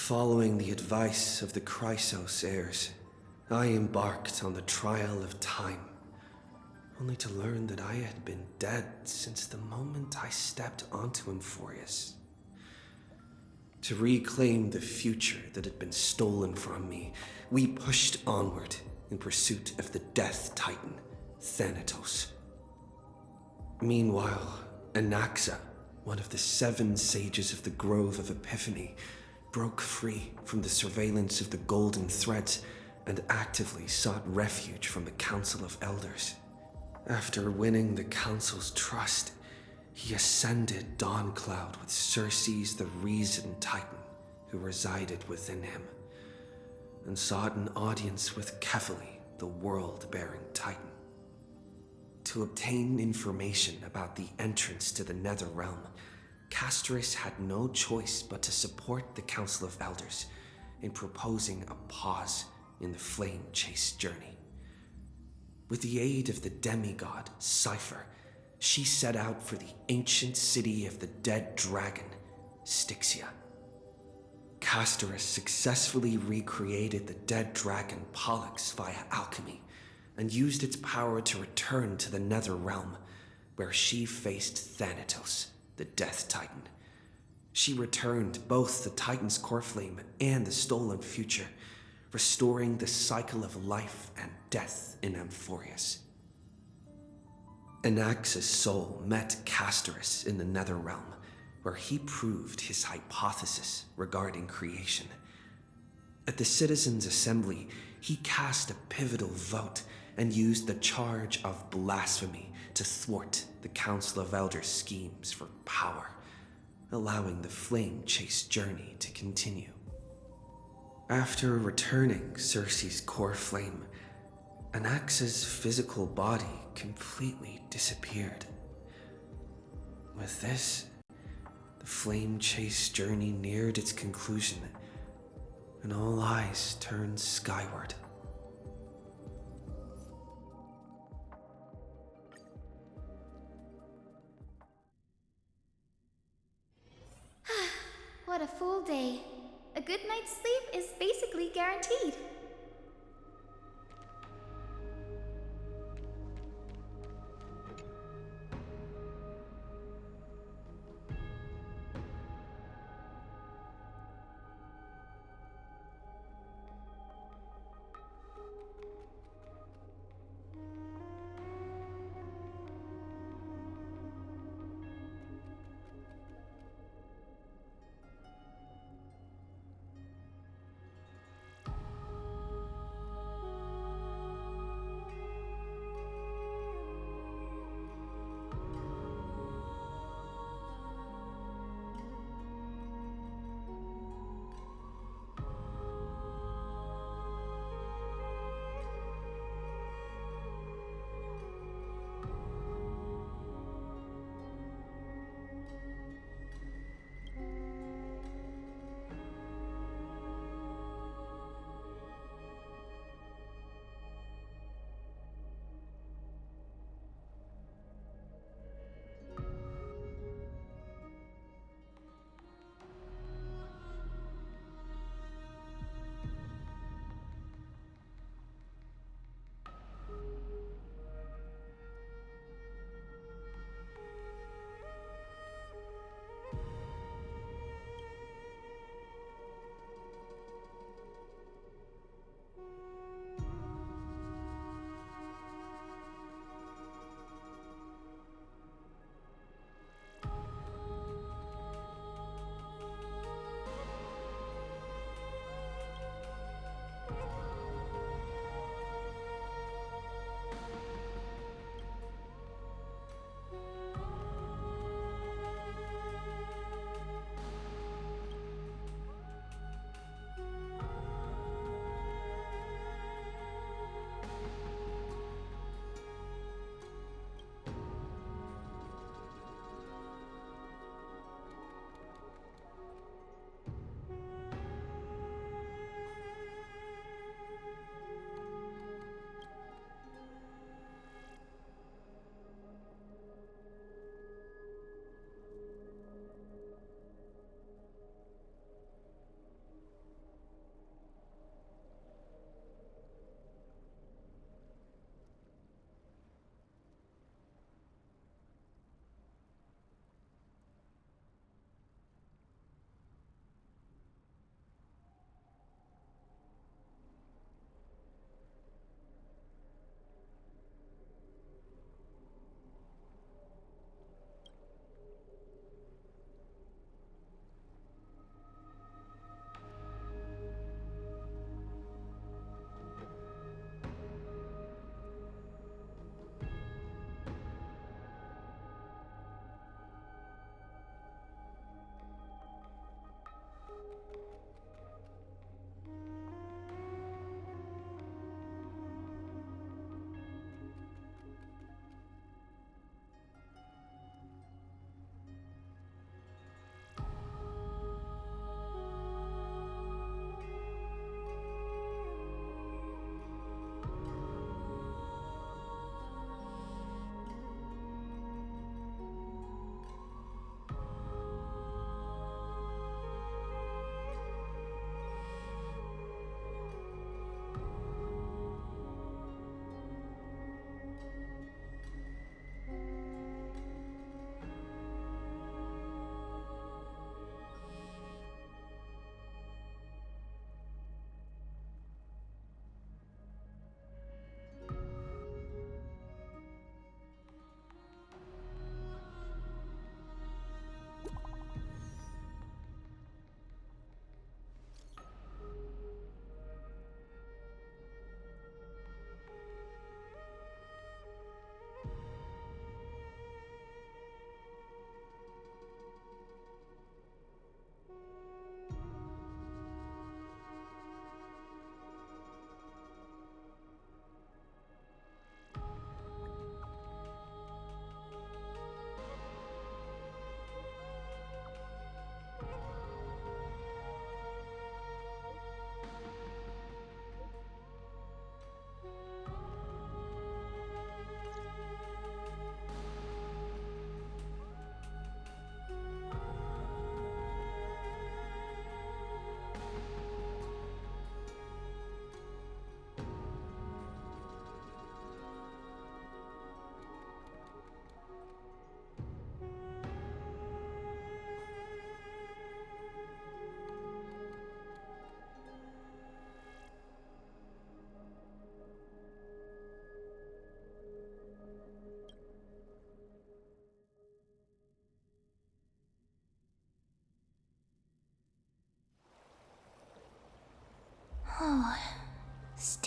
Following the advice of the Chrysos heirs, I embarked on the trial of time, only to learn that I had been dead since the moment I stepped onto Emphorius. To reclaim the future that had been stolen from me, we pushed onward in pursuit of the Death Titan, Thanatos. Meanwhile, Anaxa, one of the 7 sages of the Grove of Epiphany, broke free from the surveillance of the Golden Threads and actively sought refuge from the Council of Elders. After winning the Council's trust, he ascended Dawncloud with Circes the Reason Titan, who resided within him, and sought an audience with Kefali, the World-Bearing Titan. To obtain information about the entrance to the Netherrealm, Castorus had no choice but to support the Council of Elders in proposing a pause in the flame chase journey. With the aid of the demigod, Cypher, she set out for the ancient city of the dead dragon, Styxia. Castorus successfully recreated the dead dragon Pollux via alchemy and used its power to return to the Netherrealm, where she faced Thanatos, the Death Titan. She returned both the Titan's core flame and the stolen future, restoring the cycle of life and death in Emphorius. Anaxa's soul met Castorus in the Netherrealm, where he proved his hypothesis regarding creation. At the Citizens' Assembly, he cast a pivotal vote and used the charge of blasphemy to thwart the Council of Elders' schemes for power, allowing the flame chase journey to continue. After returning Circe's core flame, Anaxa's physical body completely disappeared. With this, the flame chase journey neared its conclusion, and all eyes turned skyward. What a full day. A good night's sleep is basically guaranteed.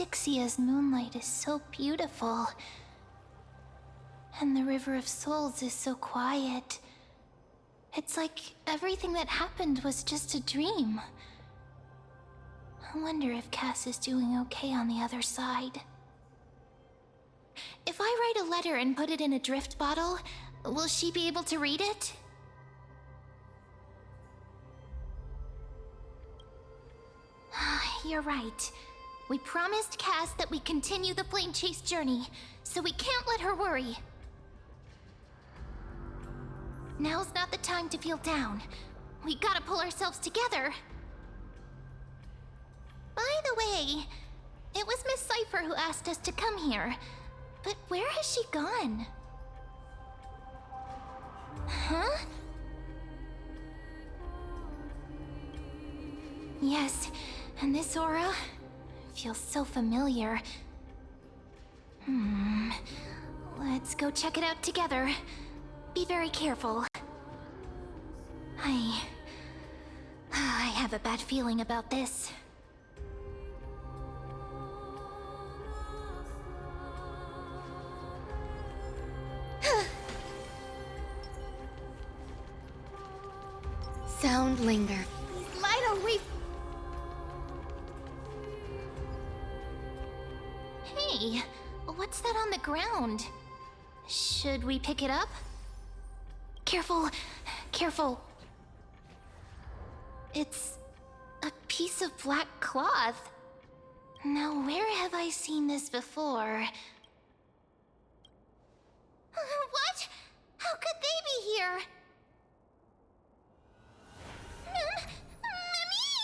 Styxia's moonlight is so beautiful. And the River of Souls is so quiet. It's like everything that happened was just a dream. I wonder if Cass is doing okay on the other side. If I write a letter and put it in a drift bottle, will she be able to read it? You're right. We promised Cass that we'd continue the flame chase journey, so we can't let her worry. Now's not the time to feel down. We gotta pull ourselves together. By the way, it was Miss Cypher who asked us to come here. But where has she gone? Huh? Yes, and this aura feels so familiar. Let's go check it out together. Be very careful. I have a bad feeling about this. Sound linger. Please light away. Hey, what's that on the ground? Should we pick it up? Careful, careful. It's a piece of black cloth. Now, where have I seen this before? What? How could they be here? Mummy!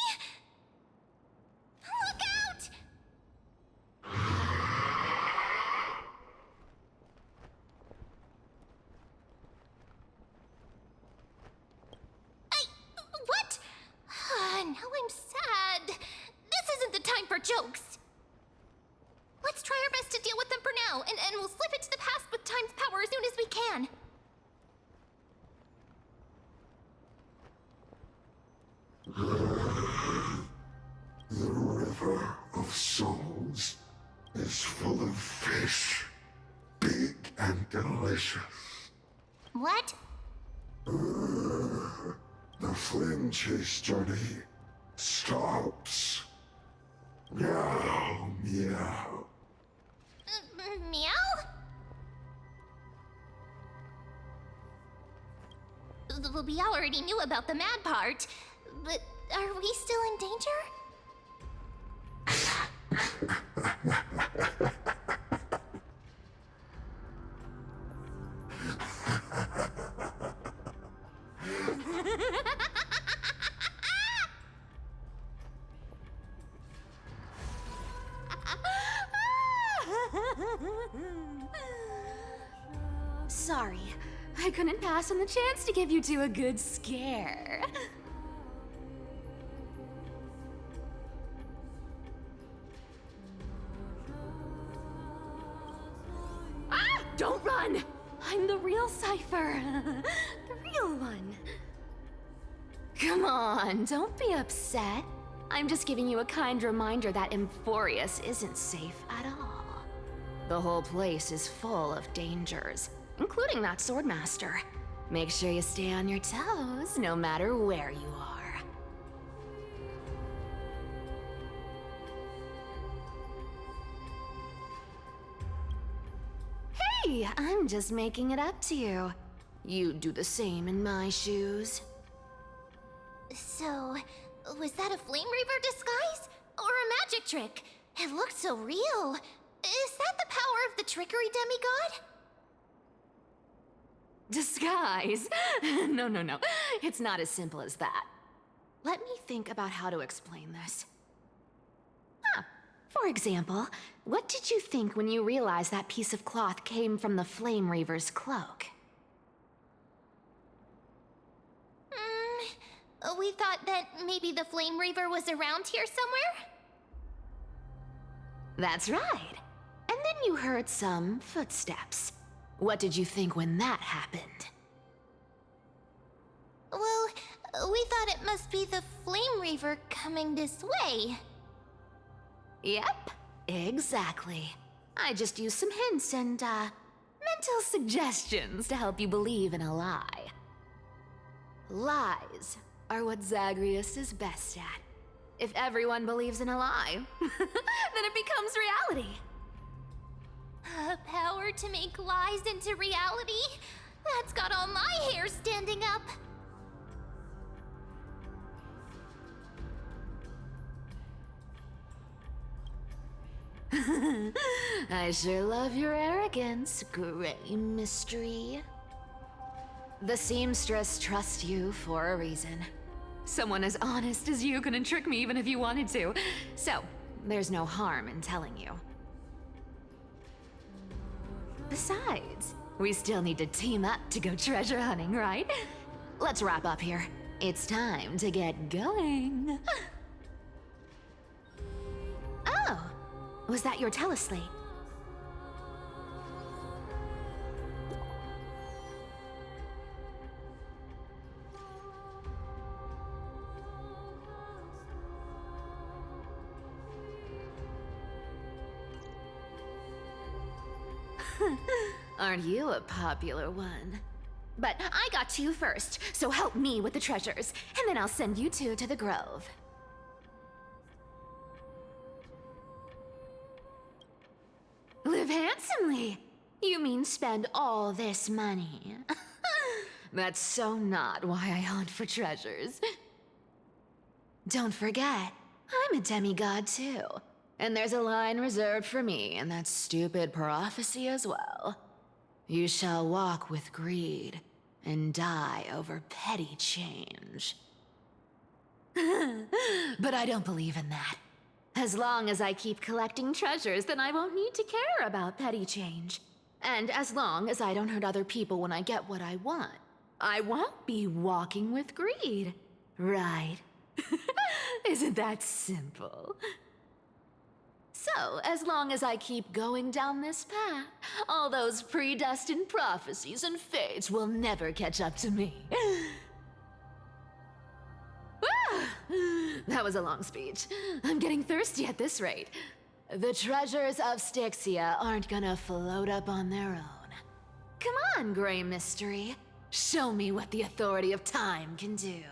Look out! What? Now I'm sad. This isn't the time for jokes. Let's try our best to deal with them for now, and we'll slip into the past with time's power as soon as we can. The River of Souls is full of fish, big and delicious. What? The flame chase journey stops. Meow, meow. Meow? We already knew about the mad part, but are we still in danger? Sorry, I couldn't pass on the chance to give you two a good scare. Ah! Don't run! I'm the real Cypher. The real one. Come on, don't be upset. I'm just giving you a kind reminder that Emphorius isn't safe at all. The whole place is full of dangers, including that Swordmaster. Make sure you stay on your toes, no matter where you are. Hey, I'm just making it up to you. You'd do the same in my shoes. So, was that a Flame Reaver disguise? Or a magic trick? It looked so real. Is that the power of the trickery demigod? Disguise? No. It's not as simple as that. Let me think about how to explain this. For example, what did you think when you realized that piece of cloth came from the Flame Reaver's cloak? We thought that maybe the Flame Reaver was around here somewhere? That's right. And then you heard some footsteps. What did you think when that happened? Well, we thought it must be the Flame Reaver coming this way. Yep. Exactly. I just used some hints and, mental suggestions to help you believe in a lie. Lies are what Zagreus is best at. If everyone believes in a lie, then it becomes reality. Power to make lies into reality? That's got all my hair standing up. I sure love your arrogance, Gray Mystery. The seamstress trusts you for a reason. Someone as honest as you couldn't trick me even if you wanted to. So, there's no harm in telling you. Besides, we still need to team up to go treasure hunting, right? Let's wrap up here. It's time to get going. Oh, was that your teleslate? Aren't you a popular one? But I got to you first, so help me with the treasures, and then I'll send you two to the Grove. Live handsomely! You mean spend all this money? That's so not why I hunt for treasures. Don't forget, I'm a demigod too. And there's a line reserved for me in that stupid prophecy as well. You shall walk with greed and die over petty change. But I don't believe in that. As long as I keep collecting treasures, then I won't need to care about petty change. And as long as I don't hurt other people when I get what I want, I won't be walking with greed. Right? Isn't that simple? So, as long as I keep going down this path, all those predestined prophecies and fates will never catch up to me. That was a long speech. I'm getting thirsty at this rate. The treasures of Styxia aren't gonna float up on their own. Come on, Gray Mystery. Show me what the authority of time can do.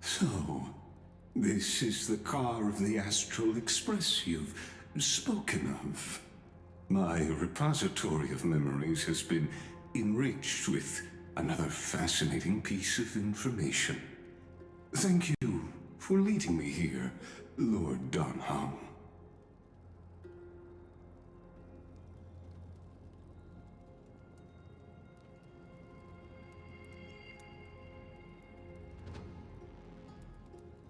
So, this is the car of the Astral Express you've spoken of. My repository of memories has been enriched with another fascinating piece of information. Thank you for leading me here, Lord Donham.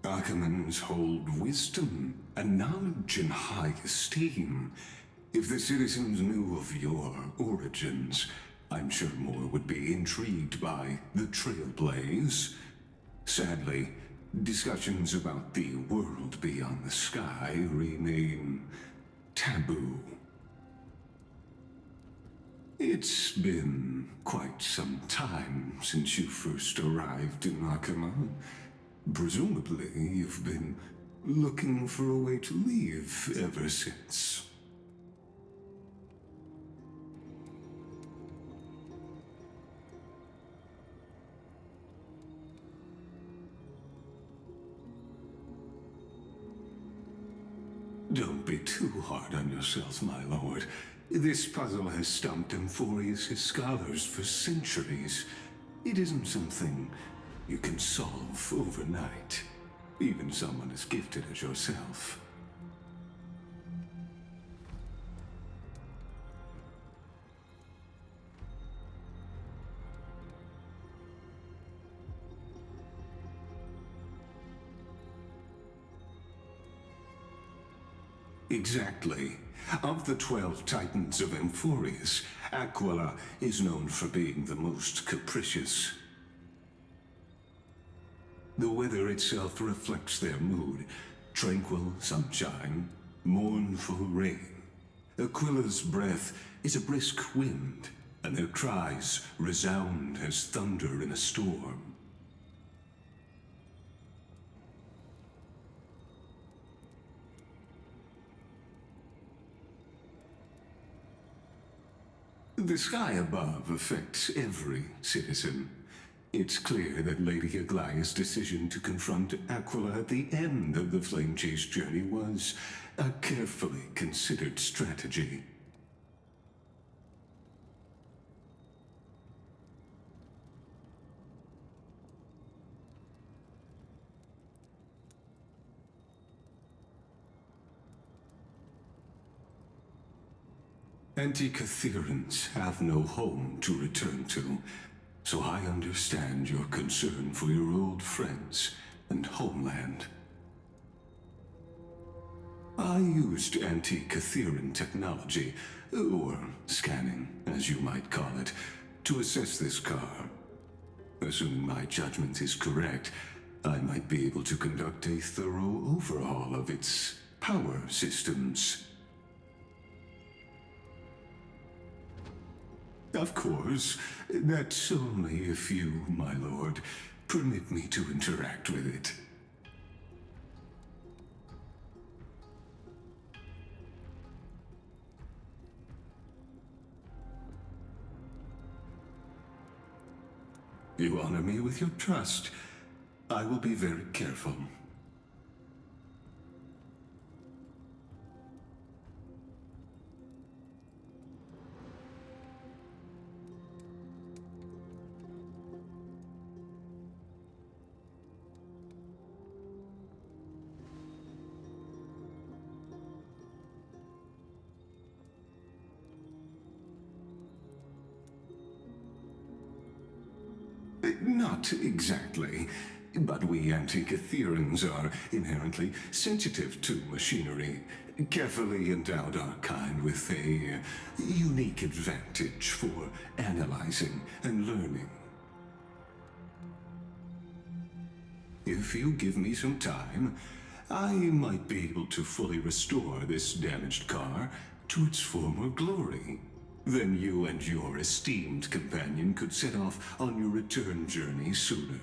Archimans hold wisdom and knowledge in high esteem. If the citizens knew of your origins, I'm sure more would be intrigued by the Trailblaze. Sadly, discussions about the world beyond the sky remain taboo. It's been quite some time since you first arrived in Akama. Presumably, you've been looking for a way to leave ever since. Don't be too hard on yourself, my lord. This puzzle has stumped Emphorius' scholars for centuries. It isn't something you can solve overnight, even someone as gifted as yourself. Exactly. Of the 12 Titans of Emphorius, Aquila is known for being the most capricious. The weather itself reflects their mood. Tranquil sunshine, mournful rain. Aquila's breath is a brisk wind, and their cries resound as thunder in a storm. The sky above affects every citizen. It's clear that Lady Aglaya's decision to confront Aquila at the end of the Flame Chase journey was a carefully considered strategy. Antikytherans have no home to return to, so I understand your concern for your old friends and homeland. I used Antikytheran technology, or scanning, as you might call it, to assess this car. Assuming my judgment is correct, I might be able to conduct a thorough overhaul of its power systems. Of course, that's only if you, my lord, permit me to interact with it. You honor me with your trust. I will be very careful. Not exactly, but we Antikytherans are inherently sensitive to machinery. Carefully endowed our kind with a unique advantage for analyzing and learning. If you give me some time, I might be able to fully restore this damaged car to its former glory. Then you and your esteemed companion could set off on your return journey sooner.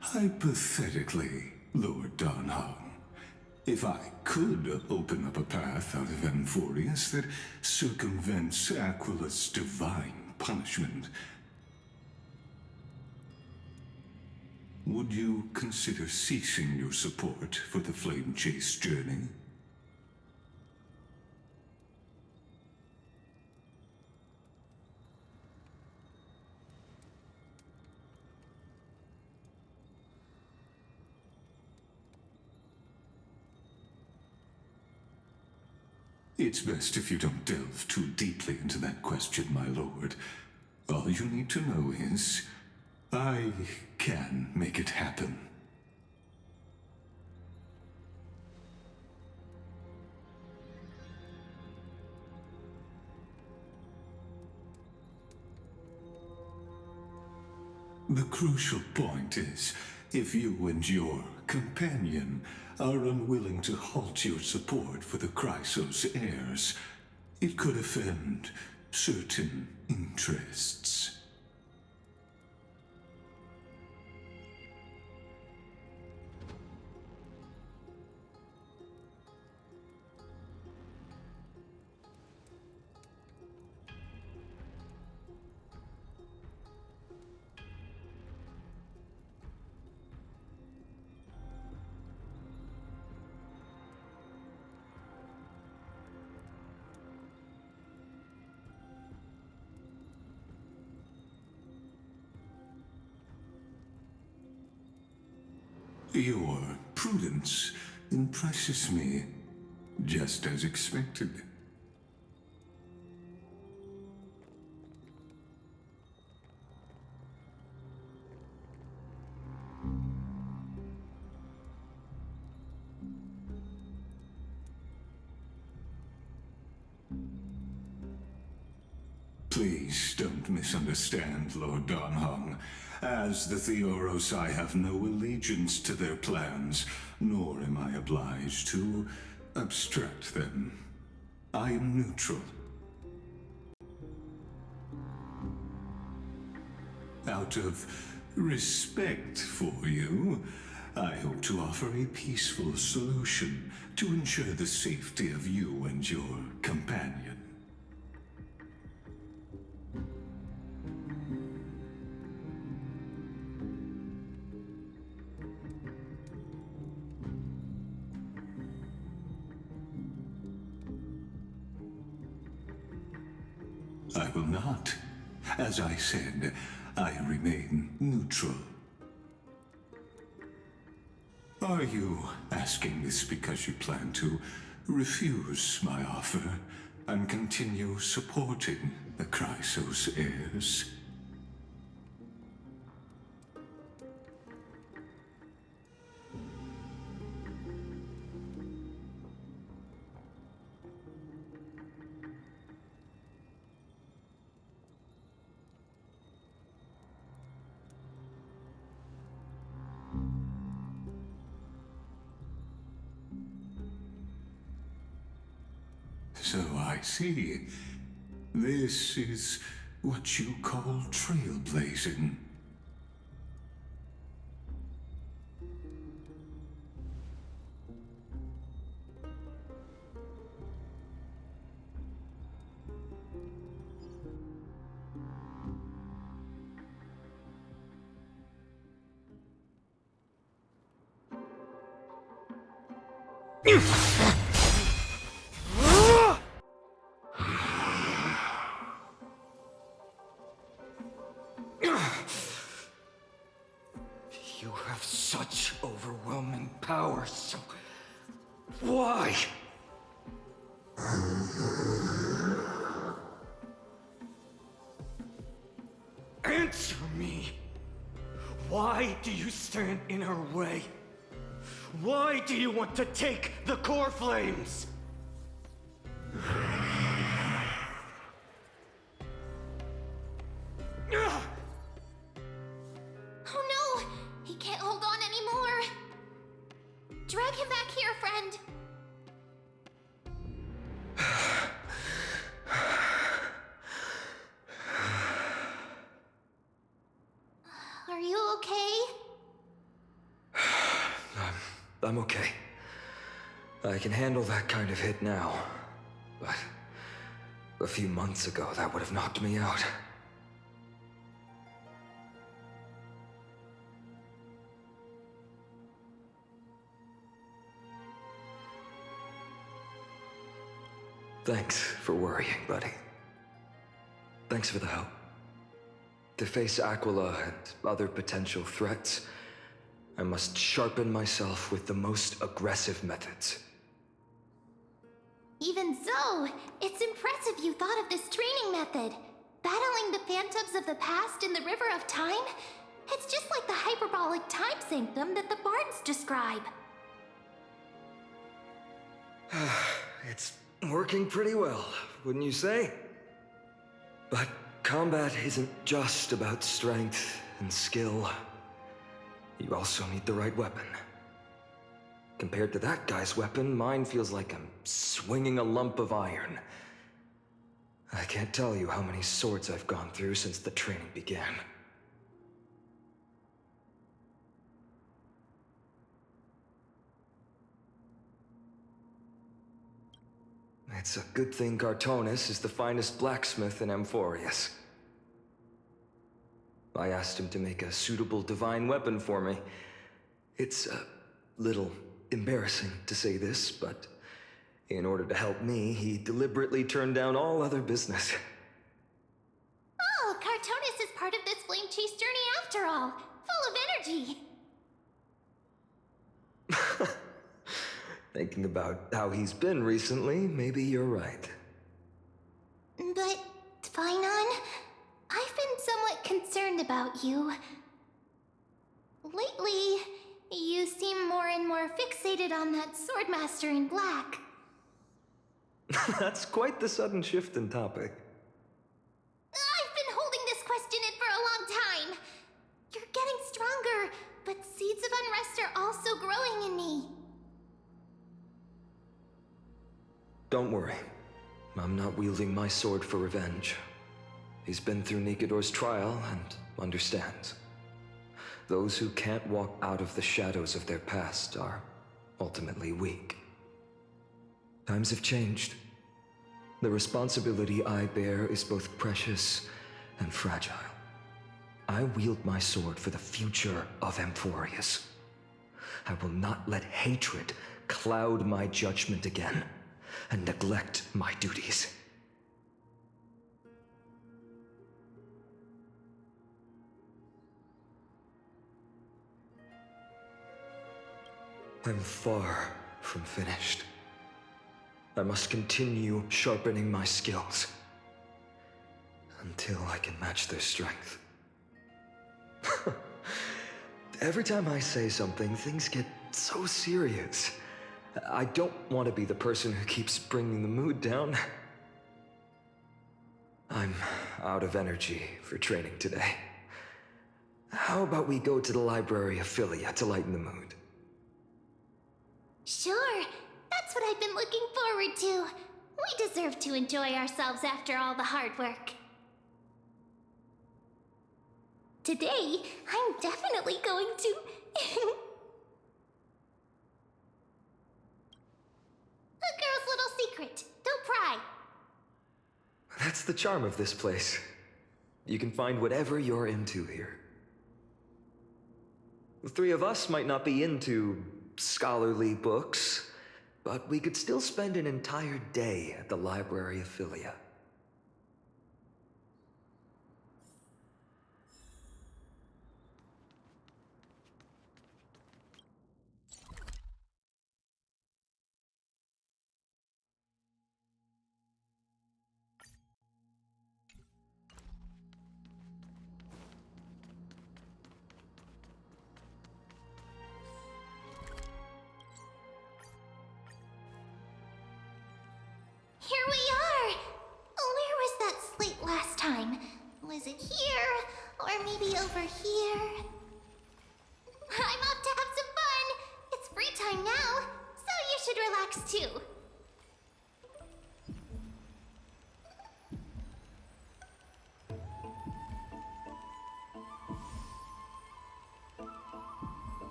Hypothetically, Lord Darnham, if I could open up a path out of Amphorius that circumvents Aquila's divine punishment, would you consider ceasing your support for the Flame Chase journey? It's best if you don't delve too deeply into that question, my lord. All you need to know is, I can make it happen. The crucial point is, if you and your companion are unwilling to halt your support for the Chrysos heirs, it could offend certain interests. Your prudence impresses me, just as expected. Please don't misunderstand, Lord Donhong. As the Theoros, I have no allegiance to their plans, nor am I obliged to obstruct them. I am neutral. Out of respect for you, I hope to offer a peaceful solution to ensure the safety of you and your companion. I will not. As I said, I remain neutral. Are you asking this because you plan to refuse my offer and continue supporting the Chrysos heirs? So I see. This is what you call trailblazing. You have such overwhelming power, so... why? Answer me! Why do you stand in her way? Why do you want to take the core flames? Oh no! He can't hold on anymore! Drag him back here, friend! Are you okay? I'm okay. I can handle that kind of hit now. But a few months ago, that would have knocked me out. Thanks for worrying, buddy. Thanks for the help. To face Aquila and other potential threats, I must sharpen myself with the most aggressive methods. Even so, it's impressive you thought of this training method. Battling the phantoms of the past in the River of Time? It's just like the hyperbolic time sanctum that the bards describe. It's working pretty well, wouldn't you say? But combat isn't just about strength and skill. You also need the right weapon. Compared to that guy's weapon, mine feels like I'm swinging a lump of iron. I can't tell you how many swords I've gone through since the training began. It's a good thing Cartonis is the finest blacksmith in Amphorius. I asked him to make a suitable divine weapon for me. It's a little embarrassing to say this, but in order to help me, he deliberately turned down all other business. Oh, Cartonis is part of this flame chase journey after all. Full of energy. Thinking about how he's been recently, maybe you're right. But, Phainon, I've been somewhat concerned about you. Lately, you seem more and more fixated on that Swordmaster in black. That's quite the sudden shift in topic. Don't worry. I'm not wielding my sword for revenge. He's been through Nikedor's trial and understands. Those who can't walk out of the shadows of their past are ultimately weak. Times have changed. The responsibility I bear is both precious and fragile. I wield my sword for the future of Amphorius. I will not let hatred cloud my judgment again and neglect my duties. I'm far from finished. I must continue sharpening my skills until I can match their strength. Every time I say something, things get so serious. I don't want to be the person who keeps bringing the mood down. I'm out of energy for training today. How about we go to the Library of Philia to lighten the mood? Sure, that's what I've been looking forward to. We deserve to enjoy ourselves after all the hard work. Today, I'm definitely going to... A girl's little secret. Don't pry. That's the charm of this place. You can find whatever you're into here. The three of us might not be into scholarly books, but we could still spend an entire day at the Library of Philia. Here we are! Where was that slate last time? Was it here? Or maybe over here? I'm off to have some fun! It's free time now, so you should relax too.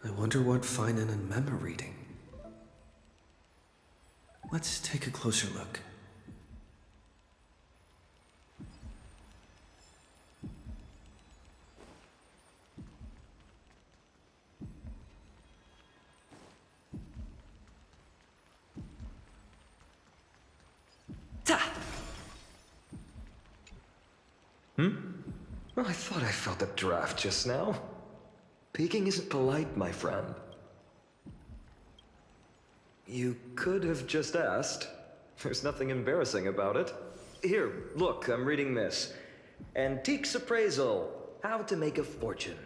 I wonder what Finan and Mem are reading. Let's take a closer look. Well, I thought I felt a draft just now. Peeking isn't polite, my friend. You could have just asked. There's nothing embarrassing about it. Here, look, I'm reading this. Antiques Appraisal, How to Make a Fortune.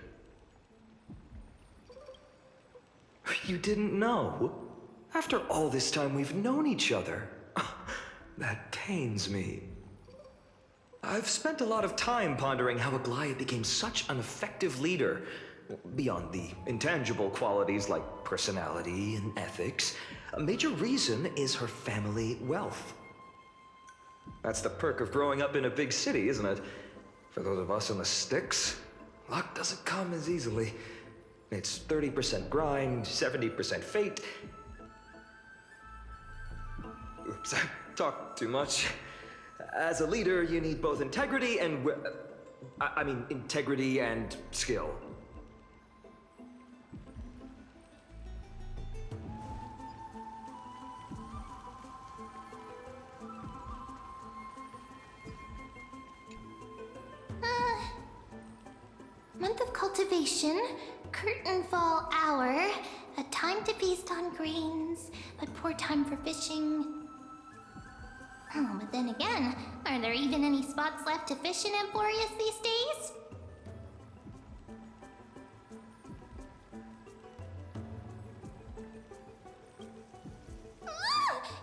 You didn't know? After all this time we've known each other. That pains me. I've spent a lot of time pondering how Aglaia became such an effective leader. Beyond the intangible qualities like personality and ethics, a major reason is her family wealth. That's the perk of growing up in a big city, isn't it? For those of us in the sticks, luck doesn't come as easily. It's 30% grind, 70% fate. Oops, I talked too much. As a leader, you need both integrity and integrity and skill. Month of cultivation, curtain fall hour, a time to feast on grains, but poor time for fishing. Oh, but then again, are there even any spots left to fish in Emporius these days?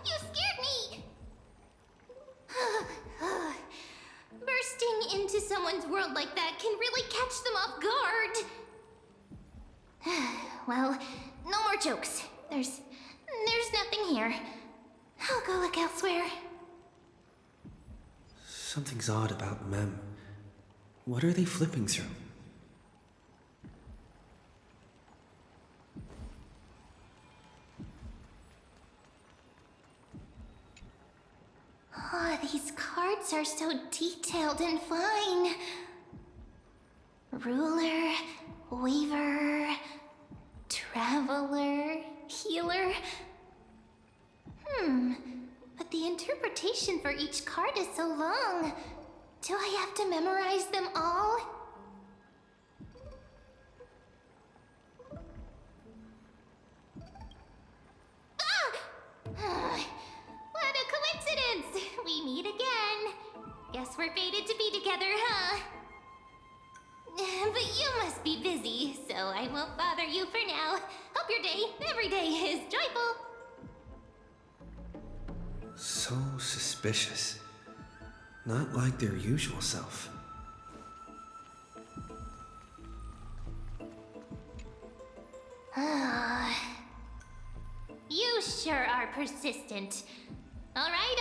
You scared me! Bursting into someone's world like that can really catch them off guard. Well, no more jokes. There's nothing here. I'll go look elsewhere. Something's odd about Mem. What are they flipping through? Oh, these cards are so detailed and fine. Ruler, weaver, traveler, healer. But the interpretation for each card is so long. Do I have to memorize them all? What a coincidence! We meet again. Guess we're fated to be together, huh? But you must be busy, so I won't bother you for now. Hope your day, every day, is joyful. So suspicious. Not like their usual self. You sure are persistent. All right.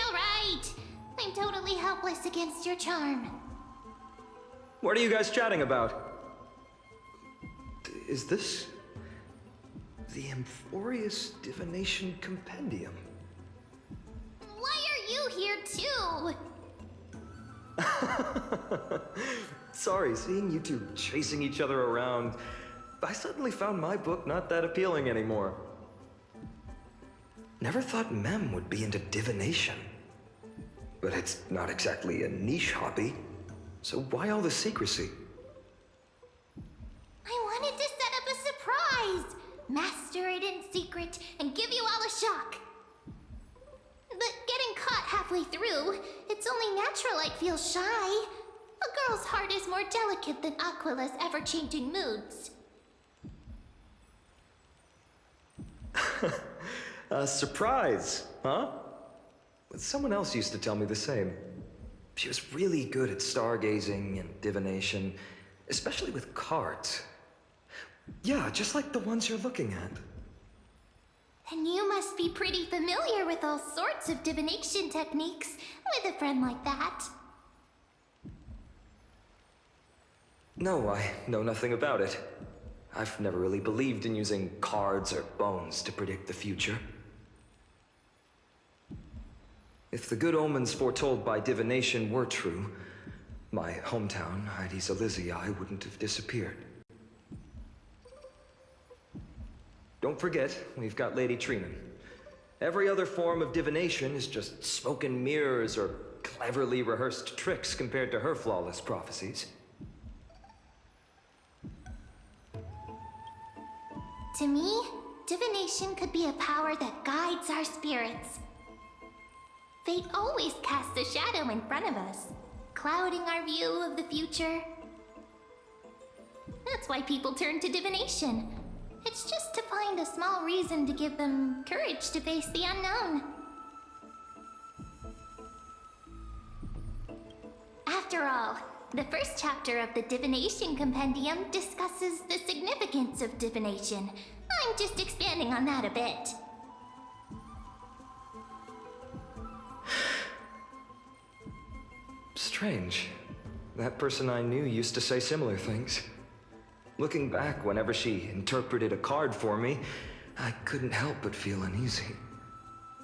I'm totally helpless against your charm. What are you guys chatting about? Is this the Amphorius Divination Compendium? Why are you here too? Sorry, seeing you two chasing each other around, I suddenly found my book not that appealing anymore. Never thought Mem would be into divination. But it's not exactly a niche hobby, so why all the secrecy? I wanted to set up a surprise! Master it in secret and give you all a shock. But getting caught halfway through, it's only natural I'd feel shy. A girl's heart is more delicate than Aquila's ever-changing moods. A surprise, huh? Someone else used to tell me the same. She was really good at stargazing and divination, especially with cards. Yeah, just like the ones you're looking at. And you must be pretty familiar with all sorts of divination techniques with a friend like that. No, I know nothing about it. I've never really believed in using cards or bones to predict the future. If the good omens foretold by divination were true, my hometown, Hydes Elysiae, wouldn't have disappeared. Don't forget, we've got Lady Trina. Every other form of divination is just smoke and mirrors or cleverly rehearsed tricks compared to her flawless prophecies. To me, divination could be a power that guides our spirits. Fate always casts a shadow in front of us, clouding our view of the future. That's why people turn to divination. It's just to find a small reason to give them courage to face the unknown. After all, the first chapter of the Divination Compendium discusses the significance of divination. I'm just expanding on that a bit. Strange. That person I knew used to say similar things. Looking back, whenever she interpreted a card for me, I couldn't help but feel uneasy,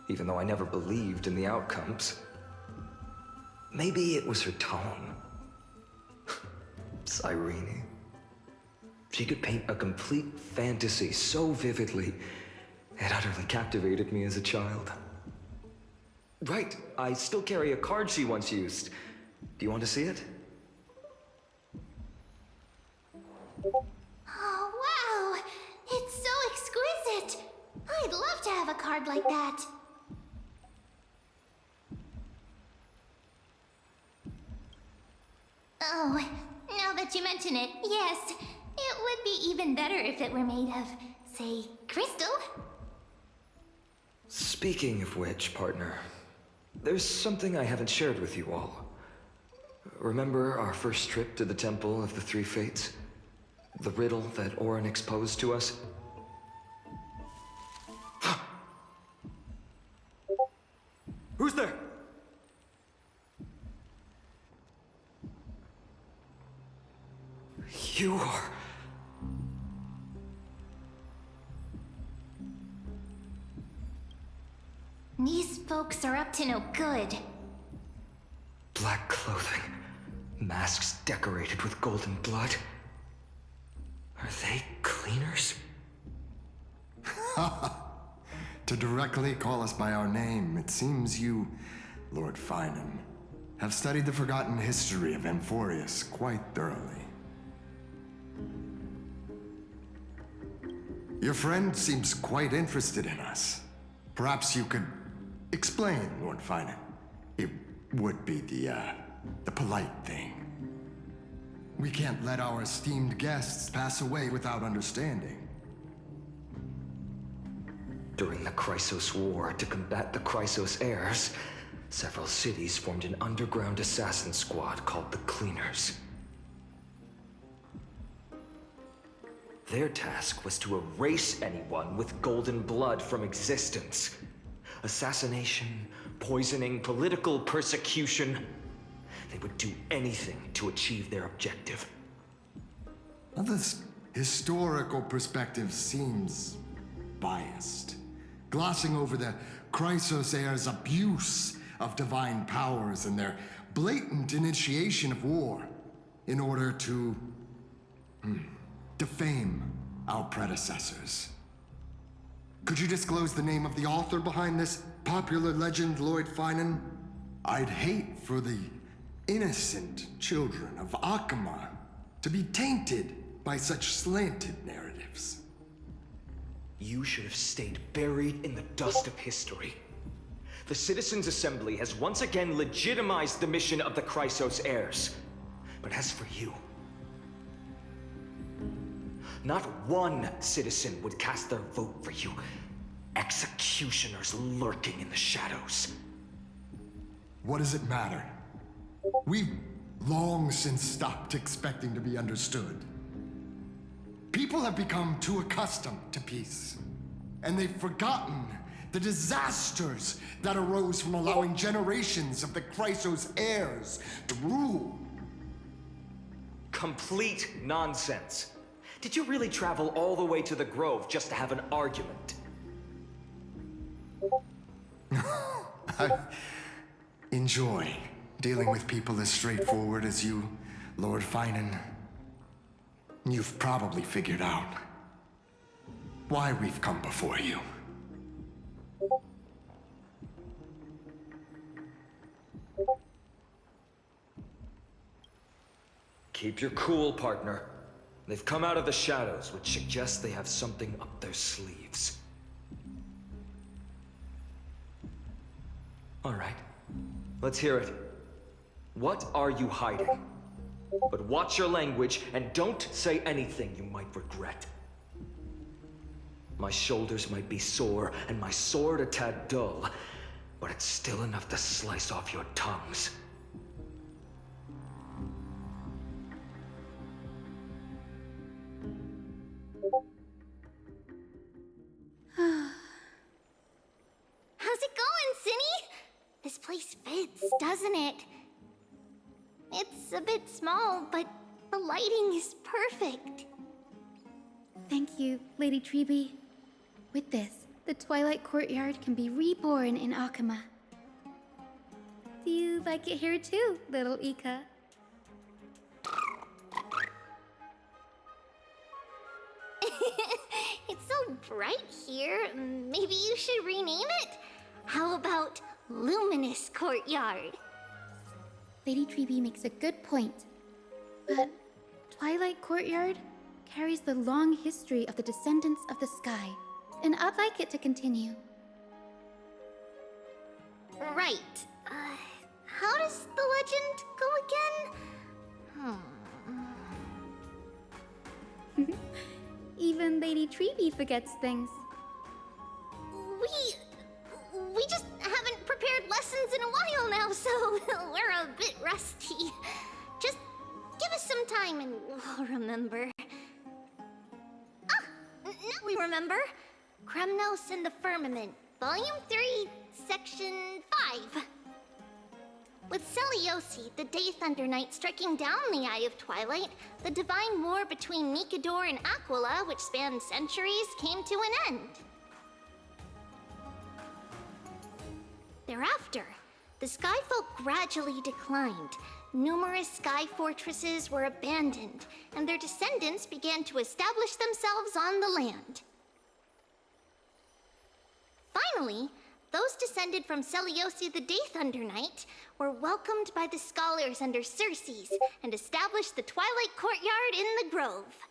even though I never believed in the outcomes. Maybe it was her tone. Cyrene. She could paint a complete fantasy so vividly, it utterly captivated me as a child. Right, I still carry a card she once used. Do you want to see it? Oh, wow! It's so exquisite! I'd love to have a card like that. Oh, now that you mention it, yes. It would be even better if it were made of, say, crystal. Speaking of which, partner, there's something I haven't shared with you all. Remember our first trip to the Temple of the Three Fates? The riddle that Orynyx posed to us? Who's there? You are... These folks are up to no good. Black clothing, masks decorated with golden blood. Are they cleaners? To directly call us by our name, it seems you, Lord Finan, have studied the forgotten history of Amphorius quite thoroughly. Your friend seems quite interested in us. Perhaps you could explain, Lord Finan. It would be the polite thing. We can't let our esteemed guests pass away without understanding. During the Chrysos War, to combat the Chrysos heirs, several cities formed an underground assassin squad called the Cleaners. Their task was to erase anyone with golden blood from existence. Assassination, poisoning, political persecution. They would do anything to achieve their objective. Now, this historical perspective seems biased, glossing over the Chrysos heirs' abuse of divine powers and their blatant initiation of war in order to defame our predecessors. Could you disclose the name of the author behind this popular legend, Lord Finan? I'd hate for the innocent children of Akama to be tainted by such slanted narratives. You should have stayed buried in the dust of history. The Citizens' Assembly has once again legitimized the mission of the Chrysos heirs. But as for you, not one citizen would cast their vote for you. Executioners lurking in the shadows. What does it matter? We've long since stopped expecting to be understood. People have become too accustomed to peace, and they've forgotten the disasters that arose from allowing generations of the Chrysos heirs to rule. Complete nonsense. Did you really travel all the way to the Grove just to have an argument? I enjoy dealing with people as straightforward as you, Lord Finan. You've probably figured out why we've come before you. Keep your cool, partner. They've come out of the shadows, which suggests they have something up their sleeves. All right, let's hear it. What are you hiding? But watch your language and don't say anything you might regret. My shoulders might be sore and my sword a tad dull, but it's still enough to slice off your tongues. How's it going, Cinny? This place fits, doesn't it? it's a bit small, but the lighting is perfect. Thank you, Lady Treby. With this, the Twilight Courtyard can be reborn in Akama. Do you like it here too, little Ika? It's so bright here. Maybe you should rename it? How about Luminous Courtyard? Lady Treby makes a good point. But Twilight Courtyard carries the long history of the descendants of the sky, and I'd like it to continue. Right. How does the legend go again? Even Lady Treby forgets things. We just haven't prepared lessons in a while now, so we're a bit rusty. Just give us some time and we'll remember. Ah! Now we remember. Kremnos and the Firmament, Volume 3, Section 5. With Seliosi, the Day Thunder Knight, striking down the Eye of Twilight, the divine war between Nikador and Aquila, which spanned centuries, came to an end. Thereafter, the Skyfolk gradually declined. Numerous sky fortresses were abandoned, and their descendants began to establish themselves on the land. Finally, those descended from Seliosi the Day Thunder Knight were welcomed by the scholars under Circes and established the Twilight Courtyard in the Grove.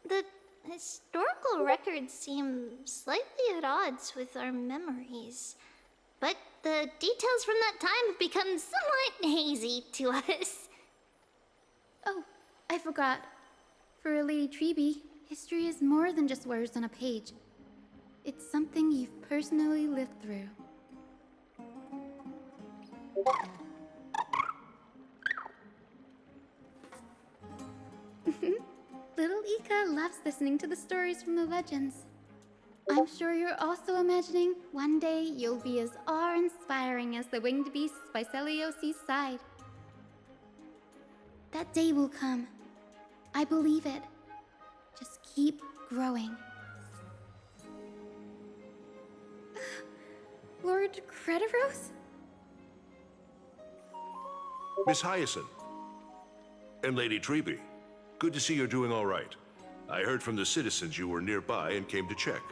The historical records seem slightly at odds with our memories, but the details from that time have become somewhat hazy to us. Oh, I forgot. For Lady Treby, history is more than just words on a page. It's something you've personally lived through. Little Ika loves listening to the stories from the legends. I'm sure you're also imagining one day you'll be as awe-inspiring as the winged beasts by Seliosi's side. That day will come. I believe it. Just keep growing. Lord Crediros? Miss Hyacinth. And Lady Treby. Good to see you're doing all right. I heard from the citizens you were nearby and came to check.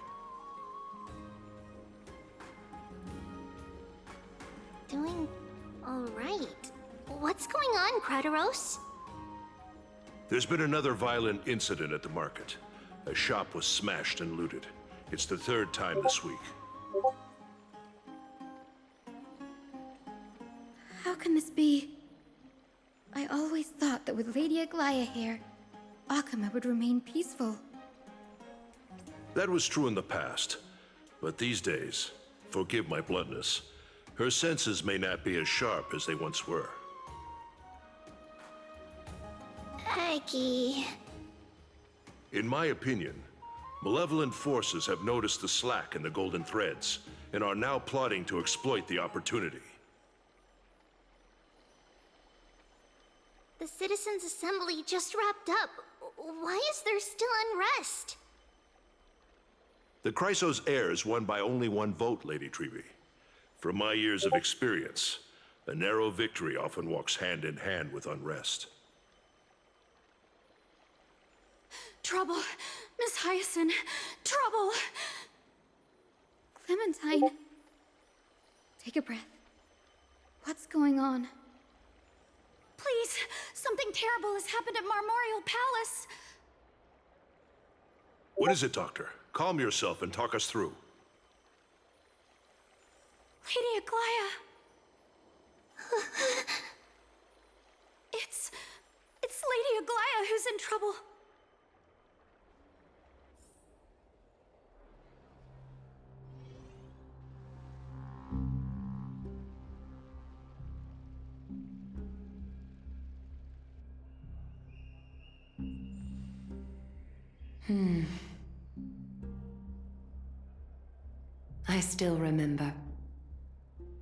Doing all right. What's going on, Crediros? There's been another violent incident at the market. A shop was smashed and looted. It's the third time this week. How can this be? I always thought that with Lady Aglaya here, Akama would remain peaceful. That was true in the past. But these days, forgive my bluntness, her senses may not be as sharp as they once were. Aggie. In my opinion, malevolent forces have noticed the slack in the Golden Threads and are now plotting to exploit the opportunity. The Citizens' Assembly just wrapped up. Why is there still unrest? The Chrysos heirs won by only one vote, Lady Treby. From my years of experience, a narrow victory often walks hand in hand with unrest. Trouble! Miss Hyacinth! Trouble! Clementine! Take a breath. What's going on? Please! Something terrible has happened at Marmorial Palace! What is it, Doctor? Calm yourself and talk us through. Lady Aglaya! It's Lady Aglaya who's in trouble. I still remember.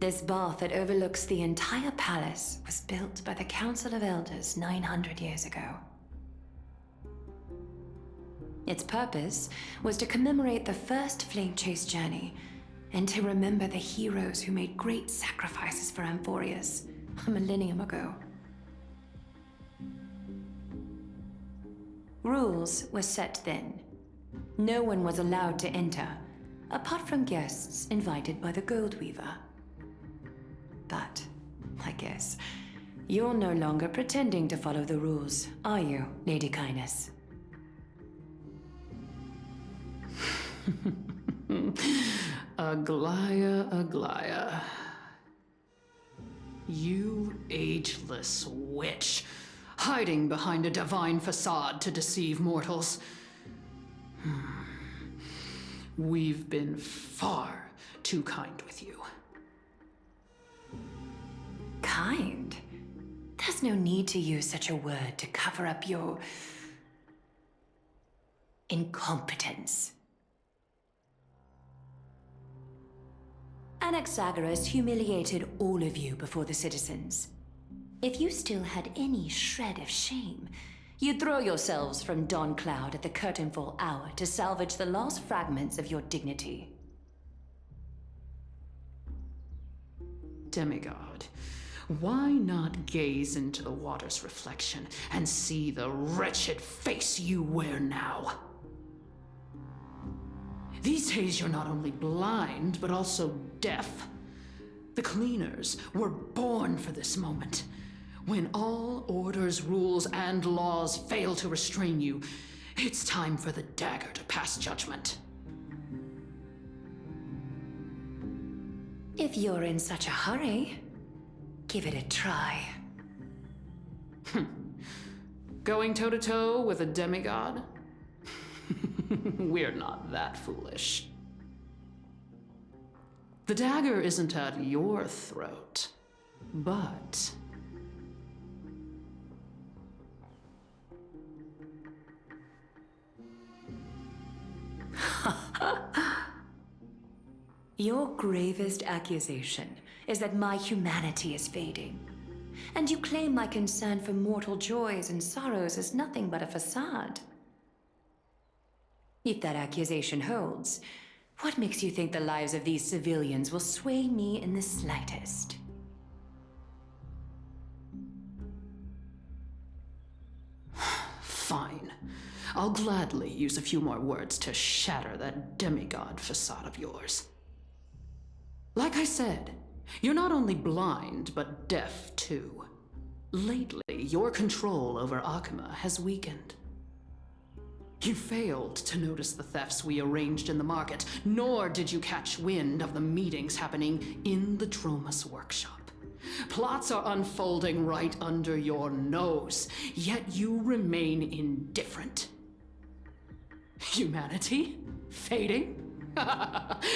This bath that overlooks the entire palace was built by the Council of Elders 900 years ago. Its purpose was to commemorate the first Flame Chase journey, and to remember the heroes who made great sacrifices for Amphorius a millennium ago. Rules were set then. No one was allowed to enter, apart from guests invited by the Goldweaver. But, I guess, you're no longer pretending to follow the rules, are you, Lady Kyness? Aglaya, Aglaya. You ageless witch, hiding behind a divine facade to deceive mortals. We've been far too kind with you. Kind? There's no need to use such a word to cover up your incompetence. Anaxagoras humiliated all of you before the citizens. If you still had any shred of shame, you'd throw yourselves from Dawn Cloud at the curtainfall hour to salvage the last fragments of your dignity. Demigod, why not gaze into the water's reflection and see the wretched face you wear now? These days you're not only blind, but also deaf. The cleaners were born for this moment. When all orders, rules, and laws fail to restrain you, it's time for the dagger to pass judgment. If you're in such a hurry, give it a try. Going toe-to-toe with a demigod? We're not that foolish. The dagger isn't at your throat, but... Your gravest accusation is that my humanity is fading. And you claim my concern for mortal joys and sorrows is nothing but a facade. If that accusation holds, what makes you think the lives of these civilians will sway me in the slightest? Fine. I'll gladly use a few more words to shatter that demigod facade of yours. Like I said, you're not only blind, but deaf too. Lately, your control over Akama has weakened. You failed to notice the thefts we arranged in the market, nor did you catch wind of the meetings happening in the Tromus workshop. Plots are unfolding right under your nose, yet you remain indifferent. Humanity? Fading?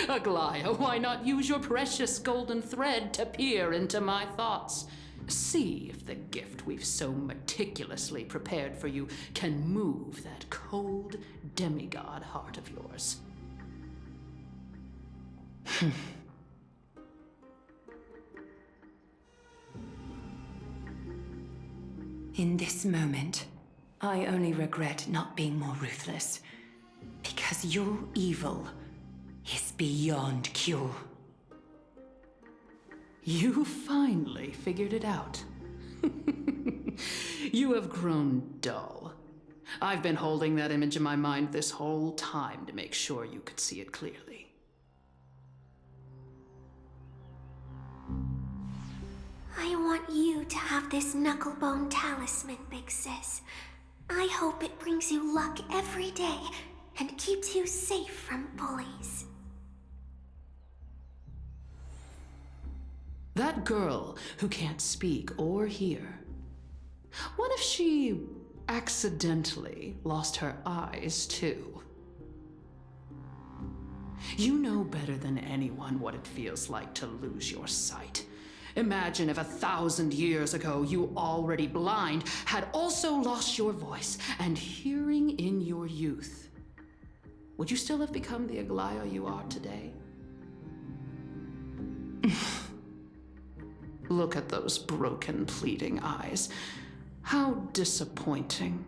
Aglaya, why not use your precious golden thread to peer into my thoughts? See if the gift we've so meticulously prepared for you can move that cold demigod heart of yours. In this moment, I only regret not being more ruthless, because your evil is beyond cure. You finally figured it out. You have grown dull. I've been holding that image in my mind this whole time to make sure you could see it clearly. I want you to have this knucklebone talisman, Big Sis. I hope it brings you luck every day and keeps you safe from bullies. That girl who can't speak or hear. What if she accidentally lost her eyes too? You know better than anyone what it feels like to lose your sight. Imagine if 1,000 years ago you, already blind, had also lost your voice and hearing in your youth. Would you still have become the Aglaya you are today? Look at those broken, pleading eyes. How disappointing.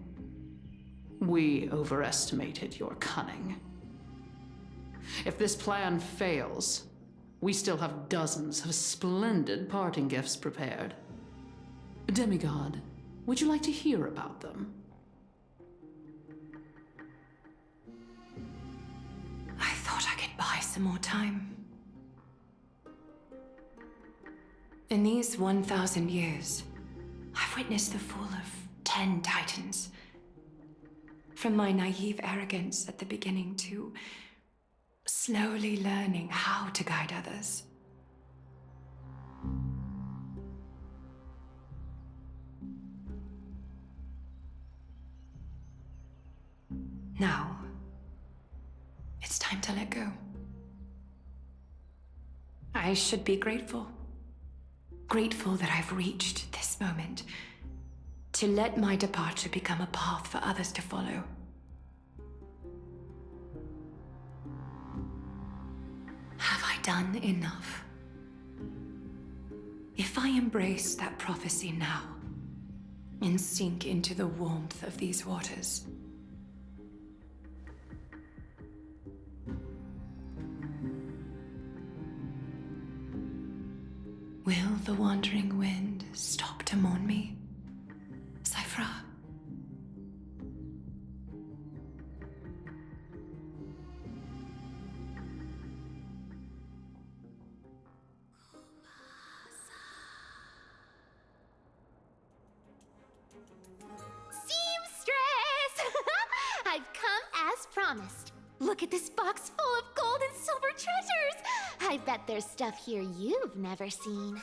We overestimated your cunning. If this plan fails, we still have dozens of splendid parting gifts prepared. Demigod, would you like to hear about them? I thought I could buy some more time. In these 1,000 years, I've witnessed the fall of 10 titans. From my naive arrogance at the beginning to slowly learning how to guide others. Now, it's time to let go. I should be grateful. Grateful that I've reached this moment. To let my departure become a path for others to follow. Have I done enough? If I embrace that prophecy now, and sink into the warmth of these waters, will the wandering wind stop to mourn me, Cyphra? Seamstress! I've come as promised. Look at this box full of gold and silver treasures! I bet there's stuff here you've never seen.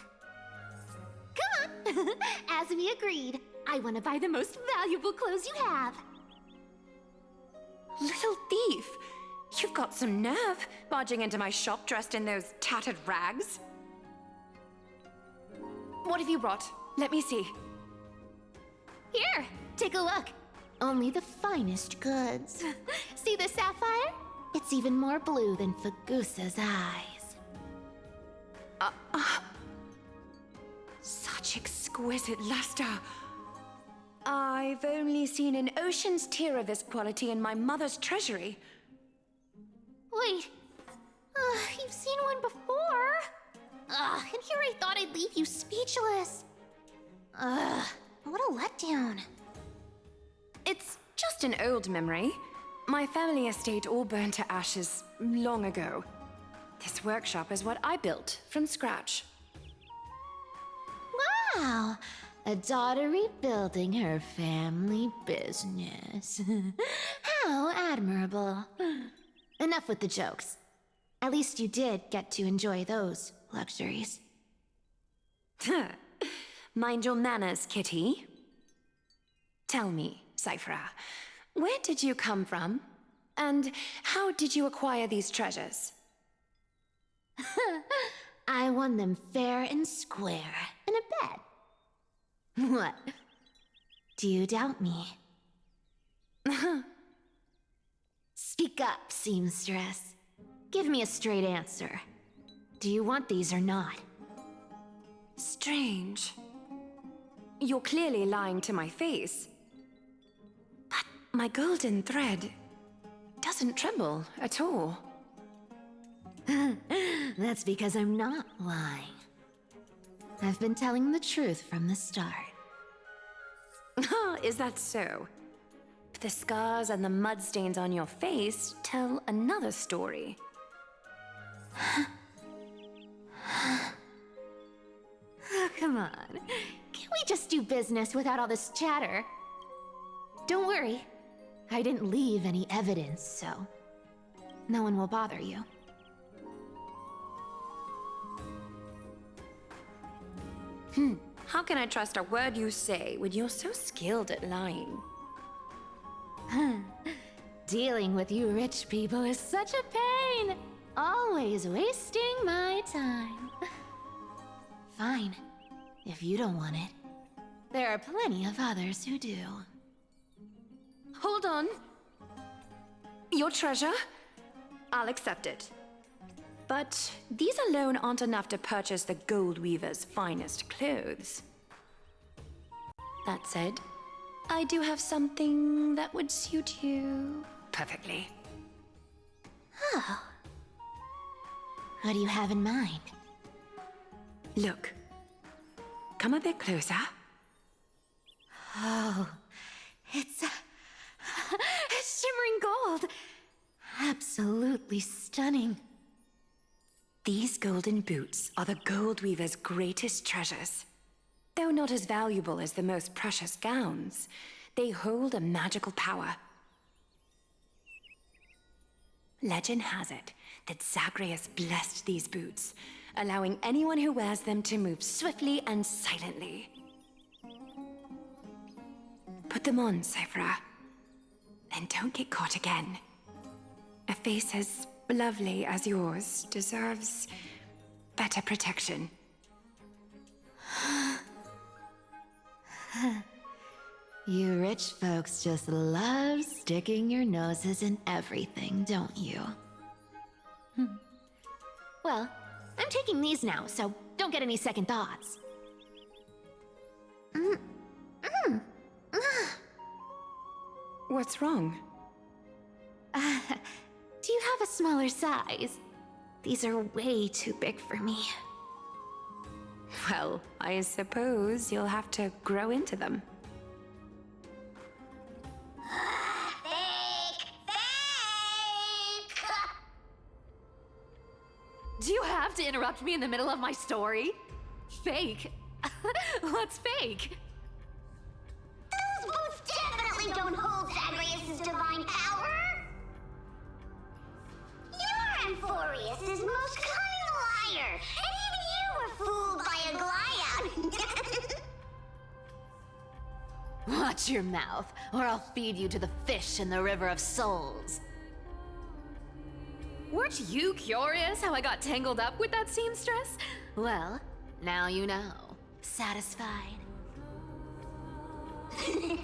Come on! As we agreed, I want to buy the most valuable clothes you have. Little thief! You've got some nerve, barging into my shop dressed in those tattered rags. What have you brought? Let me see. Here, take a look. Only the finest goods. See the sapphire? It's even more blue than Fagusa's eyes. Such exquisite luster. I've only seen an ocean's tear of this quality in my mother's treasury. Wait, you've seen one before. And here I thought I'd leave you speechless. What a letdown. It's just an old memory. My family estate all burned to ashes long ago. This workshop is what I built from scratch. Wow, a daughter rebuilding her family business. How admirable. Enough with the jokes. At least you did get to enjoy those luxuries. Mind your manners, Kitty. Tell me, Cyphra, where did you come from? And how did you acquire these treasures? I won them fair and square in a bet. What? Do you doubt me? Speak up, seamstress. Give me a straight answer. Do you want these or not? Strange. You're clearly lying to my face. But my golden thread doesn't tremble at all. That's because I'm not lying. I've been telling the truth from the start. Is that so? But the scars and the mud stains on your face tell another story. Oh, come on. Can't we just do business without all this chatter? Don't worry. I didn't leave any evidence, so no one will bother you. How can I trust a word you say when you're so skilled at lying? Dealing with you rich people is such a pain. Always wasting my time. Fine, if you don't want it. There are plenty of others who do. Hold on. Your treasure? I'll accept it. but these alone aren't enough to purchase the Gold Weaver's finest clothes. That said, I do have something that would suit you perfectly. Oh. What do you have in mind? Look. Come a bit closer. Oh, it's shimmering gold. Absolutely stunning. These golden boots are the Gold Weaver's greatest treasures. Though not as valuable as the most precious gowns, they hold a magical power. Legend has it that Zagreus blessed these boots, allowing anyone who wears them to move swiftly and silently. Put them on, Cyphra, and don't get caught again. A face as lovely as yours deserves better protection. You rich folks just love sticking your noses in everything, don't you? Well, I'm taking these now, so don't get any second thoughts. What's wrong? Do you have a smaller size? These are way too big for me. Well, I suppose you'll have to grow into them. Do you have to interrupt me in the middle of my story? Fake? What's fake? Those boots definitely don't hold Zagreus' divine power! You're Amphorius' most cunning liar, and even you were fooled by a Glyad! Watch your mouth, or I'll feed you to the fish in the River of Souls. Weren't you curious how I got tangled up with that seamstress? Well, now you know. Satisfied? I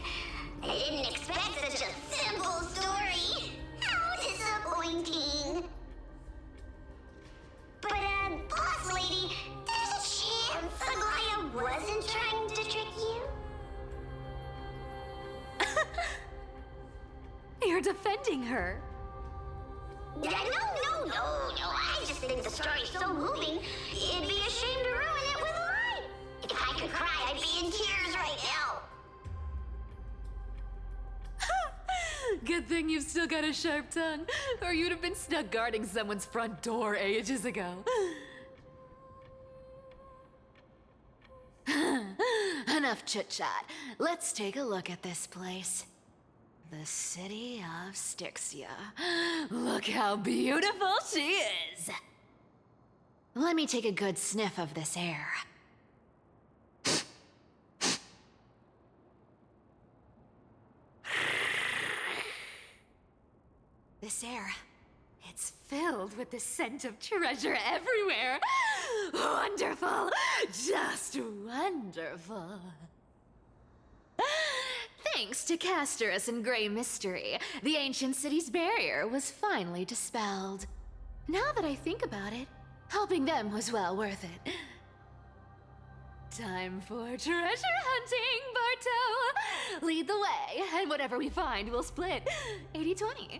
didn't expect such a simple story. How disappointing. But, boss lady, there's a chance Aglaya wasn't trying to trick you? You're defending her. No. I just think the story's so moving, it'd be a shame to ruin it with a lie. If I could cry, I'd be in tears right now. Good thing you've still got a sharp tongue, or you'd have been stuck guarding someone's front door ages ago. Enough chit-chat. Let's take a look at this place. The city of Styxia. Look how beautiful she is! Let me take a good sniff of this air. This air, it's filled with the scent of treasure everywhere. Wonderful! Just wonderful. Thanks to Castorus and Grey Mystery, the ancient city's barrier was finally dispelled. Now that I think about it, helping them was well worth it. Time for treasure hunting, Barto! Lead the way, and whatever we find, we'll split 80-20.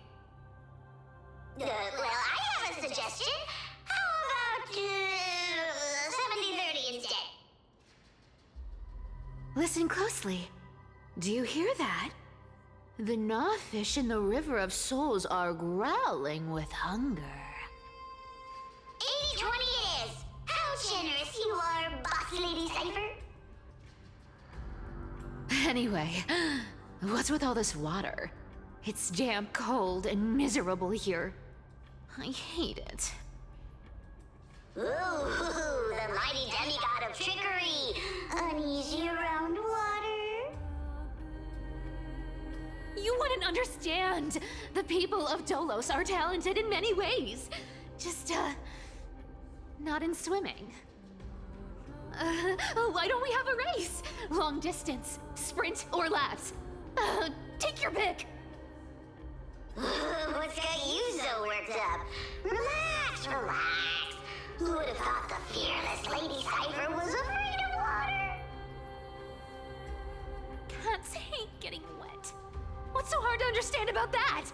Well, I have a suggestion. How about 70-30 instead? Listen closely. Do you hear that? The gnawfish in the River of Souls are growling with hunger. 80-20 it is! How generous you are, Boss Lady Cypher! Anyway, what's with all this water? It's damp, cold, and miserable here. I hate it. Ooh, the mighty demigod of trickery! Uneasy around water? You wouldn't understand! The people of Dolos are talented in many ways. Just, not in swimming. Why don't we have a race? Long distance, sprint, or laps? Take your pick! What's got you so worked up? Relax. understand about that?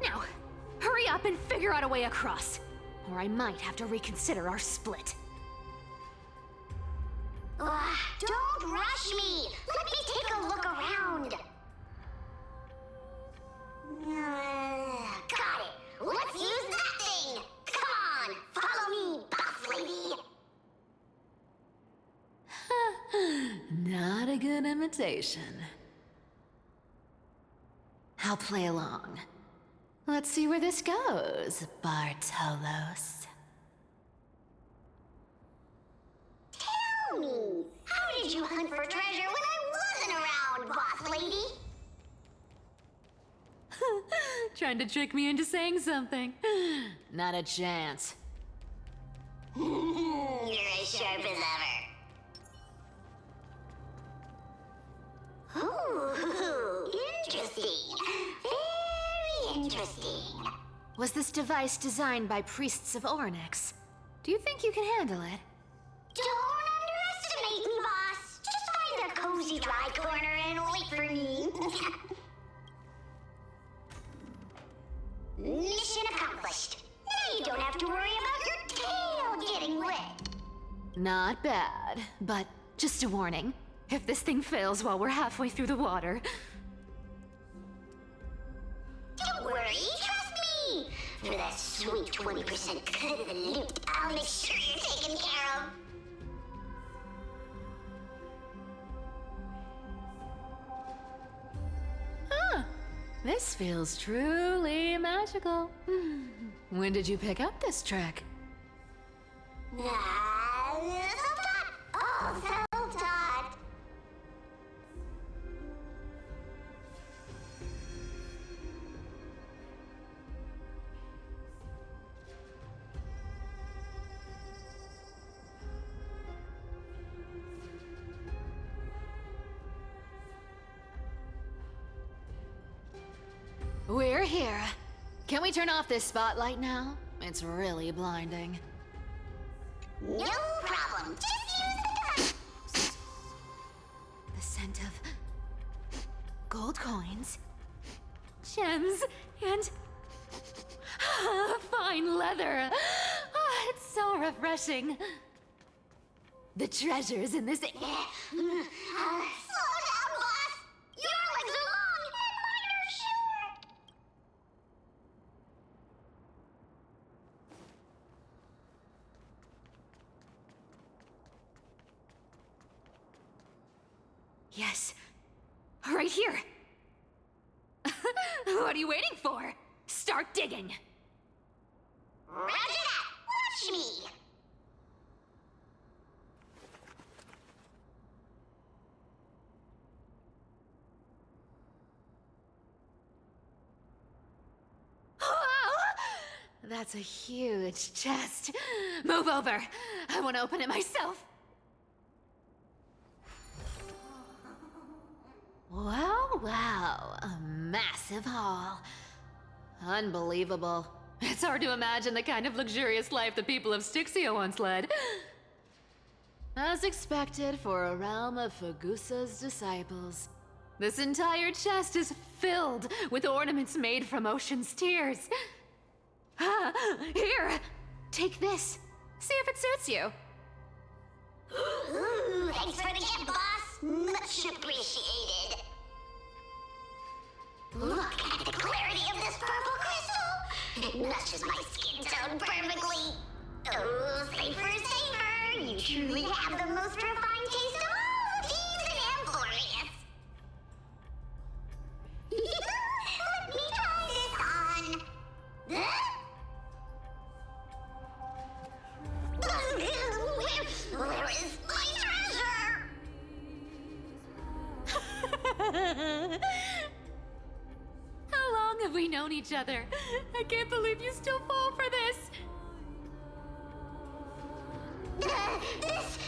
Now, hurry up and figure out a way across, or I might have to reconsider our split. Don't rush me! Let me take a look around! Got it! Let's use that thing! Come on! Follow me, boss lady! Not a good imitation. I'll play along. Let's see where this goes, Bartolos. Tell me, how did you hunt for treasure when I wasn't around, boss lady? Trying to trick me into saying something. Not a chance. You're as sharp as ever. Ooh, interesting. Very interesting. Was this device designed by priests of Ornyx? Do you think you can handle it? Don't underestimate me, boss. Just find a cozy dry corner and wait for me. Mission accomplished. Now you don't have to worry about your tail getting wet. Not bad, but just a warning. If this thing fails while we're halfway through the water... Don't worry, trust me. For that sweet 20% cut of the loot, I'll make sure you're taken care of. This feels truly magical. When did you pick up this trick? Self-taught. Oh, self-taught. We're here. Can we turn off this spotlight now? It's really blinding. No problem. Just use the gun. The scent of gold coins, gems, and fine leather. It's so refreshing. The treasures in this. Slow down, boss. Your legs are long and mine are short. Yes, right here. What are you waiting for? Start digging. Roger that. Watch me. That's a huge chest. Move over. I want to open it myself. Wow, a massive haul. Unbelievable. It's hard to imagine the kind of luxurious life the people of Styxia once led. As expected for a realm of Fagusa's disciples. This entire chest is filled with ornaments made from ocean's tears. Here, take this. See if it suits you. Ooh, thanks for the gift, boss. Much appreciated. Look at the clarity of this purple crystal. It matches my skin tone perfectly. Oh, safer. You truly have the most refined taste of all thieves in Amphorius. Let me try this on. Where is my treasure? How long have we known each other? I can't believe you still fall for this. This is...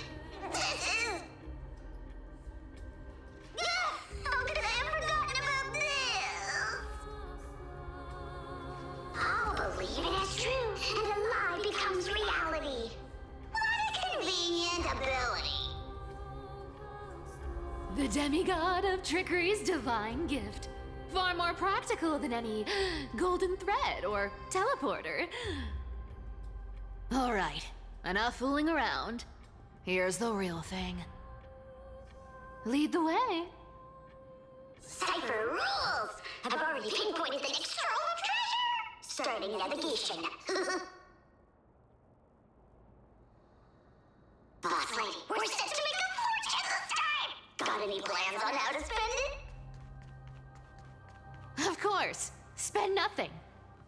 How could I have forgotten about this? I'll believe it as true, and a lie becomes reality. What a convenient ability. The demigod of trickery's divine gift. Far more practical than any golden thread or teleporter. All right, enough fooling around. Here's the real thing. Lead the way. Cypher rules! I've already pinpointed the next trove of treasure! Starting navigation. Boss lady, we're set to make a fortune this time! Got any plans on how to spend it? Of course. Spend nothing.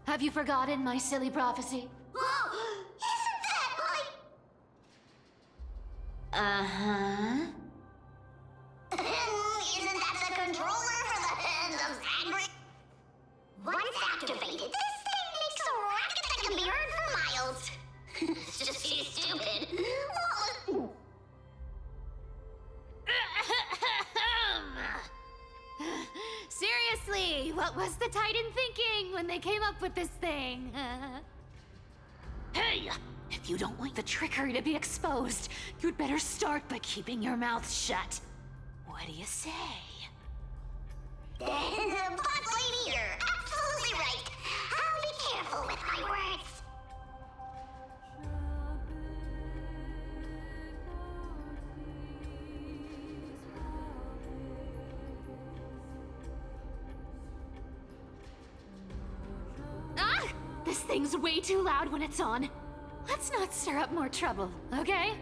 Have you forgotten my silly prophecy? Whoa! Isn't that like... Uh-huh. Isn't that the controller for the hands of Zagreus? Once activated, this thing makes a racket that can be heard for miles. It's just too stupid. Seriously, what was the Titan thinking when they came up with this thing? Hey! If you don't want the trickery to be exposed, you'd better start by keeping your mouth shut. What do you say? Boss lady, you're absolutely right. I'll be careful with my words. Ah! This thing's way too loud when it's on. Let's not stir up more trouble, okay?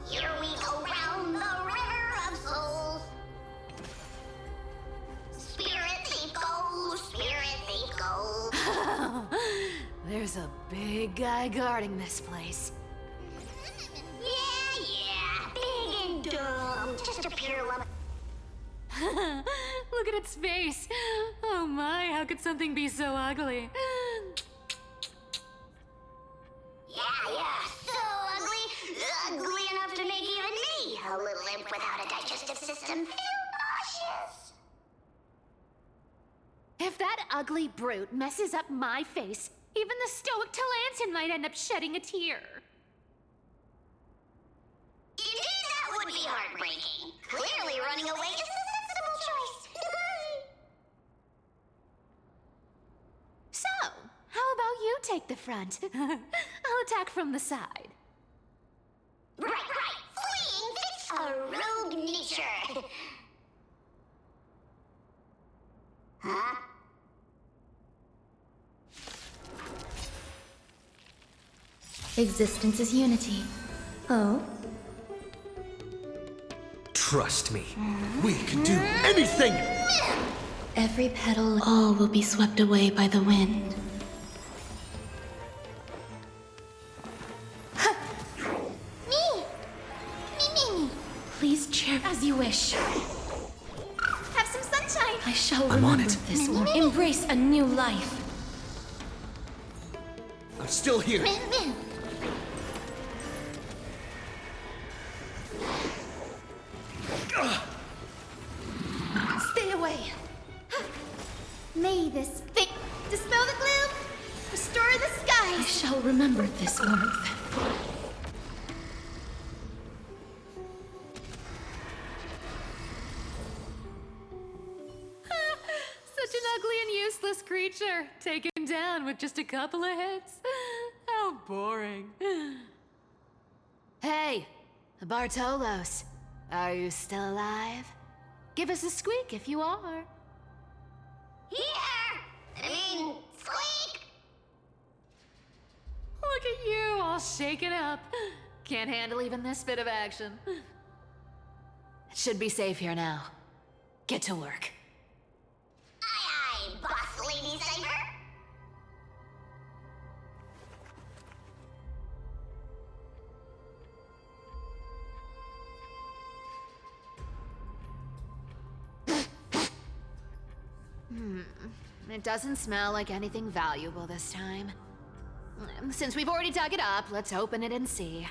Here we go round the river of souls. Spirit thief go, spirit thief go. There's a big guy guarding this place. Yeah, big and dumb. Just a pure lump. Look at its face. Oh my, how could something be so ugly? Yeah, so ugly. Ugly enough to make even me, a little imp without a digestive system, feel nauseous. If that ugly brute messes up my face, even the stoic Talantin might end up shedding a tear. Indeed, that would be heartbreaking. Clearly running away is the sensible choice. So, how about you take the front? I'll attack from the side. Right. Fleeing fits a rogue nature. Huh? Existence is unity. Oh? Trust me, we can do anything! Every petal, all will be swept away by the wind. Me. Please chirp as you wish. Have some sunshine. I shall I'm on remember it. this one. Embrace a new life. I'm still here. Min. Stay away. May this thing dispel the gloom, restore the I skies. shall remember this warmth. Such an ugly and useless creature, taken down with just a couple of hits. How boring. Hey, Bartolos, are you still alive? Give us a squeak if you are. Here! Squeak! Look at you, all shaken up. Can't handle even this bit of action. It should be safe here now. Get to work. Aye, boss lady Cypher. It doesn't smell like anything valuable this time. Since we've already dug it up, let's open it and see.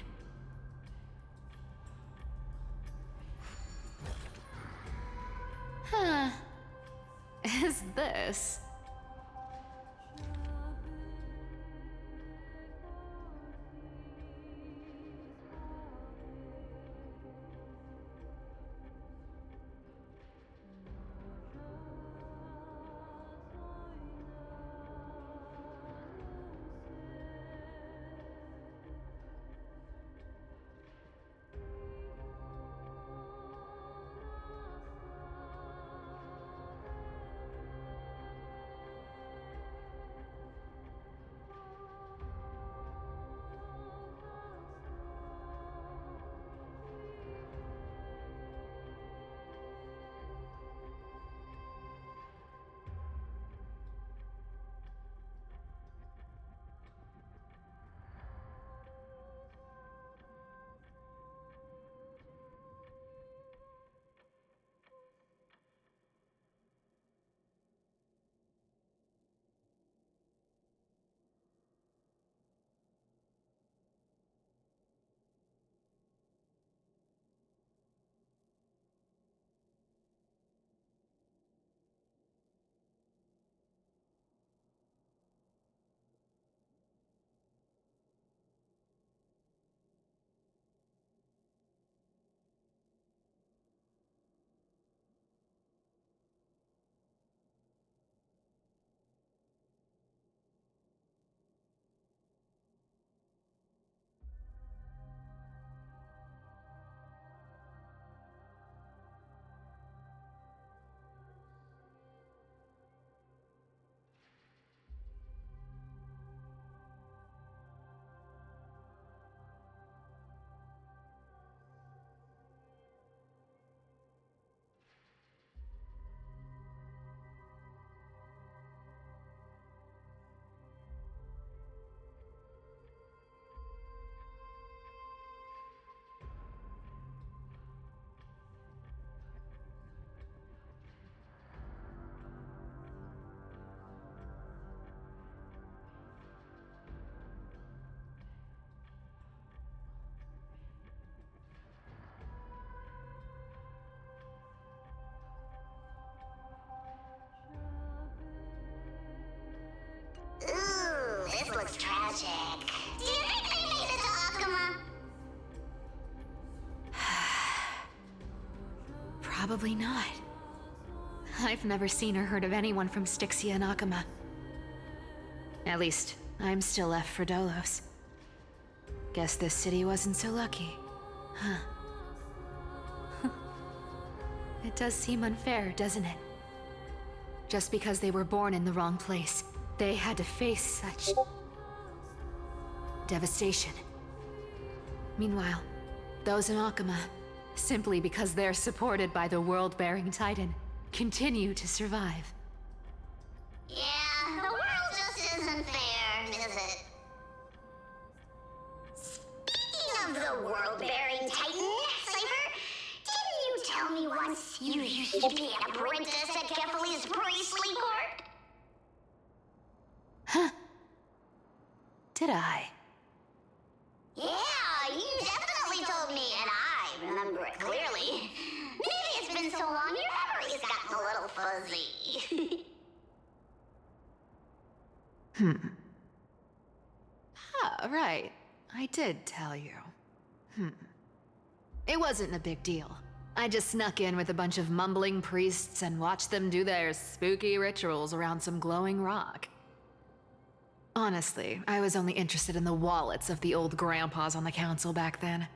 Huh. Is this? Probably not. I've never seen or heard of anyone from Styxia and Akama. At least, I'm still left for Dolos. Guess this city wasn't so lucky. Huh. It does seem unfair, doesn't it? Just because they were born in the wrong place, they had to face such devastation. Meanwhile, those in Akama, simply because they're supported by the world-bearing Titan, continue to survive. Yeah, the world just isn't fair, is it? Speaking of the world-bearing Titan, Cypher, didn't you tell me once you used to be an apprentice at Kephal's priestly court? Huh. Did I? Yeah, you definitely told me, and I remember it clearly. Maybe it's been so long your memory's gotten a little fuzzy. Ah, right. I did tell you. It wasn't a big deal. I just snuck in with a bunch of mumbling priests and watched them do their spooky rituals around some glowing rock. Honestly, I was only interested in the wallets of the old grandpas on the council back then.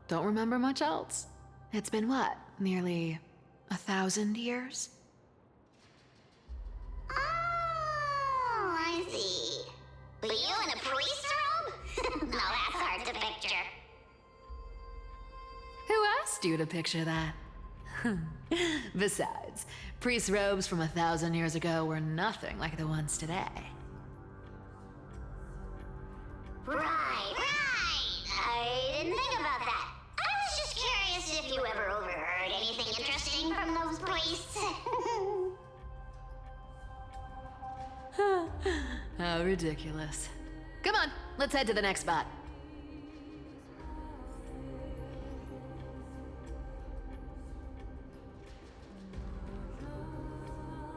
Don't remember much else. It's been what, nearly 1,000 years? Oh, I see. But you in a priest robe? No, that's hard to picture. Who asked you to picture that? Besides, priest robes from 1,000 years ago were nothing like the ones today. Right. I didn't think about that. I was just curious if you ever overheard anything interesting from those priests. How ridiculous. Come on, let's head to the next spot.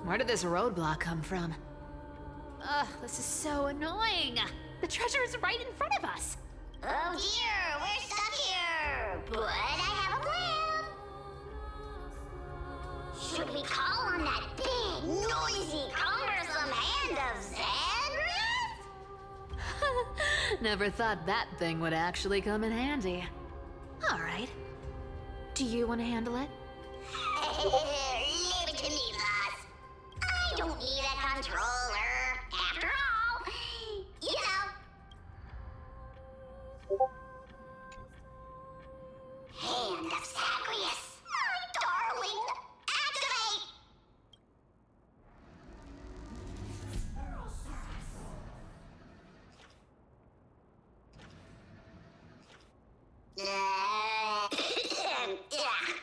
Where did this roadblock come from? Ugh, this is so annoying. The treasure is right in front of us. Oh dear, we're stuck here. But I have a plan. Should we call on that big, noisy, cumbersome hand of Xandrath? Never thought that thing would actually come in handy. All right. Do you want to handle it? Leave it to me, boss. I don't need a controller. After all, you know. Hand of Zagreus. My darling. Activate!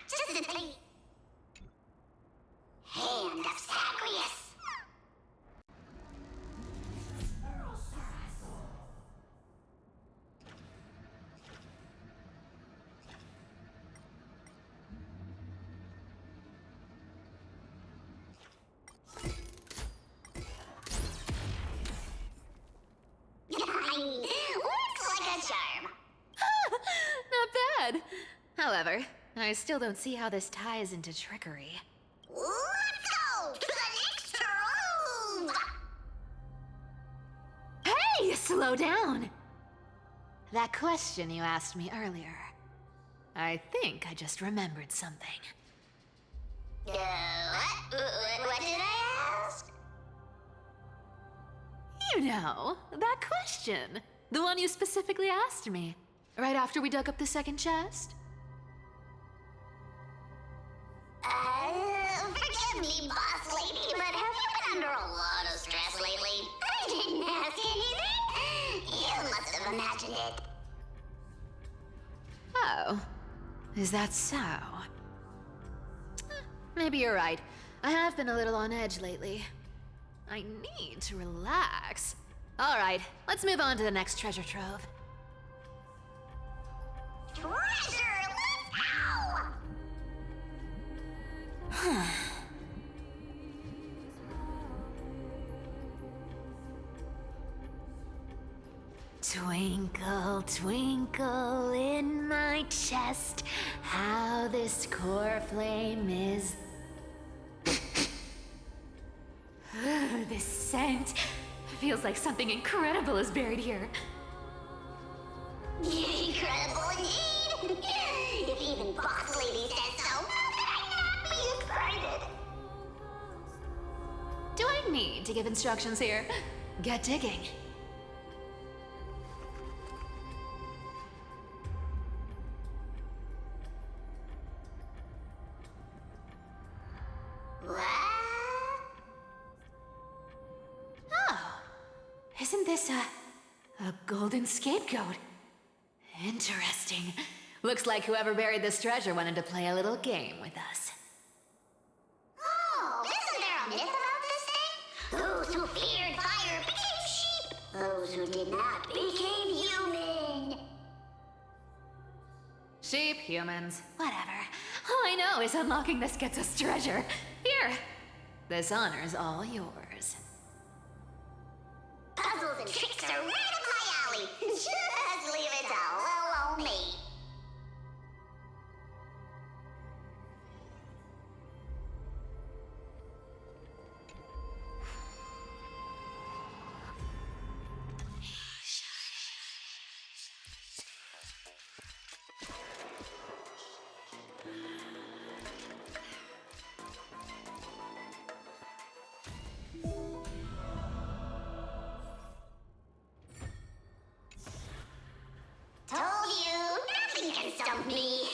Just a thing. Hand of Zagreus. Looks like a charm. Not bad. However, I still don't see how this ties into trickery. Let's go to the next room. Hey, slow down! That question you asked me earlier. I think I just remembered something. What? What did I ask? You know, that question. The one you specifically asked me. Right after we dug up the second chest. Forgive me, boss lady, but have you been under a lot of stress lately? I didn't ask anything. You must have imagined it. Oh, is that so? Maybe you're right. I have been a little on edge lately. I need to relax. All right, let's move on to the next treasure trove. Treasure, let's go! Twinkle, twinkle in my chest, how this core flame is. This scent feels like something incredible is buried here. Incredible indeed! If even Boss Lady says so, how could I not be excited? Do I need to give instructions here? Get digging. Oh, isn't this a golden scapegoat? Interesting. Looks like whoever buried this treasure wanted to play a little game with us. Oh, isn't there a myth about this thing? Those who feared fire became sheep. Those who did not became human. Sheep, humans, whatever. All I know is unlocking this gets us treasure. Here, this honor's all yours. Puzzles and tricks are right up my alley. Just leave it to little old me. Told you, nothing can stump me.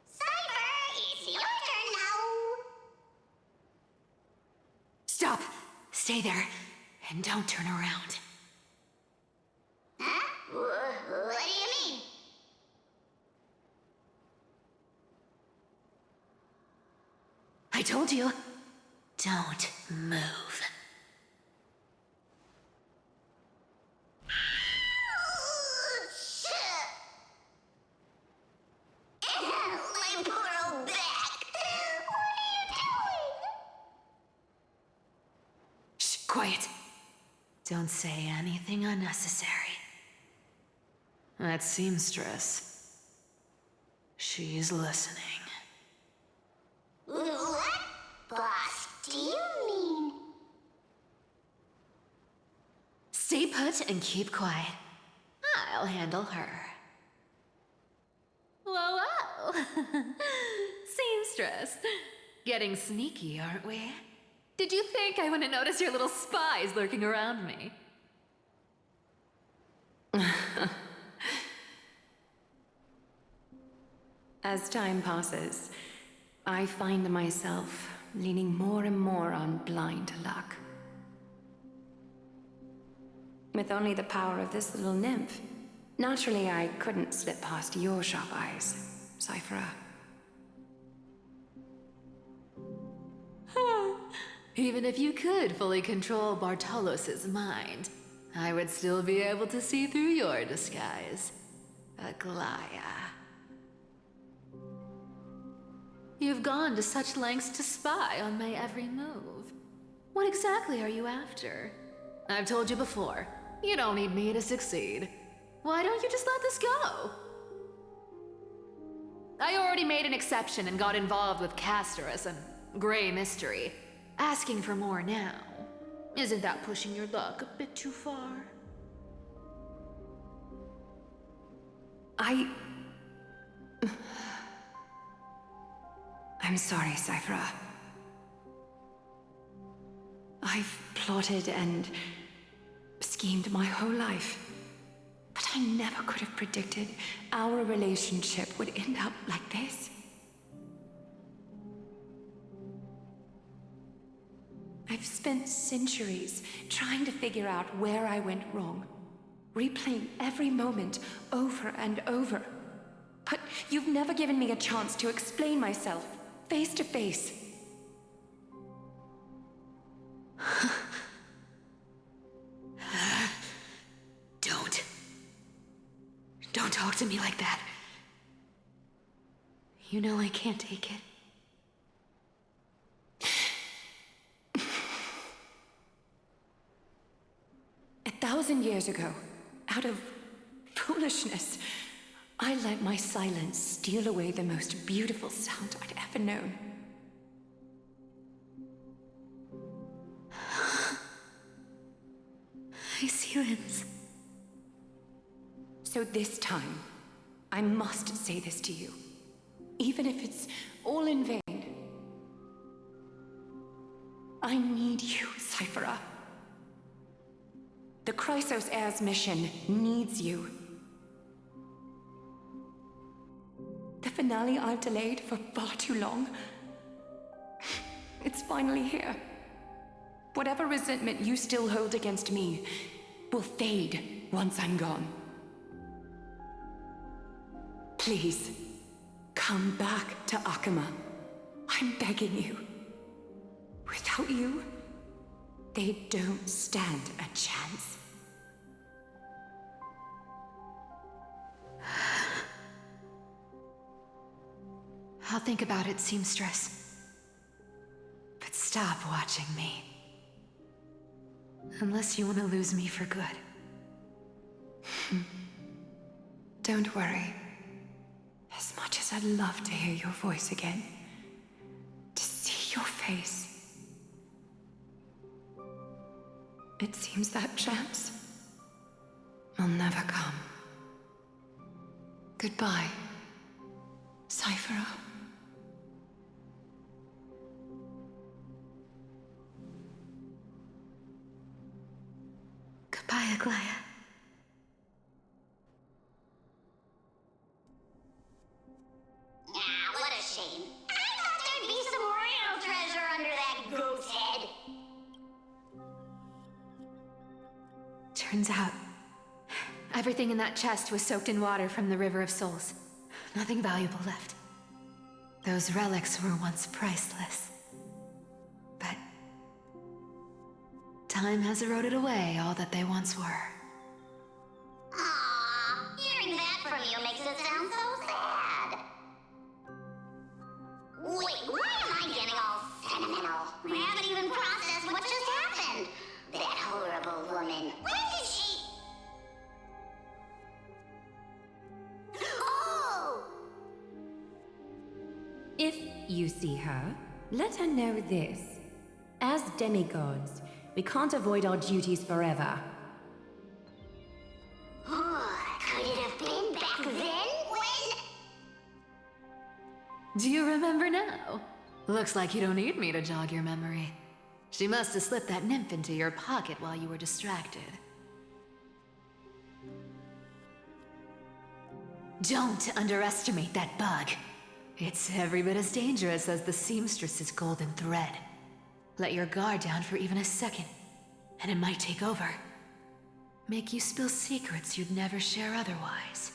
Cypher, it's your turn now. Stop! Stay there, and don't turn around. Huh? What do you mean? I told you, don't move. My poor old back. What are you doing? Shh, quiet. Don't say anything unnecessary. That seamstress. She's listening. What? Boss, do you mean? Stay put and keep quiet. I'll handle her. Whoa, whoa! Seamstress. Getting sneaky, aren't we? Did you think I wouldn't notice your little spies lurking around me? As time passes, I find myself leaning more and more on blind luck. With only the power of this little nymph, naturally I couldn't slip past your sharp eyes, Cyphera. Even if you could fully control Bartolos's mind, I would still be able to see through your disguise. Aglaya. You've gone to such lengths to spy on my every move. What exactly are you after? I've told you before, you don't need me to succeed. Why don't you just let this go? I already made an exception and got involved with Castorus and Grey Mystery. Asking for more now. Isn't that pushing your luck a bit too far? I'm sorry, Cyphera. I've plotted and schemed my whole life, but I never could have predicted our relationship would end up like this. I've spent centuries trying to figure out where I went wrong, replaying every moment over and over. But you've never given me a chance to explain myself, face to face. Don't talk to me like that. You know I can't take it. 1,000 years ago, out of foolishness, I let my silence steal away the most beautiful sound I'd ever known. I see limbs. So this time, I must say this to you, even if it's all in vain. I need you, Cyphera. The Chrysos Heirs mission needs you. The finale I've delayed for far too long. It's finally here. Whatever resentment you still hold against me will fade once I'm gone. Please, come back to Akama. I'm begging you. Without you, they don't stand a chance. I'll think about it, seamstress. But stop watching me. Unless you want to lose me for good. Don't worry. As much as I'd love to hear your voice again, to see your face, it seems that chance will never come. Goodbye, Cyphera. Goodbye, Aglaya. Ah, what a shame. I thought there'd be some real treasure under that goat's head. Turns out, everything in that chest was soaked in water from the River of Souls. Nothing valuable left. Those relics were once priceless. But time has eroded away all that they once were. Aww, hearing that from you makes it sound so sad. Wait, why am I getting all sentimental? I haven't even processed what just happened. That horrible woman. When did she... Oh! If you see her, let her know this. As demigods, we can't avoid our duties forever. Could it have been back then when... Do you remember now? Looks like you don't need me to jog your memory. She must have slipped that nymph into your pocket while you were distracted. Don't underestimate that bug. It's every bit as dangerous as the seamstress's golden thread. Let your guard down for even a second, and it might take over. Make you spill secrets you'd never share otherwise.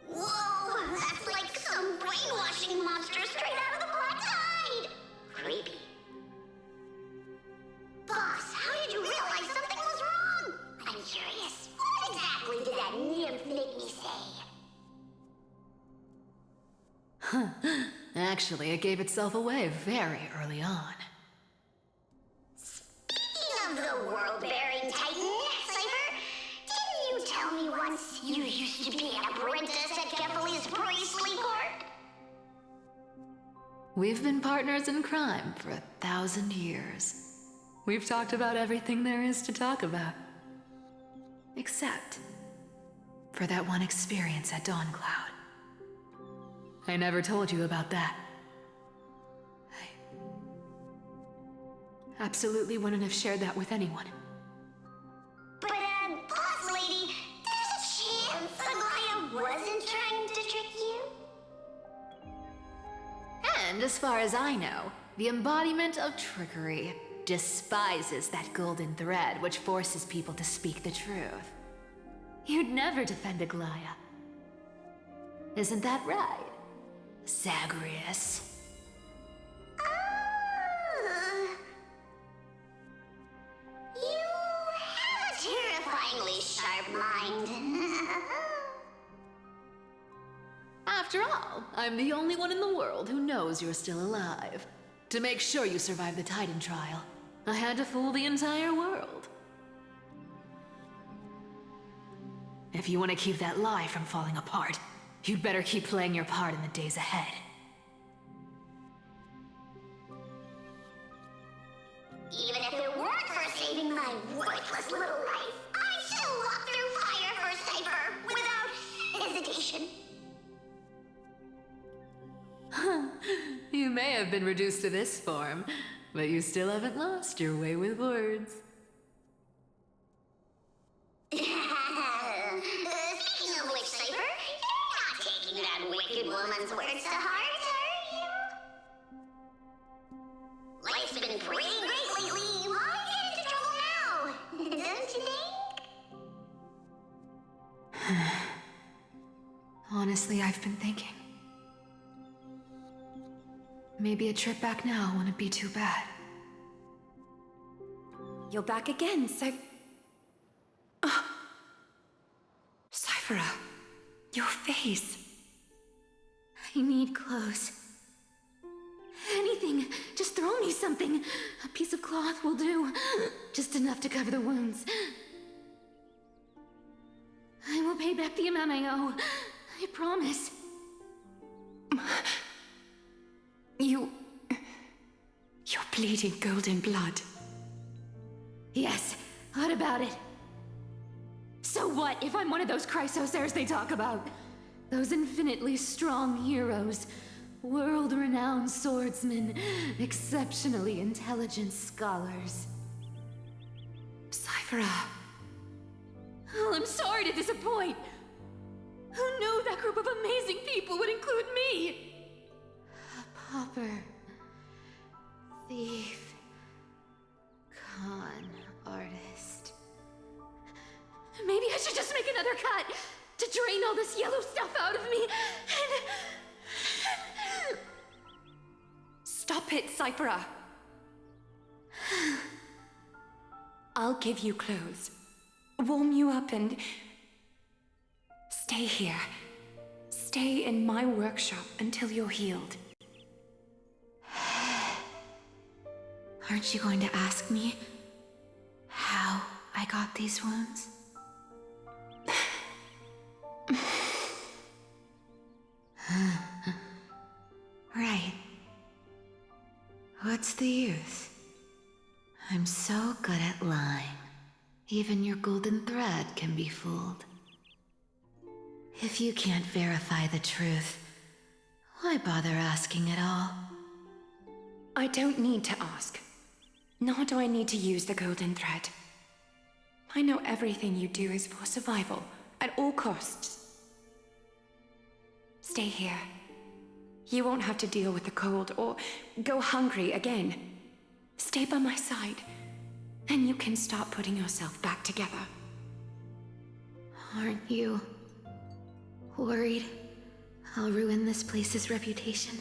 Whoa, that's like some brainwashing monster straight out of the Black Tide! Creepy. Boss, how did you realize something was wrong? I'm curious. What exactly did that nymph make me say? Actually, it gave itself away very early on. Speaking of the world-bearing titan, Cypher, didn't you tell me once you used to be an apprentice at Kephalie's priestly court? We've been partners in crime for 1,000 years. We've talked about everything there is to talk about. Except for that one experience at Dawncloud. I never told you about that. I absolutely wouldn't have shared that with anyone. But, boss lady, there's a chance Aglaya wasn't trying to trick you? And as far as I know, the embodiment of trickery despises that golden thread which forces people to speak the truth. You'd never defend Aglaya. Isn't that right, Zagreus? You have a terrifyingly sharp mind. After all, I'm the only one in the world who knows you're still alive. To make sure you survive the Titan trial, I had to fool the entire world. If you want to keep that lie from falling apart, you'd better keep playing your part in the days ahead. Even if it weren't for saving my worthless little life, I'd still walk through fire for Cypher without hesitation. You may have been reduced to this form, but you still haven't lost your way with words. Speaking of which, Cypher, you're not taking that wicked woman's words to heart, are you? Life's been pretty great lately. Why get into trouble now? Don't you think? Honestly, I've been thinking. Maybe a trip back now wouldn't be too bad. You're back again, Cyphera, your face. I need clothes. Anything. Just throw me something. A piece of cloth will do. Just enough to cover the wounds. I will pay back the amount I owe. I promise. You're bleeding golden blood. Yes, what about it? So what if I'm one of those Chrysosaurs they talk about? Those infinitely strong heroes, world-renowned swordsmen, exceptionally intelligent scholars. Cyphera. Oh, I'm sorry to disappoint. Who knew that group of amazing people would include me? A pauper, thief, con artist. Maybe I should just make another cut to drain all this yellow stuff out of me and... Stop it, Cyphera. I'll give you clothes, warm you up, and stay here. Stay in my workshop until you're healed. Aren't you going to ask me how I got these wounds? Right. What's the use? I'm so good at lying. Even your golden thread can be fooled. If you can't verify the truth, why bother asking at all? I don't need to ask. Nor do I need to use the golden thread. I know everything you do is for survival, at all costs. Stay here. You won't have to deal with the cold or go hungry again. Stay by my side, and you can start putting yourself back together. Aren't you worried I'll ruin this place's reputation?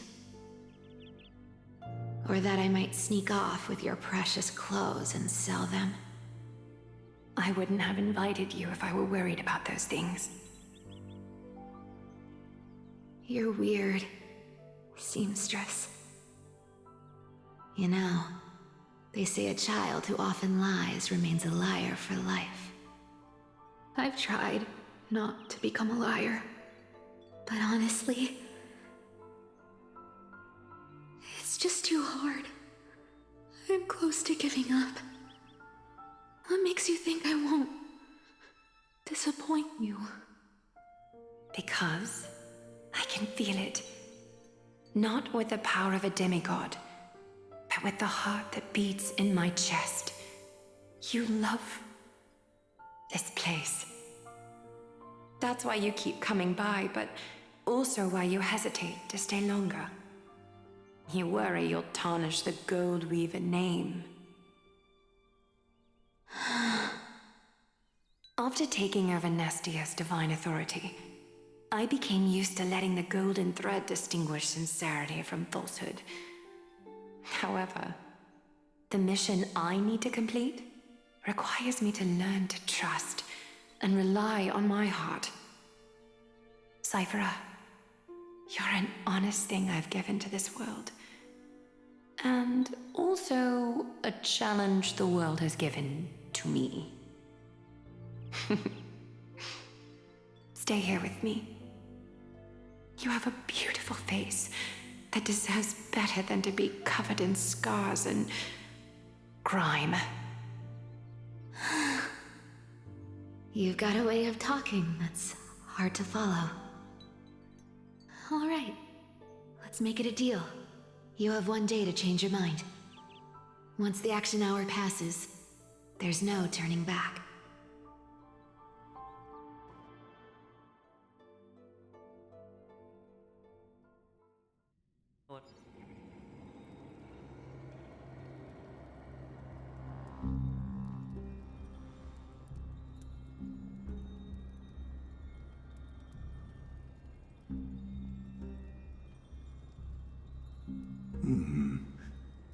Or that I might sneak off with your precious clothes and sell them? I wouldn't have invited you if I were worried about those things. You're weird, seamstress. You know, they say a child who often lies remains a liar for life. I've tried not to become a liar, but honestly, it's just too hard. I'm close to giving up. What makes you think I won't disappoint you? Because I can feel it. Not with the power of a demigod, but with the heart that beats in my chest. You love this place. That's why you keep coming by, but also why you hesitate to stay longer. You worry you'll tarnish the Goldweaver name. After taking over Nestia's divine authority, I became used to letting the golden thread distinguish sincerity from falsehood. However, the mission I need to complete requires me to learn to trust and rely on my heart. Cyphera, you're an honest thing I've given to this world. And also a challenge the world has given to me. stay here with me. You have a beautiful face that deserves better than to be covered in scars and grime. You've got a way of talking that's hard to follow. All right, let's make it a deal. You have 1 day to change your mind. Once the action hour passes, there's no turning back.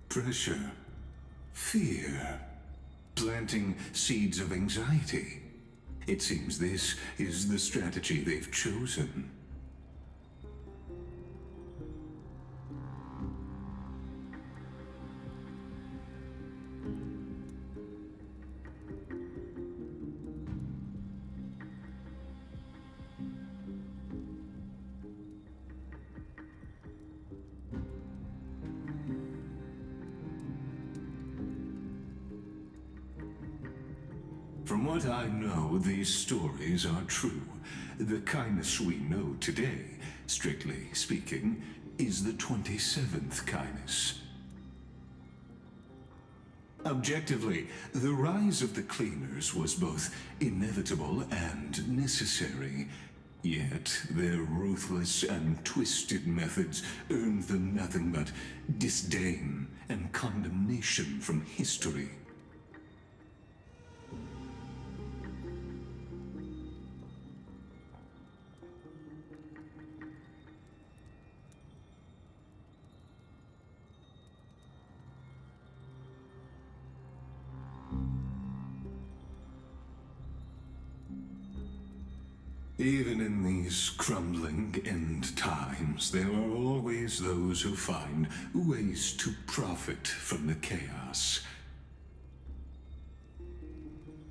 Pressure, fear, planting seeds of anxiety. It seems this is the strategy they've chosen. From what I know, these stories are true. The kindness we know today, strictly speaking, is the 27th kindness. Objectively, the rise of the Cleaners was both inevitable and necessary. Yet, their ruthless and twisted methods earned them nothing but disdain and condemnation from history. Even in these crumbling end times, there are always those who find ways to profit from the chaos.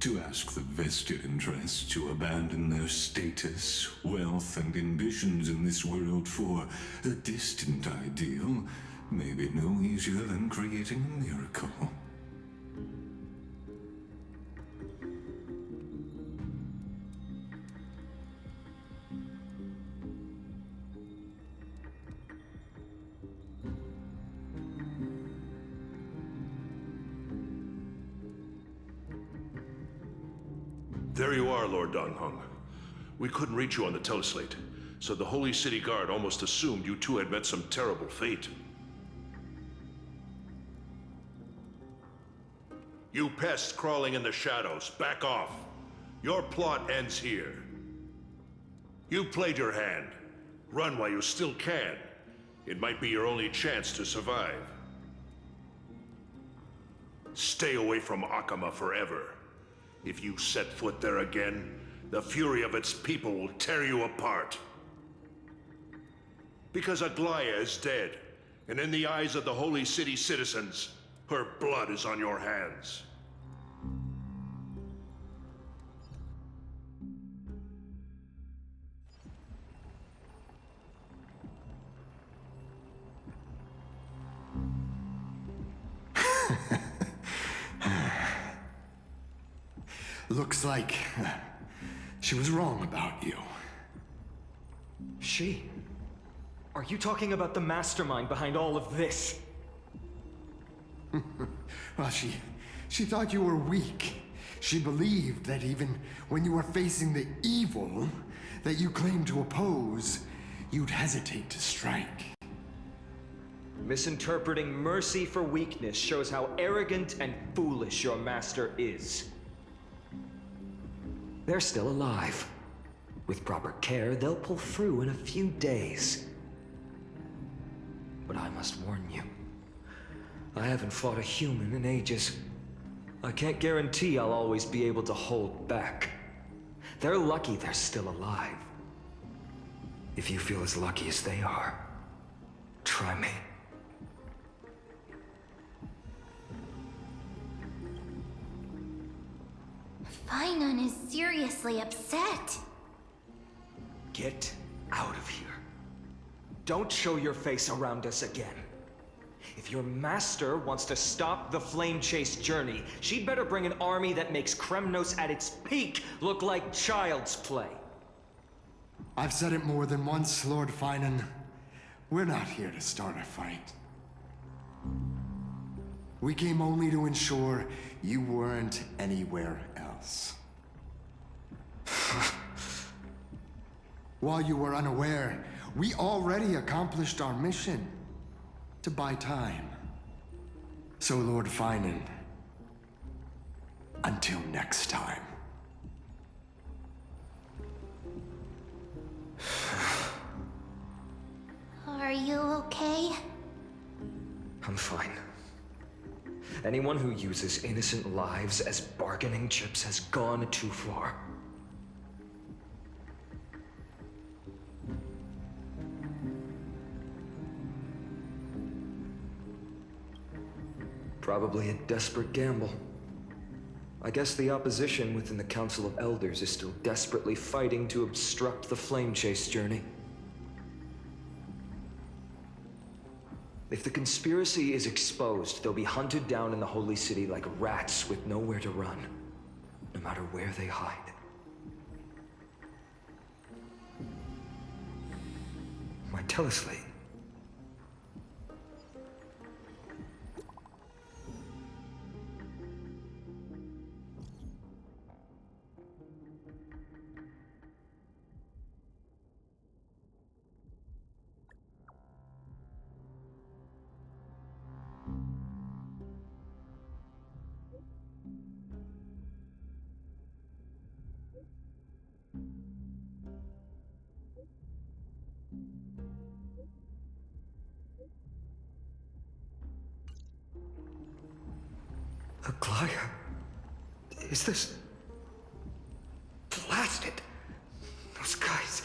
To ask the vested interests to abandon their status, wealth, and ambitions in this world for a distant ideal may be no easier than creating a miracle. There you are, Lord Donghung. We couldn't reach you on the teleslate, so the Holy City Guard almost assumed you two had met some terrible fate. You pests crawling in the shadows, back off. Your plot ends here. You played your hand. Run while you still can. It might be your only chance to survive. Stay away from Akama forever. If you set foot there again, the fury of its people will tear you apart. Because Aglaya is dead, and in the eyes of the Holy City citizens, her blood is on your hands. Looks like she was wrong about you. She? Are you talking about the mastermind behind all of this? Well, she thought you were weak. She believed that even when you were facing the evil that you claimed to oppose, you'd hesitate to strike. Misinterpreting mercy for weakness shows how arrogant and foolish your master is. They're still alive. With proper care, they'll pull through in a few days. But I must warn you. I haven't fought a human in ages. I can't guarantee I'll always be able to hold back. They're lucky they're still alive. If you feel as lucky as they are, try me. Fainan is seriously upset. Get out of here. Don't show your face around us again. If your master wants to stop the Flame Chase journey, she'd better bring an army that makes Kremnos at its peak look like child's play. I've said it more than once, Lord Finan. We're not here to start a fight. We came only to ensure you weren't anywhere else. While you were unaware, we already accomplished our mission to buy time. So, Lord Finan, until next time. Are you okay? I'm fine. Anyone who uses innocent lives as bargaining chips has gone too far. Probably a desperate gamble. I guess the opposition within the Council of Elders is still desperately fighting to obstruct the Flame Chase journey. If the conspiracy is exposed, they'll be hunted down in the Holy City like rats with nowhere to run, no matter where they hide. My teleslate. Aglaya? Is this... blasted? Those guys...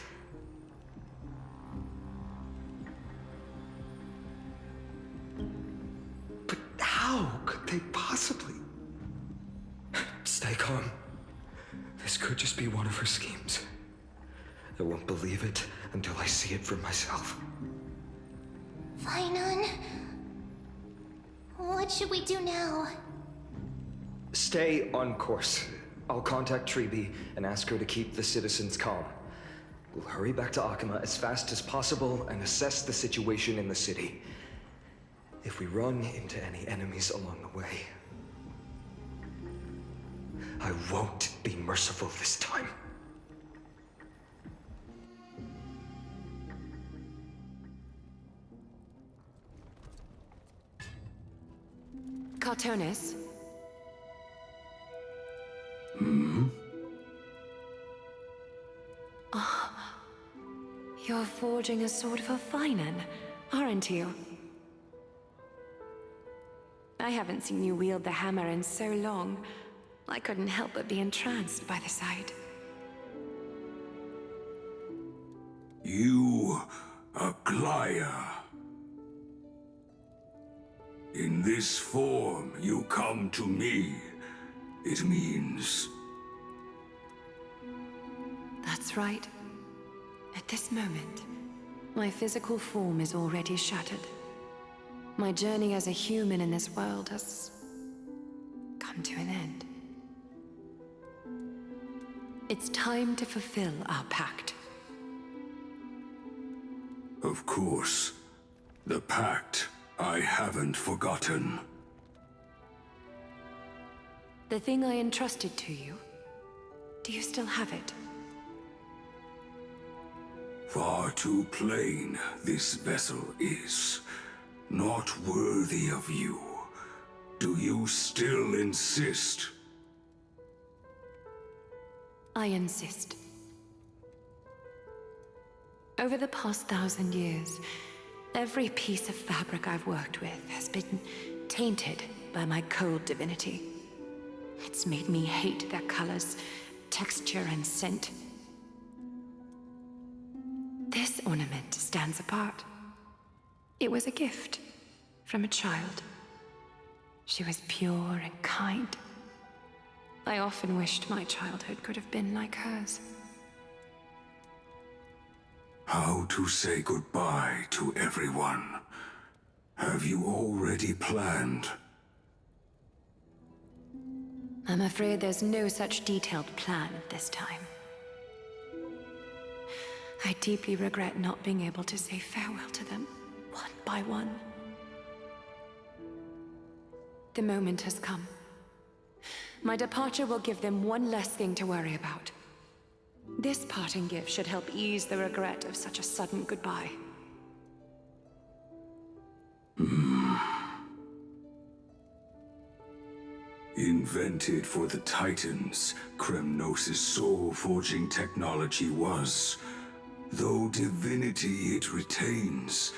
But how could they possibly... Stay calm. This could just be one of her schemes. I won't believe it until I see it for myself. Finan? What should we do now? Stay on course. I'll contact Treeby and ask her to keep the citizens calm. We'll hurry back to Akama as fast as possible and assess the situation in the city. If we run into any enemies along the way, I won't be merciful this time. Cartonis? You're forging a sword for Finan, aren't you? I haven't seen you wield the hammer in so long. I couldn't help but be entranced by the sight. You, Aglaya. In this form, you come to me. It means... That's right. At this moment, my physical form is already shattered. My journey as a human in this world has come to an end. It's time to fulfill our pact. Of course. The pact I haven't forgotten. The thing I entrusted to you, do you still have it? Far too plain this vessel is. Not worthy of you. Do you still insist? I insist. Over the past 1,000 years, every piece of fabric I've worked with has been tainted by my cold divinity. It's made me hate their colors, texture, and scent. This ornament stands apart. It was a gift from a child. She was pure and kind. I often wished my childhood could have been like hers. How to say goodbye to everyone. Have you already planned? I'm afraid there's no such detailed plan this time. I deeply regret not being able to say farewell to them, one by one. The moment has come. My departure will give them one less thing to worry about. This parting gift should help ease the regret of such a sudden goodbye. Invented for the Titans, Kremnos' soul-forging technology was, though divinity it retains,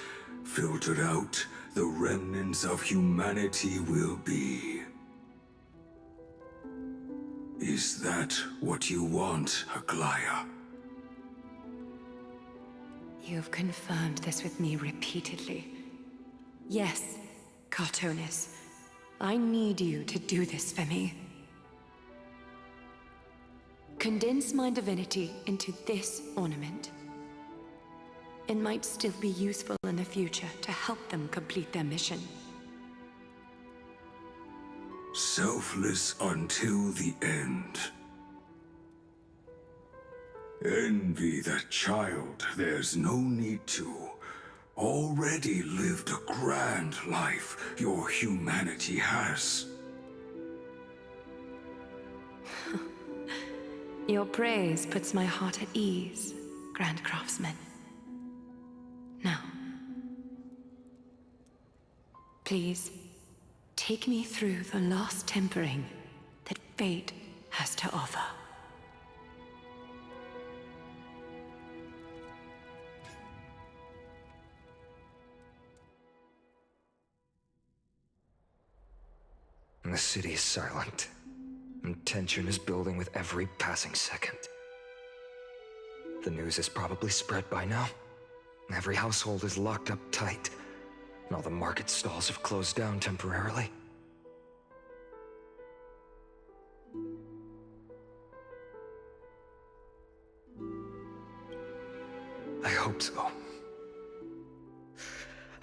filtered out, the remnants of humanity will be. Is that what you want, Aglaya? You've confirmed this with me repeatedly. Yes, Cartonis. I need you to do this for me. Condense my divinity into this ornament. It might still be useful in the future to help them complete their mission. Selfless until the end. Envy that child, there's no need to. Already lived a grand life your humanity has. Your praise puts my heart at ease, Grand Craftsman. Now, please, take me through the last tempering that fate has to offer. The city is silent, and tension is building with every passing second. The news is probably spread by now. Every household is locked up tight, and all the market stalls have closed down temporarily. I hope so.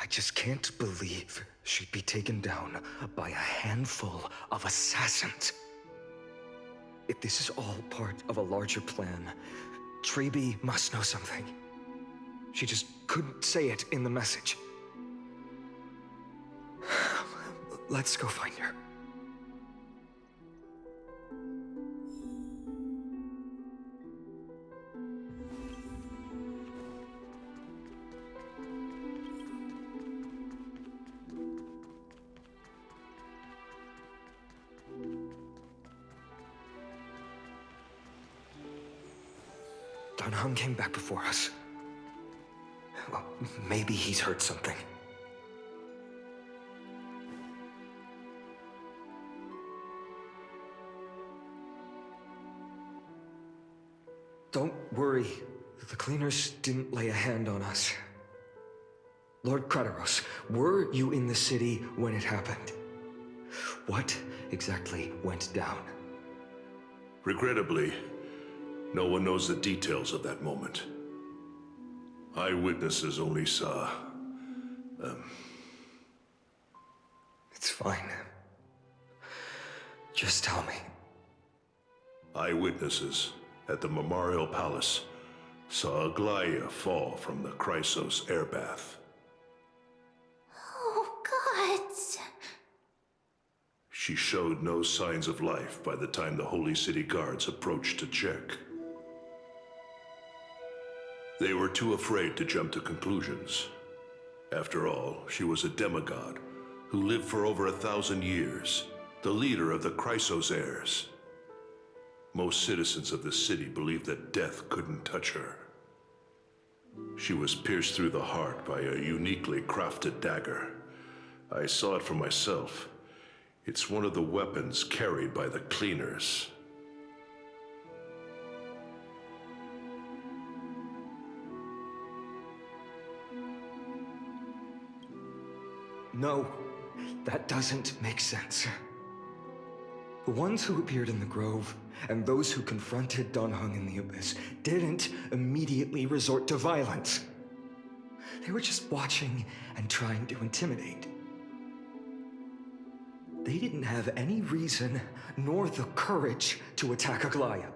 I just can't believe she'd be taken down by a handful of assassins. If this is all part of a larger plan, Treby must know something. She just couldn't say it in the message. Let's go find her. Dan Heng came back before us. Well, maybe he's heard something. Don't worry. The cleaners didn't lay a hand on us. Lord Krataros, were you in the city when it happened? What exactly went down? Regrettably, no one knows the details of that moment. Eyewitnesses only saw... It's fine. Just tell me. Eyewitnesses at the Memorial Palace saw Aglaya fall from the Chrysos airbath. Oh, God. She showed no signs of life by the time the Holy City Guards approached to check. They were too afraid to jump to conclusions. After all, she was a demigod who lived for over 1,000 years, the leader of the Chrysos heirs. Most citizens of the city believed that death couldn't touch her. She was pierced through the heart by a uniquely crafted dagger. I saw it for myself. It's one of the weapons carried by the cleaners. No, that doesn't make sense. The ones who appeared in the grove and those who confronted Dan Heng in the abyss didn't immediately resort to violence. They were just watching and trying to intimidate. They didn't have any reason nor the courage to attack Aglaya.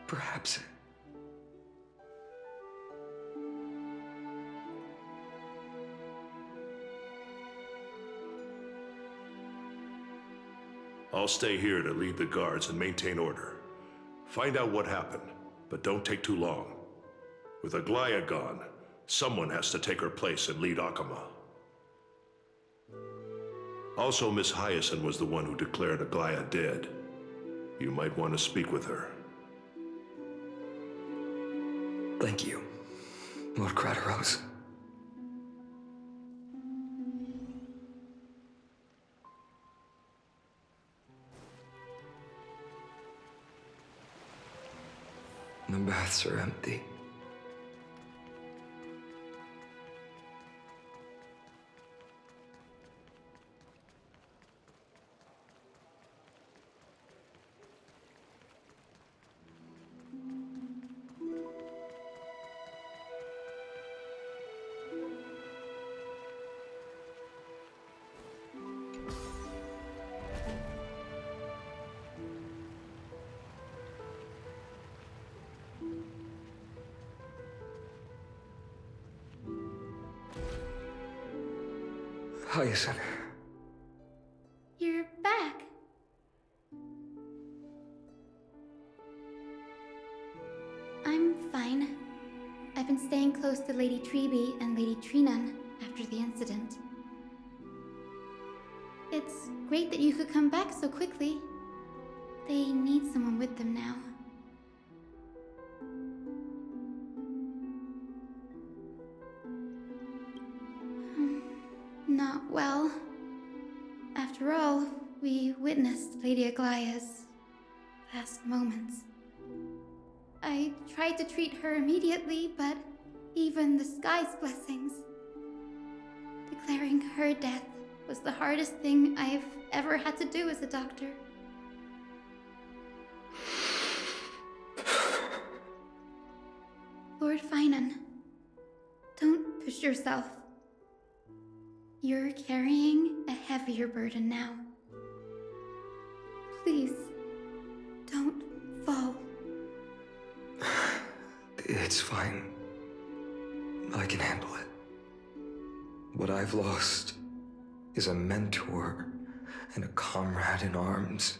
Perhaps I'll stay here to lead the guards and maintain order. Find out what happened, but don't take too long. With Aglaya gone, someone has to take her place and lead Akama. Also, Miss Hyacinth was the one who declared Aglaya dead. You might want to speak with her. Thank you, Lord Crateros. The baths are empty. Hyacinth. You're back. I'm fine. I've been staying close to Lady Treby and Lady Trinan after the incident. It's great that you could come back so quickly. They need someone with them now. Not well. After all, we witnessed Lady Aglaya's last moments. I tried to treat her immediately, but even the sky's blessings. Declaring her death was the hardest thing I've ever had to do as a doctor. Lord Finan, don't push yourself. You're carrying a heavier burden now. Please, don't fall. It's fine. I can handle it. What I've lost is a mentor and a comrade in arms.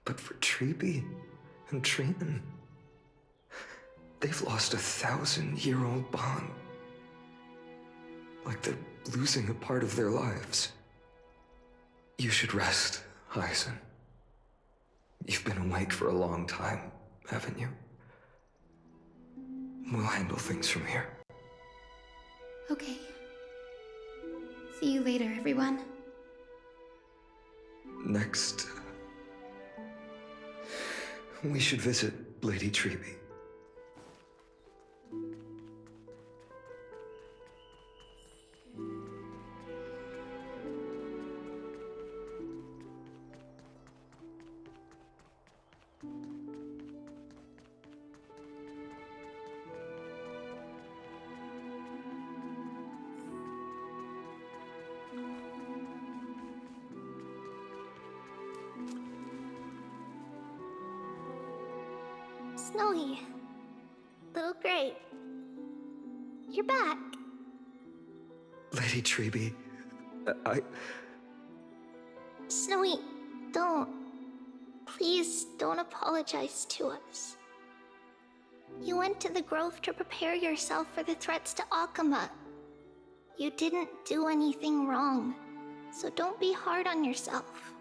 But for Treby and Trinan, they've lost a 1,000-year-old bond. Like they're losing a part of their lives. You should rest, Hyacinth. You've been awake for a long time, haven't you? We'll handle things from here. Okay. See you later, everyone. Next, we should visit Lady Treby. Snowy. Little Grape. You're back. Lady Treby, Snowy, don't. Please don't apologize to us. You went to the grove to prepare yourself for the threats to Akama. You didn't do anything wrong, so don't be hard on yourself.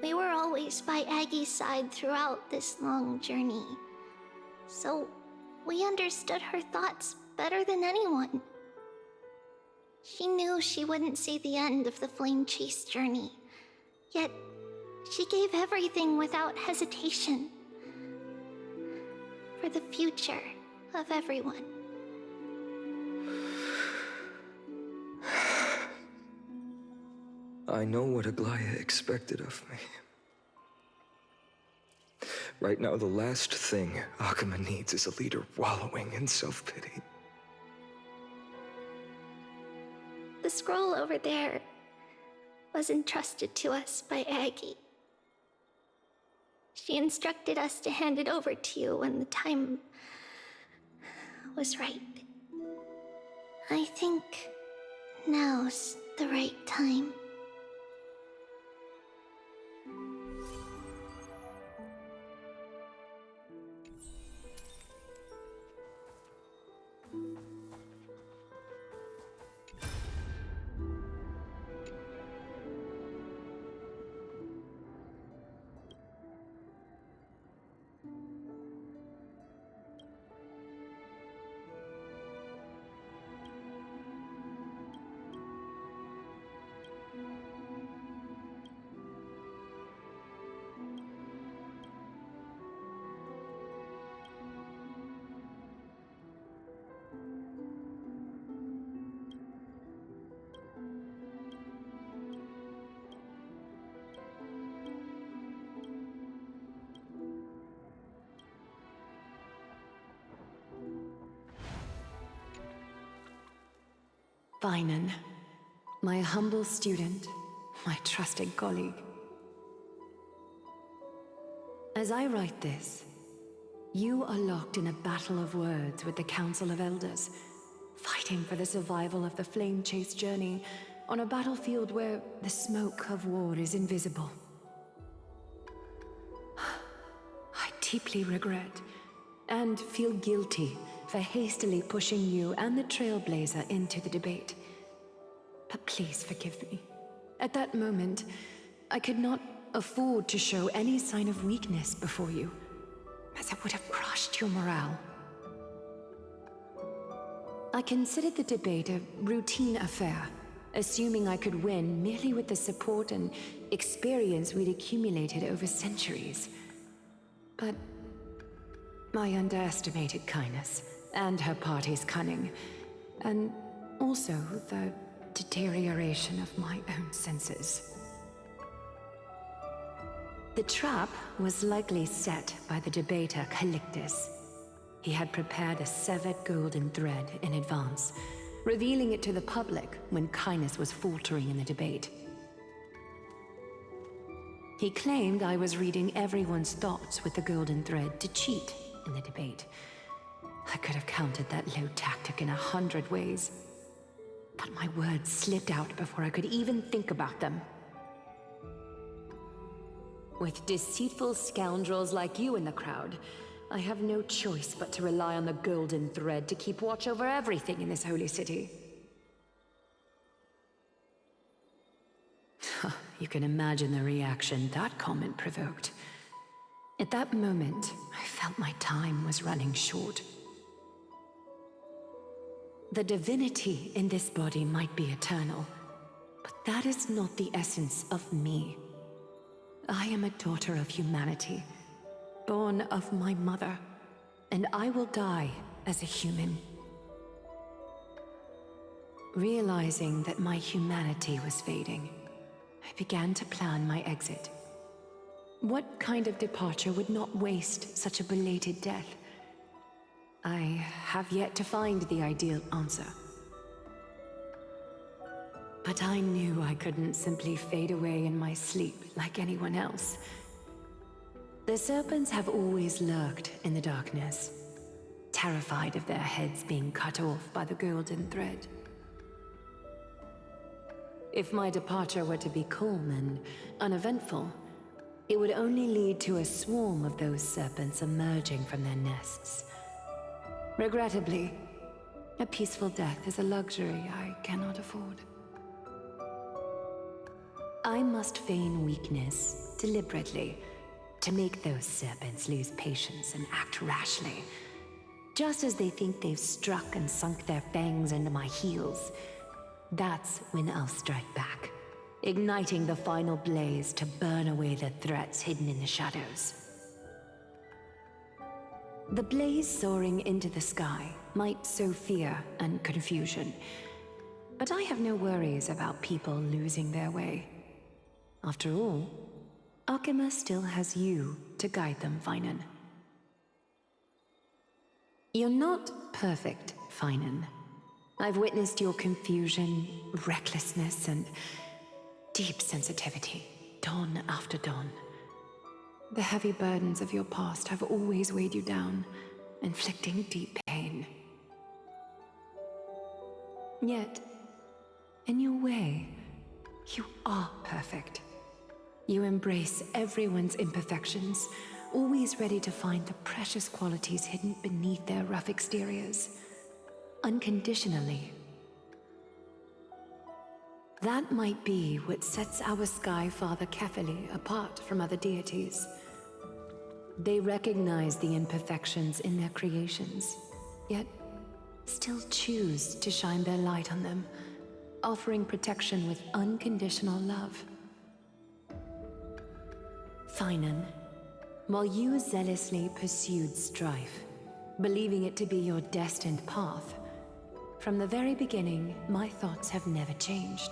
We were always by Aggie's side throughout this long journey, so we understood her thoughts better than anyone. She knew she wouldn't see the end of the Flame Chase journey, yet she gave everything without hesitation. For the future of everyone. I know what Aglaya expected of me. Right now, the last thing Akama needs is a leader wallowing in self-pity. The scroll over there was entrusted to us by Aggie. She instructed us to hand it over to you when the time was right. I think now's the right time. Vinan, my humble student, my trusted colleague. As I write this, you are locked in a battle of words with the Council of Elders, fighting for the survival of the Flame Chase journey on a battlefield where the smoke of war is invisible. I deeply regret and feel guilty for hastily pushing you and the Trailblazer into the debate. But please forgive me. At that moment, I could not afford to show any sign of weakness before you, as it would have crushed your morale. I considered the debate a routine affair, assuming I could win merely with the support and experience we'd accumulated over centuries. But I underestimated Kindness and her party's cunning, and also the deterioration of my own senses. The trap was likely set by the debater Calictus. He had prepared a severed golden thread in advance, revealing it to the public when Kindness was faltering in the debate. He claimed I was reading everyone's thoughts with the golden thread to cheat in the debate. I could have countered that low tactic in 100 ways, but my words slipped out before I could even think about them. With deceitful scoundrels like you in the crowd, I have no choice but to rely on the golden thread to keep watch over everything in this holy city. You can imagine the reaction that comment provoked. At that moment, I felt my time was running short. The divinity in this body might be eternal, but that is not the essence of me. I am a daughter of humanity, born of my mother, and I will die as a human. Realizing that my humanity was fading, I began to plan my exit. What kind of departure would not waste such a belated death? I have yet to find the ideal answer. But I knew I couldn't simply fade away in my sleep like anyone else. The serpents have always lurked in the darkness, terrified of their heads being cut off by the golden thread. If my departure were to be calm and uneventful, it would only lead to a swarm of those serpents emerging from their nests. Regrettably, a peaceful death is a luxury I cannot afford. I must feign weakness deliberately to make those serpents lose patience and act rashly. Just as they think they've struck and sunk their fangs into my heels, that's when I'll strike back, igniting the final blaze to burn away the threats hidden in the shadows. The blaze soaring into the sky might sow fear and confusion, but I have no worries about people losing their way. After all, Akima still has you to guide them, Finan. You're not perfect, Finan. I've witnessed your confusion, recklessness, and deep sensitivity, dawn after dawn. The heavy burdens of your past have always weighed you down, inflicting deep pain. Yet, in your way, you are perfect. You embrace everyone's imperfections, always ready to find the precious qualities hidden beneath their rough exteriors, unconditionally. That might be what sets our Sky Father Kefili apart from other deities. They recognize the imperfections in their creations, yet still choose to shine their light on them, offering protection with unconditional love. Finan, while you zealously pursued strife, believing it to be your destined path, from the very beginning, my thoughts have never changed.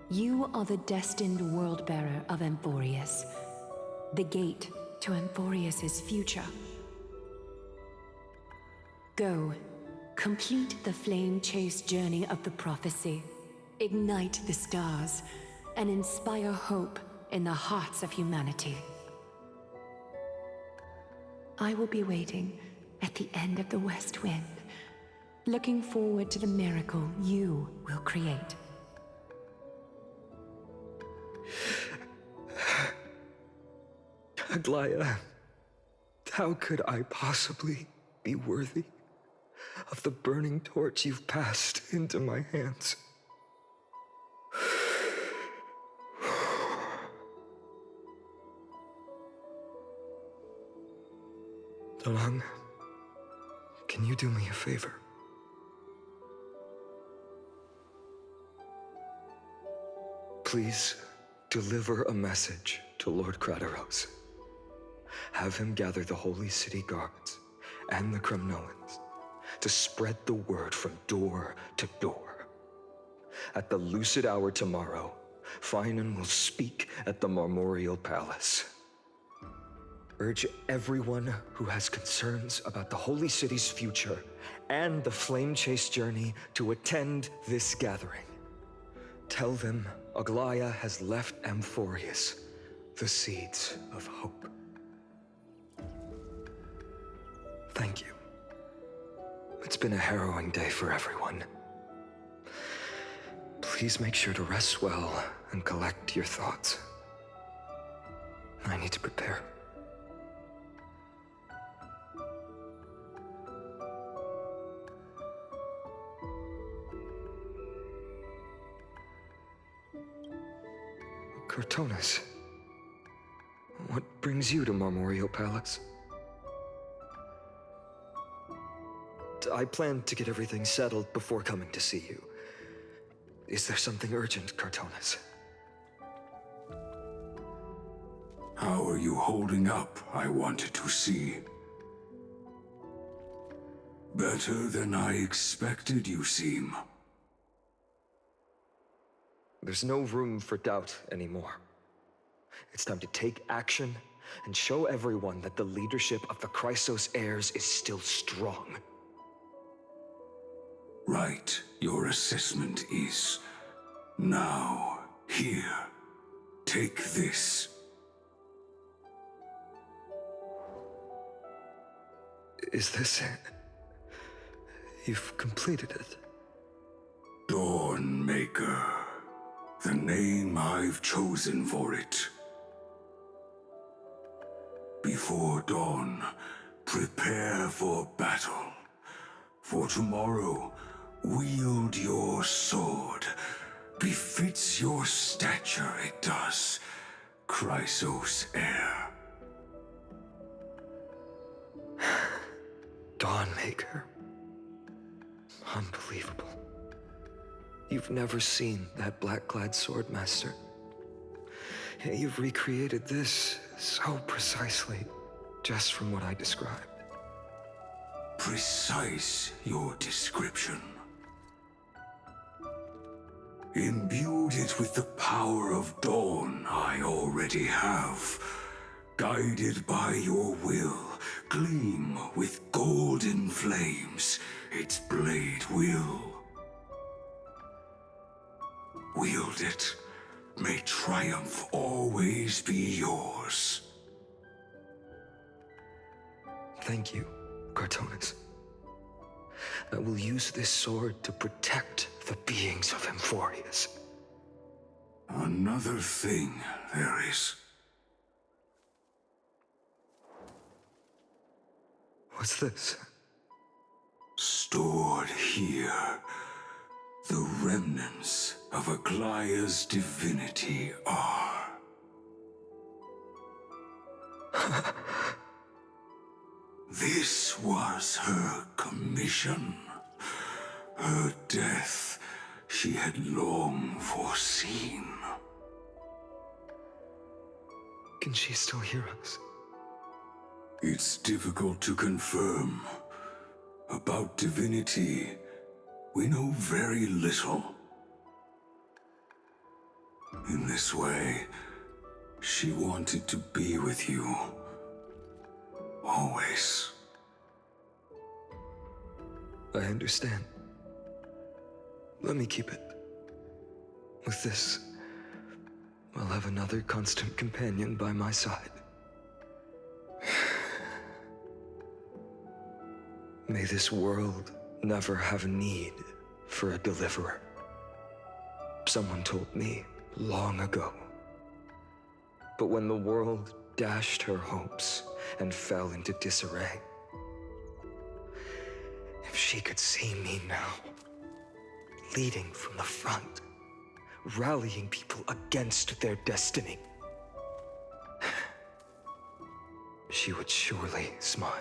You are the destined world-bearer of Amphorius, the gate to Amphorius's future. Go, complete the flame-chased journey of the prophecy, ignite the stars, and inspire hope in the hearts of humanity. I will be waiting at the end of the West Wind, looking forward to the miracle you will create. Aglaya, how could I possibly be worthy of the burning torch you've passed into my hands? Dalang, can you do me a favor? Please deliver a message to Lord Krateros. Have him gather the Holy City guards and the Kremnoans to spread the word from door to door. At the lucid hour tomorrow, Finan will speak at the Marmorial Palace. Urge everyone who has concerns about the Holy City's future and the Flame Chase journey to attend this gathering. Tell them Aglaya has left Amphorius the seeds of hope. Thank you. It's been a harrowing day for everyone. Please make sure to rest well and collect your thoughts. I need to prepare. Cortonis, what brings you to Marmorial Palace? I plan to get everything settled before coming to see you. Is there something urgent, Cortonis? How are you holding up, I wanted to see. Better than I expected, you seem. There's no room for doubt anymore. It's time to take action and show everyone that the leadership of the Chrysos heirs is still strong. Right, your assessment is. Now, here, take this. Is this it? You've completed it. Dawnmaker. The name I've chosen for it. Before dawn, prepare for battle. For tomorrow, wield your sword. Befits your stature, it does. Chrysos heir. Dawnmaker. Unbelievable. You've never seen that black-clad sword master. Yet you've recreated this so precisely, just from what I described. Precise, your description. Imbued it with the power of dawn I already have. Guided by your will, gleam with golden flames, its blade will. Wield it. May triumph always be yours. Thank you, Cartonis. I will use this sword to protect the beings of Amphorius. Another thing there is. What's this? Stored here, the remnants of Aglaya's divinity are. This was her commission. Her death she had long foreseen. Can she still hear us? It's difficult to confirm. About divinity, we know very little. In this way, she wanted to be with you. Always. I understand. Let me keep it. With this, I'll have another constant companion by my side. May this world never have a need for a deliverer. Someone told me long ago. But when the world dashed her hopes and fell into disarray, if she could see me now, leading from the front, rallying people against their destiny, she would surely smile.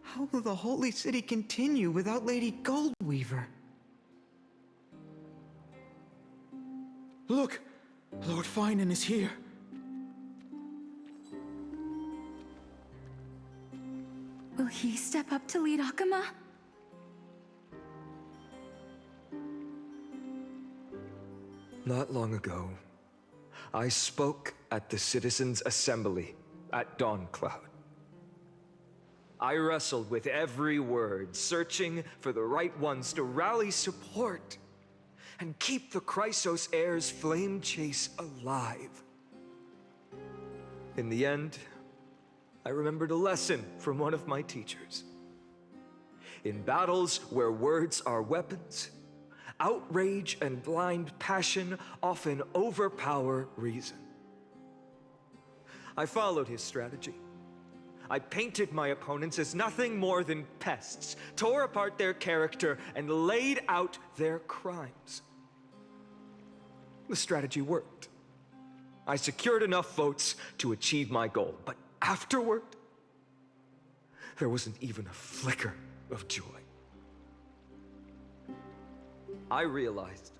How will the Holy City continue without Lady Goldweaver? Look! Lord Finan is here. Will he step up to lead Akama? Not long ago, I spoke at the Citizens' Assembly at Dawncloud. I wrestled with every word, searching for the right ones to rally support and keep the Chrysos heir's flame chase alive. In the end, I remembered a lesson from one of my teachers. In battles where words are weapons, outrage and blind passion often overpower reason. I followed his strategy. I painted my opponents as nothing more than pests, tore apart their character, and laid out their crimes. The strategy worked. I secured enough votes to achieve my goal, but afterward, there wasn't even a flicker of joy. I realized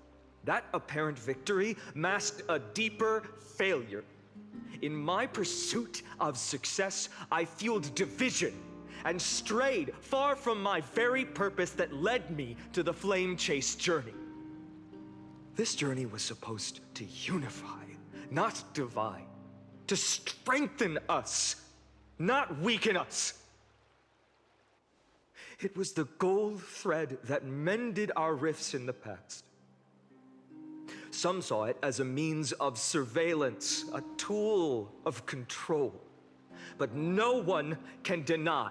that apparent victory masked a deeper failure. In my pursuit of success, I fueled division and strayed far from my very purpose that led me to the Flame Chase journey. This journey was supposed to unify, not divide, to strengthen us, not weaken us. It was the gold thread that mended our rifts in the past. Some saw it as a means of surveillance, a tool of control. But no one can deny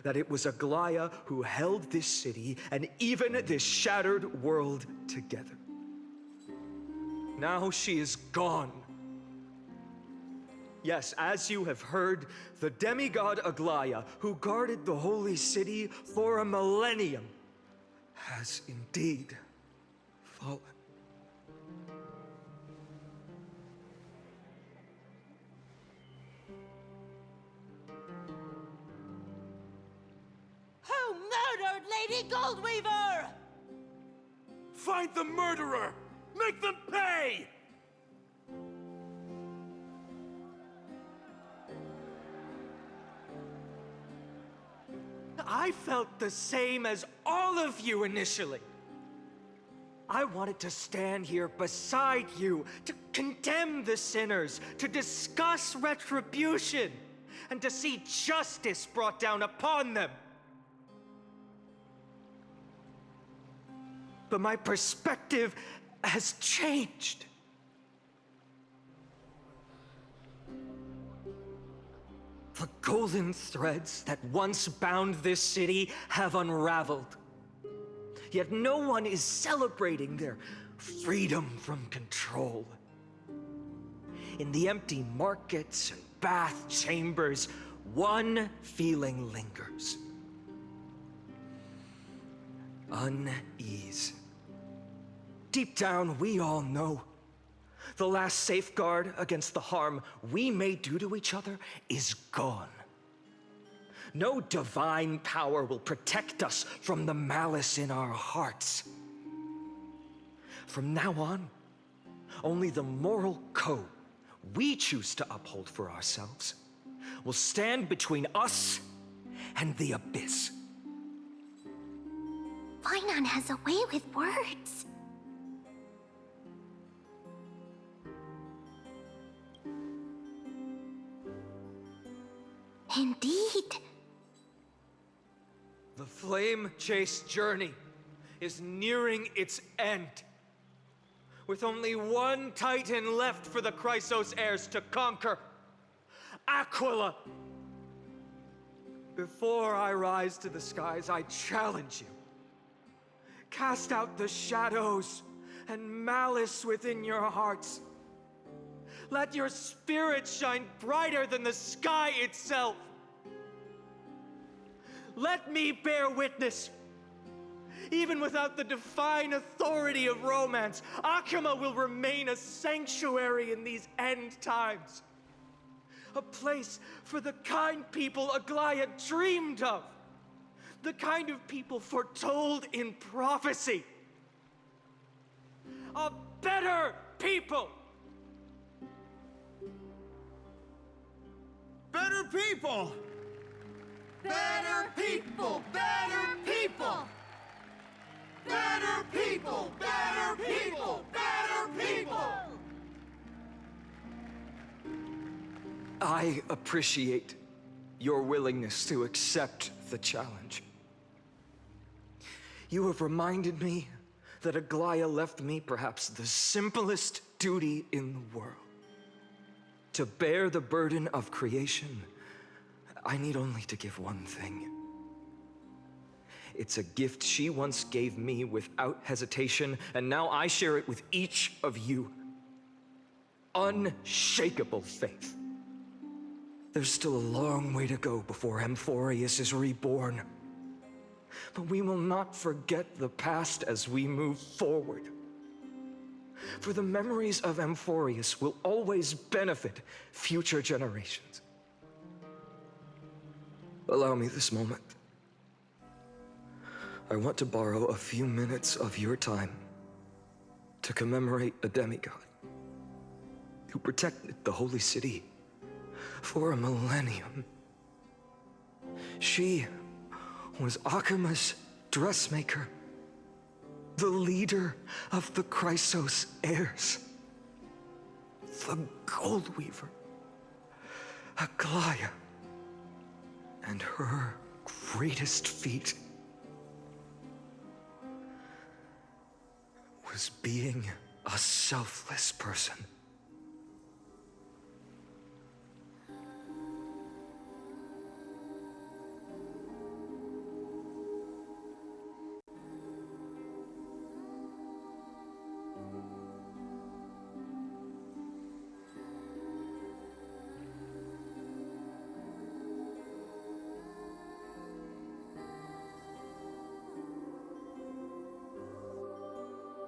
that it was Aglaya who held this city and even this shattered world together. Now she is gone. Yes, as you have heard, the demigod Aglaya, who guarded the holy city for a millennium, has indeed fallen. Who murdered Lady Goldweaver? Find the murderer! Make them pay! I felt the same as all of you initially. I wanted to stand here beside you, to condemn the sinners, to discuss retribution, and to see justice brought down upon them. But my perspective has changed. The golden threads that once bound this city have unraveled. Yet no one is celebrating their freedom from control. In the empty markets and bath chambers, one feeling lingers. Unease. Deep down, we all know the last safeguard against the harm we may do to each other is gone. No divine power will protect us from the malice in our hearts. From now on, only the moral code we choose to uphold for ourselves will stand between us and the abyss. Fainan has a way with words. Indeed. The flame-chased journey is nearing its end. With only one Titan left for the Chrysos heirs to conquer, Aquila. Before I rise to the skies, I challenge you. Cast out the shadows and malice within your hearts. Let your spirit shine brighter than the sky itself. Let me bear witness. Even without the divine authority of romance, Akama will remain a sanctuary in these end times. A place for the kind people Aglaya dreamed of. The kind of people foretold in prophecy. A better people. Better people! Better people! Better people! Better people! Better people! Better people! I appreciate your willingness to accept the challenge. You have reminded me that Aglaya left me perhaps the simplest duty in the world. To bear the burden of creation, I need only to give one thing. It's a gift she once gave me without hesitation, and now I share it with each of you. Unshakable faith. There's still a long way to go before Amphorius is reborn. But we will not forget the past as we move forward. For the memories of Amphorius will always benefit future generations. Allow me this moment. I want to borrow a few minutes of your time to commemorate a demigod who protected the holy city for a millennium. She was Akama's dressmaker, the leader of the Chrysos heirs, the Goldweaver, Aglaya, and her greatest feat was being a selfless person.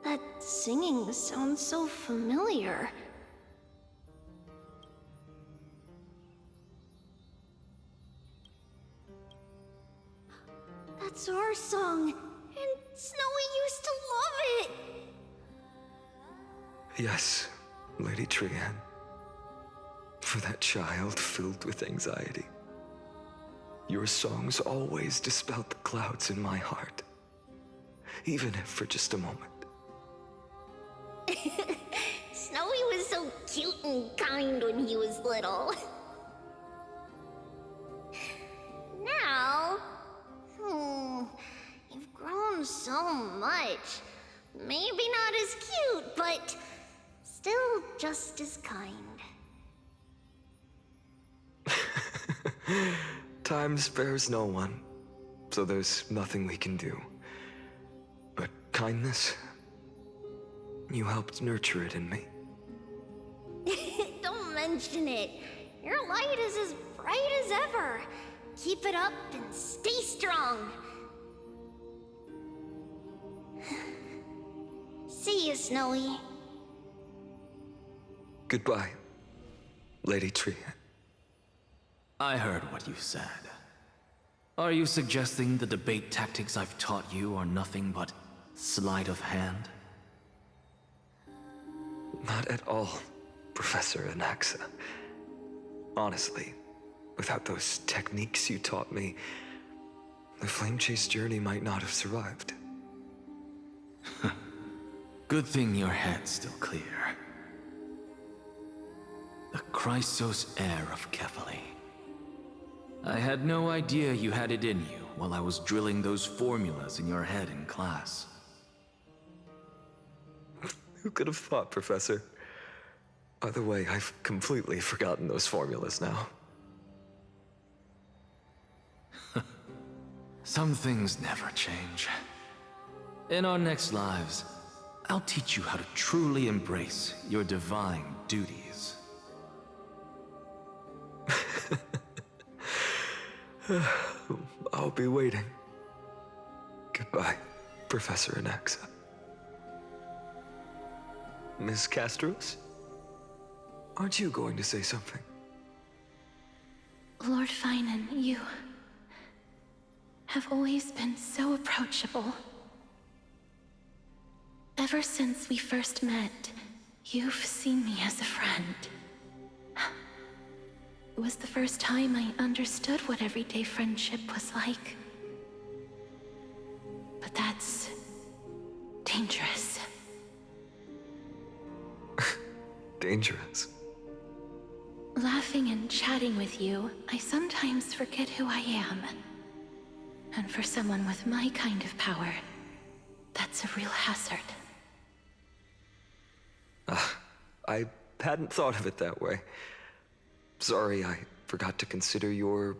That singing sounds so familiar. That's our song, and Snowy used to love it! Yes, Lady Trian. For that child filled with anxiety. Your songs always dispelled the clouds in my heart. Even if for just a moment. Snowy was so cute and kind when he was little. Now, you've grown so much. Maybe not as cute, but still just as kind. Time spares no one, so there's nothing we can do. But kindness, you helped nurture it in me. Don't mention it. Your light is as bright as ever. Keep it up and stay strong. See you, Snowy. Goodbye, Lady Tree. I heard what you said. Are you suggesting the debate tactics I've taught you are nothing but sleight of hand? Not at all, Professor Anaxa. Honestly, without those techniques you taught me, the Flame Chase journey might not have survived. Good thing your head's still clear. The Chrysos heir of Kefali. I had no idea you had it in you while I was drilling those formulas in your head in class. Who could have thought, Professor? By the way, I've completely forgotten those formulas now. Some things never change. In our next lives, I'll teach you how to truly embrace your divine duties. I'll be waiting. Goodbye, Professor Anaxa. Miss Castros? Aren't you going to say something? Lord Finan, you have always been so approachable. Ever since we first met, you've seen me as a friend. It was the first time I understood what everyday friendship was like. But that's dangerous. Dangerous? Laughing and chatting with you, I sometimes forget who I am. And for someone with my kind of power, that's a real hazard. I hadn't thought of it that way. Sorry, I forgot to consider your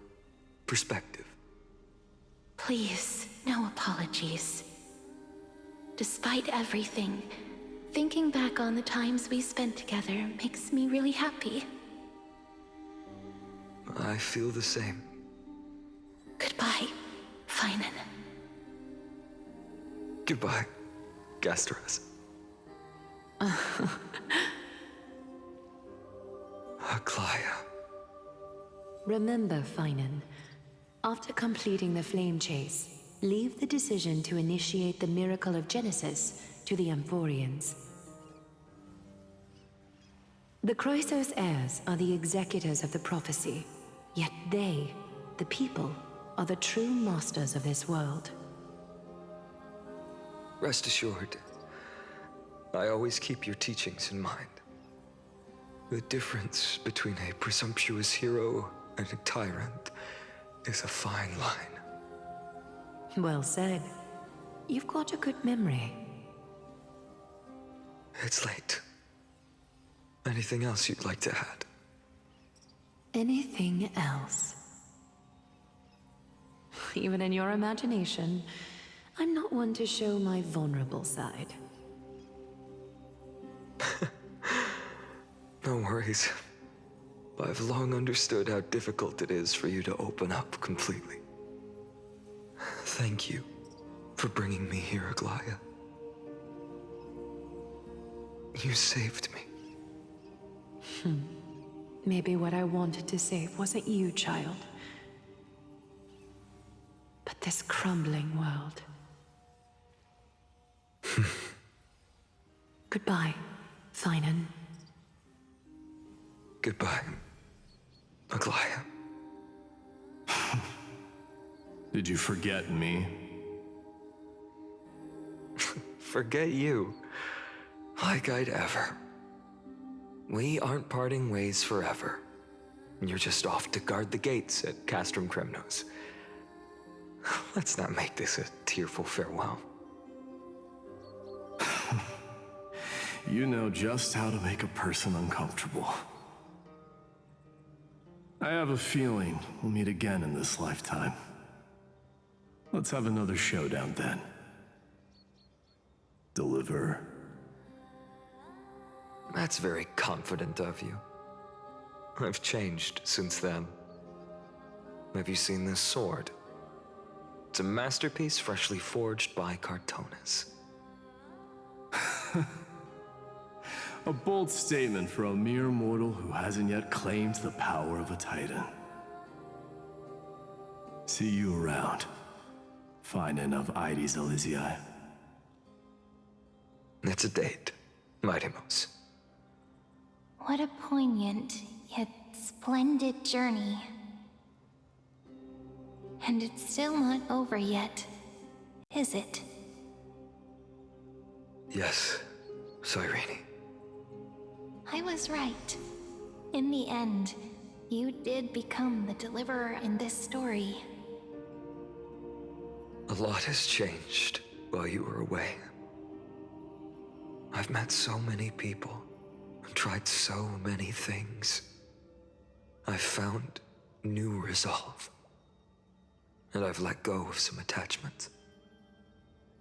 perspective. Please, no apologies. Despite everything, thinking back on the times we spent together makes me really happy. I feel the same. Goodbye, Finan. Goodbye, Gastras. Aglaya. Remember, Finan, after completing the Flame Chase, leave the decision to initiate the Miracle of Genesis to the Amphorians. The Chrysos heirs are the executors of the prophecy, yet they, the people, are the true masters of this world. Rest assured, I always keep your teachings in mind. The difference between a presumptuous hero and a tyrant is a fine line. Well said. You've got a good memory. It's late. Anything else you'd like to add? Anything else? Even in your imagination, I'm not one to show my vulnerable side. No worries. I've long understood how difficult it is for you to open up completely. Thank you for bringing me here, Aglaya. You saved me. Maybe what I wanted to save wasn't you, child, but this crumbling world. Goodbye, Finan. Goodbye, Aglaya. Did you forget me? Forget you. Like I'd ever. We aren't parting ways forever. You're just off to guard the gates at Castrum Kremnos. Let's not make this a tearful farewell. You know just how to make a person uncomfortable. I have a feeling we'll meet again in this lifetime. Let's have another showdown then. Deliver. That's very confident of you. I've changed since then. Have you seen this sword? It's a masterpiece freshly forged by Cartonis. A bold statement for a mere mortal who hasn't yet claimed the power of a titan. See you around, Finan of Ides Elysiae. It's a date, Mightimos. What a poignant, yet splendid journey. And it's still not over yet, is it? Yes, Cyrene. I was right. In the end, you did become the deliverer in this story. A lot has changed while you were away. I've met so many people and tried so many things. I've found new resolve. And I've let go of some attachments.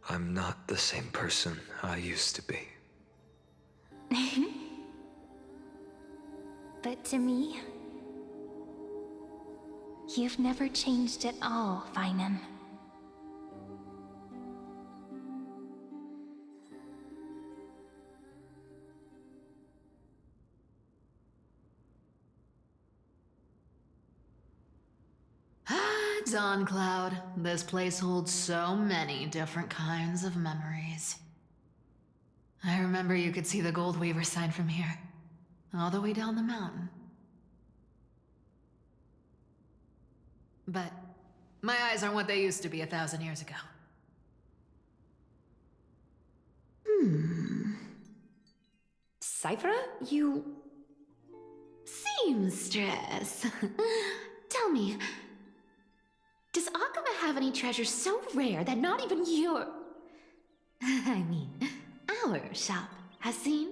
I'm not the same person I used to be. But to me, you've never changed at all, Finan. Dawn Cloud, this place holds so many different kinds of memories. I remember you could see the Goldweaver sign from here, all the way down the mountain. But my eyes aren't what they used to be 1,000 years ago. Cyphera, you... Seamstress. Tell me, does Akama have any treasures so rare that not even your... I mean, our shop has seen?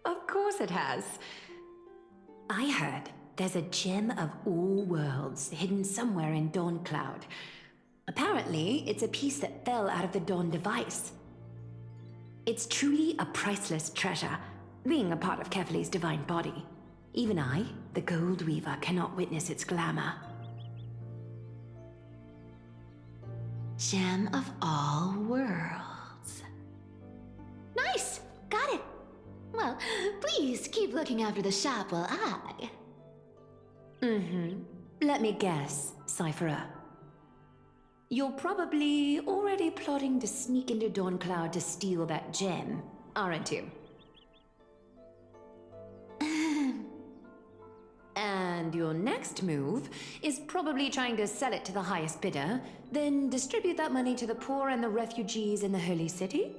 Of course it has. I heard there's a gem of all worlds hidden somewhere in Dawn Cloud. Apparently, it's a piece that fell out of the Dawn device. It's truly a priceless treasure, being a part of Kefali's divine body. Even I, the Goldweaver, cannot witness its glamour. Gem of all worlds. Nice! Got it! Well, please keep looking after the shop while I... Let me guess, Cyphera. You're probably already plotting to sneak into Dawn Cloud to steal that gem, aren't you? And your next move is probably trying to sell it to the highest bidder, then distribute that money to the poor and the refugees in the Holy City?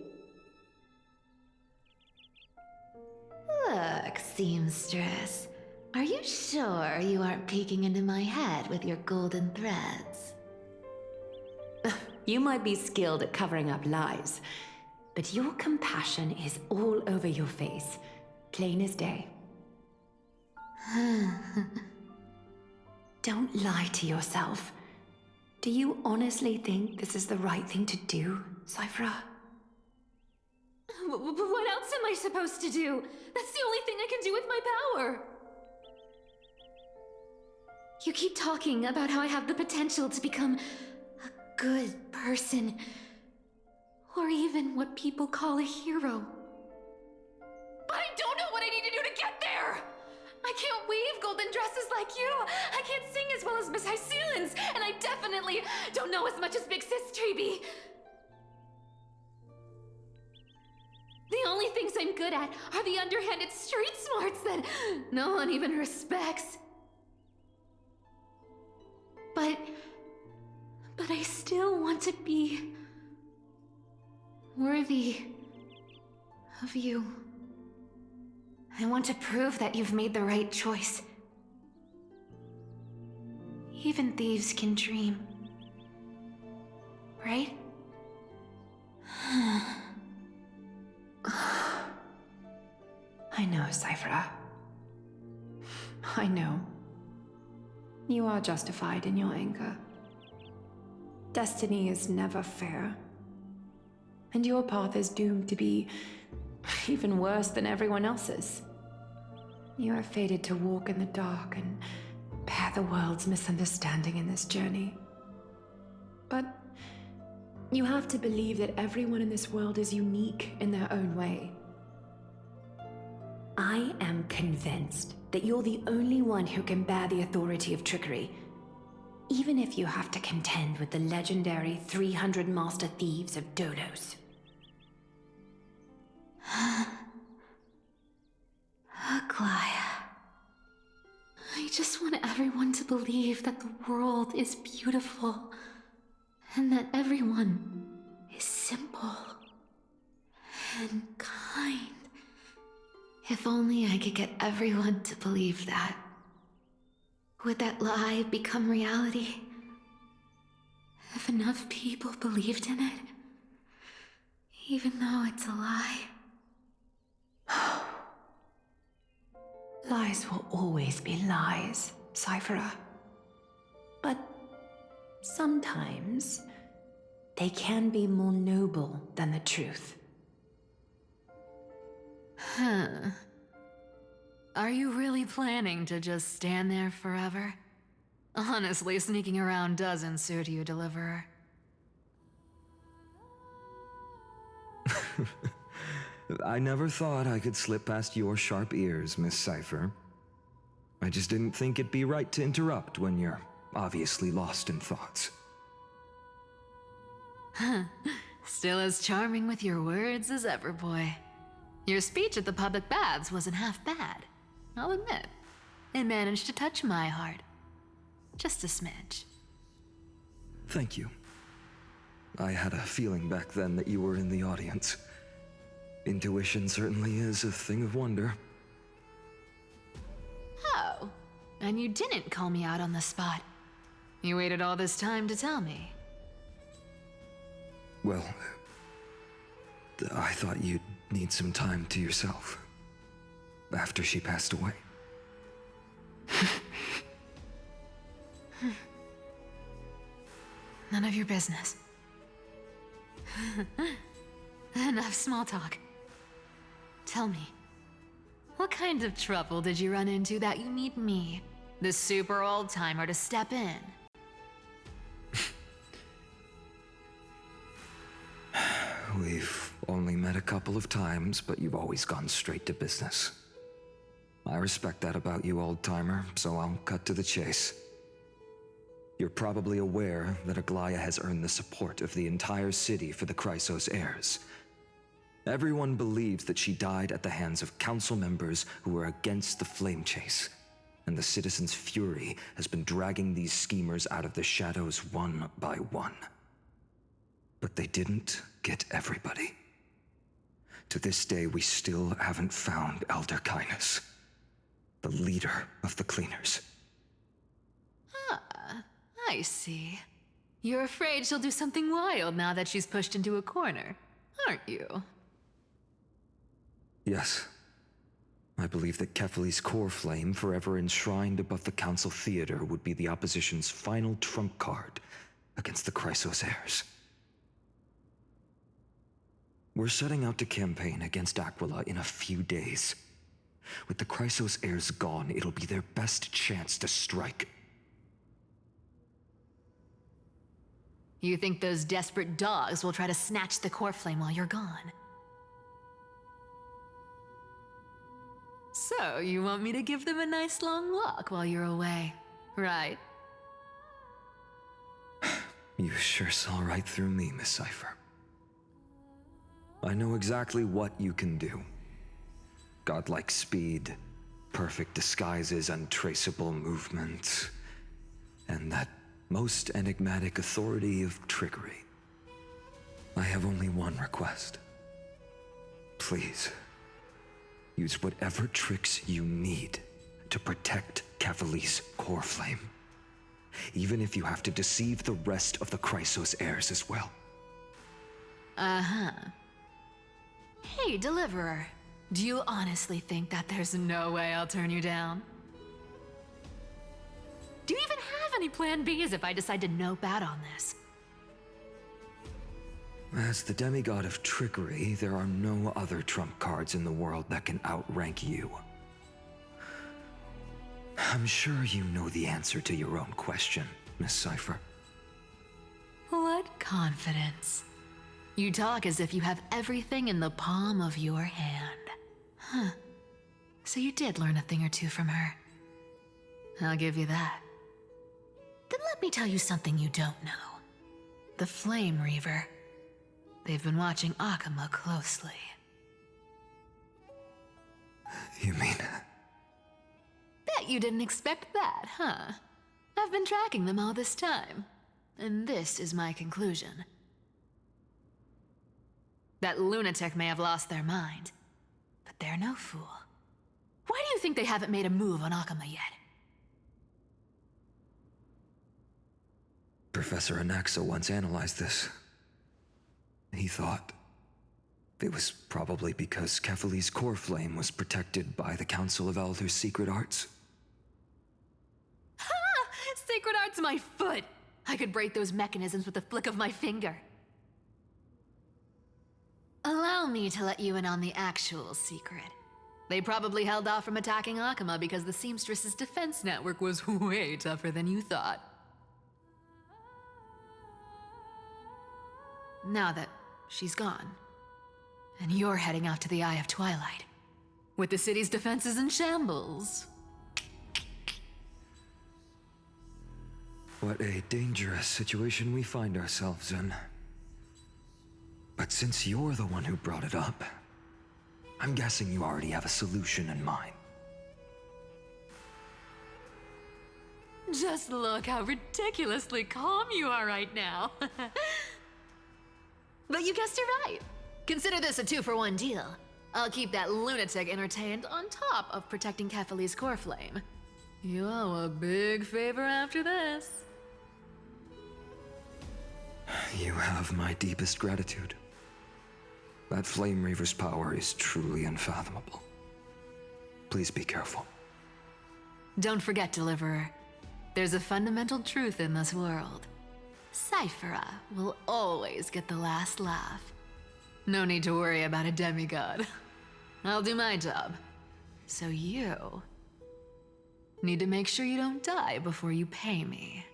Look, Seamstress. Are you sure you aren't peeking into my head with your golden threads? You might be skilled at covering up lies, but your compassion is all over your face, plain as day. Don't lie to yourself. Do you honestly think this is the right thing to do, Cyphera? What else am I supposed to do? That's the only thing I can do with my power. You keep talking about how I have the potential to become a good person, or even what people call a hero. But I don't know what I need to do to get there! I can't weave golden dresses like you! I can't sing as well as Miss Hyceelens! And I definitely don't know as much as Big Sis Treeby! The only things I'm good at are the underhanded street smarts that no one even respects. I still want to be worthy of you. I want to prove that you've made the right choice. Even thieves can dream. Right? I know, Cyphera. I know. You are justified in your anger. Destiny is never fair. And your path is doomed to be even worse than everyone else's. You are fated to walk in the dark and bear the world's misunderstanding in this journey. But you have to believe that everyone in this world is unique in their own way. I am convinced that you're the only one who can bear the authority of trickery, even if you have to contend with the legendary 300 master thieves of Dolos. Aglaya. I just want everyone to believe that the world is beautiful and that everyone is simple and kind. If only I could get everyone to believe that. Would that lie become reality? If enough people believed in it, even though it's a lie. Lies will always be lies, Cyphera. But sometimes they can be more noble than the truth. Huh. Are you really planning to just stand there forever? Honestly, sneaking around doesn't suit you, Deliverer. I never thought I could slip past your sharp ears, Miss Cypher. I just didn't think it'd be right to interrupt when you're obviously lost in thoughts. Still as charming with your words as ever, boy. Your speech at the public baths wasn't half bad. I'll admit. It managed to touch my heart. Just a smidge. Thank you. I had a feeling back then that you were in the audience. Intuition certainly is a thing of wonder. Oh, and you didn't call me out on the spot. You waited all this time to tell me. Well, I thought you'd need some time to yourself. After she passed away. None of your business. Enough small talk. Tell me, what kind of trouble did you run into that you need me, the super old-timer, to step in? We've only met a couple of times, but you've always gone straight to business. I respect that about you, old-timer, so I'll cut to the chase. You're probably aware that Aglaya has earned the support of the entire city for the Chrysos heirs. Everyone believes that she died at the hands of council members who were against the flame chase, and the citizens' fury has been dragging these schemers out of the shadows one by one. But they didn't get everybody. To this day, we still haven't found Elder Kynus, the leader of the Cleaners. Ah, I see. You're afraid she'll do something wild now that she's pushed into a corner, aren't you? Yes. I believe that Kefali's core flame, forever enshrined above the Council Theater, would be the opposition's final trump card against the Chrysos heirs. We're setting out to campaign against Aquila in a few days. With the Chrysos heirs gone, it'll be their best chance to strike. You think those desperate dogs will try to snatch the core flame while you're gone? So, you want me to give them a nice long walk while you're away, right? You sure saw right through me, Miss Cypher. I know exactly what you can do. Godlike speed, perfect disguises, untraceable movement, and that most enigmatic authority of trickery, I have only one request. Please, use whatever tricks you need to protect Cavali's core flame. Even if you have to deceive the rest of the Chrysos heirs as well. Uh-huh. Hey, Deliverer. Do you honestly think that there's no way I'll turn you down? Do you even have any plan Bs if I decide to nope out on this? As the demigod of trickery, there are no other trump cards in the world that can outrank you. I'm sure you know the answer to your own question, Miss Cypher. What confidence. You talk as if you have everything in the palm of your hand. Huh. So you did learn a thing or two from her. I'll give you that. Then let me tell you something you don't know. The Flame Reaver. They've been watching Akama closely. You mean... Bet you didn't expect that, huh? I've been tracking them all this time. And this is my conclusion. That lunatic may have lost their mind, but they're no fool. Why do you think they haven't made a move on Akama yet? Professor Anaxa once analyzed this. He thought it was probably because Kefali's core flame was protected by the Council of Elders' secret arts. Ha! Sacred art's my foot! I could break those mechanisms with a flick of my finger. Allow me to let you in on the actual secret. They probably held off from attacking Akama because the Seamstress's defense network was way tougher than you thought. Now that she's gone, and you're heading out to the Eye of Twilight, with the city's defenses in shambles. What a dangerous situation we find ourselves in. But since you're the one who brought it up, I'm guessing you already have a solution in mind. Just look how ridiculously calm you are right now. But you guessed it right. Consider this a 2-for-1 deal. I'll keep that lunatic entertained on top of protecting Kefali's core flame. You owe a big favor after this. You have my deepest gratitude. That Flame Reaver's power is truly unfathomable. Please be careful. Don't forget, Deliverer. There's a fundamental truth in this world. Cyphera will always get the last laugh. No need to worry about a demigod. I'll do my job. So you need to make sure you don't die before you pay me.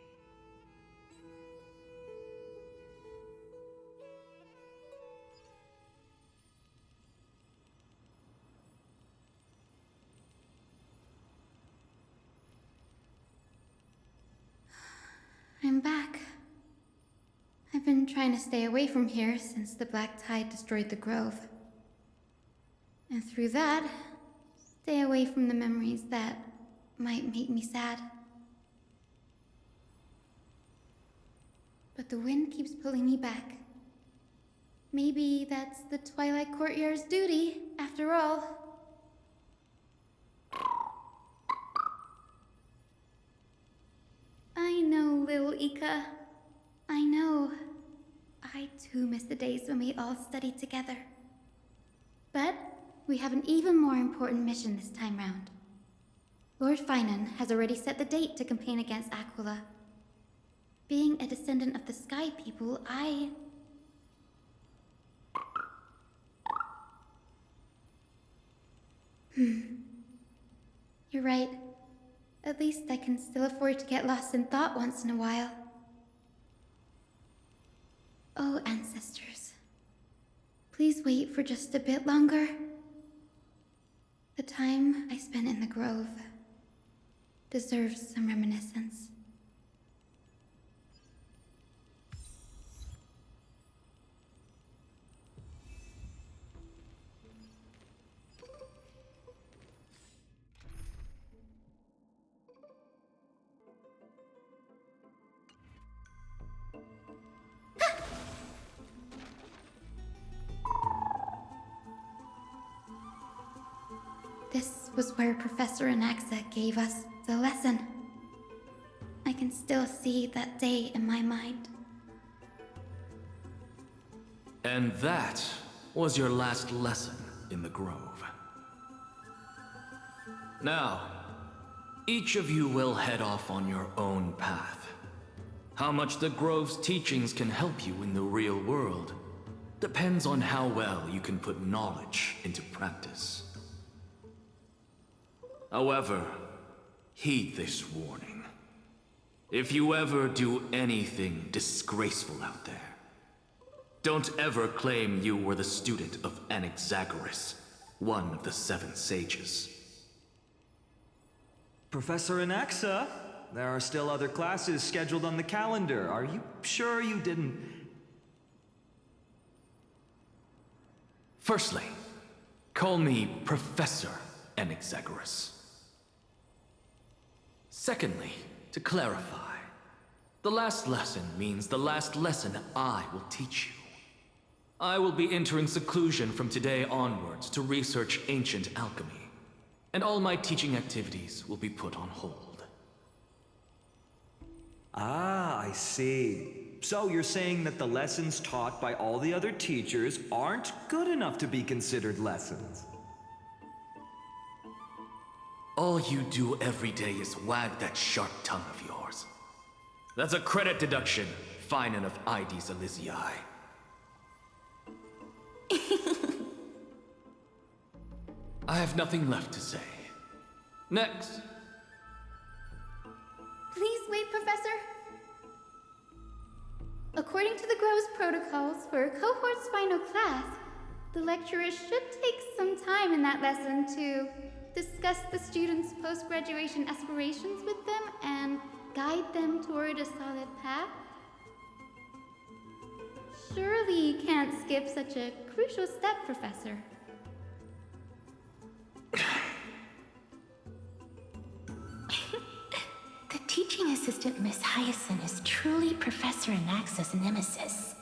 I'm back. I've been trying to stay away from here since the Black Tide destroyed the Grove. And through that, stay away from the memories that might make me sad. But the wind keeps pulling me back. Maybe that's the Twilight Courtyard's duty, after all. I know, little Ika. I know. I too miss the days when we all studied together. But we have an even more important mission this time round. Lord Finan has already set the date to campaign against Aquila. Being a descendant of the Sky People, You're right. At least I can still afford to get lost in thought once in a while. Oh, ancestors. Please wait for just a bit longer. The time I spent in the Grove deserves some reminiscence. This was where Professor Anaxa gave us the lesson. I can still see that day in my mind. And that was your last lesson in the Grove. Now, each of you will head off on your own path. How much the Grove's teachings can help you in the real world depends on how well you can put knowledge into practice. However, heed this warning. If you ever do anything disgraceful out there, don't ever claim you were the student of Anaxagoras, one of the 7 sages. Professor Anaxa, there are still other classes scheduled on the calendar. Are you sure you didn't... Firstly, call me Professor Anaxagoras. Secondly, to clarify, the last lesson means the last lesson I will teach you. I will be entering seclusion from today onwards to research ancient alchemy, and all my teaching activities will be put on hold. Ah, I see. So you're saying that the lessons taught by all the other teachers aren't good enough to be considered lessons? All you do every day is wag that sharp tongue of yours. That's a credit deduction, fine enough IDs Elysiae. I have nothing left to say. Next. Please wait, Professor. According to the Grove's protocols for a cohort's final class, the lecturer should take some time in that lesson to discuss the students' post-graduation aspirations with them and guide them toward a solid path. Surely you can't skip such a crucial step, Professor. The teaching assistant, Miss Hyacinth, is truly Professor Anaxa's nemesis.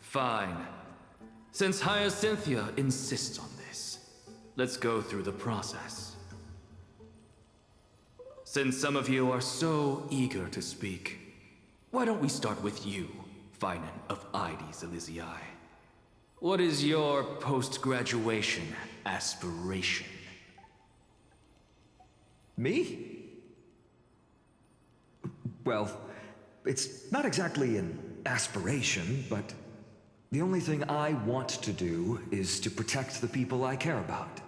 Fine. Since Hyacinthia insists on this, let's go through the process. Since some of you are so eager to speak, why don't we start with you, Finan of IDs Elysiae? What is your post-graduation aspiration? Me? Well, it's not exactly an aspiration, but the only thing I want to do is to protect the people I care about.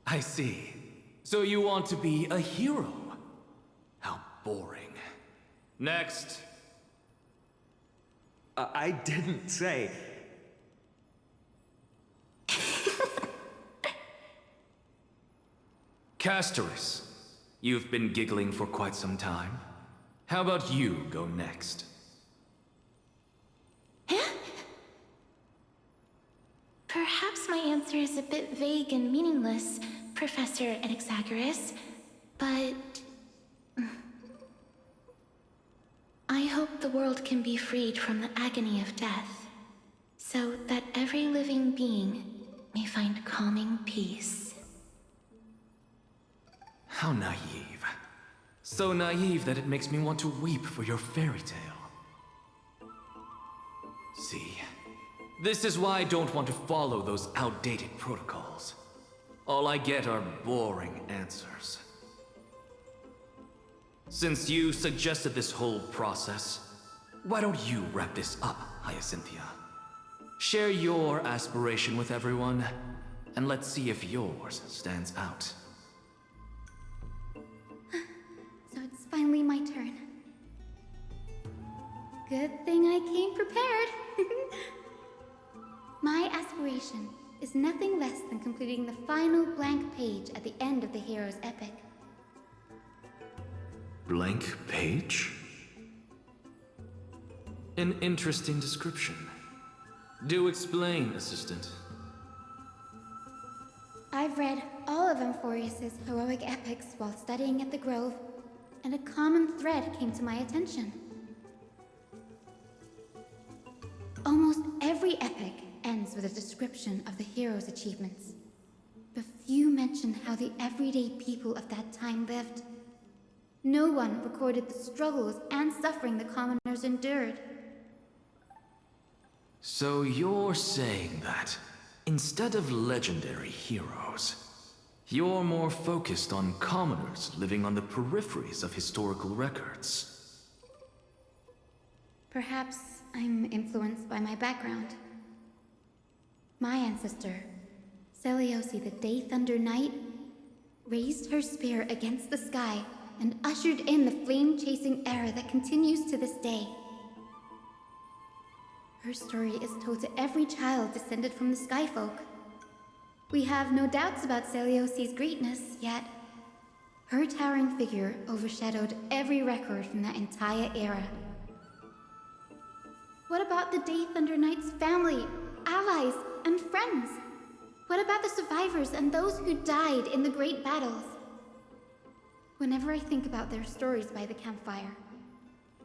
I see. So you want to be a hero? How boring. Next. I didn't say... Castorus, you've been giggling for quite some time. How about you go next? Perhaps my answer is a bit vague and meaningless, Professor Anaxagoras, but... I hope the world can be freed from the agony of death, so that every living being may find calming peace. How naive. So naive that it makes me want to weep for your fairy tale. See, this is why I don't want to follow those outdated protocols. All I get are boring answers. Since you suggested this whole process, why don't you wrap this up, Hyacinthia? Share your aspiration with everyone, and let's see if yours stands out. So it's finally my turn. Good thing I came prepared. My aspiration is nothing less than completing the final blank page at the end of the hero's epic. Blank page? An interesting description. Do explain, Assistant. I've read all of Amphorius's heroic epics while studying at the Grove, and a common thread came to my attention. Almost every epic ends with a description of the hero's achievements. But few mention how the everyday people of that time lived. No one recorded the struggles and suffering the commoners endured. So you're saying that, instead of legendary heroes, you're more focused on commoners living on the peripheries of historical records? Perhaps I'm influenced by my background. My ancestor, Seliosi the Day Thunder Knight, raised her spear against the sky and ushered in the flame-chasing era that continues to this day. Her story is told to every child descended from the Skyfolk. We have no doubts about Celiosi's greatness, yet her towering figure overshadowed every record from that entire era. What about the Day Thunder Knight's family, allies, and friends? What about the survivors and those who died in the great battles? Whenever I think about their stories by the campfire,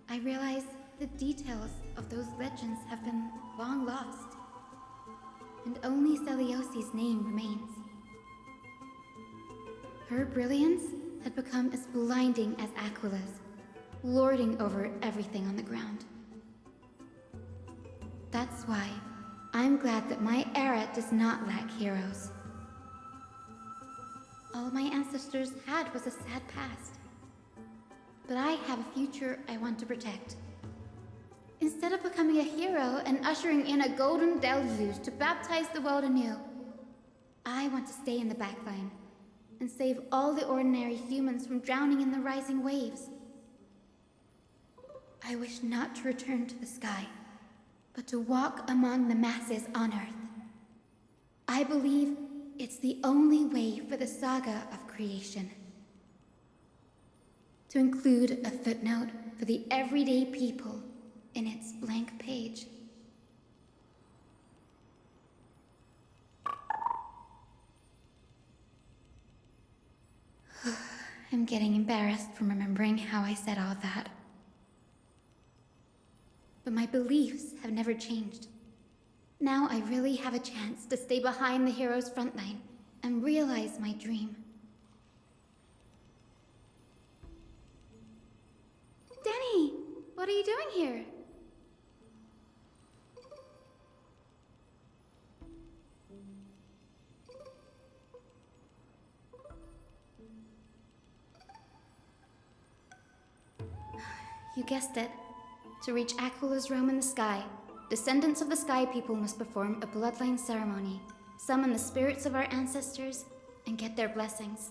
I realize the details of those legends have been long lost, and only Celiosi's name remains. Her brilliance had become as blinding as Aquila's, lording over everything on the ground. That's why I'm glad that my era does not lack heroes. All my ancestors had was a sad past, but I have a future I want to protect. Instead of becoming a hero and ushering in a golden deluge to baptize the world anew, I want to stay in the backline and save all the ordinary humans from drowning in the rising waves. I wish not to return to the sky, but to walk among the masses on Earth. I believe it's the only way for the saga of creation. To include a footnote for the everyday people in its blank page. I'm getting embarrassed from remembering how I said all that. But my beliefs have never changed. Now I really have a chance to stay behind the hero's front line and realize my dream. Danny, what are you doing here? You guessed it. To reach Aquila's realm in the sky, descendants of the Sky People must perform a bloodline ceremony, summon the spirits of our ancestors, and get their blessings.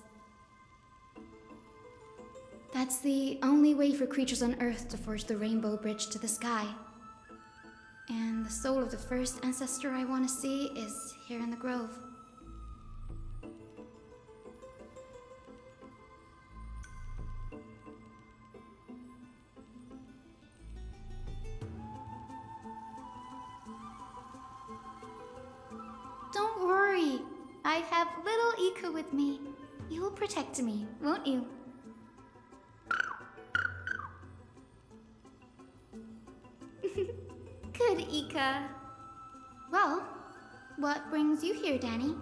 That's the only way for creatures on Earth to forge the rainbow bridge to the sky. And the soul of the first ancestor I want to see is here in the grove. Don't worry. I have little Ika with me. You will protect me, won't you? Good, Ika. Well, what brings you here, Danny?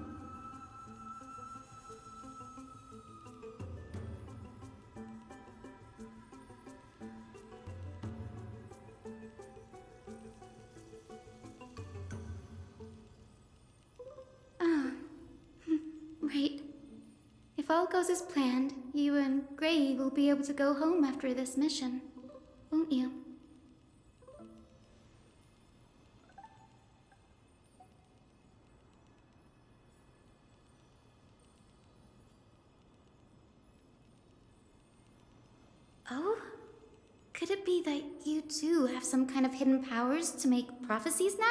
Right. If all goes as planned, you and Gray will be able to go home after this mission, won't you? Oh? Could it be that you too have some kind of hidden powers to make prophecies now?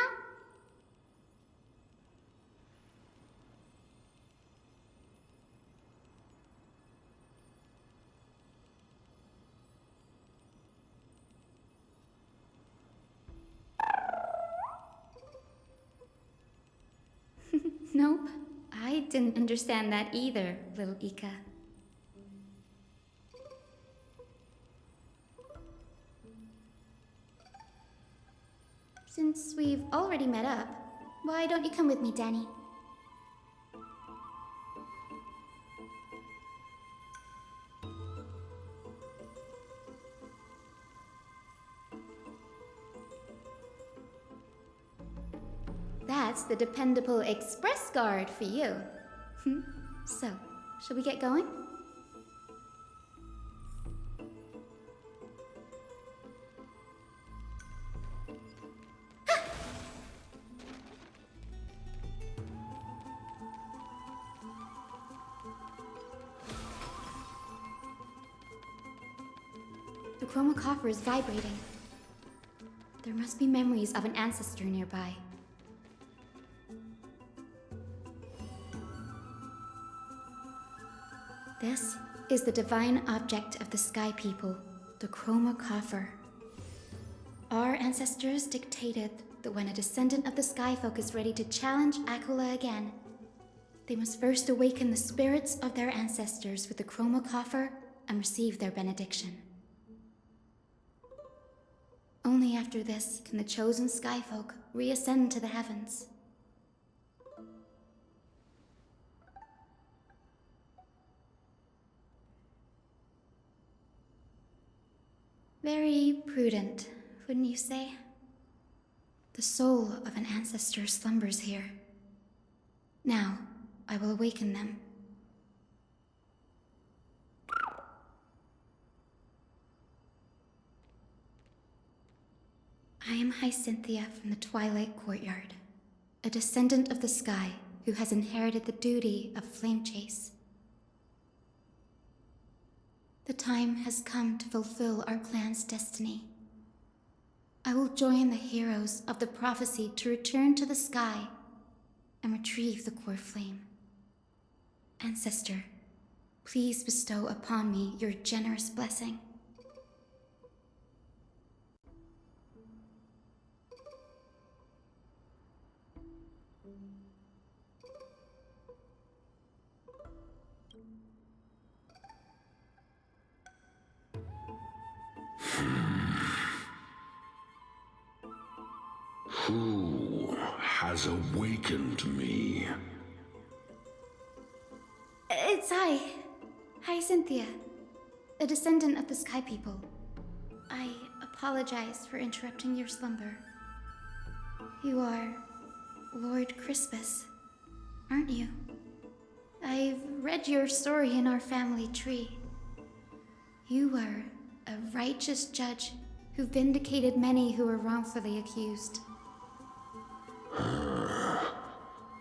Nope. I didn't understand that either, little Ika. Since we've already met up, Why don't you come with me, Danny? That's the dependable express guard for you. So, shall we get going? The chroma coffer is vibrating. There must be memories of an ancestor nearby. This is the divine object of the Sky People, the Chroma Coffer. Our ancestors dictated that when a descendant of the Skyfolk is ready to challenge Aquila again, they must first awaken the spirits of their ancestors with the Chroma Coffer and receive their benediction. Only after this can the chosen Skyfolk reascend to the heavens. Very prudent, wouldn't you say? The soul of an ancestor slumbers here. Now, I will awaken them. I am Hyacinthia from the Twilight Courtyard, a descendant of the sky who has inherited the duty of flame chase. The time has come to fulfill our clan's destiny. I will join the heroes of the prophecy to return to the sky and retrieve the core flame. Ancestor, please bestow upon me your generous blessing. Who has awakened me? It's Hyacinthia, a descendant of the Sky People. I apologize for interrupting your slumber. You are Lord Crispus, aren't you? I've read your story in our family tree. You were a righteous judge who vindicated many who were wrongfully accused.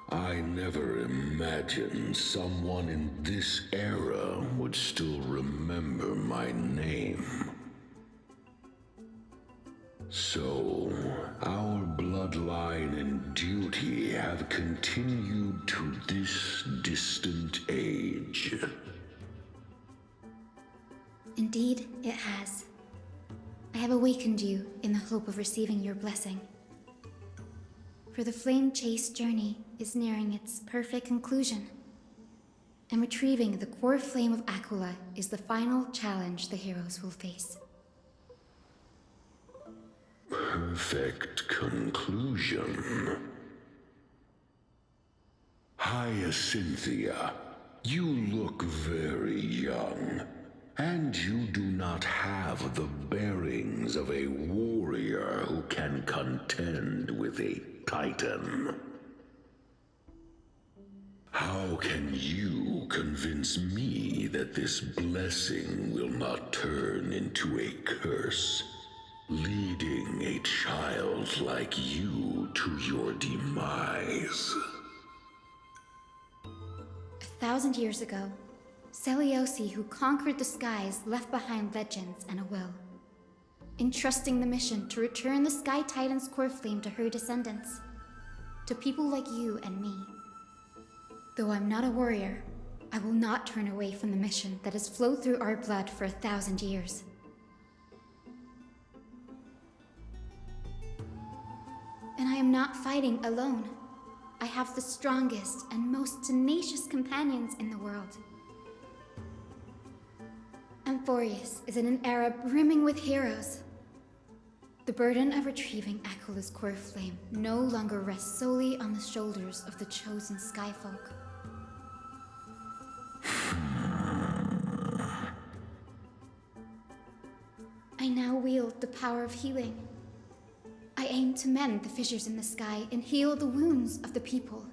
I never imagined someone in this era would still remember my name. So, our bloodline and duty have continued to this distant age. Indeed, it has. I have awakened you in the hope of receiving your blessing. For the flame chase journey is nearing its perfect conclusion, and retrieving the core flame of Aquila is the final challenge the heroes will face. Perfect conclusion. Hyacinthia, you look very young, and you do not have the bearings of a warrior who can contend with a titan. How can you convince me that this blessing will not turn into a curse, leading a child like you to your demise? 1,000 years ago, Seliosi, who conquered the skies, left behind legends and a will, entrusting the mission to return the Sky Titan's core flame to her descendants, to people like you and me. Though I'm not a warrior, I will not turn away from the mission that has flowed through our blood for 1,000 years. And I am not fighting alone. I have the strongest and most tenacious companions in the world. Amphorius is in an era brimming with heroes. The burden of retrieving Akula's core flame no longer rests solely on the shoulders of the chosen Skyfolk. I now wield the power of healing. I aim to mend the fissures in the sky and heal the wounds of the people.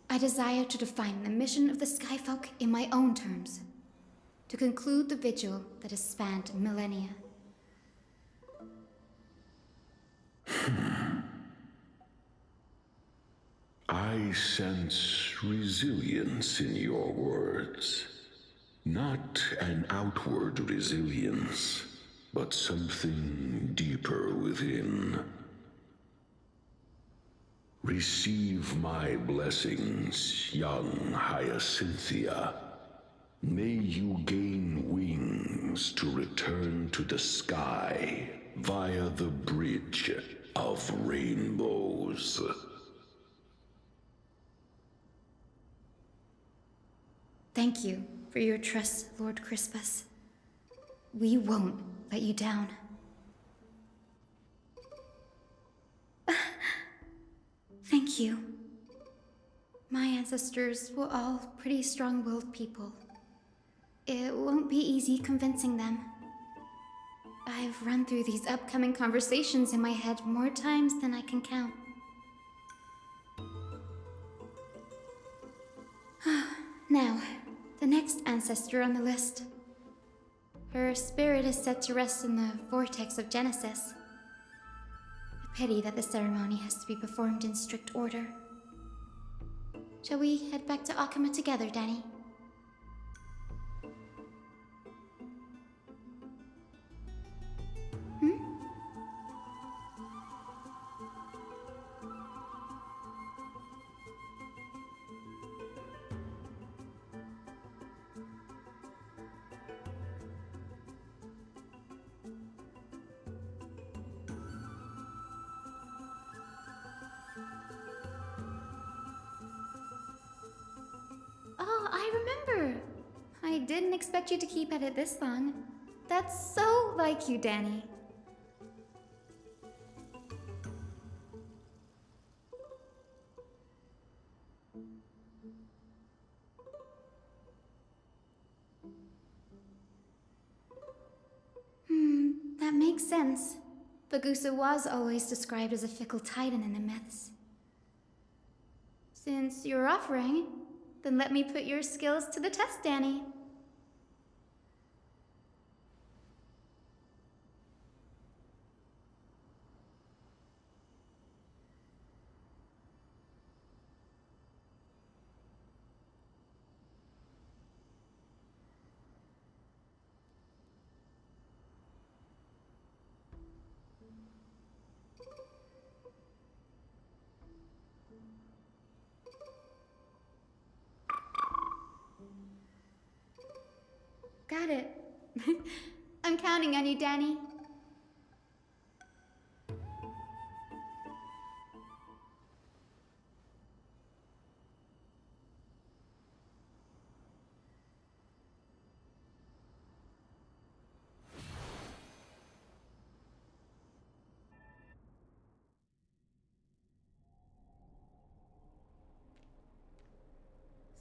I desire to define the mission of the Skyfolk in my own terms, to conclude the vigil that has spanned millennia. I sense resilience in your words. Not an outward resilience, but something deeper within. Receive my blessings, young Hyacinthia. May you gain wings to return to the sky via the bridge of rainbows. Thank you for your trust, Lord Crispus. We won't let you down. Thank you. My ancestors were all pretty strong-willed people. It won't be easy convincing them. I've run through these upcoming conversations in my head more times than I can count. Now, the next ancestor on the list. Her spirit is set to rest in the vortex of Genesis. A pity that the ceremony has to be performed in strict order. Shall we head back to Akuma together, Danny? Oh, I remember. I didn't expect you to keep at it this long. That's so like you, Danny. That makes sense. Bagusa was always described as a fickle titan in the myths. Since you're offering, then let me put your skills to the test, Danny. Got it. I'm counting on you, Danny.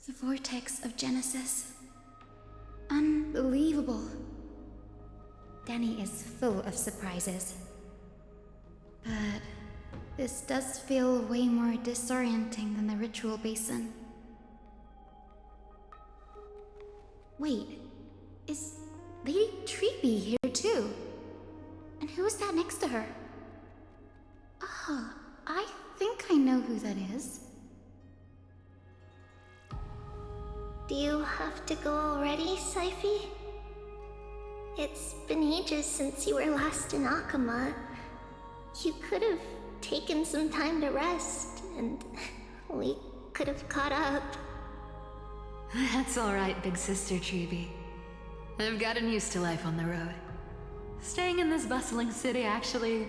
The vortex of Genesis. Unbelievable. Danny is full of surprises. But this does feel way more disorienting than the ritual basin. Wait, is Lady Treeby here too? And who is that next to her? Ah, I think I know who that is. Do you have to go already, Saifi? It's been ages since you were last in Akuma. You could have taken some time to rest, and we could have caught up. That's alright, big sister Treeby. I've gotten used to life on the road. Staying in this bustling city actually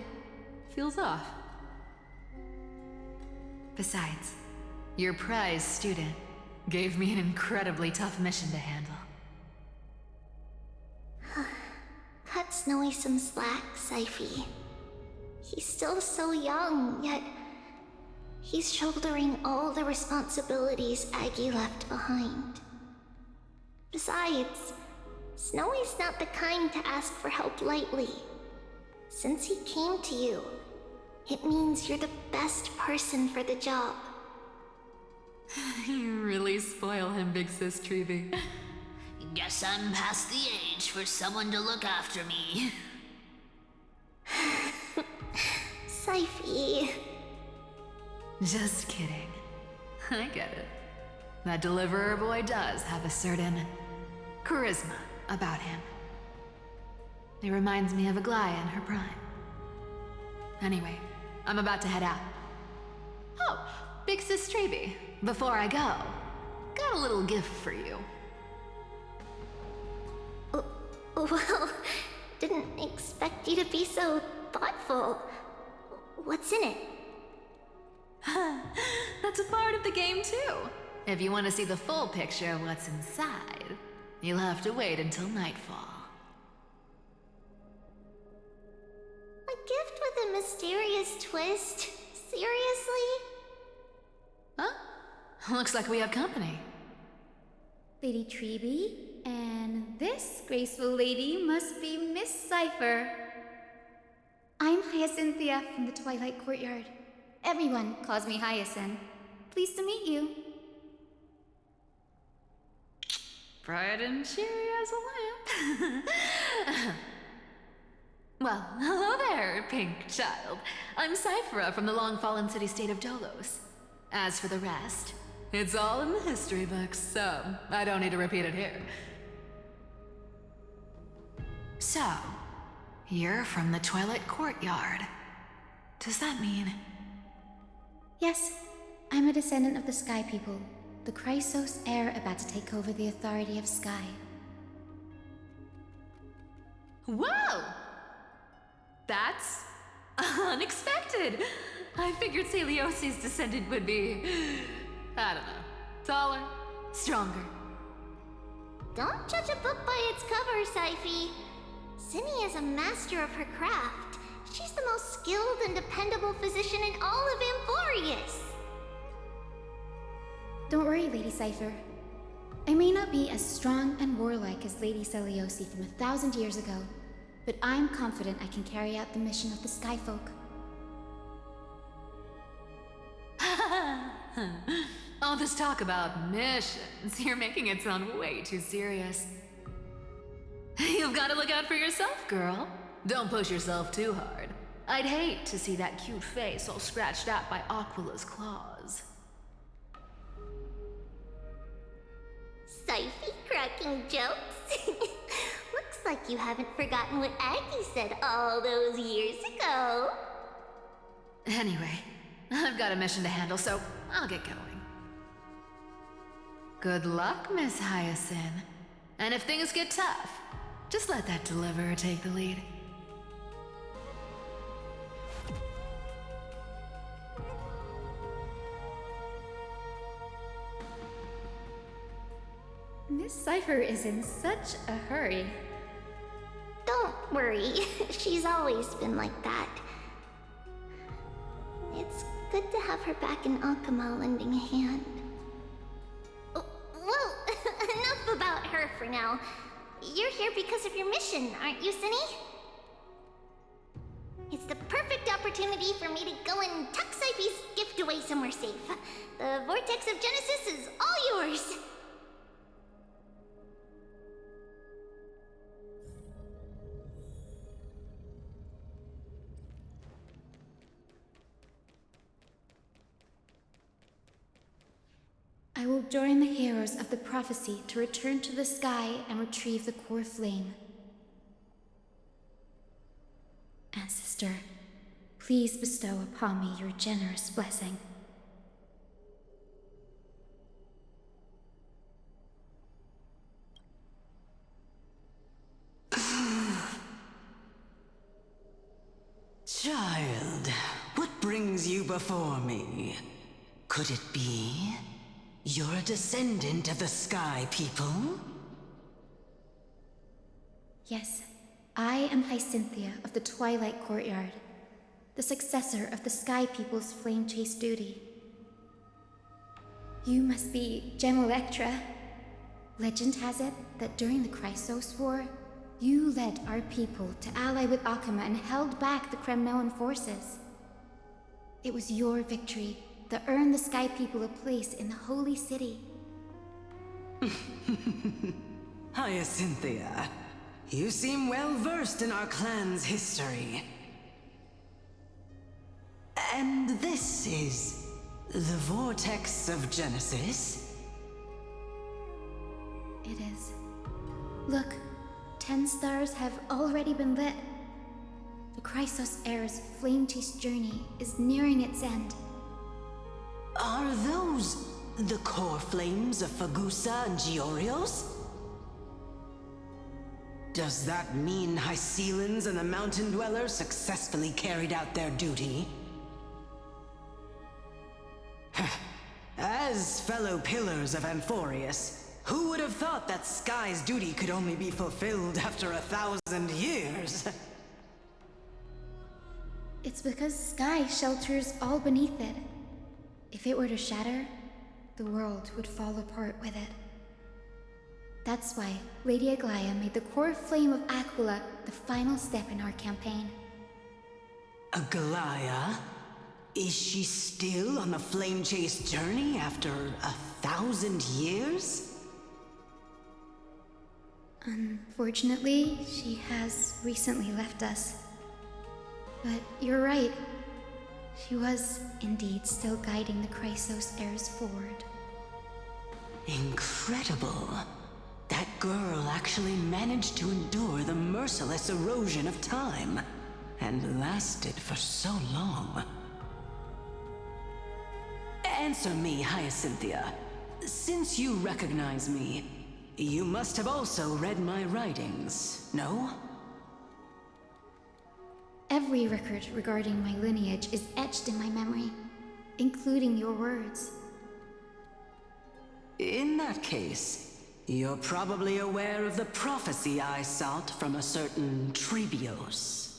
feels off. Besides, your prize student gave me an incredibly tough mission to handle. That's Snowy some slack, Syphi. He's still so young, yet he's shouldering all the responsibilities Aggie left behind. Besides, Snowy's not the kind to ask for help lightly. Since he came to you, it means you're the best person for the job. You really spoil him, Big Sis Treby. Guess I'm past the age for someone to look after me. Syphi. Just kidding. I get it. That deliverer boy does have a certain charisma about him. He reminds me of Aglaia in her prime. Anyway, I'm about to head out. Oh, Big Sis Treby, before I go, got a little gift for you. Well, didn't expect you to be so thoughtful. What's in it? That's a part of the game too. If you want to see the full picture of what's inside, you'll have to wait until nightfall. A gift with a mysterious twist? Seriously? Huh? Looks like we have company. Lady Treby, and this graceful lady must be Miss Cypher. I'm Hyacinthia from the Twilight Courtyard. Everyone calls me Hyacinth. Pleased to meet you. Bright and cheery as a lamp. Well, hello there, pink child. I'm Cyphera from the long-fallen city-state of Dolos. As for the rest, it's all in the history books, so I don't need to repeat it here. So, you're from the Twilight Courtyard. Does that mean... Yes, I'm a descendant of the Sky People, the Chrysos heir about to take over the authority of Sky. Whoa! That's unexpected. I figured Celiosi's descendant would be, I don't know, taller, stronger. Don't judge a book by its cover, Syphi. Zinni is a master of her craft. She's the most skilled and dependable physician in all of Amphorius. Don't worry, Lady Cypher. I may not be as strong and warlike as Lady Celiosi from 1,000 years ago, but I'm confident I can carry out the mission of the Skyfolk. All this talk about missions, you're making it sound way too serious. You've got to look out for yourself, girl. Don't push yourself too hard. I'd hate to see that cute face all scratched out by Aquila's claws. Syphi cracking jokes? Looks like you haven't forgotten what Aggie said all those years ago. Anyway, I've got a mission to handle, so I'll get going. Good luck, Miss Hyacinth. And if things get tough, just let that deliverer take the lead. Miss Cypher is in such a hurry. Don't worry, she's always been like that. It's good to have her back in Akama lending a hand. Well, enough about her for now. You're here because of your mission, aren't you, Zinni? It's the perfect opportunity for me to go and tuck Syphi's gift away somewhere safe. The Vortex of Genesis is all yours. I will join the heroes of the prophecy to return to the sky and retrieve the core flame. Ancestor, please bestow upon me your generous blessing. Child, what brings you before me? Could it be you're a descendant of the Sky People? Yes, I am Hyacinthia of the Twilight Courtyard, the successor of the Sky People's Flame Chase duty. You must be Gem Electra. Legend has it that during the Chrysos War, you led our people to ally with Akama and held back the Kremnoan forces. It was your victory that earned the Sky People a place in the Holy City. Hyacinthia, you seem well versed in our clan's history. And this is the Vortex of Genesis? It is. Look, 10 stars have already been lit. The Chrysos Heir's flame chase journey is nearing its end. Are those the core flames of Fagusa and Georios? Does that mean Hycelans and the Mountain Dwellers successfully carried out their duty? As fellow pillars of Amphorius, who would have thought that Sky's duty could only be fulfilled after 1,000 years? It's because Sky shelters all beneath it. If it were to shatter, the world would fall apart with it. That's why Lady Aglaya made the core flame of Aquila the final step in our campaign. Aglaya? Is she still on the flame chase journey after 1,000 years? Unfortunately, she has recently left us. But you're right. She was indeed still guiding the Chrysos heirs forward. Incredible. That girl actually managed to endure the merciless erosion of time, and lasted for so long. Answer me, Hyacinthia. Since you recognize me, you must have also read my writings, no? Every record regarding my lineage is etched in my memory, including your words. In that case, you're probably aware of the prophecy I sought from a certain Trebios.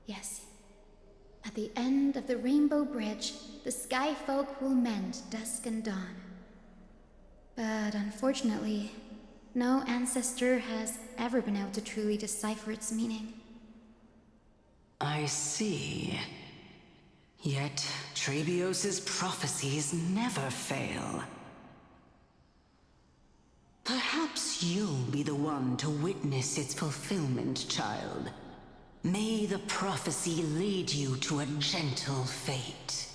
Yes. At the end of the Rainbow Bridge, the Sky Folk will mend dusk and dawn. But unfortunately, no ancestor has ever been able to truly decipher its meaning. I see. Yet, Trebios's prophecies never fail. Perhaps you'll be the one to witness its fulfillment, child. May the prophecy lead you to a gentle fate.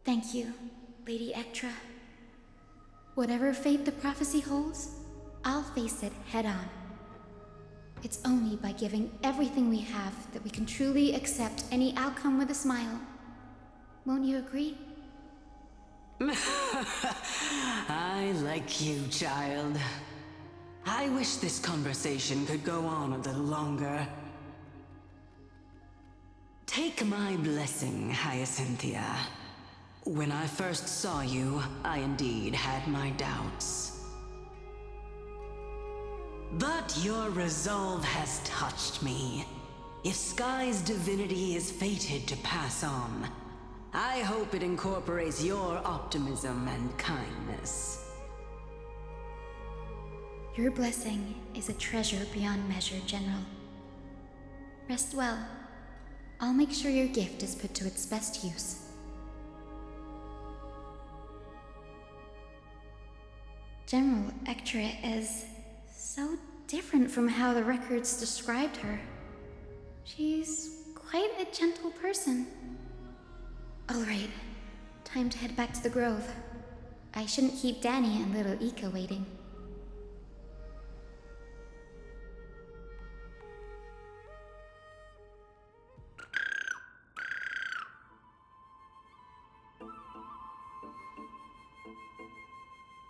Thank you, Lady Ectra. Whatever fate the prophecy holds, I'll face it head-on. It's only by giving everything we have that we can truly accept any outcome with a smile. Won't you agree? I like you, child. I wish this conversation could go on a little longer. Take my blessing, Hyacinthia. When I first saw you, I indeed had my doubts. But your resolve has touched me. If Sky's divinity is fated to pass on, I hope it incorporates your optimism and kindness. Your blessing is a treasure beyond measure, General. Rest well. I'll make sure your gift is put to its best use. General Ectra is so different from how the records described her. She's quite a gentle person. All right, time to head back to the Grove. I shouldn't keep Danny and little Ika waiting.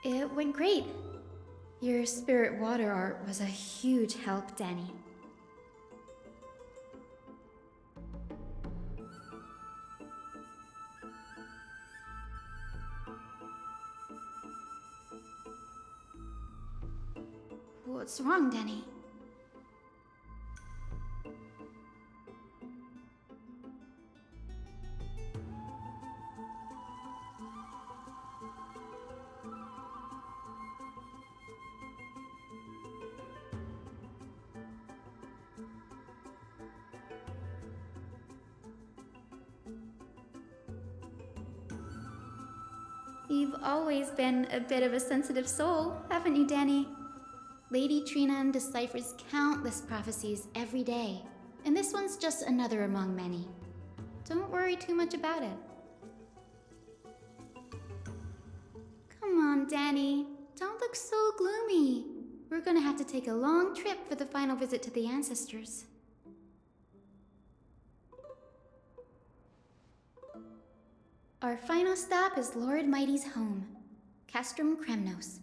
It went great. Your spirit water art was a huge help, Danny. What's wrong, Denny? You've always been a bit of a sensitive soul, haven't you, Danny? Lady Trina deciphers countless prophecies every day, and this one's just another among many. Don't worry too much about it. Come on, Danny. Don't look so gloomy. We're gonna have to take a long trip for the final visit to the ancestors. Our final stop is Lord Mighty's home, Castrum Kremnos.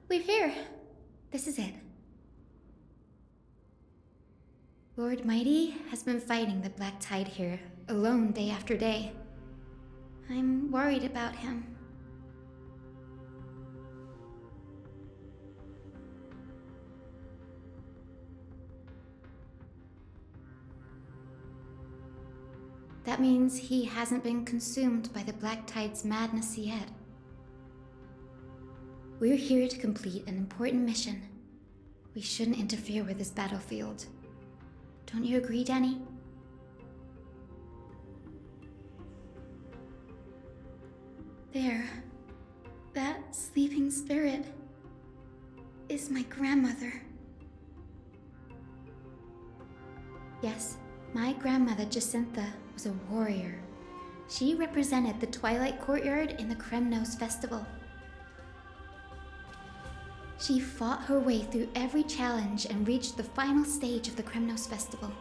We're here. This is it. Lord Mighty has been fighting the Black Tide here, alone day after day. I'm worried about him. That means he hasn't been consumed by the Black Tide's madness yet. We're here to complete an important mission. We shouldn't interfere with this battlefield. Don't you agree, Danny? There. That sleeping spirit is my grandmother. Yes, my grandmother Jacintha was a warrior. She represented the Twilight Courtyard in the Kremnos Festival. She fought her way through every challenge and reached the final stage of the Kremnos Festival.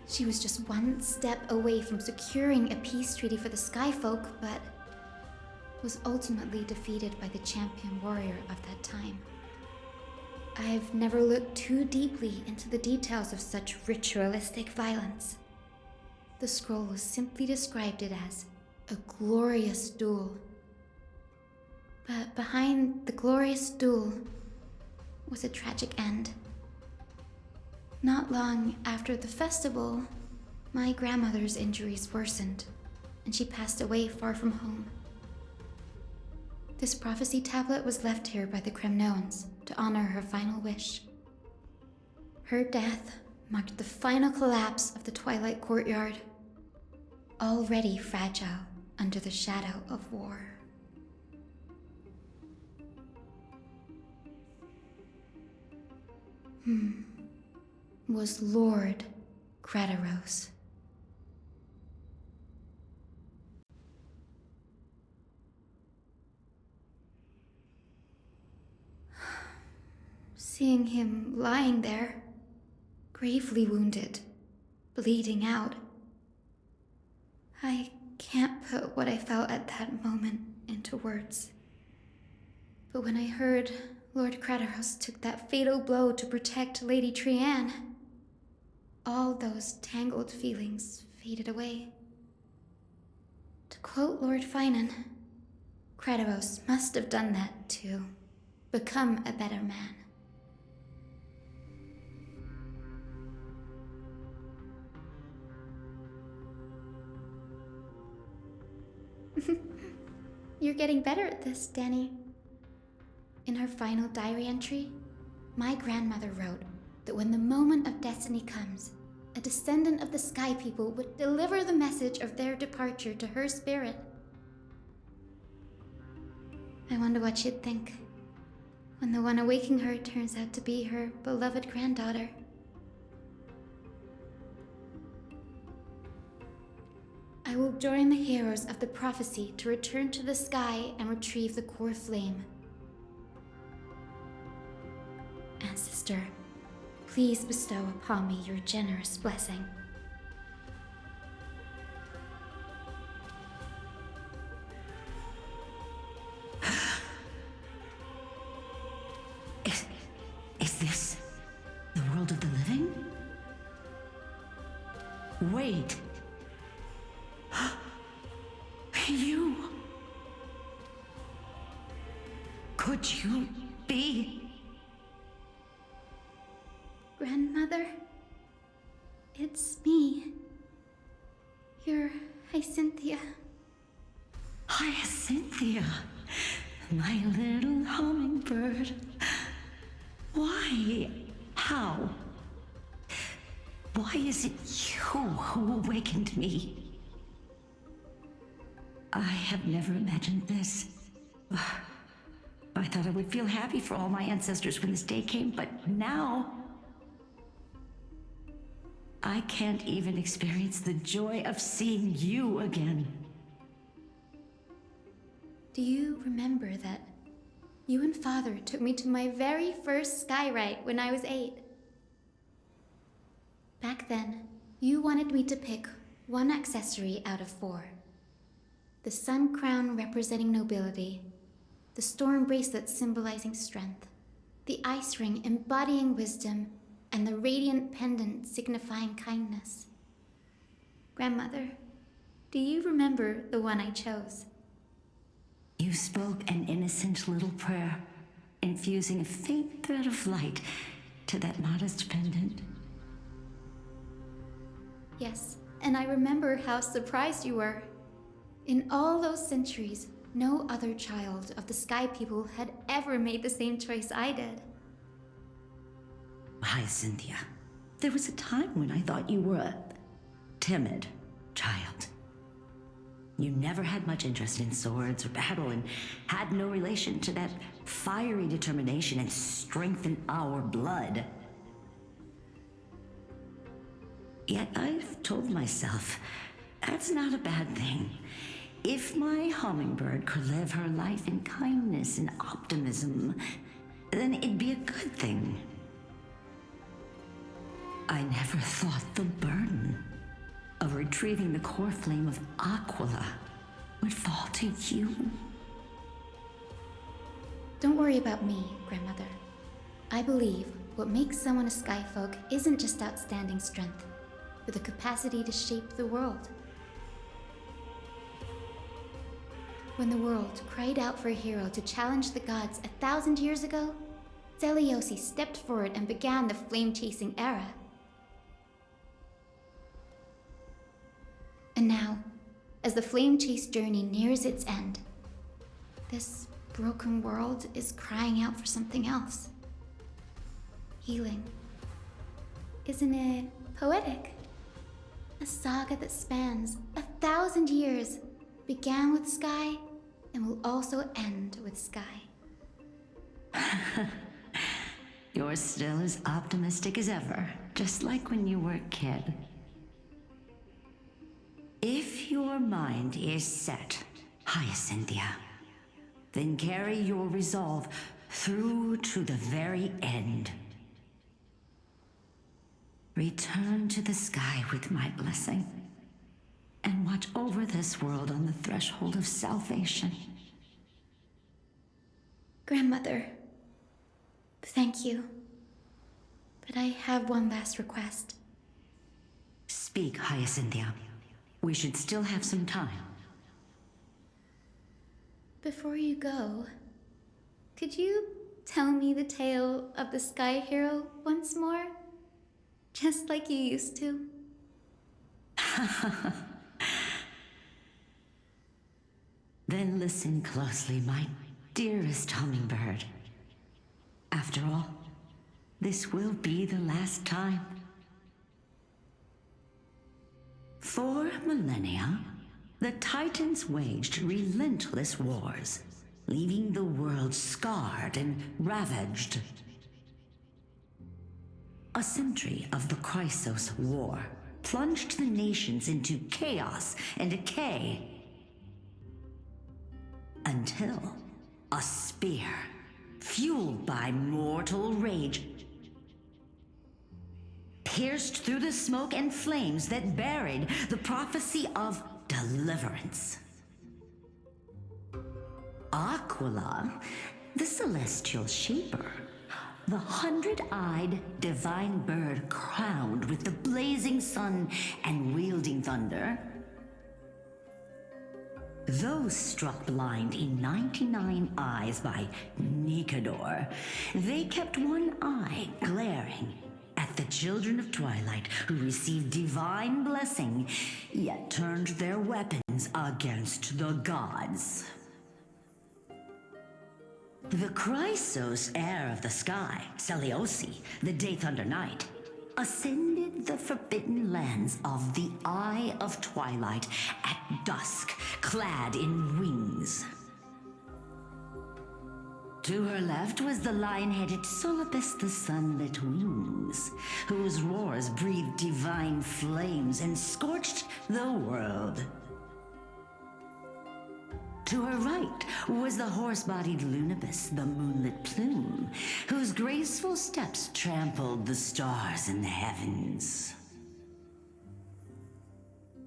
She was just one step away from securing a peace treaty for the Skyfolk, but was ultimately defeated by the champion warrior of that time. I've never looked too deeply into the details of such ritualistic violence. The scroll simply described it as a glorious duel. But behind the glorious duel was a tragic end. Not long after the festival, my grandmother's injuries worsened, and she passed away far from home. This prophecy tablet was left here by the Kremnoans to honor her final wish. Her death marked the final collapse of the Twilight Courtyard, already fragile under the shadow of war. Was Lord Grataros. Seeing him lying there, gravely wounded, bleeding out, I can't put what I felt at that moment into words. But when I heard Lord Grataros took that fatal blow to protect Lady Trianne, all those tangled feelings faded away. To quote Lord Finan, Grataros must have done that to become a better man. You're getting better at this, Danny. In her final diary entry, my grandmother wrote that when the moment of destiny comes, a descendant of the Sky People would deliver the message of their departure to her spirit. I wonder what she'd think when the one awaking her turns out to be her beloved granddaughter. I will join the heroes of the prophecy to return to the sky and retrieve the core flame. Ancestor, please bestow upon me your generous blessing. Is this the world of the living? Wait. could you be? Grandmother? It's me. You're Hyacinthia. Hyacinthia, my little hummingbird. Why? How? Why is it you who awakened me? I have never imagined this. I thought I would feel happy for all my ancestors when this day came, but now I can't even experience the joy of seeing you again. Do you remember that you and Father took me to my very first skyrite when I was 8? Back then, you wanted me to pick one accessory out of 4. The sun crown representing nobility, the storm bracelet symbolizing strength, the ice ring embodying wisdom, and the radiant pendant signifying kindness. Grandmother, do you remember the one I chose? You spoke an innocent little prayer, infusing a faint thread of light to that modest pendant. Yes, and I remember how surprised you were. In all those centuries, no other child of the Sky People had ever made the same choice I did. Hyacinthia, there was a time when I thought you were a timid child. You never had much interest in swords or battle and had no relation to that fiery determination and strength in our blood. Yet I've told myself, that's not a bad thing. If my hummingbird could live her life in kindness and optimism, then it'd be a good thing. I never thought the burden of retrieving the core flame of Aquila would fall to you. Don't worry about me, Grandmother. I believe what makes someone a Skyfolk isn't just outstanding strength, but the capacity to shape the world. When the world cried out for a hero to challenge the gods 1,000 years ago, Zeliosi stepped forward and began the flame-chasing era. And now, as the flame chase journey nears its end, this broken world is crying out for something else. Healing. Isn't it poetic? A saga that spans 1,000 years, began with Sky, and will also end with Sky. You're still as optimistic as ever, just like when you were a kid. If your mind is set, Hyacinthia, then carry your resolve through to the very end. Return to the sky with my blessing, and watch over this world on the threshold of salvation. Grandmother, thank you. But I have one last request. Speak, Hyacinthia. We should still have some time. Before you go, could you tell me the tale of the Sky Hero once more? Just like you used to. Then listen closely, my dearest hummingbird. After all, this will be the last time. For millennia, the Titans waged relentless wars, leaving the world scarred and ravaged. A century of the Chrysos War plunged the nations into chaos and decay, until a spear, fueled by mortal rage, pierced through the smoke and flames that buried the prophecy of deliverance. Aquila, the celestial shaper, the 100-eyed divine bird crowned with the blazing sun and wielding thunder, Though struck blind in 99 eyes by Nikador, they kept one eye glaring at the children of Twilight who received divine blessing, yet turned their weapons against the gods. The Chrysos, heir of the sky, Seliosi, the Day Thunder Knight, ascended the forbidden lands of the Eye of Twilight at dusk, clad in wings. To her left was the lion-headed Solibus the Sunlit Wings, whose roars breathed divine flames and scorched the world. To her right was the horse-bodied Lunibus, the Moonlit Plume, whose graceful steps trampled the stars in the heavens.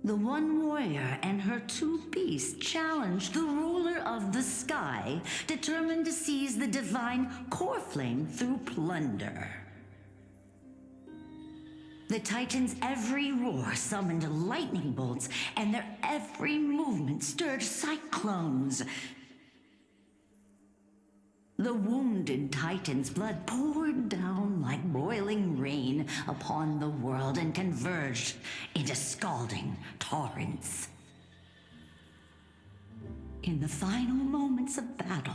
The one warrior and her two beasts challenged the ruler of the sky, determined to seize the divine core flame through plunder. The Titans' every roar summoned lightning bolts, and their every movement stirred cyclones. The wounded Titan's blood poured down like boiling rain upon the world and converged into scalding torrents. In the final moments of battle,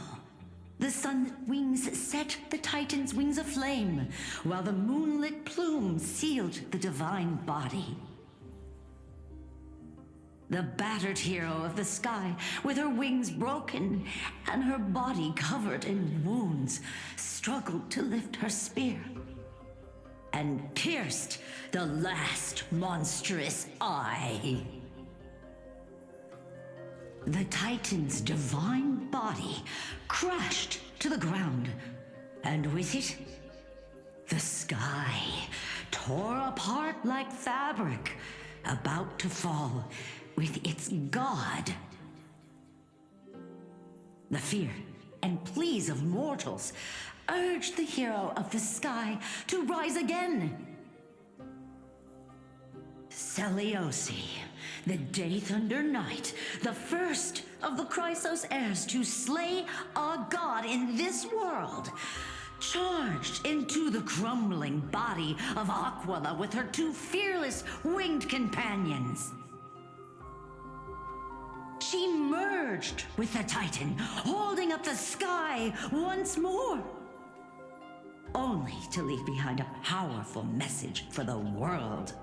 the Sunlit Wings set the Titan's wings aflame, while the Moonlit Plume sealed the divine body. The battered hero of the sky, with her wings broken and her body covered in wounds, struggled to lift her spear and pierced the last monstrous eye. The Titan's divine body crashed to the ground, and with it, the sky tore apart like fabric, about to fall with its god. The fear and pleas of mortals urged the hero of the sky to rise again. Seliosi, the Day Thunder Knight, the first of the Chrysos heirs to slay a god in this world, charged into the crumbling body of Aquila with her two fearless winged companions. She merged with the Titan, holding up the sky once more, only to leave behind a powerful message for the world.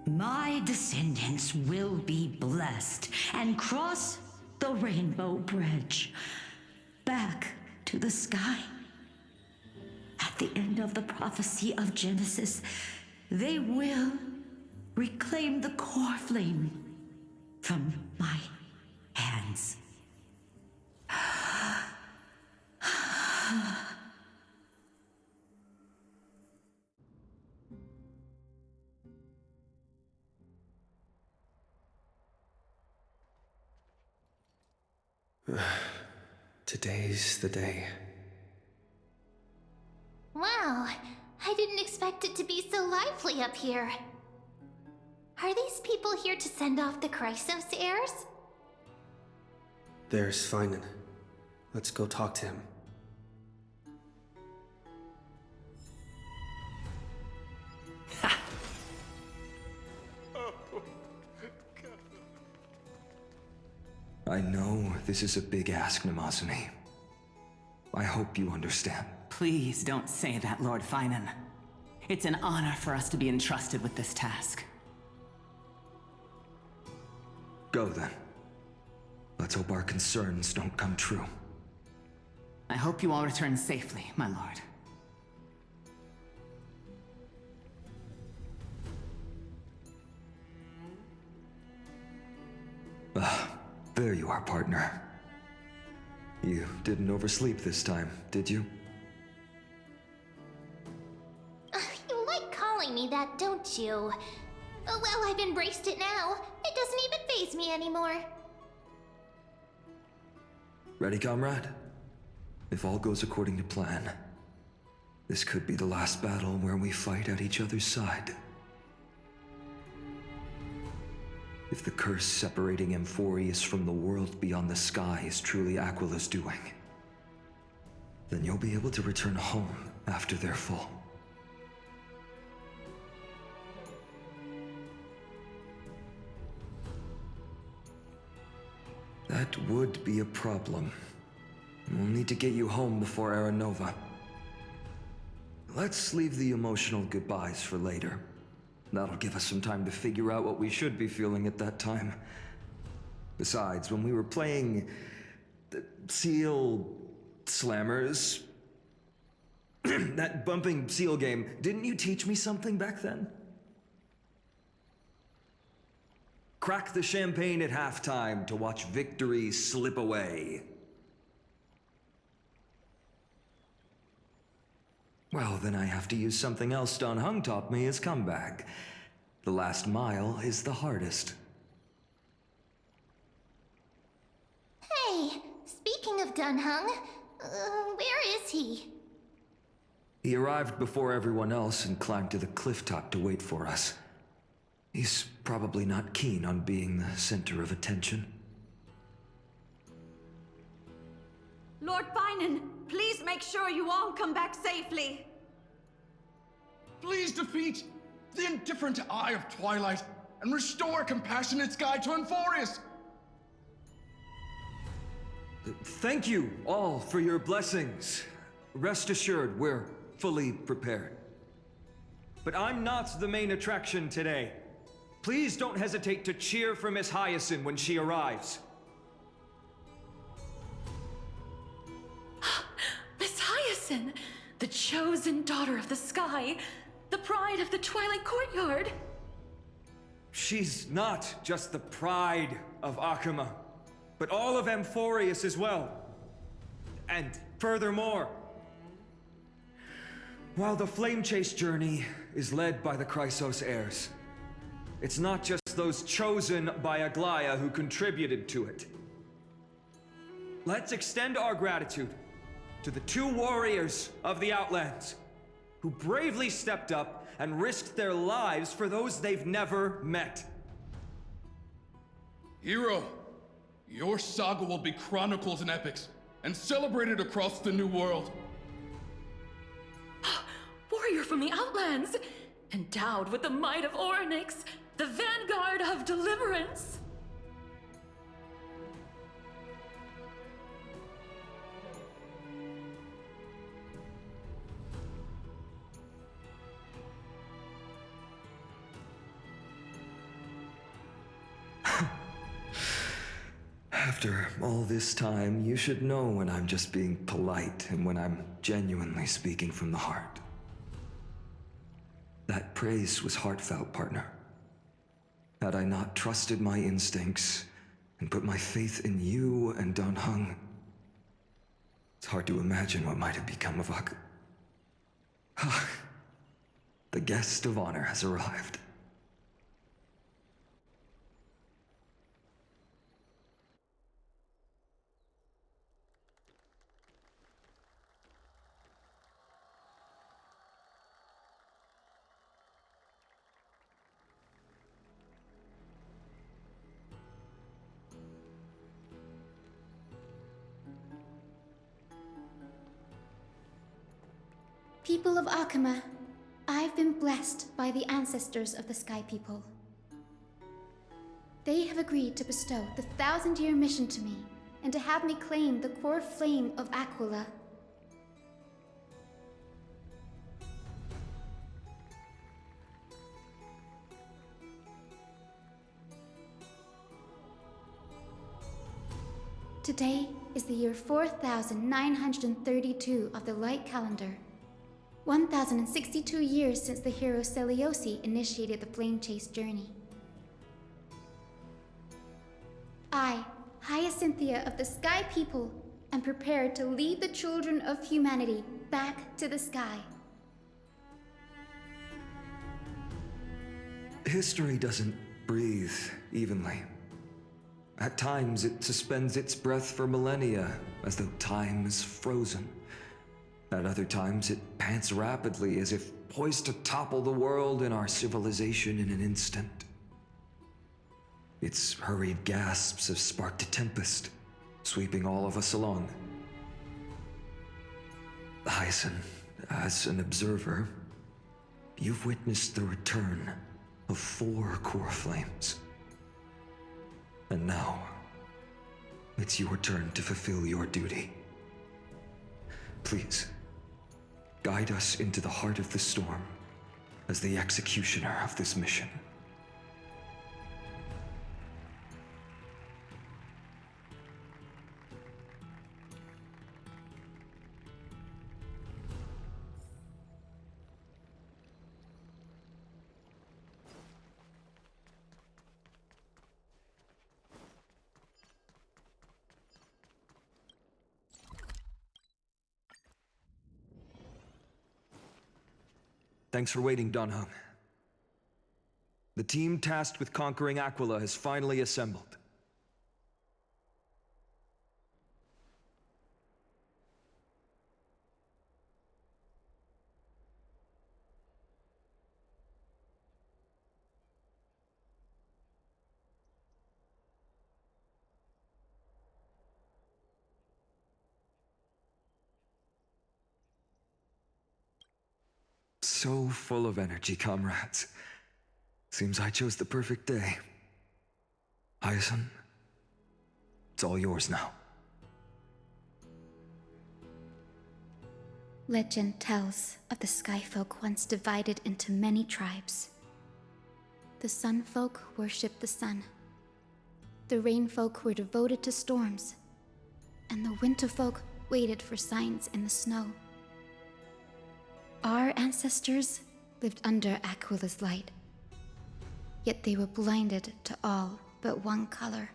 My descendants will be blessed and cross the Rainbow Bridge back to the sky. At the end of the prophecy of Genesis, they will reclaim the core flame from my hands. Today's the day. Wow, I didn't expect it to be so lively up here. Are these people here to send off the Chrysos heirs? There's Finan. Let's go talk to him. I know this is a big ask, Namazuni. I hope you understand. Please don't say that, Lord Finan. It's an honor for us to be entrusted with this task. Go then. Let's hope our concerns don't come true. I hope you all return safely, my lord. There you are, partner. You didn't oversleep this time, did you? You like calling me that, don't you? Oh, well, I've embraced it now. It doesn't even faze me anymore. Ready, comrade? If all goes according to plan, this could be the last battle where we fight at each other's side. If the curse separating Amphorius from the world beyond the sky is truly Aquila's doing, then you'll be able to return home after their fall. That would be a problem. We'll need to get you home before Aranova. Let's leave the emotional goodbyes for later. That'll give us some time to figure out what we should be feeling at that time. Besides, when we were playing the Seal Slammers, that bumping seal game, didn't you teach me something back then? Crack the champagne at halftime to watch victory slip away. Well, then I have to use something else Dan Heng taught me as comeback. The last mile is the hardest. Hey, speaking of Dan Heng, where is he? He arrived before everyone else and climbed to the cliff top to wait for us. He's probably not keen on being the center of attention. Lord Finan, please make sure you all come back safely. Please defeat the indifferent Eye of Twilight and restore compassionate sky to Amphorius. Thank you all for your blessings. Rest assured, we're fully prepared. But I'm not the main attraction today. Please don't hesitate to cheer for Miss Hyacinth when she arrives. Miss Hyacinth, the chosen daughter of the sky, the pride of the Twilight Courtyard. She's not just the pride of Akama, but all of Amphorius as well. And furthermore, while the Flame Chase journey is led by the Chrysos heirs, it's not just those chosen by Aglaya who contributed to it. Let's extend our gratitude to the 2 warriors of the Outlands who bravely stepped up and risked their lives for those they've never met. Hero, your saga will be chronicled in epics and celebrated across the New World. Warrior from the Outlands, endowed with the might of Orynyx, the vanguard of deliverance. After all this time, you should know when I'm just being polite and when I'm genuinely speaking from the heart. That praise was heartfelt, partner. Had I not trusted my instincts and put my faith in you and Dan Heng, it's hard to imagine what might have become of Ak. The guest of honor has arrived. People of Akama, I've been blessed by the ancestors of the Sky People. They have agreed to bestow the 1,000-year mission to me and to have me claim the core flame of Aquila. Today is the year 4932 of the Light Calendar. 1,062 years since the hero Seliosi initiated the Flame Chase journey. I, Hyacinthia of the Sky People, am prepared to lead the children of humanity back to the sky. History doesn't breathe evenly. At times, it suspends its breath for millennia, as though time is frozen. At other times, it pants rapidly, as if poised to topple the world and our civilization in an instant. Its hurried gasps have sparked a tempest, sweeping all of us along. Hyacin, as an observer, you've witnessed the return of 4 core flames. And now, it's your turn to fulfill your duty. Please, guide us into the heart of the storm as the executioner of this mission. Thanks for waiting, Dan Heng. The team tasked with conquering Aquila has finally assembled. So full of energy, comrades. Seems I chose the perfect day. Hyacin, it's all yours now. Legend tells of the Sky Folk once divided into many tribes. The Sun Folk worshipped the sun. The Rain Folk were devoted to storms. And the Winter Folk waited for signs in the snow. Our ancestors lived under Aquila's light, yet they were blinded to all but one color.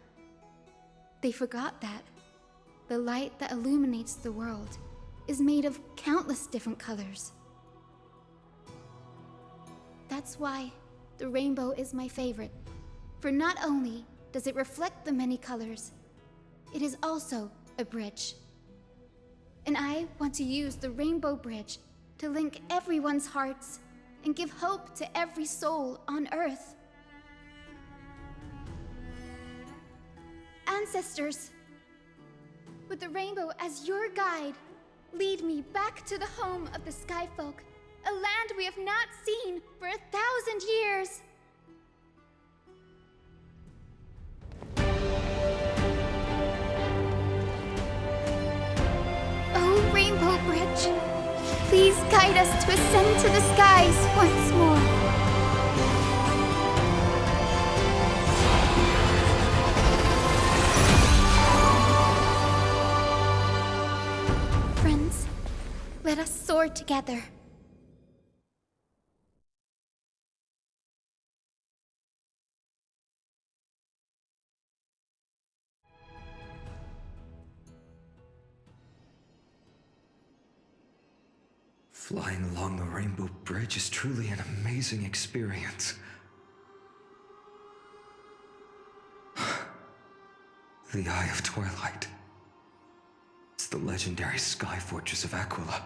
They forgot that the light that illuminates the world is made of countless different colors. That's why the rainbow is my favorite, for not only does it reflect the many colors, it is also a bridge. And I want to use the Rainbow Bridge to link everyone's hearts and give hope to every soul on Earth. Ancestors, with the rainbow as your guide, lead me back to the home of the Sky Folk, a land we have not seen for 1,000 years. Oh, Rainbow Bridge, please guide us to ascend to the skies once more. Friends, let us soar together. Flying along the Rainbow Bridge is truly an amazing experience. The Eye of Twilight. It's the legendary sky fortress of Aquila.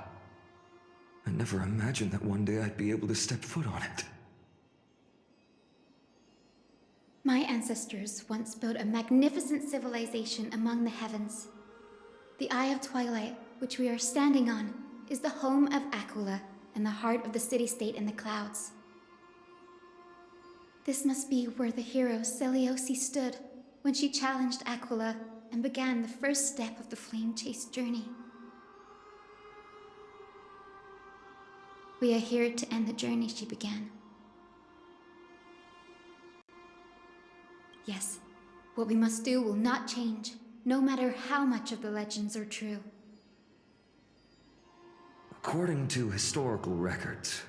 I never imagined that one day I'd be able to step foot on it. My ancestors once built a magnificent civilization among the heavens. The Eye of Twilight, which we are standing on, is the home of Aquila and the heart of the city-state in the clouds. This must be where the hero Selioce stood when she challenged Aquila and began the first step of the Flame Chase journey. We are here to end the journey she began. Yes, what we must do will not change, no matter how much of the legends are true. According to historical records,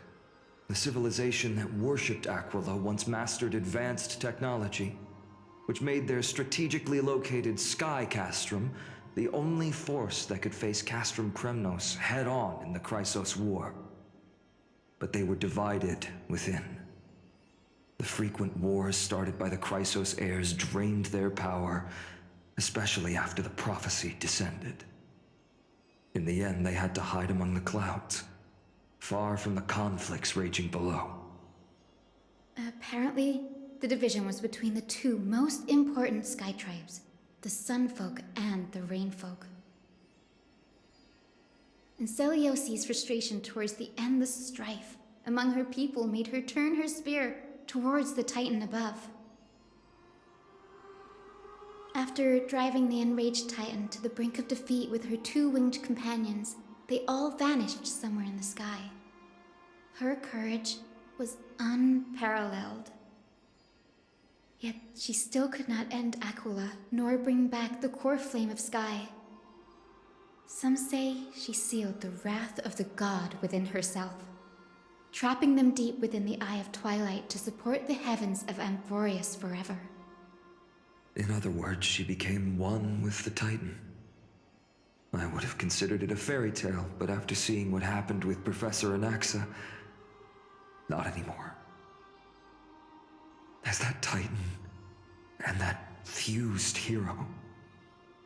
the civilization that worshipped Aquila once mastered advanced technology, which made their strategically located Sky Castrum the only force that could face Castrum Kremnos head-on in the Chrysos War. But they were divided within. The frequent wars started by the Chrysos heirs drained their power, especially after the prophecy descended. In the end, they had to hide among the clouds, far from the conflicts raging below. Apparently, the division was between the two most important sky tribes, the Sunfolk and the Rainfolk. And Celiosi's frustration towards the endless strife among her people made her turn her spear towards the Titan above. After driving the enraged Titan to the brink of defeat with her two-winged companions, they all vanished somewhere in the sky. Her courage was unparalleled. Yet she still could not end Aquila, nor bring back the core flame of Sky. Some say she sealed the wrath of the god within herself, trapping them deep within the Eye of Twilight to support the heavens of Amphorius forever. In other words, she became one with the Titan. I would have considered it a fairy tale, but after seeing what happened with Professor Anaxa, not anymore. Has that Titan and that fused hero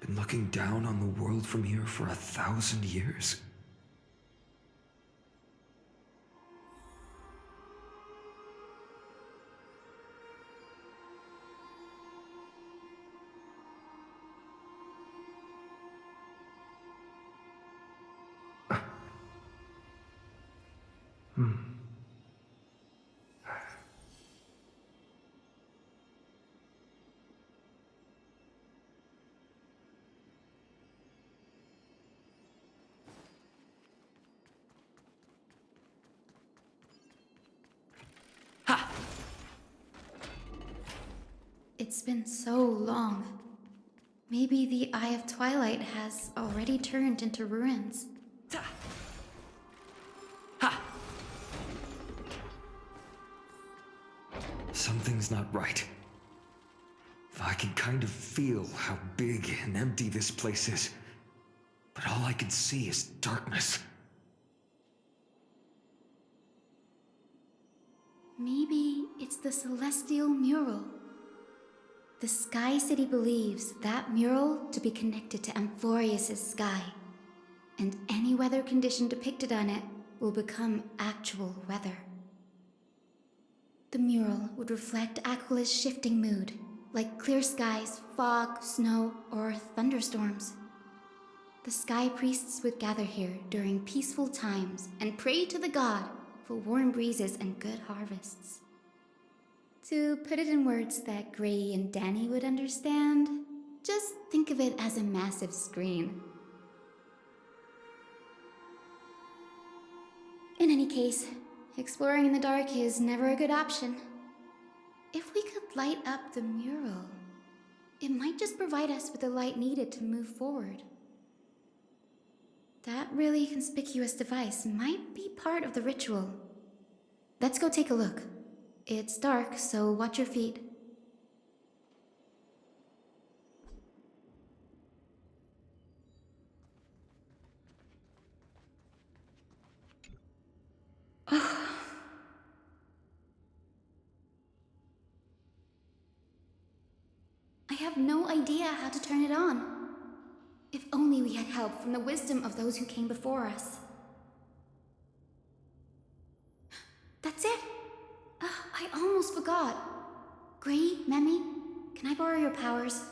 been looking down on the world from here for 1,000 years? It's been so long. Maybe the Eye of Twilight has already turned into ruins. Something's not right. I can kind of feel how big and empty this place is, but all I can see is darkness. Maybe it's the Celestial Mural. The Sky City believes that mural to be connected to Amphorius' sky, and any weather condition depicted on it will become actual weather. The mural would reflect Aquila's shifting mood, like clear skies, fog, snow, or thunderstorms. The Sky Priests would gather here during peaceful times and pray to the god for warm breezes and good harvests. To put it in words that Gray and Danny would understand, just think of it as a massive screen. In any case, exploring in the dark is never a good option. If we could light up the mural, it might just provide us with the light needed to move forward. That really conspicuous device might be part of the ritual. Let's go take a look. It's dark, so watch your feet. I have no idea how to turn it on. If only we had help from the wisdom of those who came before us. That's it! I almost forgot. Gray, Memmy, can I borrow your powers?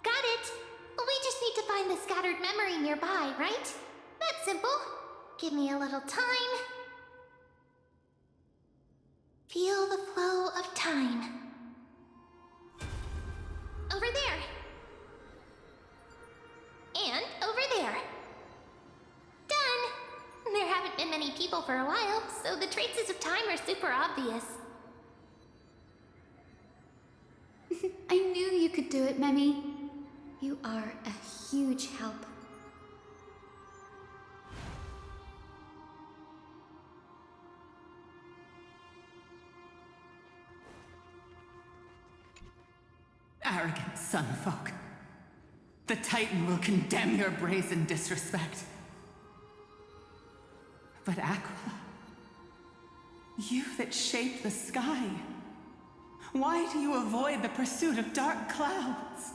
Got it! We just need to find the scattered memory nearby, right? That's simple. Give me a little time. Feel the flow of time. Over there. And over there. Done! There haven't been many people for a while, so the traces of time are super obvious. I knew you could do it, Memmy. You are a huge help. Arrogant sunfolk. The Titan will condemn your brazen disrespect. But Aquila, you that shape the sky, why do you avoid the pursuit of dark clouds?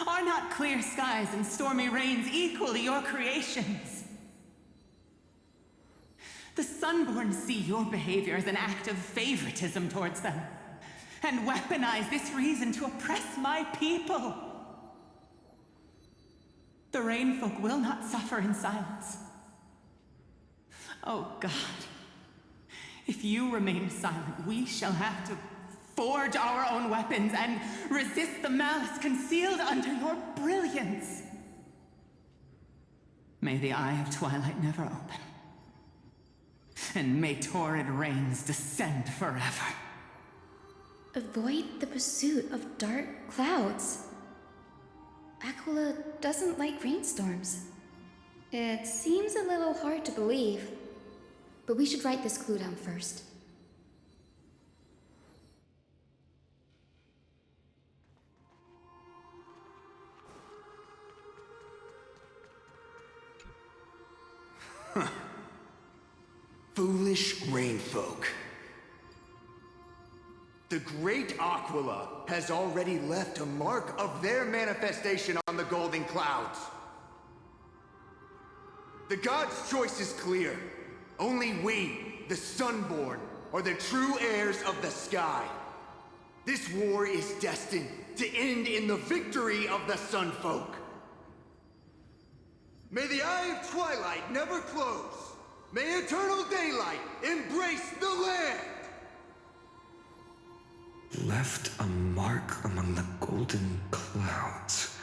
Are not clear skies and stormy rains equally your creations? The Sunborn see your behavior as an act of favoritism towards them, and weaponize this reason to oppress my people. The Rainfolk will not suffer in silence. Oh God, if you remain silent, we shall have to forge our own weapons and resist the malice concealed under your brilliance. May the Eye of Twilight never open, and may torrid rains descend forever. Avoid the pursuit of dark clouds. Aquila doesn't like rainstorms. It seems a little hard to believe, but we should write this clue down first. Foolish rainfolk. The great Aquila has already left a mark of their manifestation on the golden clouds. The gods' choice is clear. Only we, the Sunborn, are the true heirs of the sky. This war is destined to end in the victory of the Sunfolk. May the Eye of Twilight never close. May eternal daylight embrace the land! Left a mark among the golden clouds.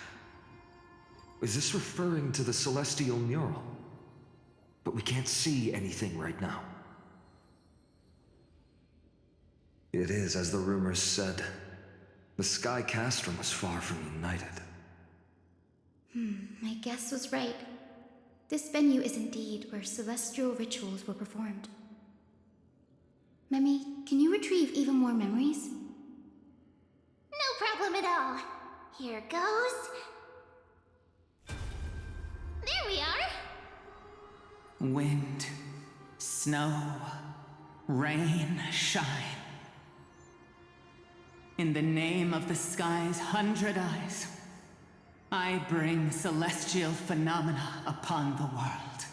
Is this referring to the celestial mural? But we can't see anything right now. It is, as the rumors said. The Sky Castrum was far from united. My guess was right. This venue is indeed where celestial rituals were performed. Memi, can you retrieve even more memories? No problem at all. Here goes. There we are. Wind, snow, rain, shine. In the name of the sky's 100 eyes, I bring celestial phenomena upon the world.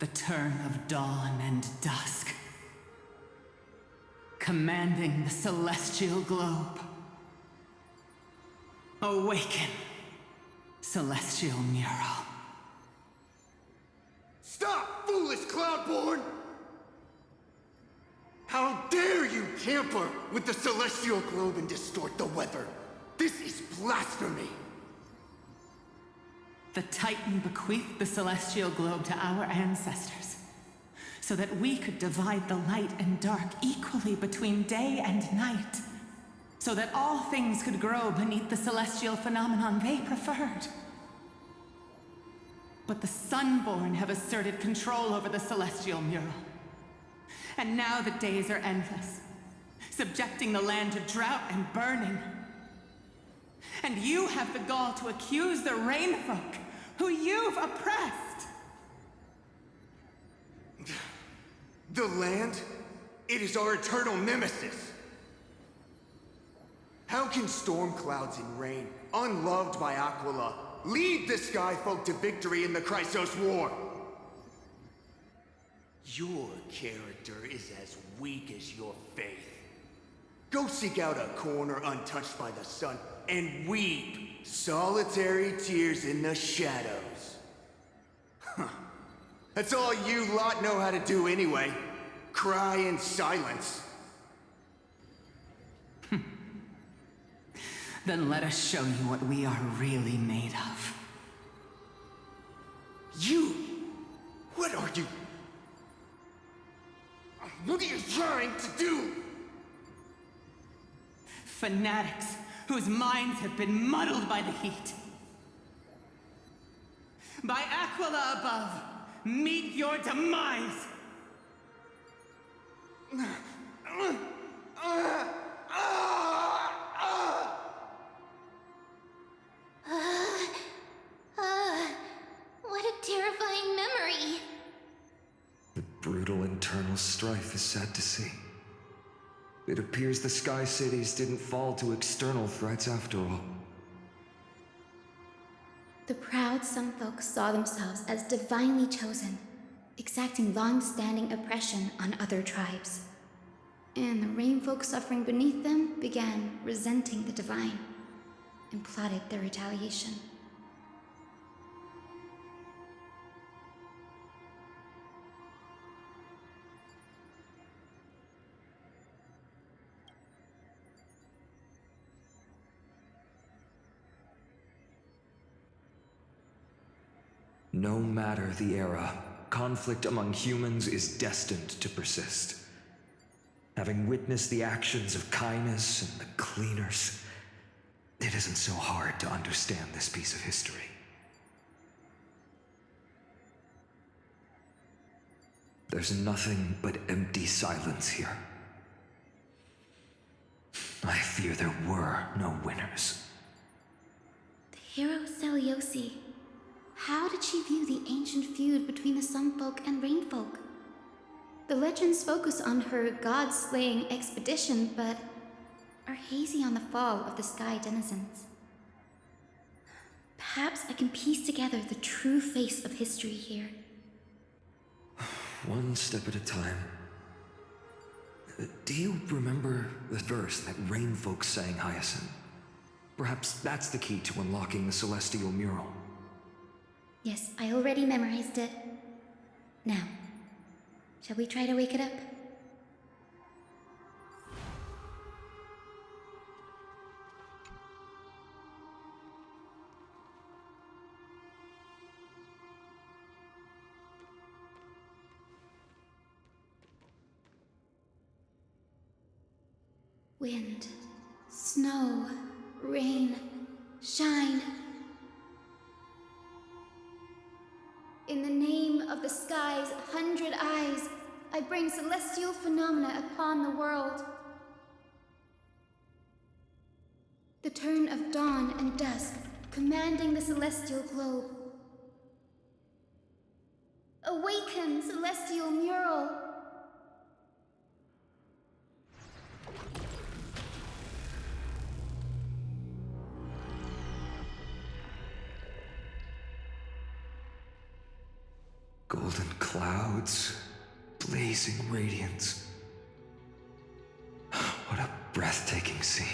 The turn of dawn and dusk, commanding the celestial globe. Awaken, celestial mural. Stop, foolish Cloudborn! How dare you tamper with the celestial globe and distort the weather? This is blasphemy! The Titan bequeathed the celestial globe to our ancestors, so that we could divide the light and dark equally between day and night, so that all things could grow beneath the celestial phenomenon they preferred. But the Sunborn have asserted control over the celestial mural. And now the days are endless, subjecting the land to drought and burning. And you have the gall to accuse the Rainfolk, who you've oppressed! The land? It is our eternal nemesis! How can storm clouds and rain, unloved by Aquila, lead the Skyfolk to victory in the Chrysos War? Your character is as weak as your faith. Go seek out a corner untouched by the sun and weep solitary tears in the shadows. That's all you lot know how to do anyway. Cry in silence. Then let us show you what we are really made of. You? What are you? What are you trying to do? Fanatics whose minds have been muddled by the heat. By Aquila above, meet your demise! What a terrifying memory! The brutal internal strife is sad to see. It appears the Sky Cities didn't fall to external threats after all. The proud Sunfolk saw themselves as divinely chosen, exacting long-standing oppression on other tribes. And the Rainfolk suffering beneath them began resenting the divine and plotted their retaliation. No matter the era, conflict among humans is destined to persist. Having witnessed the actions of Kindness and the Cleaners, it isn't so hard to understand this piece of history. There's nothing but empty silence here. I fear there were no winners. The hero Celiosi. How did she view the ancient feud between the Sunfolk and Rainfolk? The legends focus on her god-slaying expedition, but are hazy on the fall of the Sky Denizens. Perhaps I can piece together the true face of history here. One step at a time. Do you remember the verse that Rainfolk sang, Hyacinth? Perhaps that's the key to unlocking the Celestial Mural. Yes, I already memorized it. Now, shall we try to wake it up? Wind, snow, rain, shine. In the name of the sky's 100 eyes, I bring celestial phenomena upon the world. The turn of dawn and dusk, commanding the celestial globe. Awaken, celestial mural! Golden clouds, blazing radiance. What a breathtaking scene.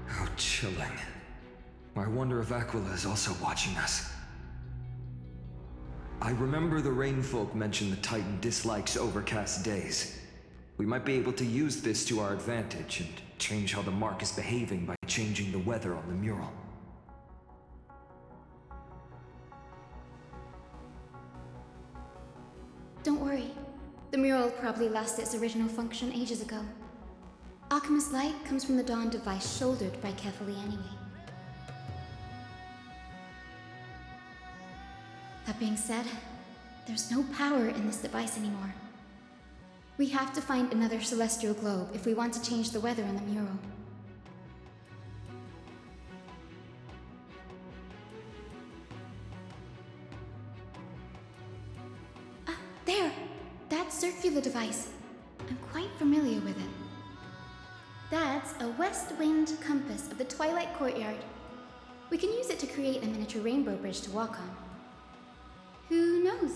How chilling. I wonder if Aquila is also watching us. I remember the Rainfolk mentioned the Titan dislikes overcast days. We might be able to use this to our advantage and change how the mark is behaving by changing the weather on the mural. Don't worry. The mural probably lost its original function ages ago. Akima's light comes from the dawn device shouldered by Kefali anyway. That being said, there's no power in this device anymore. We have to find another celestial globe if we want to change the weather on the mural. Ah, there! That circular device. I'm quite familiar with it. That's a west wind compass of the Twilight Courtyard. We can use it to create a miniature rainbow bridge to walk on. Who knows?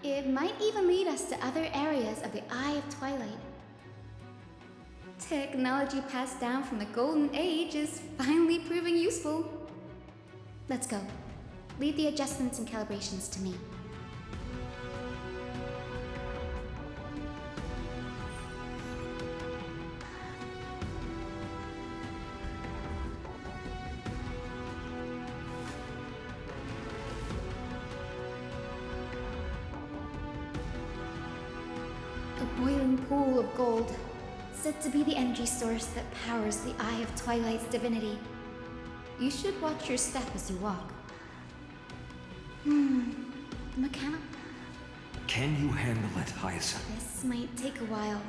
It might even lead us to other areas of the Eye of Twilight. Technology passed down from the Golden Age is finally proving useful. Let's go. Leave the adjustments and calibrations to me. A boiling pool of gold, said to be the energy source that powers the Eye of Twilight's divinity. You should watch your step as you walk. Can you handle it, Hyacinth? This might take a while.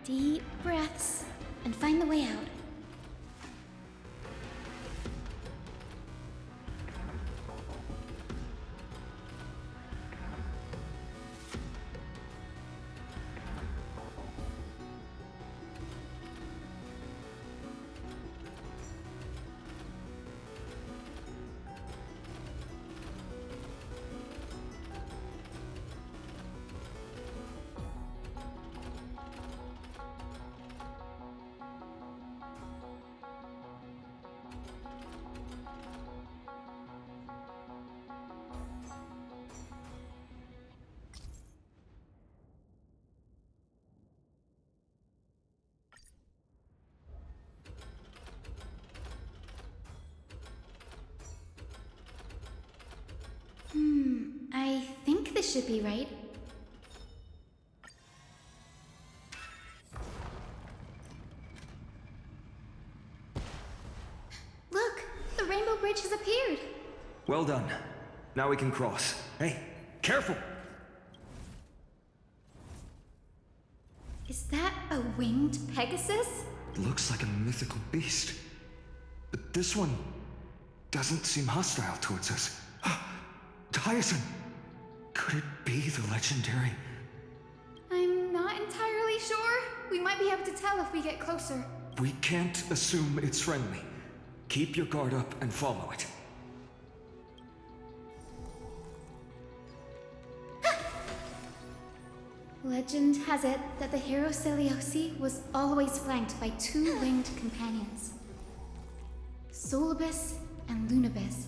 Deep breaths and find the way out. I think this should be right. Look! The Rainbow Bridge has appeared! Well done. Now we can cross. Hey, careful! Is that a winged Pegasus? Looks like a mythical beast. But this one doesn't seem hostile towards us. Hyacinth! Could it be the legendary? I'm not entirely sure. We might be able to tell if we get closer. We can't assume it's friendly. Keep your guard up and follow it. Legend has it that the hero Celiosi was always flanked by two winged companions. Solibus and Lunibus.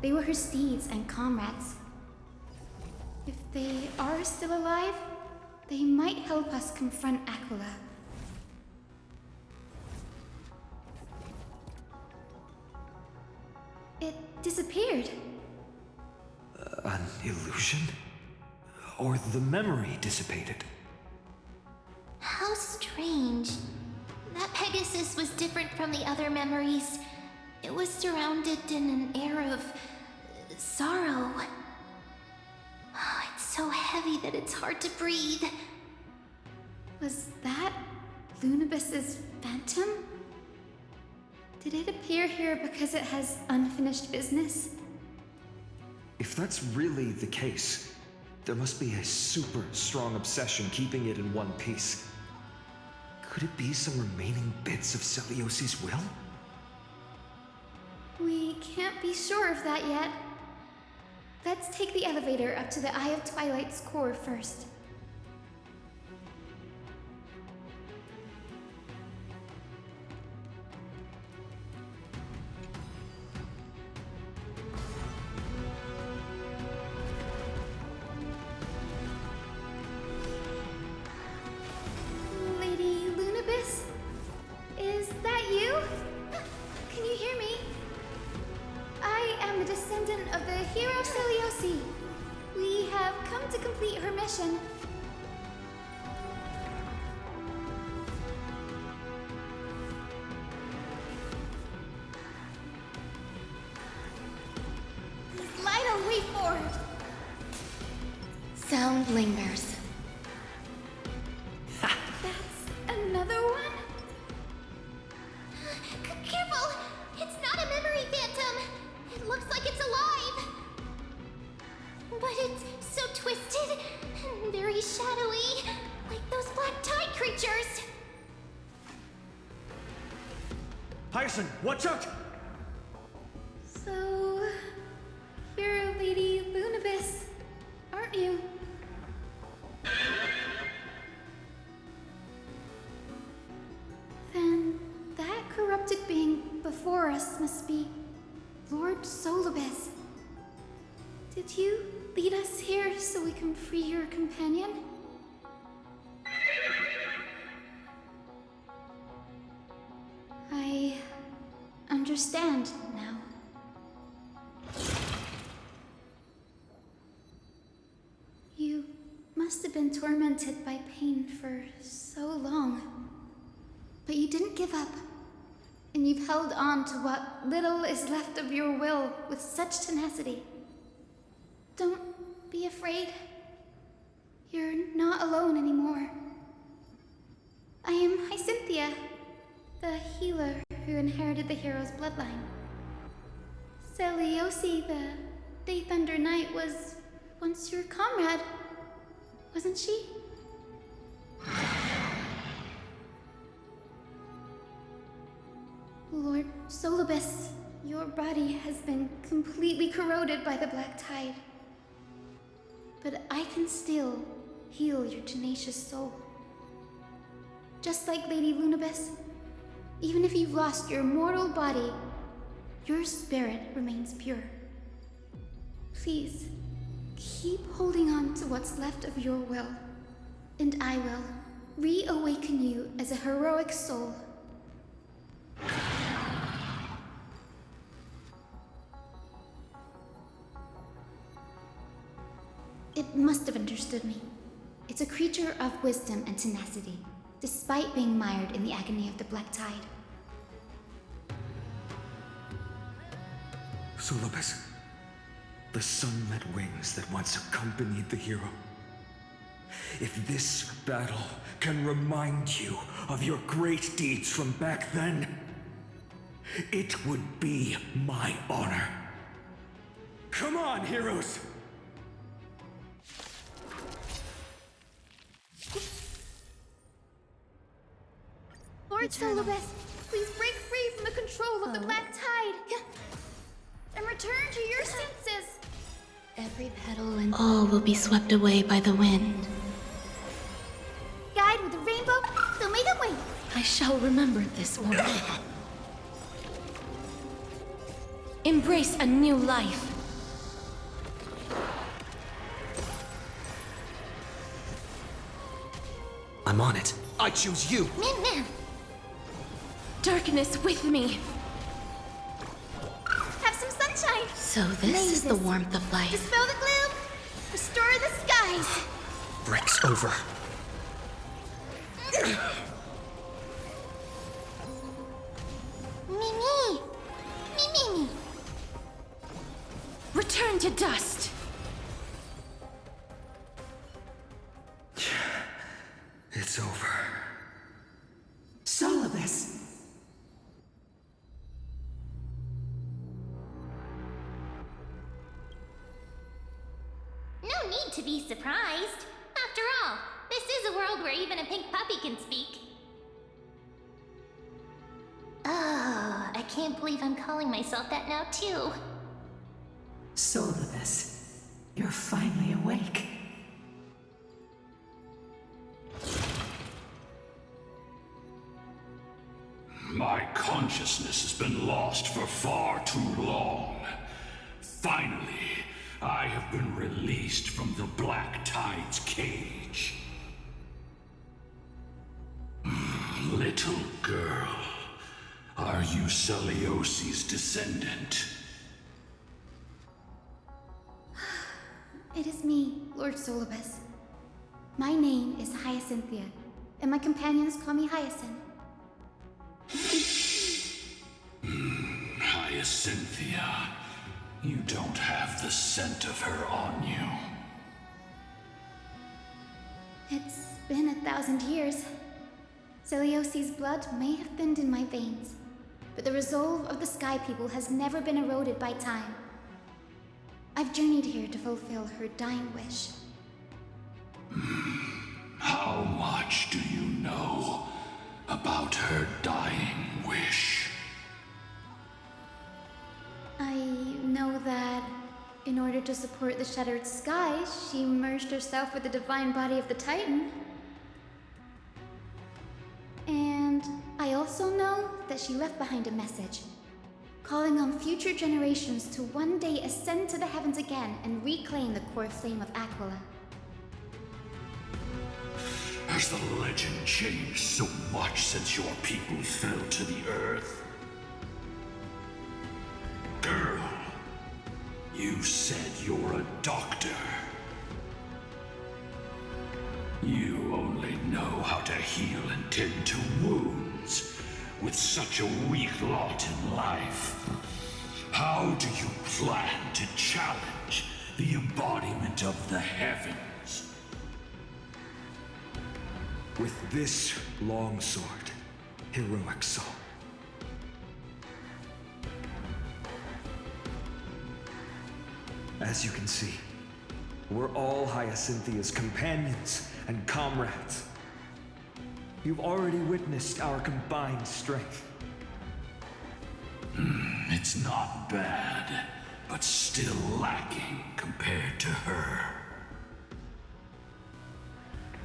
They were her steeds and comrades. If they are still alive, they might help us confront Aquila. It disappeared. An illusion? Or the memory dissipated? How strange. That Pegasus was different from the other memories. It was surrounded in an air of sorrow. Oh, it's so heavy that it's hard to breathe. Was that Lunibus's phantom? Did it appear here because it has unfinished business? If that's really the case, there must be a super strong obsession keeping it in one piece. Could it be some remaining bits of Celiosi's will? We can't be sure of that yet. Let's take the elevator up to the Eye of Twilight's core first. Lady Lunibus? Is that you? Can you hear me? I am the descendant of the hero Celiosi. We have come to complete her mission. Light a way forward. Sound lingers. That's another one? Careful! It's not a memory phantom! It looks like it's alive! But it's so twisted and very shadowy, like those black tide creatures! Hyacinth, watch out! So, you're Lady Lunibus, aren't you? Then that corrupted being before us must be Lord Solibus. Did you lead us here so we can free your companion? I understand now. You must have been tormented by pain for so long. But you didn't give up. And you've held on to what little is left of your will with such tenacity. Don't be afraid. You're not alone anymore. I am Hyacinthia, the healer who inherited the hero's bloodline. Celiosi, the Day Thunder Knight, was once your comrade, wasn't she? Lord Solibus, your body has been completely corroded by the Black Tide. But I can still heal your tenacious soul. Just like Lady Lunibus, even if you've lost your mortal body, your spirit remains pure. Please, keep holding on to what's left of your will, and I will reawaken you as a heroic soul. It must have understood me. It's a creature of wisdom and tenacity, despite being mired in the agony of the Black Tide. Solibus, the sunlit wings that once accompanied the hero. If this battle can remind you of your great deeds from back then, it would be my honor. Come on, heroes! Lord Solibus, please break free from the control of the Black Tide and return to your senses. Every petal and all will be swept away by the wind. Guide with the rainbow, so may the way. I shall remember this moment. Embrace a new life. I'm on it. I choose you. Min. Darkness with me. Have some sunshine. So this is the warmth of life. Dispel the gloom. Restore the skies. Break's over. Me. Return to dust. It's over. Solibus. No need to be surprised. After all, this is a world where even a pink puppy can speak. Oh, I can't believe I'm calling myself that now, too. Solibus, you're finally awake. My consciousness has been lost for far too long. Finally, I have been released from the Black Tide's cage. Little girl, are you Celiosi's descendant? It is me, Lord Solibus. My name is Hyacinthia, and my companions call me Hyacinth. Hyacinthia, you don't have the scent of her on you. It's been 1,000 years. Celiosi's blood may have thinned in my veins, but the resolve of the Sky People has never been eroded by time. I've journeyed here to fulfill her dying wish. How much do you know about her dying wish? I know that in order to support the shattered sky, she merged herself with the divine body of the Titan. And I also know that she left behind a message, calling on future generations to one day ascend to the heavens again and reclaim the core flame of Aquila. Has the legend changed so much since your people fell to the earth? Girl, you said you're a doctor. You only know how to heal and tend to wounds with such a weak lot in life. How do you plan to challenge the embodiment of the heavens? With this long sword, heroic soul. As you can see, we're all Hyacinthia's companions and comrades. You've already witnessed our combined strength. It's not bad, but still lacking compared to her.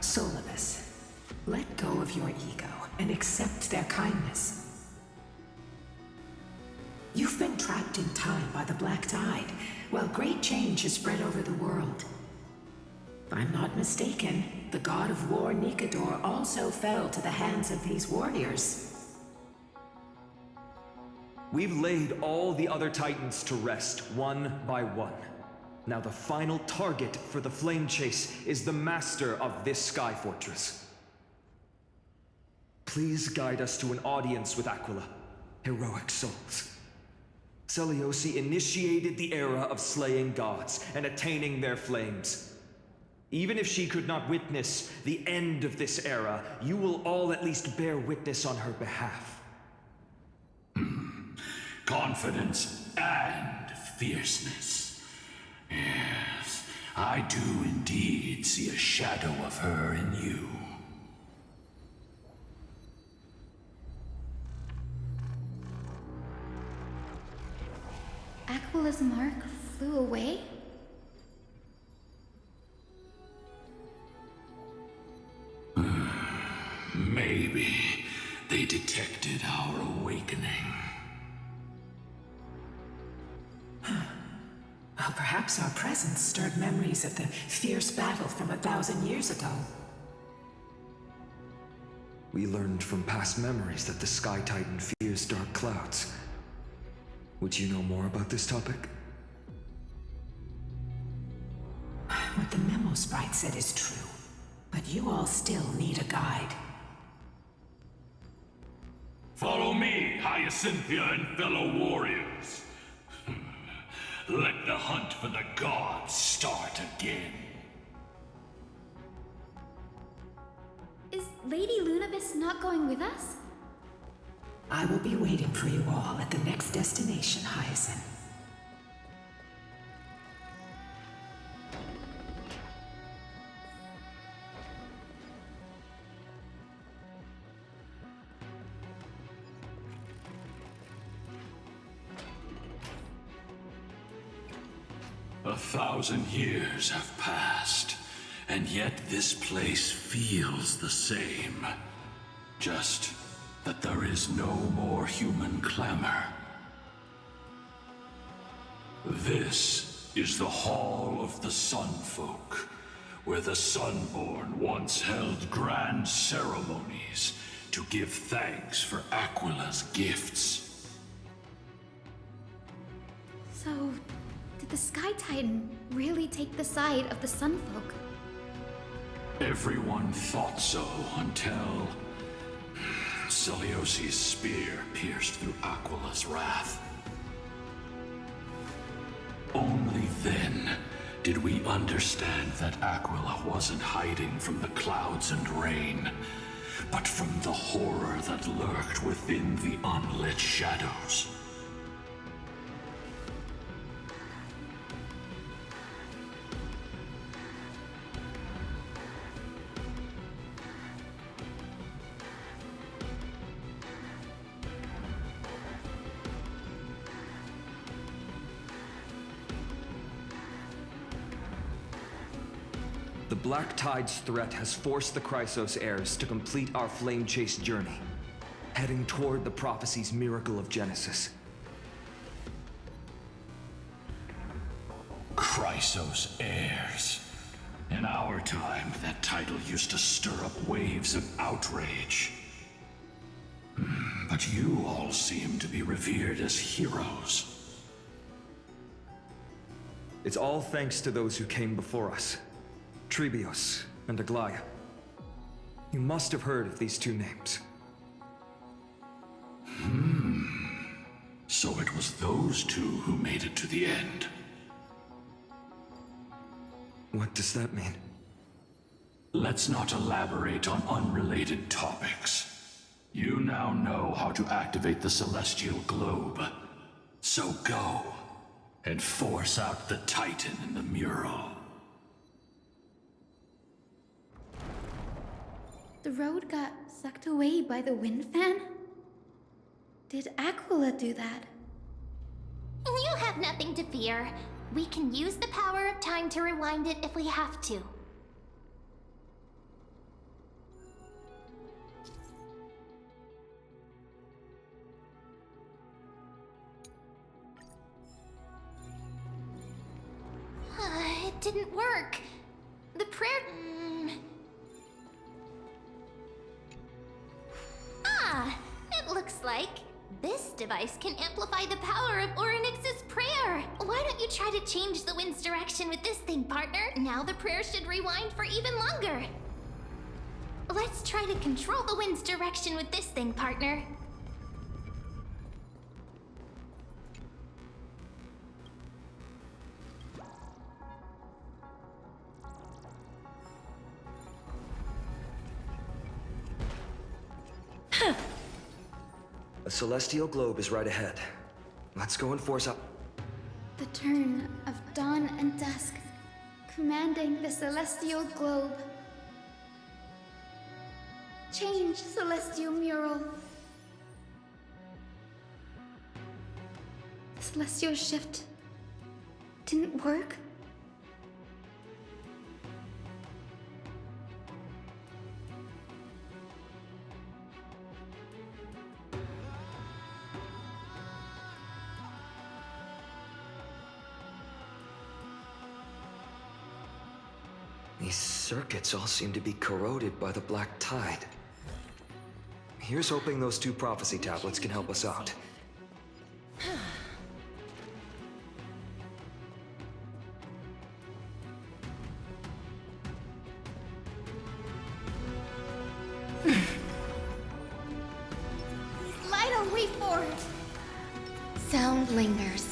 Solibus, let go of your ego and accept their kindness. You've been trapped in time by the Black Tide, while great change has spread over the world. If I'm not mistaken, the god of war Nikador also fell to the hands of these warriors. We've laid all the other Titans to rest, one by one. Now the final target for the Flame Chase is the master of this Sky Fortress. Please guide us to an audience with Aquila, heroic souls. Seliosi initiated the era of slaying gods and attaining their flames. Even if she could not witness the end of this era, you will all at least bear witness on her behalf. Confidence and fierceness. Yes, I do indeed see a shadow of her in you. Aquila's mark flew away? Maybe they detected our awakening. Well, perhaps our presence stirred memories of the fierce battle from 1,000 years ago. We learned from past memories that the Sky Titan fears dark clouds. Would you know more about this topic? What the memo sprite said is true, but you all still need a guide. Follow me, Hyacinthia and fellow warriors. Let the hunt for the gods start again. Is Lady Lunabis not going with us? I will be waiting for you all at the next destination, Hyacinth. A 1,000 years have passed, and yet this place feels the same. Just that there is no more human clamor. This is the Hall of the Sunfolk, where the Sunborn once held grand ceremonies to give thanks for Aquila's gifts. So, did the Sky Titan really take the side of the Sunfolk? Everyone thought so until Celiosi's spear pierced through Aquila's wrath. Only then did we understand that Aquila wasn't hiding from the clouds and rain, but from the horror that lurked within the unlit shadows. The Black Tide's threat has forced the Chrysos heirs to complete our Flame Chase journey, heading toward the prophecy's miracle of Genesis. Chrysos heirs. In our time, that title used to stir up waves of outrage. But you all seem to be revered as heroes. It's all thanks to those who came before us. Trebios and Aglaia. You must have heard of these two names. So it was those two who made it to the end. What does that mean? Let's not elaborate on unrelated topics. You now know how to activate the Celestial Globe. So go and force out the Titan in the mural. The road got sucked away by the wind fan? Did Aquila do that? You have nothing to fear. We can use the power of time to rewind it if we have to. It didn't work. The prayer... It looks like this device can amplify the power of Orynyx's prayer. Why don't you try to change the wind's direction with this thing, partner? Now the prayer should rewind for even longer. Let's try to control the wind's direction with this thing, partner. The Celestial Globe is right ahead. Let's go and force up. The turn of dawn and dusk, commanding the Celestial Globe. Change, Celestial Mural. The Celestial Shift didn't work? These circuits all seem to be corroded by the black tide. Here's hoping those 2 prophecy tablets can help us out. Light a way forward. Sound lingers.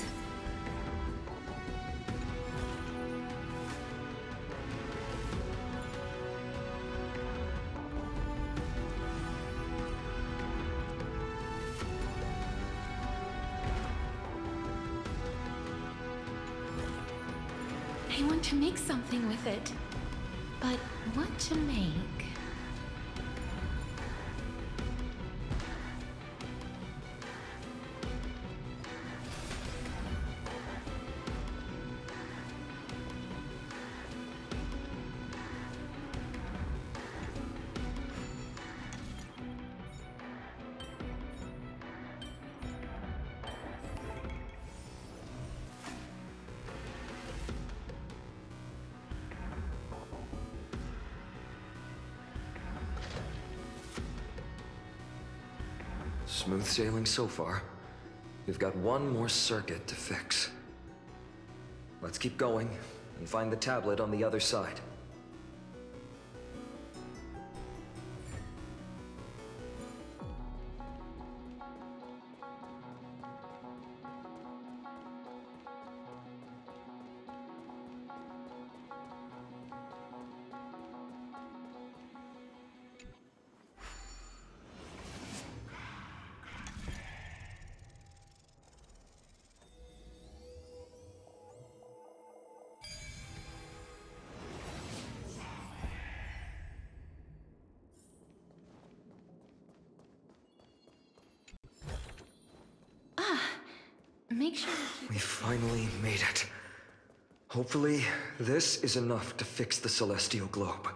I want to make something with it. But what to make? Smooth sailing so far. We've got one more circuit to fix. Let's keep going and find the tablet on the other side. Make sure We finally made it. Hopefully, this is enough to fix the Celestial Globe.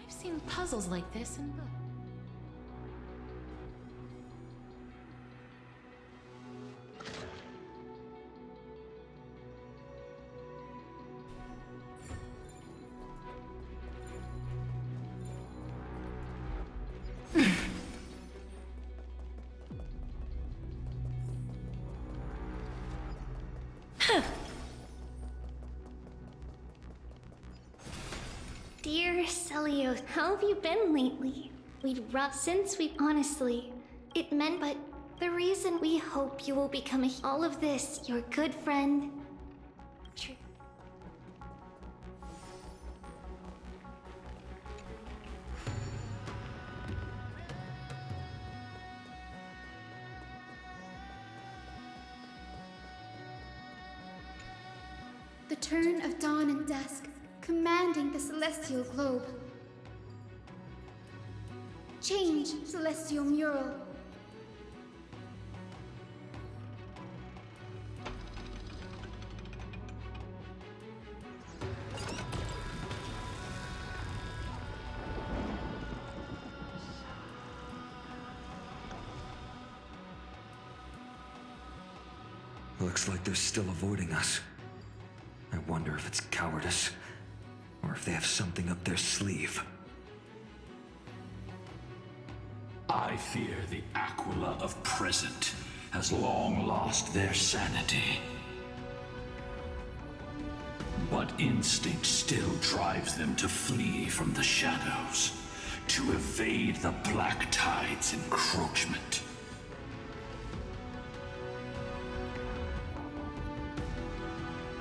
I've seen puzzles like this in books. Dear Celios, how have you been lately? Honestly, it meant, but the reason we hope you will become all of this, your good friend. The turn of dawn and dusk, commanding the celestial globe. Change, celestial mural. Looks like they're still avoiding us. I wonder if it's cowardice, or if they have something up their sleeve. I fear the Aquila of present has long lost their sanity. But instinct still drives them to flee from the shadows, to evade the Black Tide's encroachment.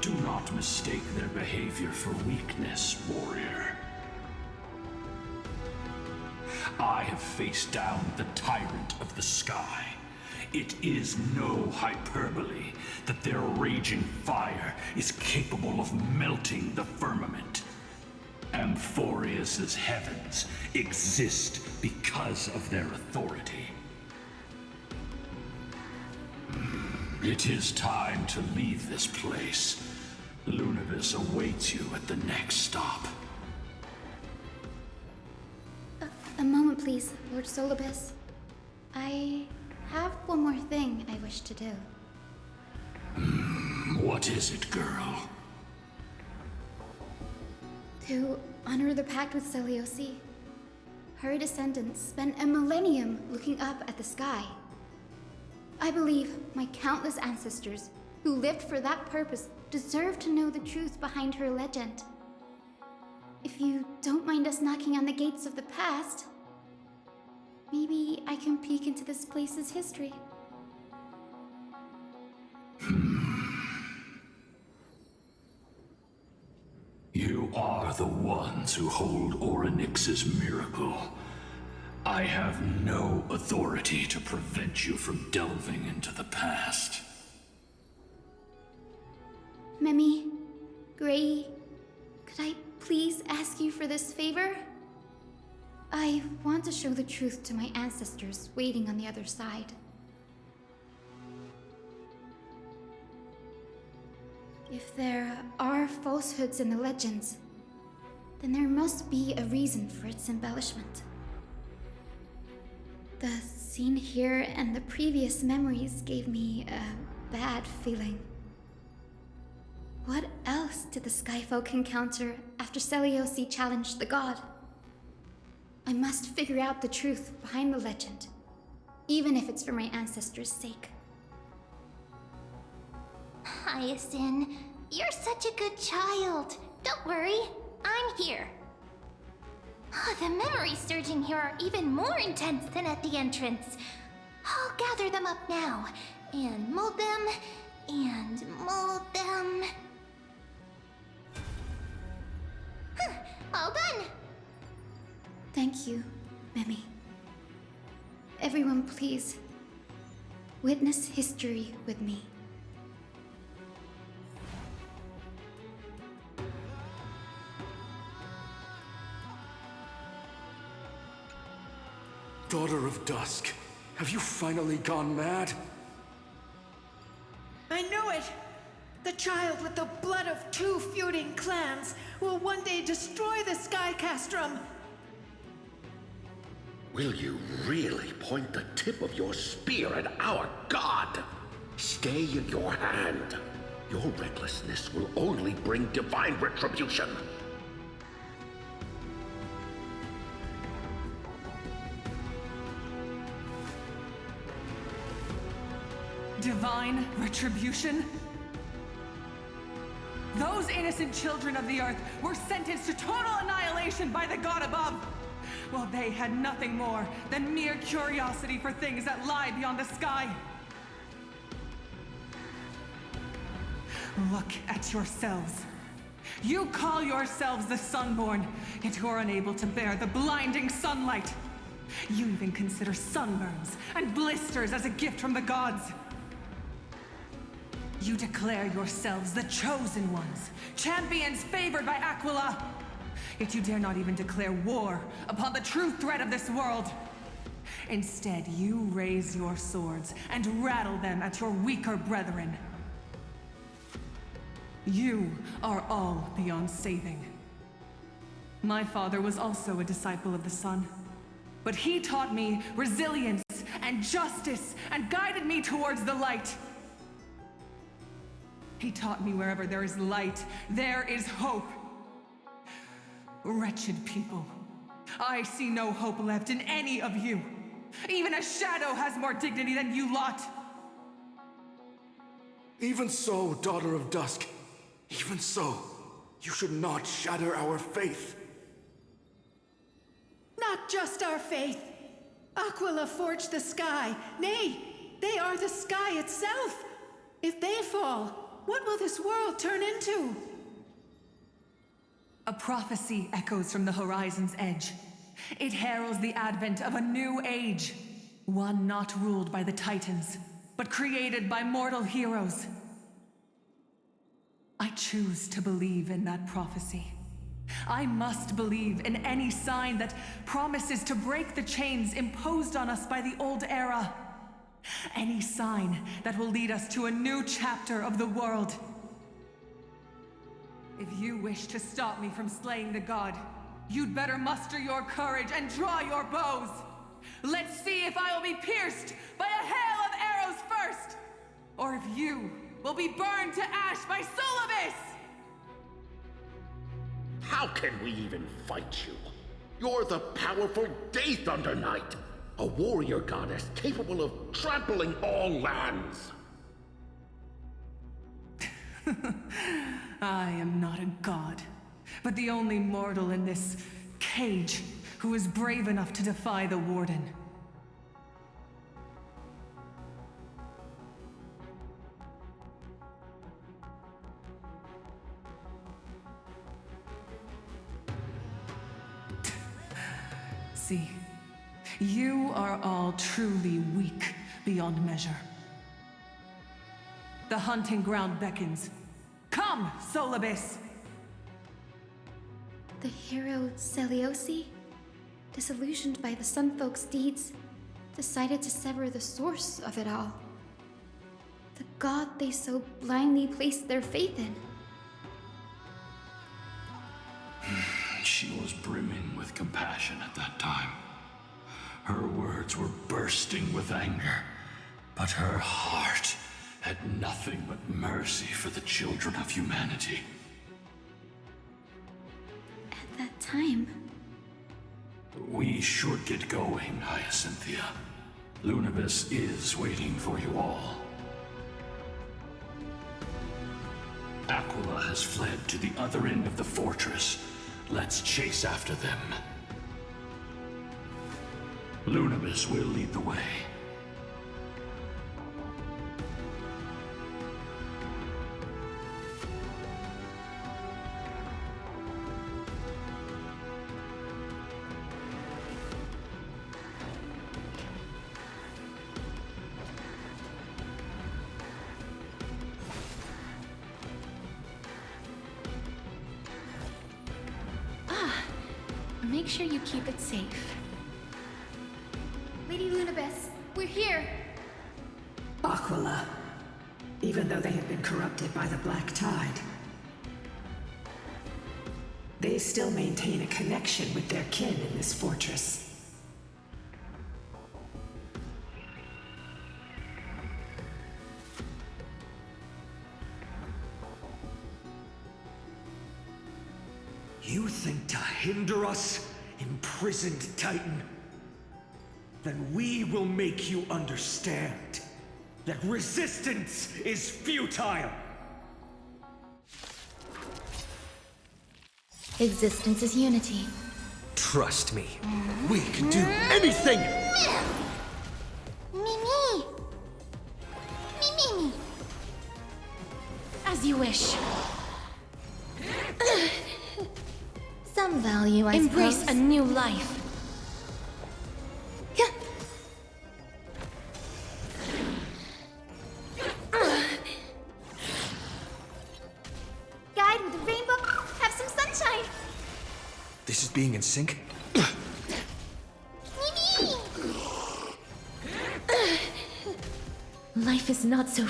Do not mistake their behavior for weakness, warrior. I have faced down the tyrant of the sky. It is no hyperbole that their raging fire is capable of melting the firmament. Amphorius's heavens exist because of their authority. It is time to leave this place. Lunavis awaits you at the next stop. A moment, please, Lord Solibus. I have one more thing I wish to do. What is it, girl? To honor the pact with Celiosi. Her descendants spent a millennium looking up at the sky. I believe my countless ancestors who lived for that purpose deserve to know the truth behind her legend. If you don't mind us knocking on the gates of the past, maybe I can peek into this place's history. You are the ones who hold Orynyx's miracle. I have no authority to prevent you from delving into the past. Memi, Gray, could I please ask you for this favor? I want to show the truth to my ancestors waiting on the other side. If there are falsehoods in the legends, then there must be a reason for its embellishment. The scene here and the previous memories gave me a bad feeling. What else did the Skyfolk encounter after Celiosi challenged the god? I must figure out the truth behind the legend, even if it's for my ancestors' sake. Hyacinth, you're such a good child. Don't worry, I'm here. The memories surging here are even more intense than at the entrance. I'll gather them up now, and mold them, and mold them. All done! Thank you, Memi. Everyone, please, witness history with me. Daughter of Dusk, have you finally gone mad? I knew it! The child with the blood of 2 feuding clans will one day destroy the Sky Castrum! Will you really point the tip of your spear at our god? Stay in your hand. Your recklessness will only bring divine retribution. Divine retribution? Those innocent children of the Earth were sentenced to total annihilation by the god above, while they had nothing more than mere curiosity for things that lie beyond the sky. Look at yourselves. You call yourselves the Sunborn, yet you're unable to bear the blinding sunlight. You even consider sunburns and blisters as a gift from the gods. You declare yourselves the chosen ones, champions favored by Aquila. Yet you dare not even declare war upon the true threat of this world. Instead, you raise your swords and rattle them at your weaker brethren. You are all beyond saving. My father was also a disciple of the sun, but he taught me resilience and justice and guided me towards the light. He taught me wherever there is light, there is hope. Wretched people, I see no hope left in any of you. Even a shadow has more dignity than you lot. Even so, Daughter of Dusk, even so, you should not shatter our faith. Not just our faith. Aquila forged the sky. Nay, they are the sky itself. If they fall, what will this world turn into? A prophecy echoes from the horizon's edge. It heralds the advent of a new age. One not ruled by the Titans, but created by mortal heroes. I choose to believe in that prophecy. I must believe in any sign that promises to break the chains imposed on us by the old era. Any sign that will lead us to a new chapter of the world. If you wish to stop me from slaying the god, you'd better muster your courage and draw your bows. Let's see if I will be pierced by a hail of arrows first, or if you will be burned to ash by Solobis! How can we even fight you? You're the powerful Day Thunder Knight, a warrior goddess capable of trampling all lands. I am not a god, but the only mortal in this cage who is brave enough to defy the Warden. See, you are all truly weak beyond measure. The hunting ground beckons. Come, Solobis! The hero Celiosi, disillusioned by the Sunfolk's deeds, decided to sever the source of it all. The god they so blindly placed their faith in. She was brimming with compassion at that time. Her words were bursting with anger, but her heart had nothing but mercy for the children of humanity. At that time... We should get going, Hyacinthia. Lunabis is waiting for you all. Aquila has fled to the other end of the fortress. Let's chase after them. Lunabis will lead the way. Make sure you keep it safe. Lady Lunabis, we're here! Aquila, even though they have been corrupted by the Black Tide, they still maintain a connection with their kin in this fortress. You think to hinder us, imprisoned Titan? Then we will make you understand that resistance is futile! Existence is unity. Trust me, we can do anything! Mimi! Mimi! As you wish. Some value, I Embrace suppose. a new life. Guide with a rainbow. Have some sunshine. This is being in sync? Mimi! Life is not so.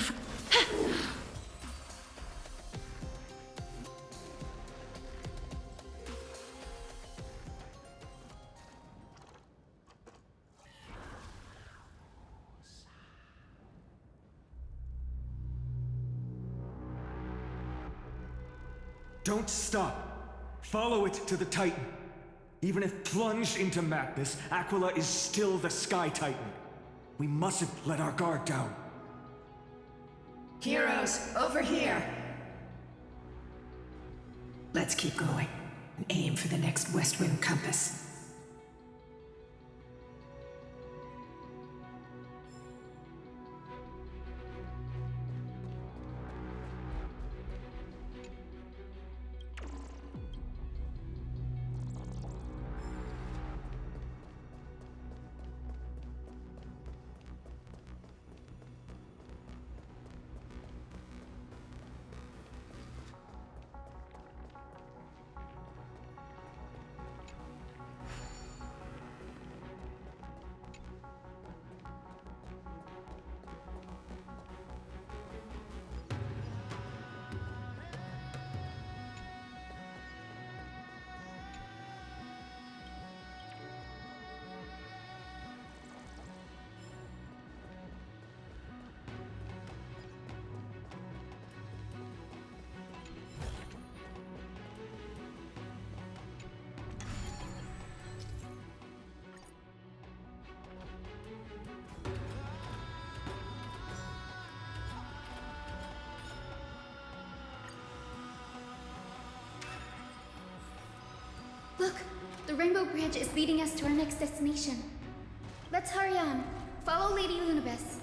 Don't stop. Follow it to the Titan. Even if plunged into madness, Aquila is still the Sky Titan. We mustn't let our guard down. Heroes, over here! Let's keep going and aim for the next West Wind compass. Look, the Rainbow Bridge is leading us to our next destination. Let's hurry on. Follow Lady Lunabis.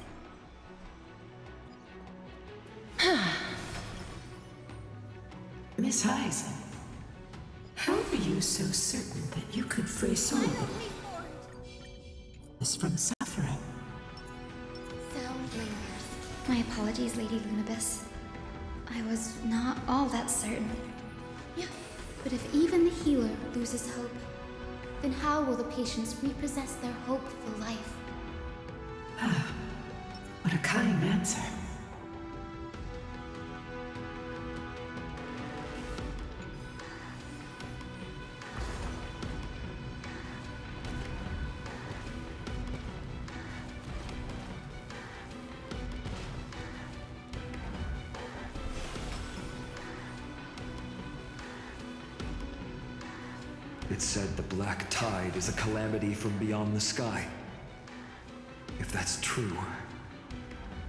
Miss Hyzen, how are you so certain that you could free Soul from suffering? Sound lingers. My apologies, Lady Lunabis. I was not all that certain. Yeah, but if even the healer loses hope, then how will the patients repossess their hope for life? What a kind answer. It said the Black Tide is a calamity from beyond the sky. If that's true,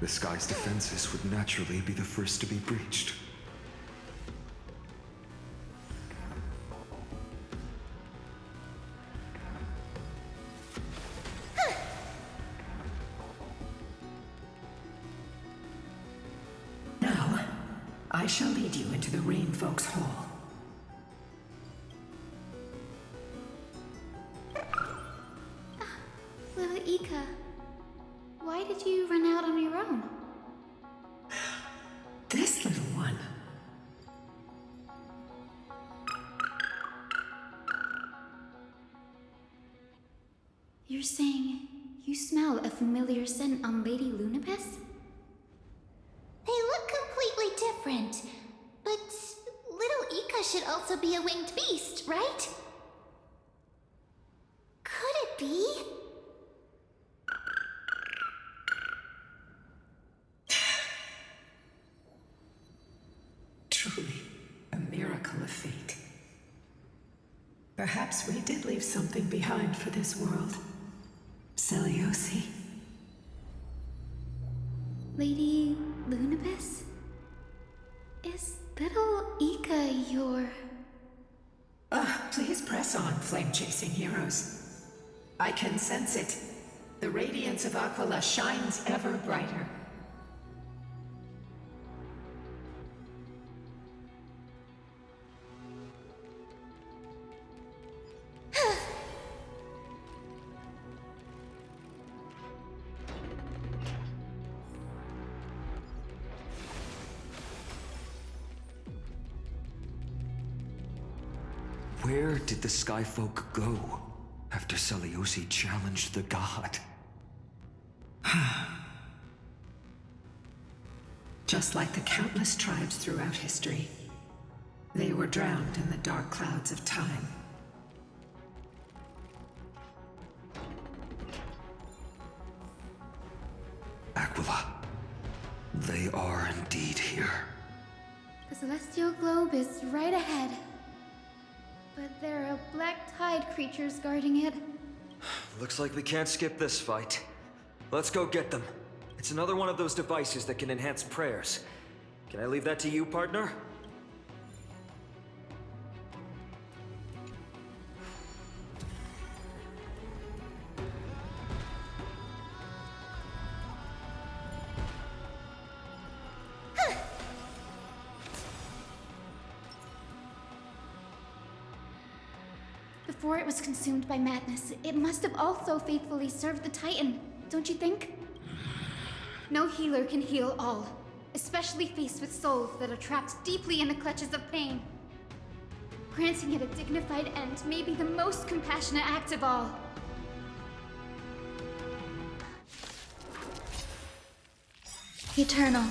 the sky's defenses would naturally be the first to be breached. Now, I shall lead you into the Rainfolk's Hall. Little Ika, why did you run out on your own? This little one. You're saying you smell a familiar scent on Lady Lunabis? They look completely different. But little Ika should also be a winged beast, right? Could it be? Truly, a miracle of fate. Perhaps we did leave something behind for this world. Celiosi. Lady Lunabis? Is little Ika your Please press on, flame-chasing heroes. I can sense it. The radiance of Aquila shines ever brighter. Where did the Skyfolk go after Seliosi challenged the god? Just like the countless tribes throughout history, they were drowned in the dark clouds of time. Aquila, they are indeed here. The celestial globe is right ahead. But there are black tide creatures guarding it. Looks like we can't skip this fight. Let's go get them. It's another one of those devices that can enhance prayers. Can I leave that to you, partner? Before it was consumed by madness, it must have also faithfully served the Titan, don't you think? No healer can heal all, especially faced with souls that are trapped deeply in the clutches of pain. Granting it a dignified end may be the most compassionate act of all. Eternal.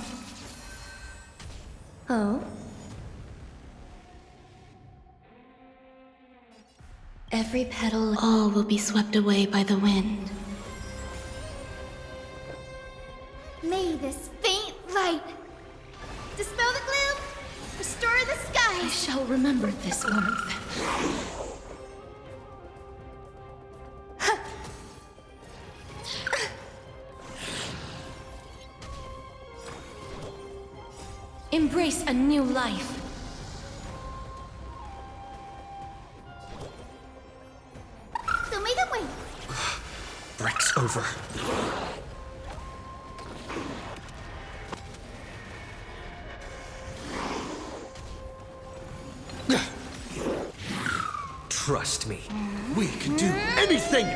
Oh? Every petal, all will be swept away by the wind. May this faint light dispel the gloom, restore the sky. I shall remember this warmth. Embrace a new life. So make them wait. Break's over. Trust me, we can do anything!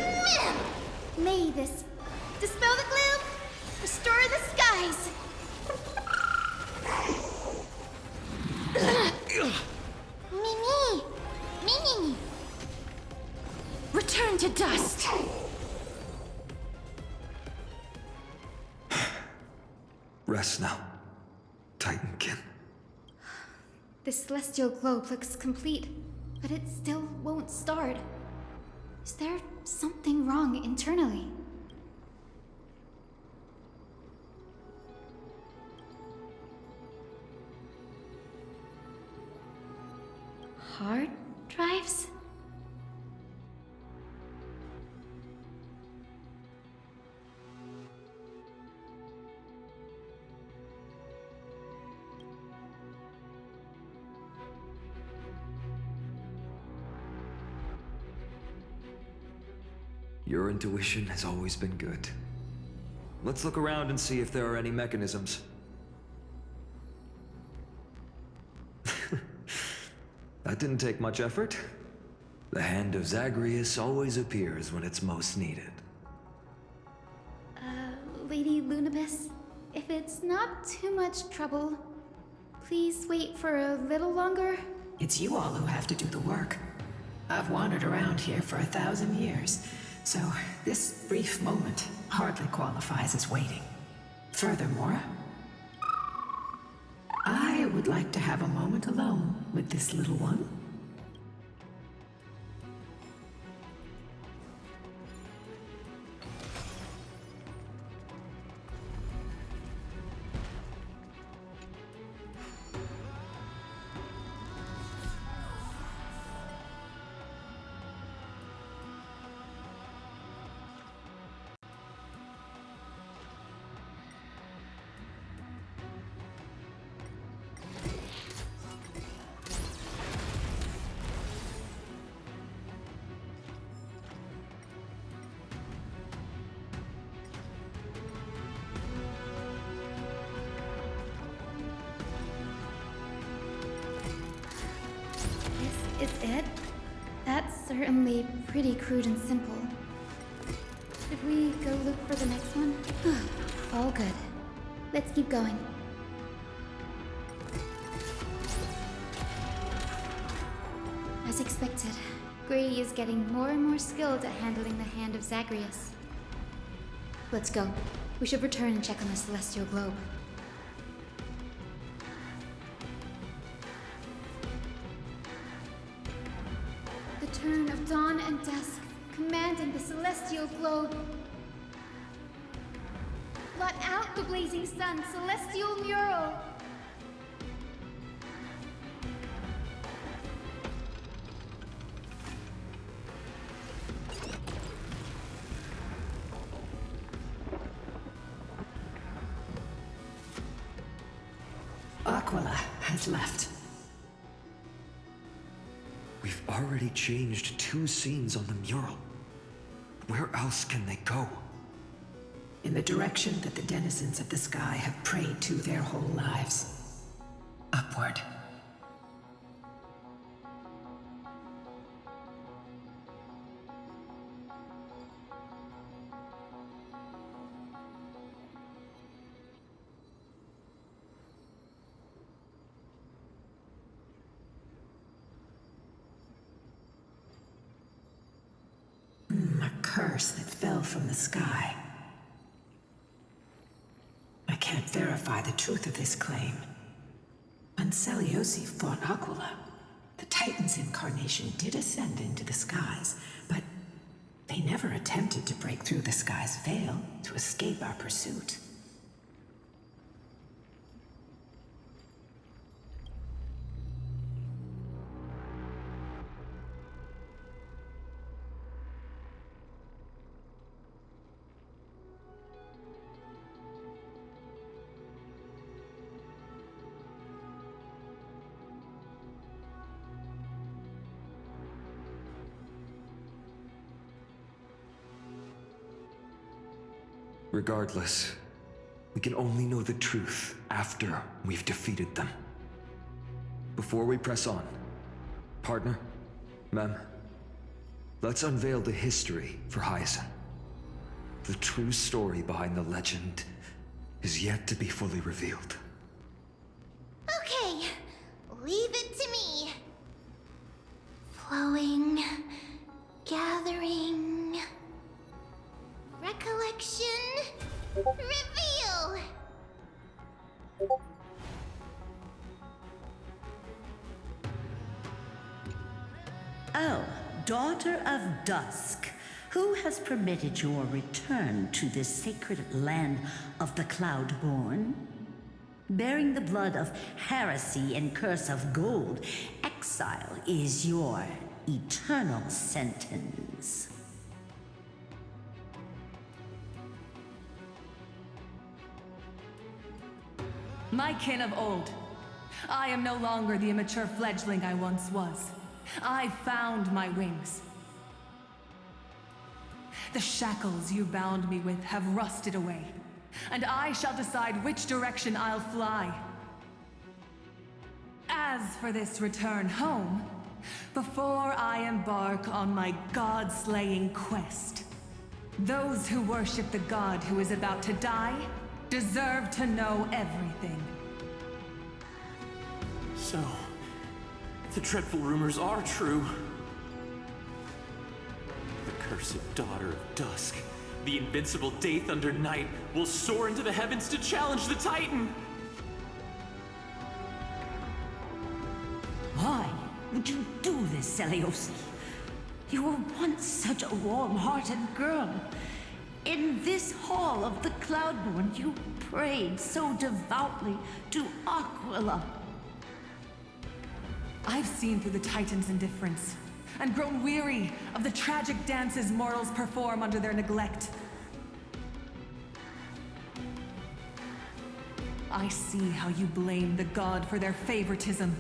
May this dispel the gloom, restore the skies. Mimi! Return to dust! Rest now, Titankin. The celestial globe looks complete, but it still won't start. Is there something wrong internally? Hard drives? Your intuition has always been good. Let's look around and see if there are any mechanisms. That didn't take much effort. The hand of Zagreus always appears when it's most needed. Lady Lunibus, if it's not too much trouble, please wait for a little longer. It's you all who have to do the work. I've wandered around here for 1,000 years, so this brief moment hardly qualifies as waiting. Furthermore, I would like to have a moment alone with this little one. is it? That's certainly pretty crude and simple. Should we go look for the next one? All good. Let's keep going. As expected, Grady is getting more and more skilled at handling the hand of Zagreus. Let's go. We should return and check on the celestial globe. The turn of dawn and dusk, commanding the celestial globe. Blot out the blazing sun, celestial mural! Aquila has left. We've already changed 2 scenes on the mural. Where else can they go? In the direction that the denizens of the sky have prayed to their whole lives. Upward. A curse that fell from the sky. I can't verify the truth of this claim. When Seliosi fought Aquila, the Titan's incarnation did ascend into the skies, but they never attempted to break through the sky's veil to escape our pursuit. Regardless, we can only know the truth after we've defeated them. Before we press on, partner, Mem, let's unveil the history for Hyacinth. The true story behind the legend is yet to be fully revealed. Okay, leave it to me. Flowing, gathering, recollection, reveal! Oh, daughter of dusk, who has permitted your return to this sacred land of the Cloudborn? Bearing the blood of heresy and curse of gold, exile is your eternal sentence. My kin of old, I am no longer the immature fledgling I once was. I found my wings. The shackles you bound me with have rusted away, and I shall decide which direction I'll fly. As for this return home, before I embark on my god-slaying quest, those who worship the god who is about to die deserve to know everything. So, the dreadful rumors are true. The cursed daughter of dusk, the invincible Day Thunder Knight, will soar into the heavens to challenge the Titan! Why would you do this, Seliosi? You were once such a warm-hearted girl. In this hall of the Cloudborn, you prayed so devoutly to Aquila. I've seen through the Titan's indifference, and grown weary of the tragic dances mortals perform under their neglect. I see how you blame the god for their favoritism,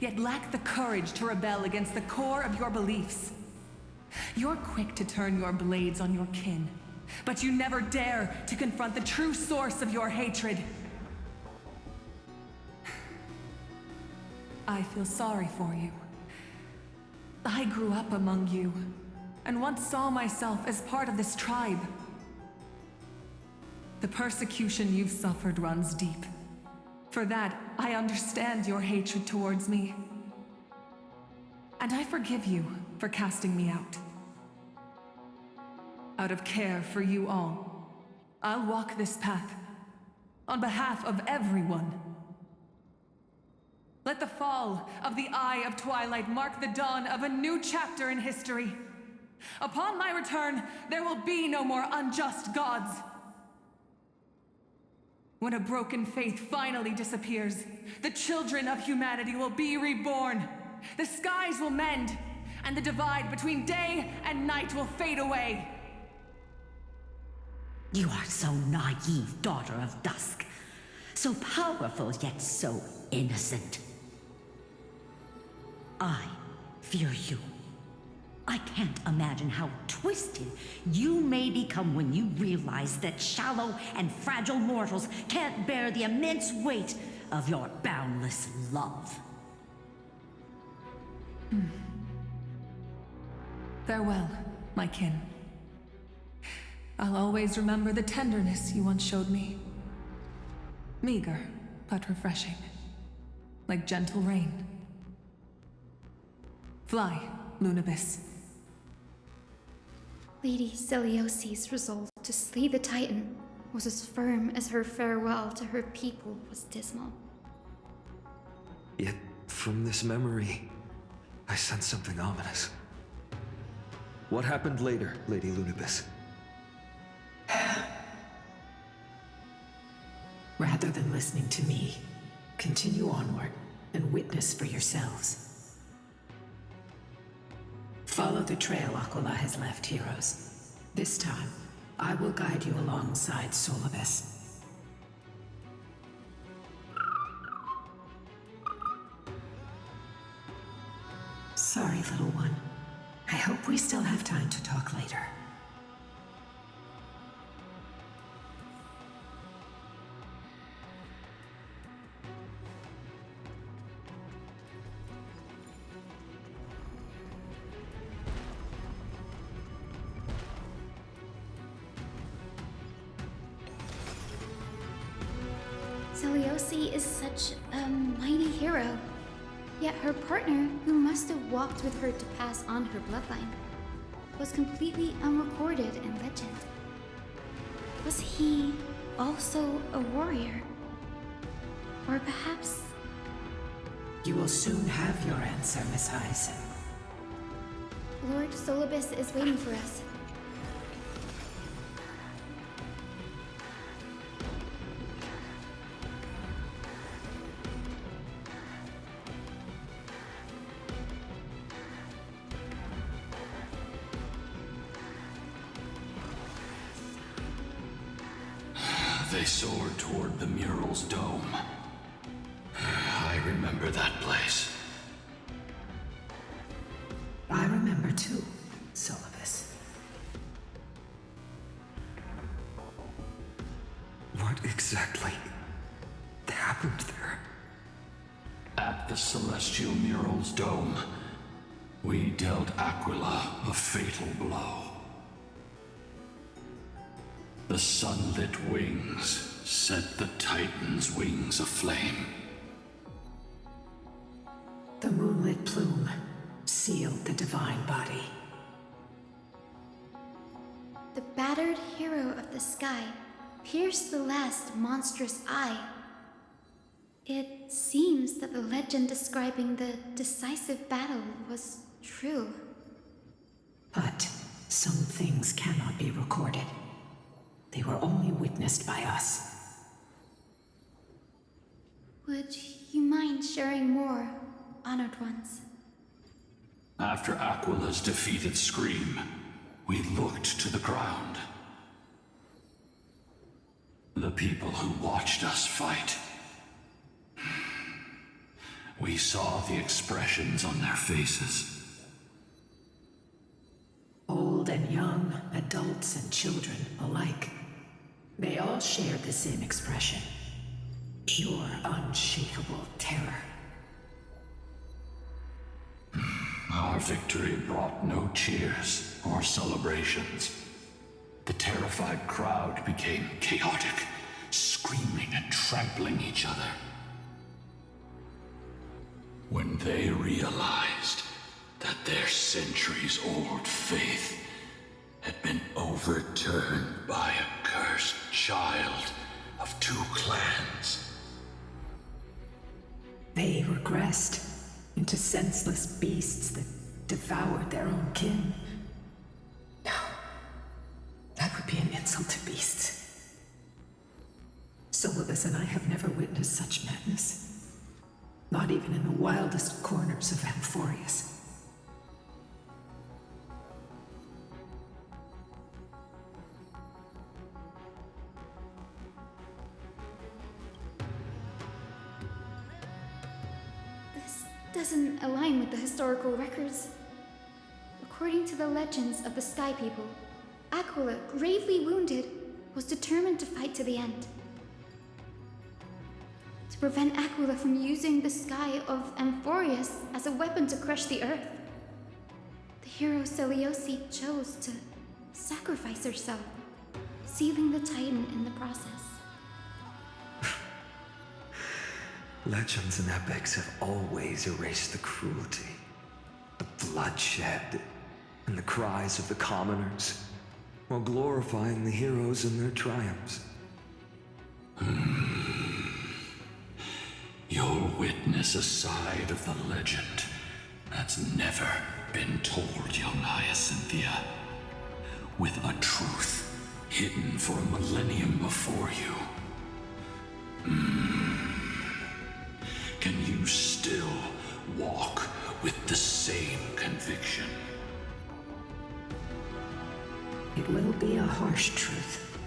yet lack the courage to rebel against the core of your beliefs. You're quick to turn your blades on your kin, but you never dare to confront the true source of your hatred. I feel sorry for you. I grew up among you, and once saw myself as part of this tribe. The persecution you've suffered runs deep. For that, I understand your hatred towards me. And I forgive you for casting me out. Out of care for you all, I'll walk this path on behalf of everyone. Let the fall of the Eye of Twilight mark the dawn of a new chapter in history. Upon my return, there will be no more unjust gods. When a broken faith finally disappears, the children of humanity will be reborn. The skies will mend, and the divide between day and night will fade away. You are so naive, Daughter of Dusk. So powerful, yet so innocent. I fear you. I can't imagine how twisted you may become when you realize that shallow and fragile mortals can't bear the immense weight of your boundless love. Farewell, my kin. I'll always remember the tenderness you once showed me. Meager, but refreshing. Like gentle rain. Fly, Lunibis. Lady Celiosi's resolve to slay the Titan was as firm as her farewell to her people was dismal. Yet, from this memory, I sense something ominous. What happened later, Lady Lunibis? Rather than listening to me, continue onward and witness for yourselves. Follow the trail Aquila has left, heroes. This time, I will guide you alongside Solibus. Sorry, little one. I hope we still have time to talk later. Celiosi is such a mighty hero. Yet her partner, who must have walked with her to pass on her bloodline, was completely unrecorded in legend. Was he also a warrior? Or perhaps... You will soon have your answer, Miss Hyacinth. Lord Solibus is waiting for us. They soared toward the mural's dome. I remember that place. I remember too, Solibus. What exactly happened there? At the celestial mural's dome, we dealt Aquila a fatal blow. The sunlit wings set the Titan's wings aflame. The moonlit plume sealed the divine body. The battered hero of the sky pierced the last monstrous eye. It seems that the legend describing the decisive battle was true. But some things cannot be recorded. They were only witnessed by us. Would you mind sharing more, honored ones? After Aquila's defeated scream, we looked to the ground. The people who watched us fight. We saw the expressions on their faces. Old and young, adults and children alike. They all shared the same expression. Pure, unshakable terror. Our victory brought no cheers or celebrations. The terrified crowd became chaotic, screaming and trampling each other. When they realized that their centuries-old faith had been overturned by a cursed child of two clans. They regressed into senseless beasts that devoured their own kin. No, that would be an insult to beasts. Solus and I have never witnessed such madness. Not even in the wildest corners of Amphorius. This doesn't align with the historical records. According to the legends of the Sky People, Aquila, gravely wounded, was determined to fight to the end. To prevent Aquila from using the sky of Amphorius as a weapon to crush the earth, the hero Selioci chose to sacrifice herself, sealing the Titan in the process. Legends and epics have always erased the cruelty, the bloodshed, and the cries of the commoners, while glorifying the heroes and their triumphs. You'll witness a side of the legend that's never been told, young Hyacinthia, with a truth hidden for a millennium before you. Can you still walk with the same conviction? It will be a harsh truth,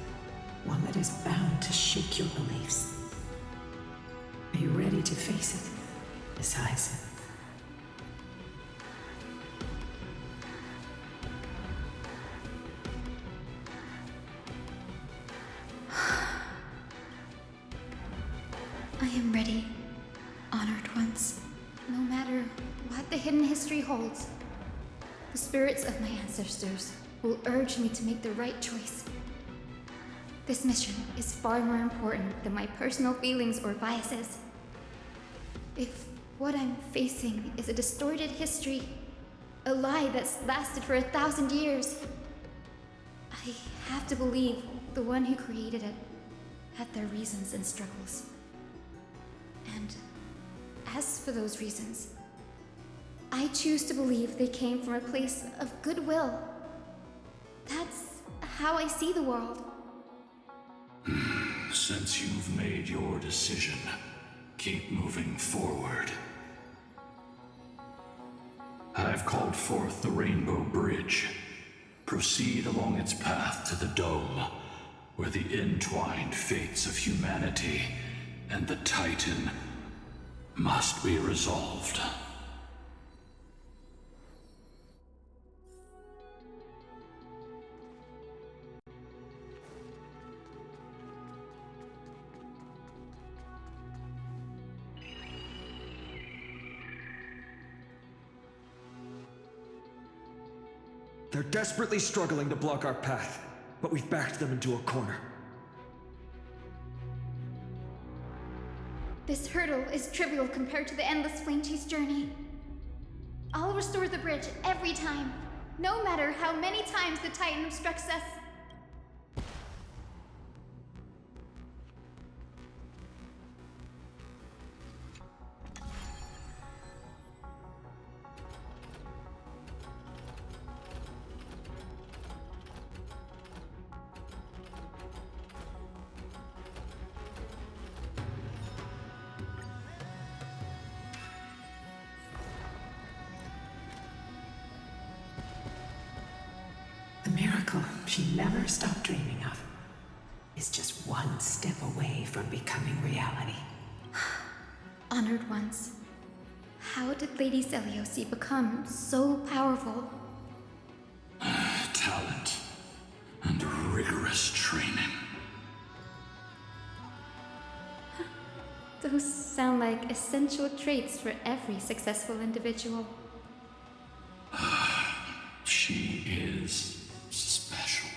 one that is bound to shake your beliefs. Are you ready to face it, Miss Hyacinth? I am ready, honored ones. No matter what the hidden history holds, the spirits of my ancestors will urge me to make the right choice. This mission is far more important than my personal feelings or biases. If what I'm facing is a distorted history, a lie that's lasted for 1,000 years, I have to believe the one who created it had their reasons and struggles. And as for those reasons, I choose to believe they came from a place of goodwill. That's how I see the world. Since you've made your decision, keep moving forward. I've called forth the Rainbow Bridge. Proceed along its path to the Dome, where the entwined fates of humanity and the Titan must be resolved. They're desperately struggling to block our path, but we've backed them into a corner. This hurdle is trivial compared to the endless flame-chase journey. I'll restore the bridge every time, no matter how many times the Titan obstructs us. The miracle she never stopped dreaming of is just one step away from becoming reality. Honored ones, how did Lady Selioci become so powerful? Talent and rigorous training. Those sound like essential traits for every successful individual. She is special.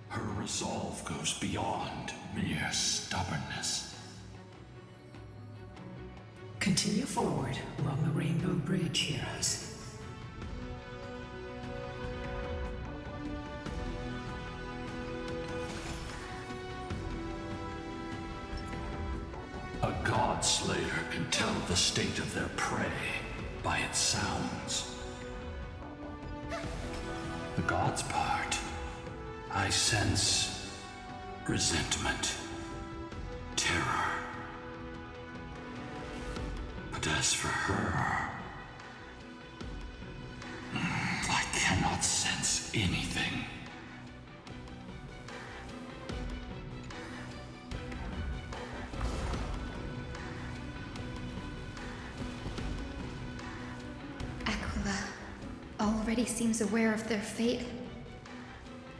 Her resolve goes beyond mere stubbornness. Continue forward along the Rainbow Bridge, heroes. A god slayer can tell the state of their prey by its sounds. The god's part, I sense resentment, terror. But as for her, I cannot sense anything. Aquila already seems aware of their fate.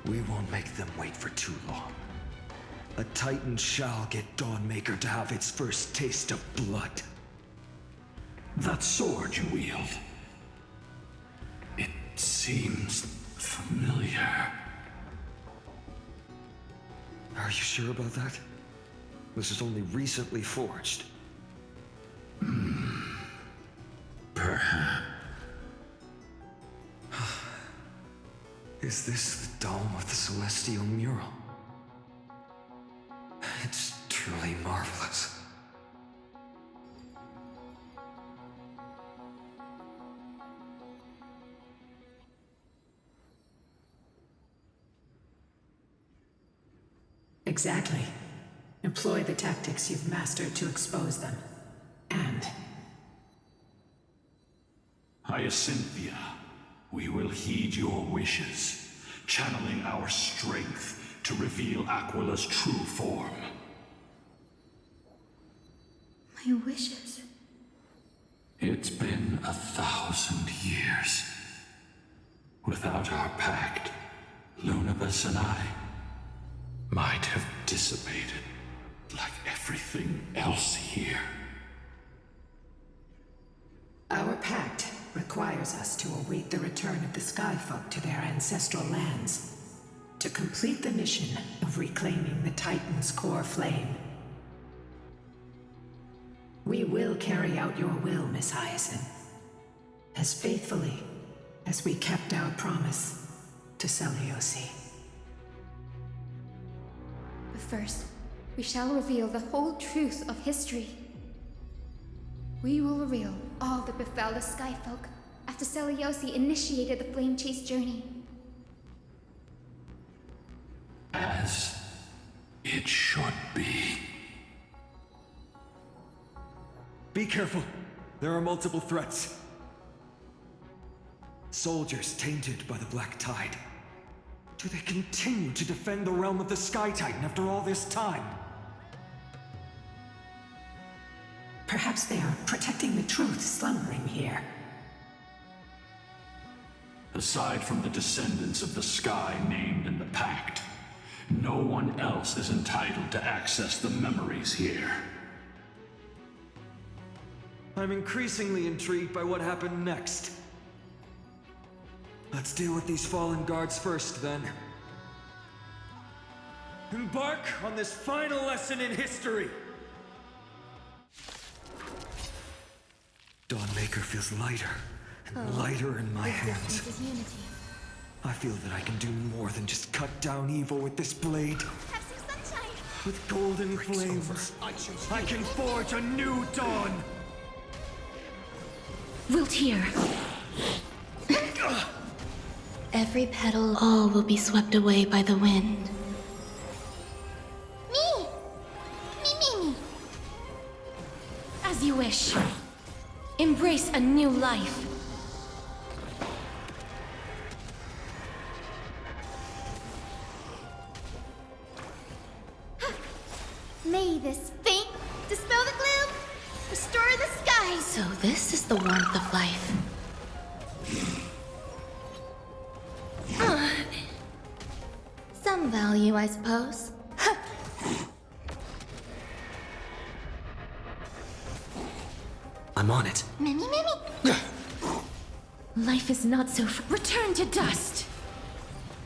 We won't make them wait for too long. A Titan shall get Dawnmaker to have its first taste of blood. That sword you wield, it seems familiar. Are you sure about that? This is only recently forged. Perhaps. Is this the dome of the Celestial Mural? It's truly marvelous. Exactly. Employ the tactics you've mastered to expose them. And... Hyacinthia, we will heed your wishes, channeling our strength to reveal Aquila's true form. My wishes? It's been 1,000 years. Without our pact, Lunabus and I might have dissipated like everything else here. Our pact requires us to await the return of the Skyfolk to their ancestral lands, to complete the mission of reclaiming the Titan's core flame. We will carry out your will, Miss Hyacinth, as faithfully as we kept our promise to Seliosi. But first, we shall reveal the whole truth of history. We will reveal all that befell the Skyfolk after Seliosi initiated the Flame Chase journey. As it should be. Be careful. There are multiple threats. Soldiers tainted by the Black Tide. Do they continue to defend the realm of the Sky Titan after all this time? Perhaps they are protecting the truth slumbering here. Aside from the descendants of the sky named in the pact, no one else is entitled to access the memories here. I'm increasingly intrigued by what happened next. Let's deal with these fallen guards first, then. Embark on this final lesson in history! Dawnmaker feels lighter and lighter in my hands. I feel that I can do more than just cut down evil with this blade. Have some sunshine. With golden flames, I can forge a new dawn! Wiltyr. Every petal, all will be swept away by the wind. Me! Me. As you wish. Embrace a new life. May this faint dispel the gloom, restore the skies. So this is the warmth of life. Some value, I suppose. I'm on it. Mimi. Life is not so. Return to dust!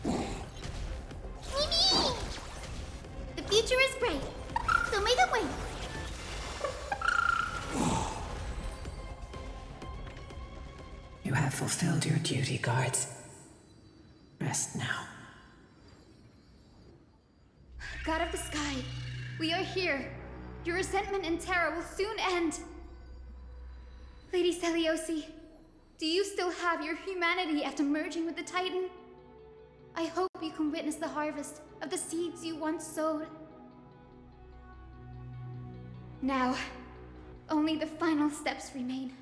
The future is bright, so may the way. You have fulfilled your duty, guards. Rest now. God of the sky, we are here. Your resentment and terror will soon end. Lady Celiosi, do you still have your humanity after merging with the Titan? I hope you can witness the harvest of the seeds you once sowed. Now, only the final steps remain.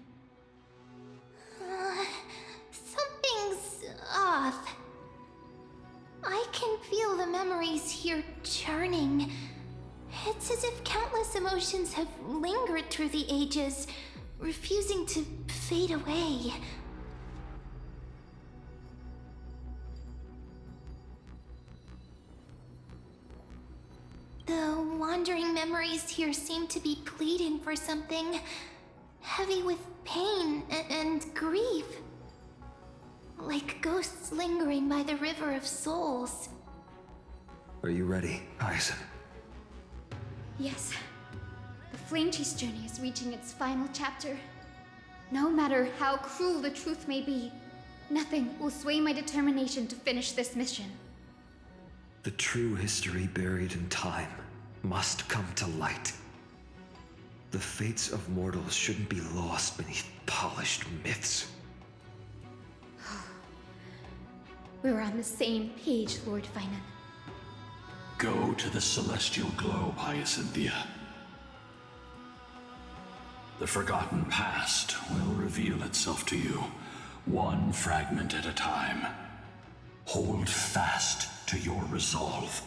Something's off. I can feel the memories here churning. It's as if countless emotions have lingered through the ages, refusing to fade away. The wandering memories here seem to be pleading for something, heavy with pain and grief. Like ghosts lingering by the River of Souls. Are you ready, Hyacinth? Yes. The Flame Chase journey is reaching its final chapter. No matter how cruel the truth may be, nothing will sway my determination to finish this mission. The true history buried in time must come to light. The fates of mortals shouldn't be lost beneath polished myths. We're on the same page, Lord Finan. Go to the celestial globe, Hyacinthia. The forgotten past will reveal itself to you, one fragment at a time. Hold fast to your resolve.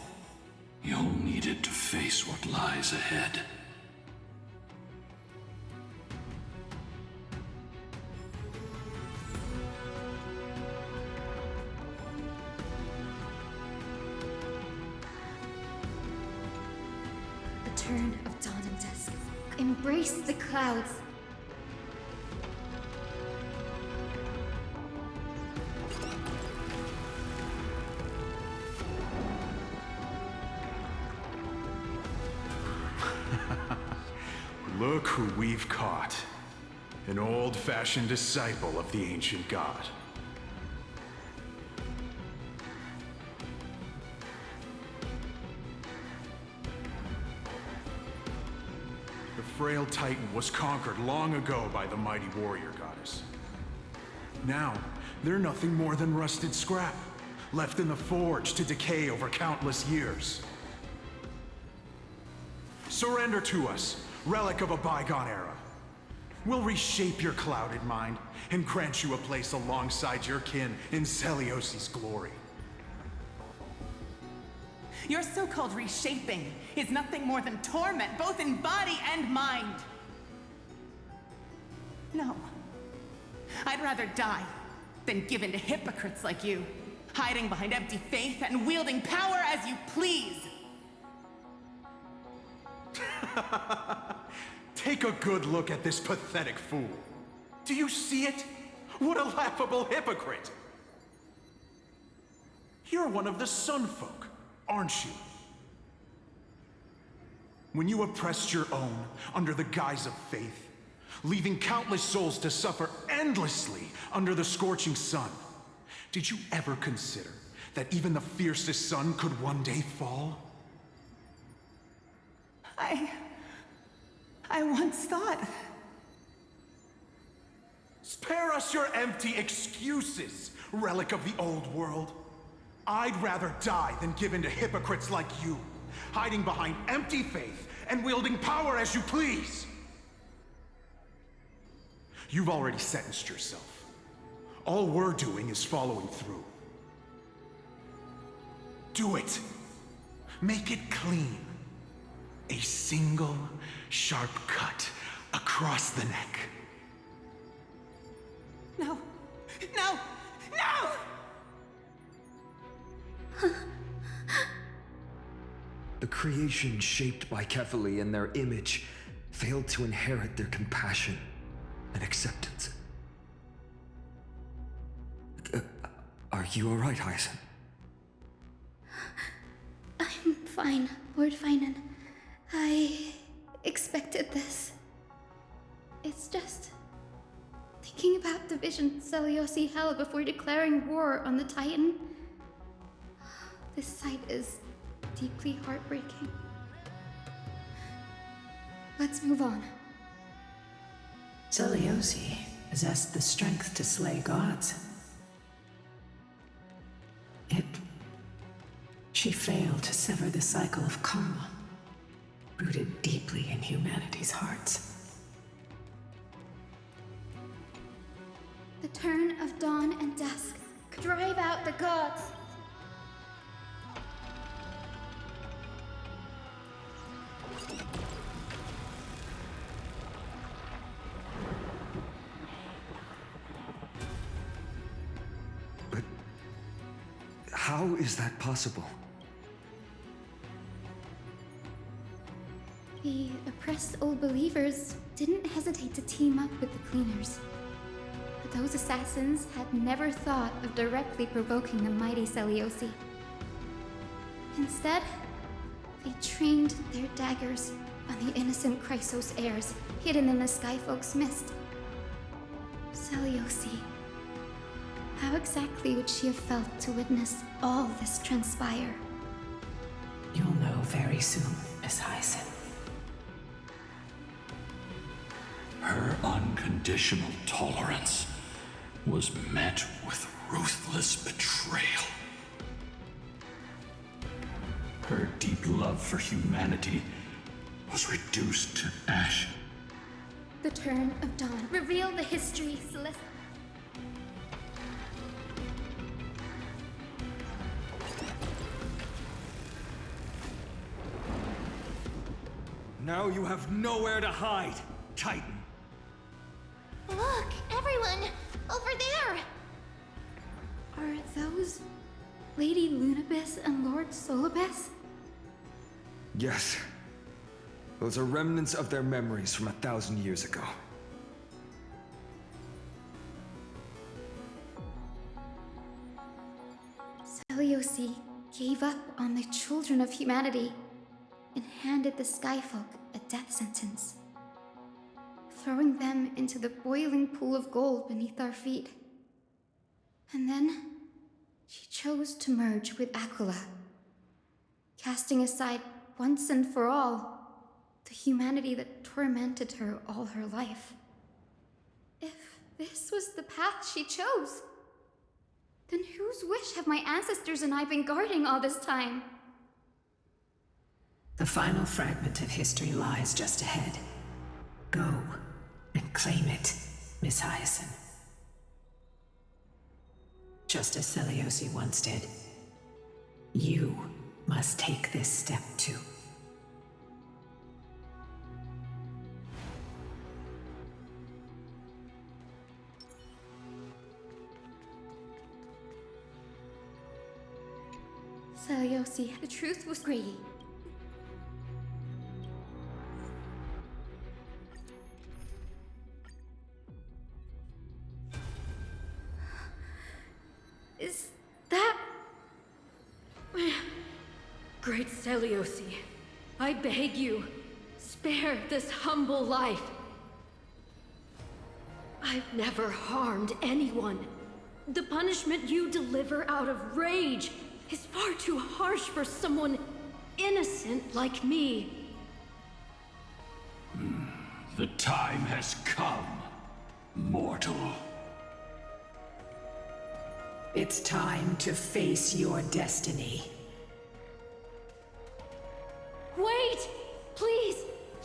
You'll need it to face what lies ahead. The turn of dawn and dusk. Embrace the clouds. Look who we've caught. An old-fashioned disciple of the ancient god. The frail Titan was conquered long ago by the mighty warrior goddess. Now, they're nothing more than rusted scrap, left in the forge to decay over countless years. Surrender to us, relic of a bygone era. We'll reshape your clouded mind and grant you a place alongside your kin in Celiosi's glory. Your so-called reshaping is nothing more than torment, both in body and mind. No. I'd rather die than give in to hypocrites like you, hiding behind empty faith and wielding power as you please. Take a good look at this pathetic fool. Do you see it? What a laughable hypocrite! You're one of the Sun Folk, aren't you? When you oppressed your own under the guise of faith, leaving countless souls to suffer endlessly under the scorching sun, did you ever consider that even the fiercest sun could one day fall? I once thought... Spare us your empty excuses, relic of the old world. I'd rather die than give in to hypocrites like you, hiding behind empty faith and wielding power as you please. You've already sentenced yourself. All we're doing is following through. Do it. Make it clean. A single, sharp cut across the neck. No! No! No! The creation shaped by Kefali in their image failed to inherit their compassion and acceptance. Are you alright, Hyacinth? I'm fine, Lord Finan. I expected this. It's just thinking about the vision Seliosi held before declaring war on the Titan. This sight is deeply heartbreaking. Let's move on. Seliosi possessed the strength to slay gods. Yet, she failed to sever the cycle of karma, rooted deeply in humanity's hearts. The turn of dawn and dusk could drive out the gods. But how is that possible? The oppressed old believers didn't hesitate to team up with the cleaners. But those assassins had never thought of directly provoking the mighty Seliosi. Instead, they trained their daggers on the innocent Chrysos heirs hidden in the Skyfolk's mist. Seliosi. How exactly would she have felt to witness all this transpire? You'll know very soon, Miss Hyacinth. Her unconditional tolerance was met with ruthless betrayal. Her deep love for humanity was reduced to ash. The turn of dawn revealed the history Celeste. Now you have nowhere to hide, Titan. Look, everyone! Over there! Are those Lady Lunabis and Lord Solibes? Yes. Those are remnants of their memories from 1,000 years ago. Seliosi gave up on the children of humanity and handed the Skyfolk a death sentence, throwing them into the boiling pool of gold beneath our feet. And then she chose to merge with Aquila, casting aside once and for all the humanity that tormented her all her life. If this was the path she chose, then whose wish have my ancestors and I been guarding all this time? The final fragment of history lies just ahead. Go and claim it, Miss Hyacinth. Just as Seliosi once did, you must take this step too. Seliosi, the truth was greedy. Is that... Great Seliosi, I beg you, spare this humble life. I've never harmed anyone. The punishment you deliver out of rage is far too harsh for someone innocent like me. The time has come, mortal. It's time to face your destiny. Wait! Please,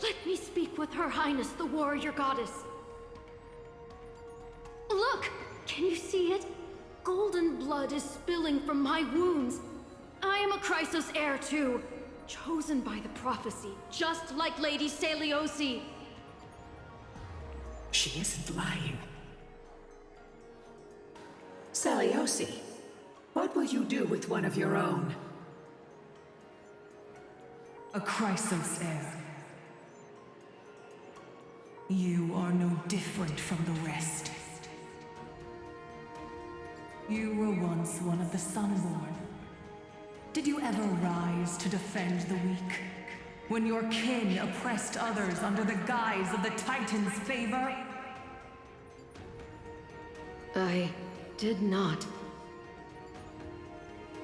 let me speak with Her Highness, the warrior goddess. Look! Can you see it? Golden blood is spilling from my wounds. I am a Chrysos heir too, chosen by the prophecy, just like Lady Seliosi. She isn't lying. Seliosi, what will you do with one of your own? A Chrysos heir. You are no different from the rest. You were once one of the Sunborn. Did you ever rise to defend the weak? When your kin oppressed others under the guise of the Titan's favor? I did not.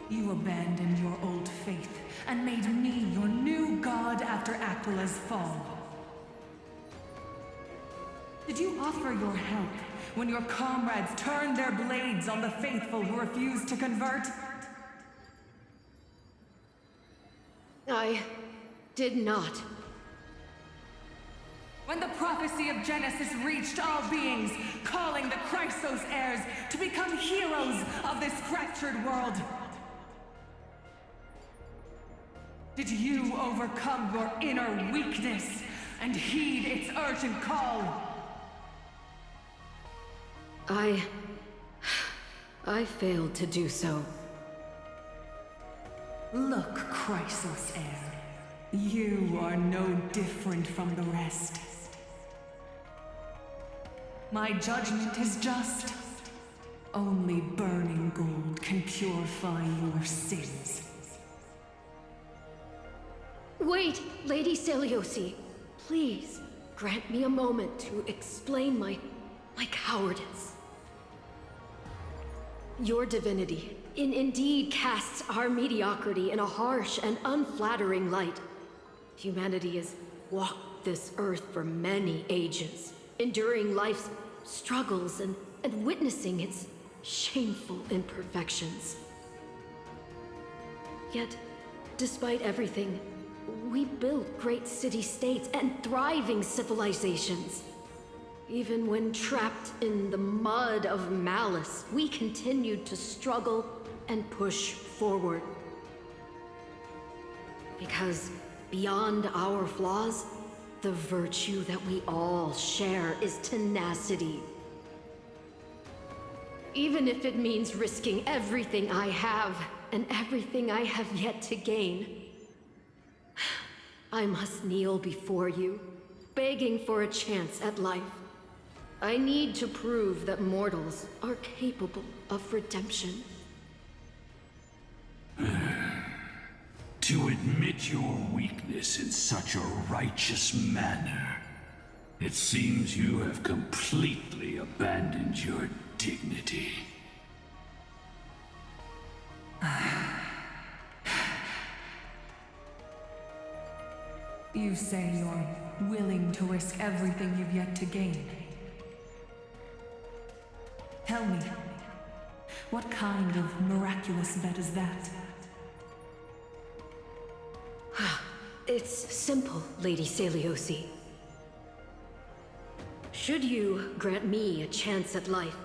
You abandoned your old faith and made me your new god after Aquila's fall. Did you offer your help when your comrades turned their blades on the faithful who refused to convert? I did not. When the prophecy of Genesis reached all beings, calling the Chrysos heirs to become heroes of this fractured world, did you overcome your inner weakness and heed its urgent call? I failed to do so. Look, Chrysos heir. You are no different from the rest. My judgment is just. Only burning gold can purify your sins. Wait, Lady Celiosi. Please, grant me a moment to explain my cowardice. Your divinity indeed casts our mediocrity in a harsh and unflattering light. Humanity has walked this earth for many ages, enduring life's struggles and witnessing its shameful imperfections. Yet, despite everything, we built great city-states and thriving civilizations. Even when trapped in the mud of malice, we continued to struggle and push forward. Because beyond our flaws, the virtue that we all share is tenacity. Even if it means risking everything I have and everything I have yet to gain, I must kneel before you, begging for a chance at life. I need to prove that mortals are capable of redemption. To admit your weakness in such a righteous manner, it seems you have completely abandoned your dignity. You say you're willing to risk everything you've yet to gain. Tell me, what kind of miraculous bet is that? It's simple, Lady Celiosi. Should you grant me a chance at life,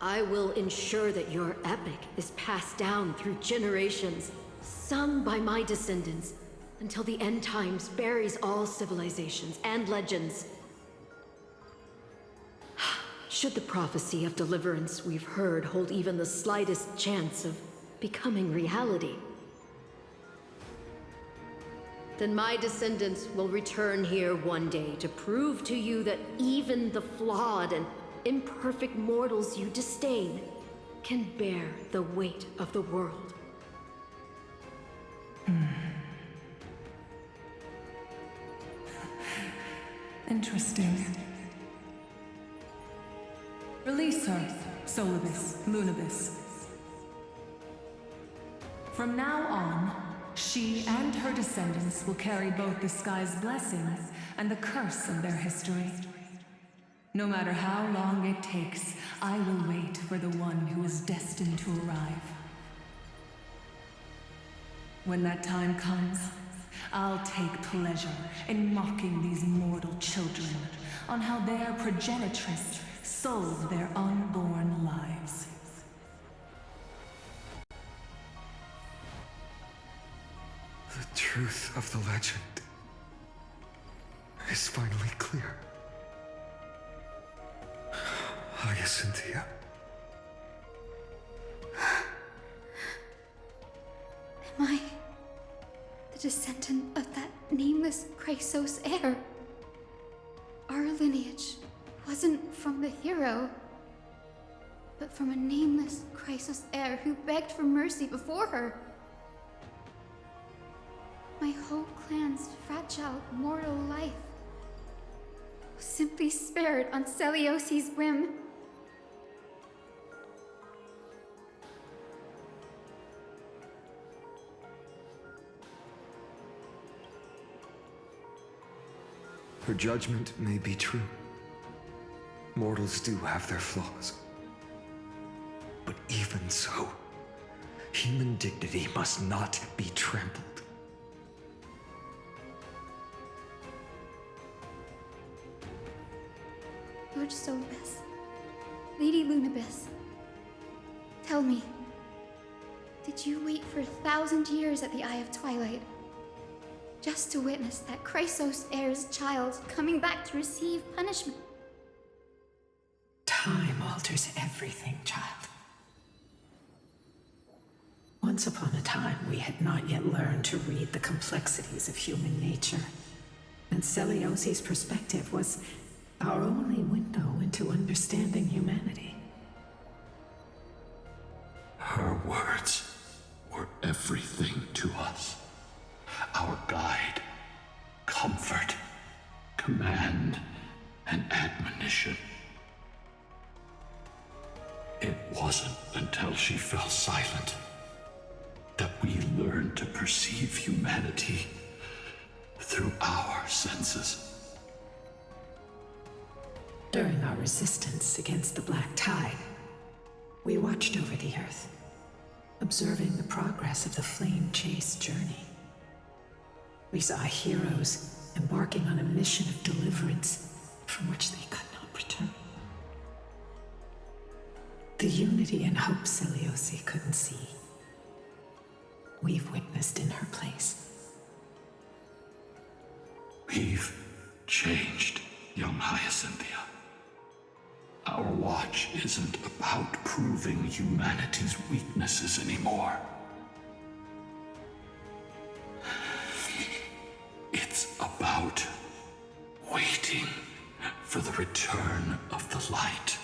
I will ensure that your epic is passed down through generations, sung by my descendants, until the end times buries all civilizations and legends. Should the prophecy of deliverance we've heard hold even the slightest chance of becoming reality, then my descendants will return here one day to prove to you that even the flawed and imperfect mortals you disdain can bear the weight of the world. Interesting. Release her, Solibus, Lunibus. From now on, she and her descendants will carry both the sky's blessings and the curse of their history. No matter how long it takes, I will wait for the one who is destined to arrive. When that time comes, I'll take pleasure in mocking these mortal children on how their progenitress sold their unborn lives. The truth of the legend is finally clear. Hyacinthia. Am I the descendant of that nameless Chrysos heir? Our lineage wasn't from the hero. but from a nameless Chrysos heir who begged for mercy before her. My whole clan's fragile mortal life was simply spared on Celiosi's whim. Her judgment may be true. Mortals do have their flaws. But even so, human dignity must not be trampled. Lord Solbes, Lady Lunabis, tell me, did you wait for 1,000 years at the Eye of Twilight just to witness that Chrysos heir's child coming back to receive punishment? Time alters everything, child. Once upon a time, we had not yet learned to read the complexities of human nature, and Celiosi's perspective was our only window into understanding humanity. Her words were everything to us. Our guide, comfort, command, and admonition. It wasn't until she fell silent that we learned to perceive humanity through our senses. During our resistance against the Black Tide, we watched over the Earth, observing the progress of the Flame Chase journey. We saw heroes embarking on a mission of deliverance from which they could not return. The unity and hope Celiosi couldn't see, we've witnessed in her place. We've changed, young Hyacinthia. Our watch isn't about proving humanity's weaknesses anymore. It's about waiting for the return of the light.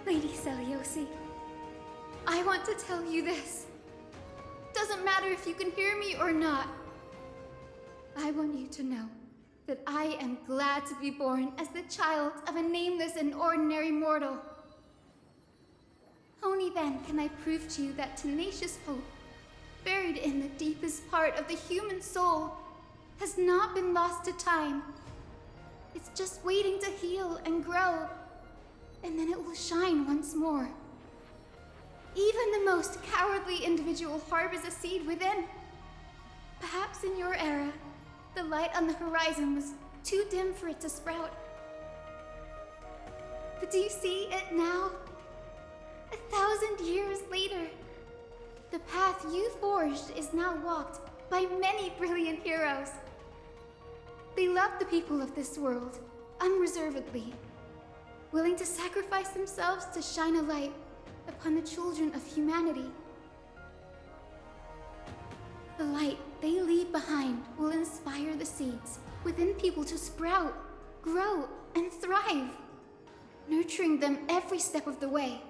Lady Celiosi, I want to tell you this. Doesn't matter if you can hear me or not. I want you to know that I am glad to be born as the child of a nameless and ordinary mortal. Only then can I prove to you that tenacious hope, buried in the deepest part of the human soul, has not been lost to time. It's just waiting to heal and grow, and then it will shine once more. Even the most cowardly individual harbors a seed within. Perhaps in your era, the light on the horizon was too dim for it to sprout. But do you see it now? 1,000 years later, the path you forged is now walked by many brilliant heroes. They love the people of this world, unreservedly, willing to sacrifice themselves to shine a light upon the children of humanity. The light they leave behind will inspire the seeds within people to sprout, grow, and thrive, nurturing them every step of the way,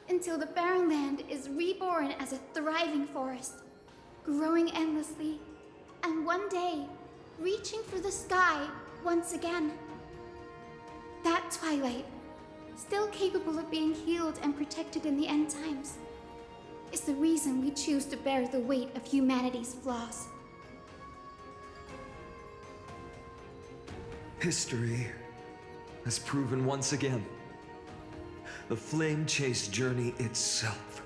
until the barren land is reborn as a thriving forest, growing endlessly, and one day reaching for the sky once again. That twilight, still capable of being healed and protected in the end times, is the reason we choose to bear the weight of humanity's flaws. History has proven once again, the Flame Chase journey itself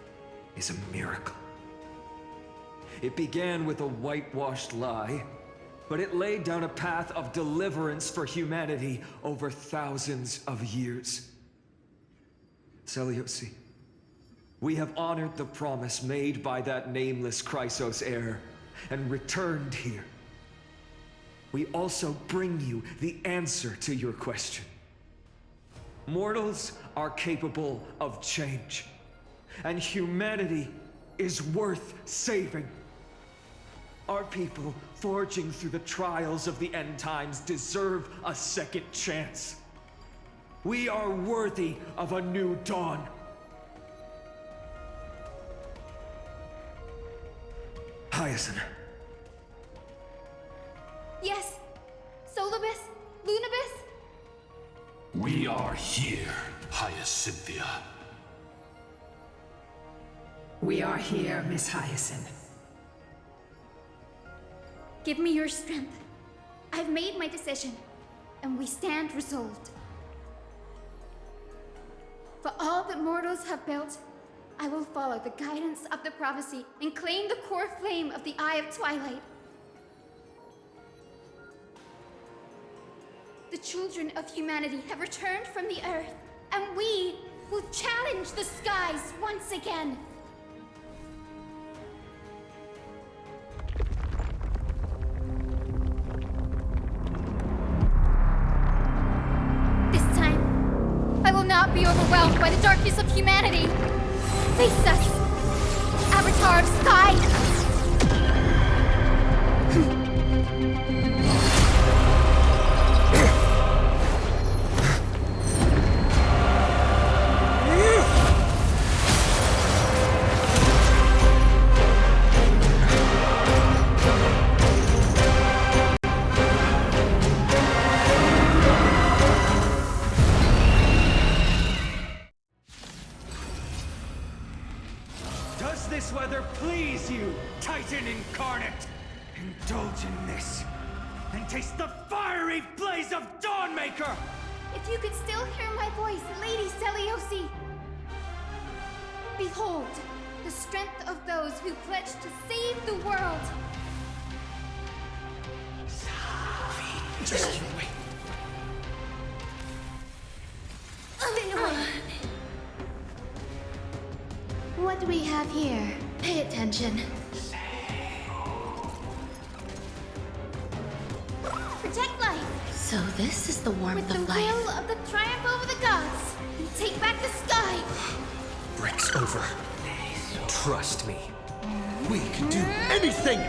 is a miracle. It began with a whitewashed lie, but it laid down a path of deliverance for humanity over thousands of years. Celiosi, we have honored the promise made by that nameless Chrysos heir and returned here. We also bring you the answer to your question. Mortals are capable of change, and humanity is worth saving. Our people, forging through the trials of the end times, deserve a second chance. We are worthy of a new dawn. Hyacinth. Yes. Solibus? Lunibus? We are here, Hyacinthia. We are here, Miss Hyacinth. Give me your strength. I've made my decision, and we stand resolved. For all that mortals have built, I will follow the guidance of the prophecy and claim the core flame of the Eye of Twilight. The children of humanity have returned from the earth, and we will challenge the skies once again. This time, I will not be overwhelmed by the darkness of humanity. Face us, Avatar of Sky! Does this weather please you, Titan incarnate? Indulge in this, and taste the fiery blaze of Dawnmaker! If you could still hear my voice, Lady Seliosi! Behold, the strength of those who pledged to save the world! Just you wait. Stay away! What do we have here? Pay attention. Protect life! So this is the warmth With of the life. will of the triumph over the gods, we take back the sky! Break's over. Trust me. We can do anything!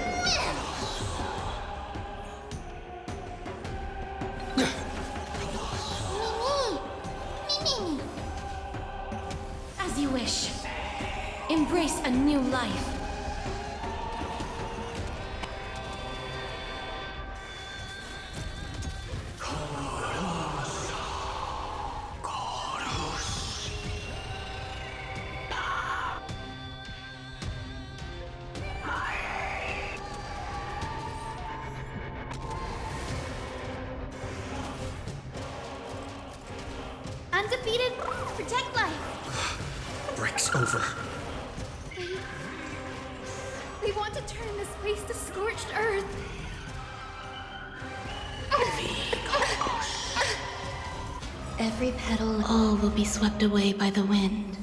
As you wish. Embrace a new life. Undefeated, protect life! Break's over. They want to turn this place to scorched earth. Every petal, all will be swept away by the wind.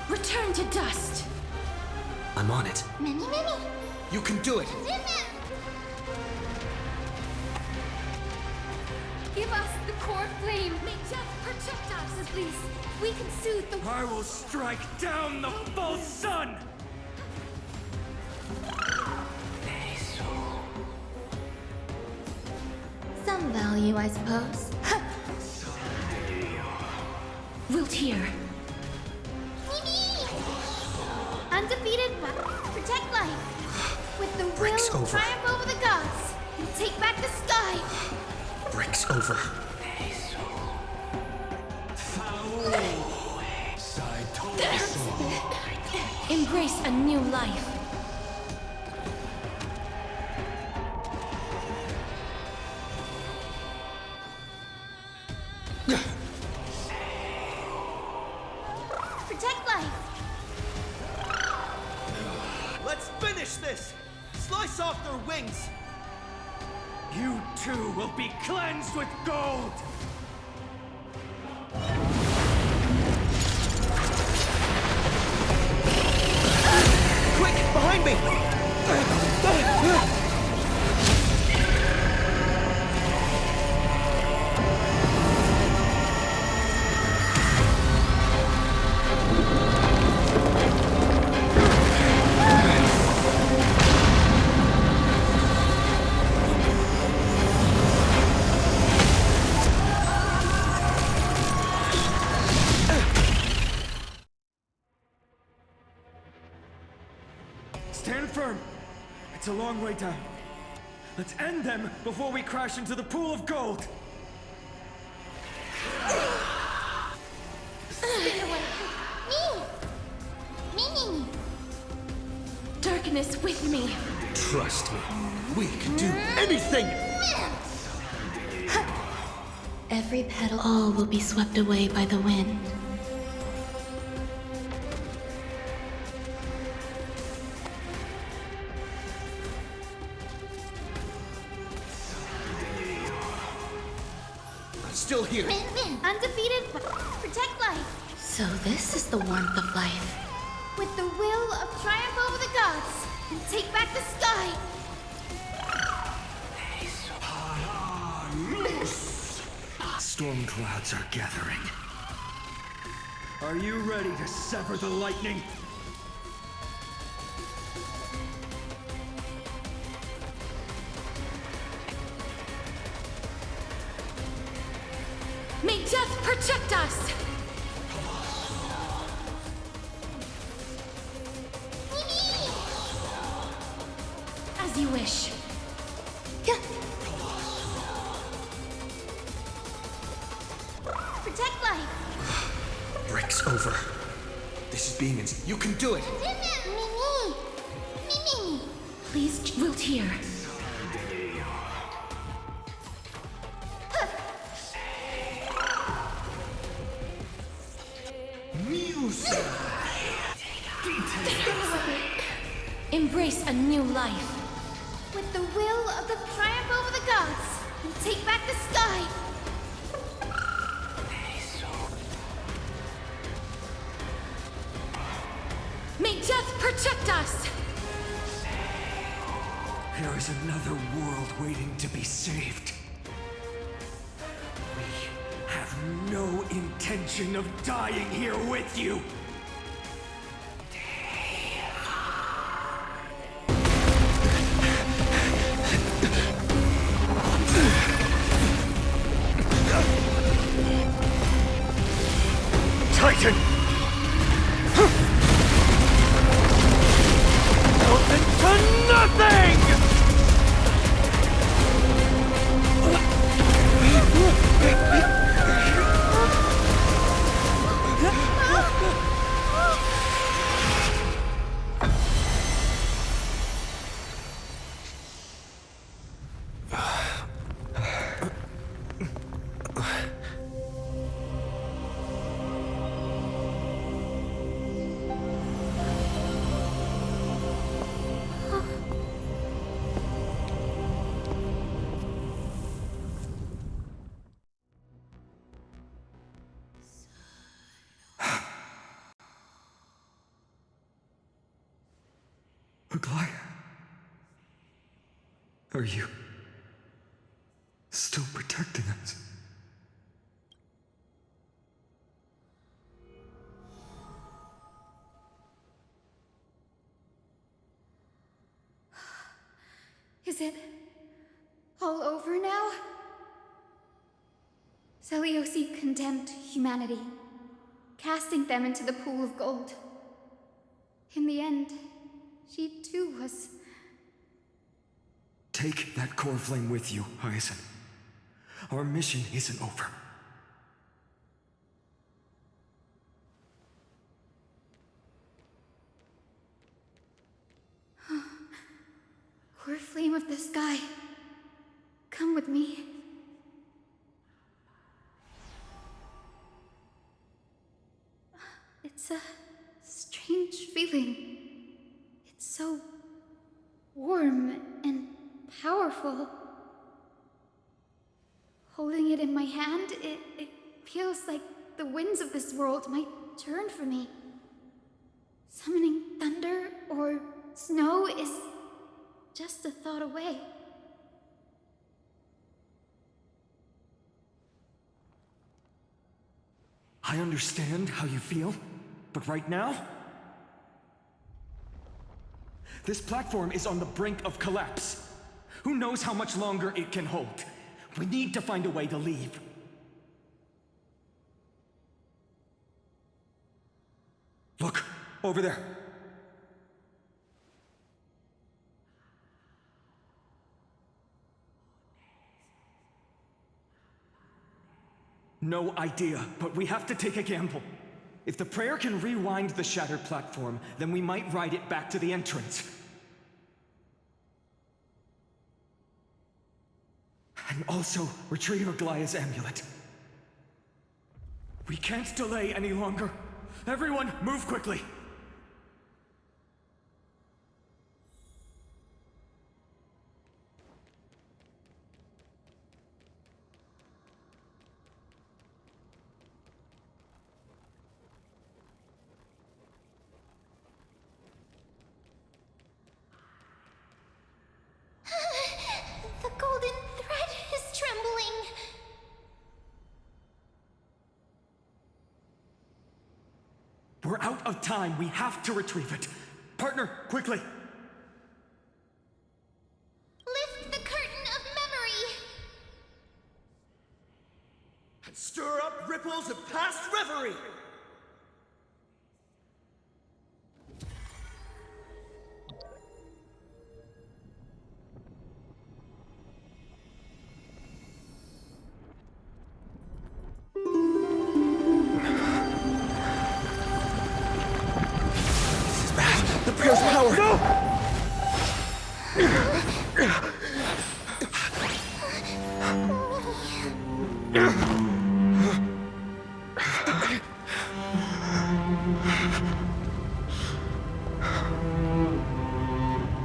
Return to dust. I'm on it. Many. You can do it. Give us the core flame. May death protect us. At least we can soothe the. I will strike down the false sun! Some value, I suppose. Wilt hear. Undefeated, protect life. With the Break's will over. triumph over the gods, we take back the sky. Break's over. Embrace a new life. Protect life. Let's finish this! Slice off their wings! You too will be cleansed with gold! Quick, behind me! firm. It's a long way down. Let's end them before we crash into the pool of gold. Stay away. Me! Darkness with me. Trust me, we can do anything! Every petal, all will be swept away by the wind. I'm still here. Undefeated, protect life. So this is the warmth of life. With the will of triumph over the gods, and take back the sky. Storm clouds are gathering. Are you ready to sever the lightning? May death protect us! As you wish. Protect life. Break's over. This is being you can do it! Mimi! Please, wilt hear. Music! Embrace a new life. With the will of the triumph over the gods, and take back the sky. May death protect us! There is another world waiting to be saved. We have no intention of dying here with you. Titan! Melted to nothing! Aglaia? Are you still protecting us? Is it all over now? Seliosi condemned humanity, casting them into the pool of gold. In the end, she too was... Take that core flame with you, Hyacinth. Our mission isn't over. Core flame of the sky, come with me. It's a strange feeling. It's so warm and powerful. Holding it in my hand, it feels like the winds of this world might turn for me. Summoning thunder or snow is just a thought away. I understand how you feel, but right now, this platform is on the brink of collapse. Who knows how much longer it can hold? We need to find a way to leave. Look, over there. No idea, but we have to take a gamble. If the prayer can rewind the shattered platform, then we might ride it back to the entrance. And also retrieve Aglaya's amulet. We can't delay any longer. Everyone, move quickly. The golden thread is trembling. We're out of time. We have to retrieve it. Partner, quickly. Lift the curtain of memory. And stir up ripples of past reverie. The prayer's power! No!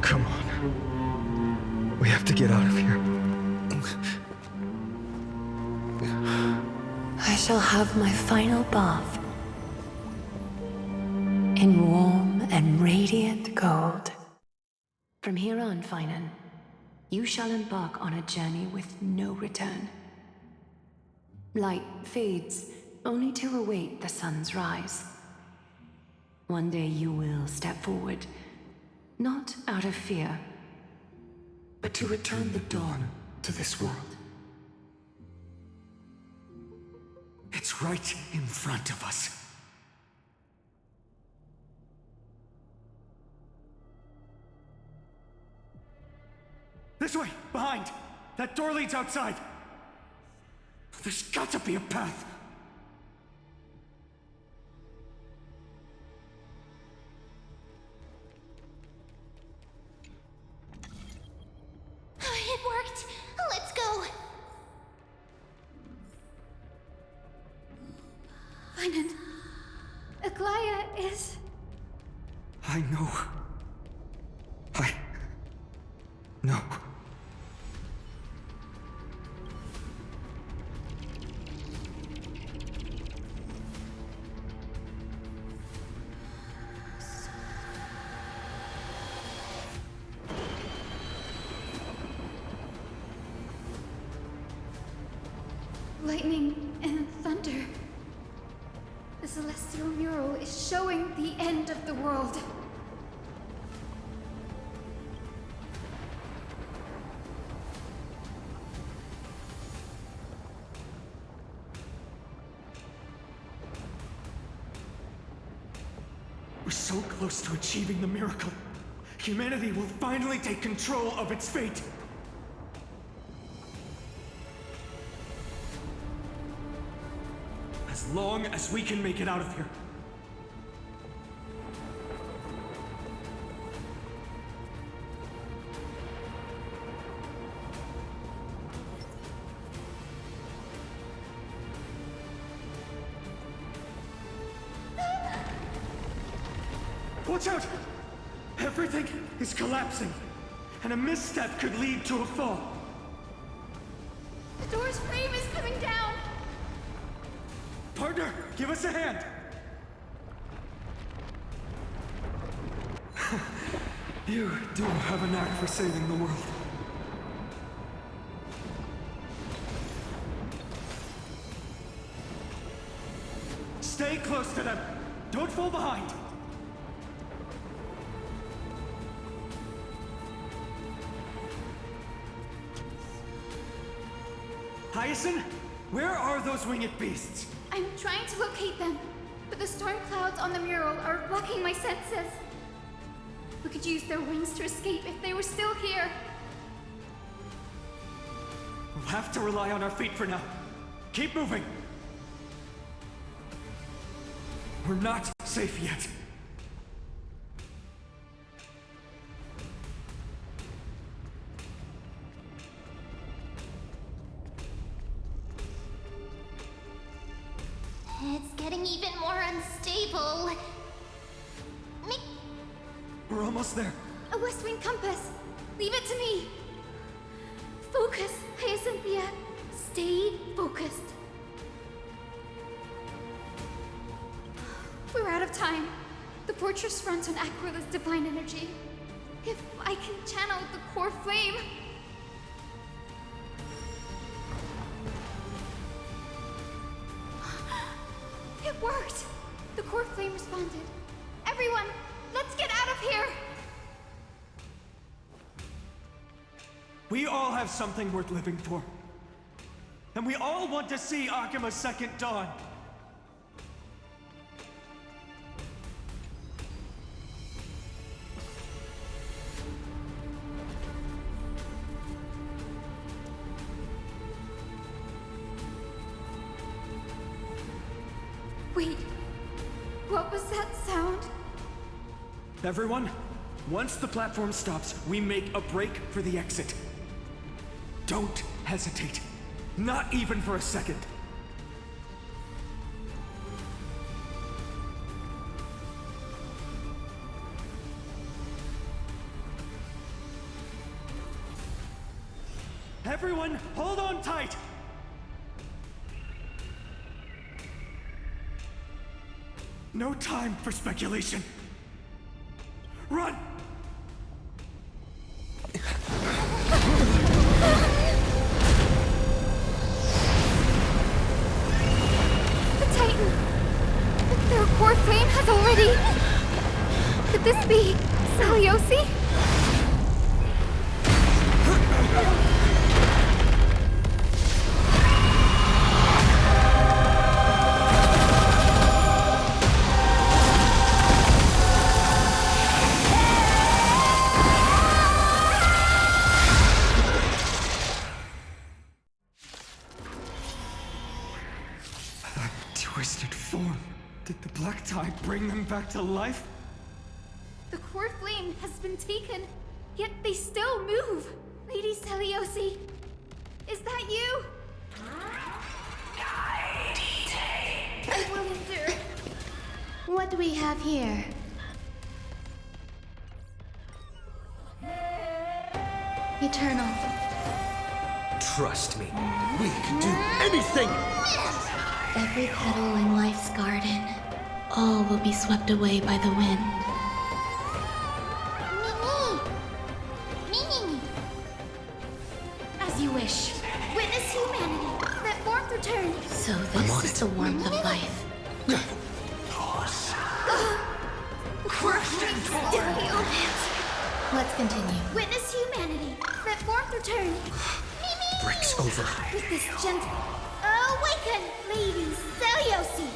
Come on. We have to get out of here. I shall have my final bath in warm and radiant gold. From here on, Finan, you shall embark on a journey with no return. Light fades, only to await the sun's rise. One day you will step forward, not out of fear, but to return the dawn to this world. It's right in front of us. This way! Behind! That door leads outside! There's got to be a path! It worked. Let's go. Finan, Aglaya is... I know. No. lightning and thunder. The celestial mural is showing the end of the world. We're so close to achieving the miracle. Humanity will finally take control of its fate. As long as we can make it out of here. Watch out! Everything is collapsing, and a misstep could lead to a fall. The door's frame is coming down! Partner, give us a hand! You do have a knack for saving the world. Stay close to them. Don't fall behind. Hyacinth, where are those winged beasts? I'm trying to locate them, but the storm clouds on the mural are blocking my senses. We could use their wings to escape if they were still here. We'll have to rely on our feet for now. Keep moving. We're not safe yet. It's getting even more unstable. We're almost there. A West Wing compass. Leave it to me. Focus, Hyacinthia. Stay focused. We're out of time. The fortress runs on Aquila's divine energy. If I can channel the core flame... It worked! The core flame responded. Everyone, let's get out of here! We all have something worth living for. And we all want to see Akima's second dawn. Wait, what was that sound? Everyone, once the platform stops, we make a break for the exit. Don't hesitate. Not even for a second. Everyone, hold on tight! No time for speculation. Run! Their core flame has already... Could this be Celiosi? That twisted form. Did the Black Tide bring them back to life? The core flame has been taken, yet they still move. Lady Celiosi, is that you? I will endure. What do we have here? Eternal. Trust me, we can do anything! Every petal in life's garden, all will be swept away by the wind. Mimi! As you wish. Witness humanity. Let warmth return. So this is the warmth of life. Crushed and torn. Let's continue. Witness humanity. Let warmth return. Breaks over. With this gentle... Awaken, Lady Celiosi!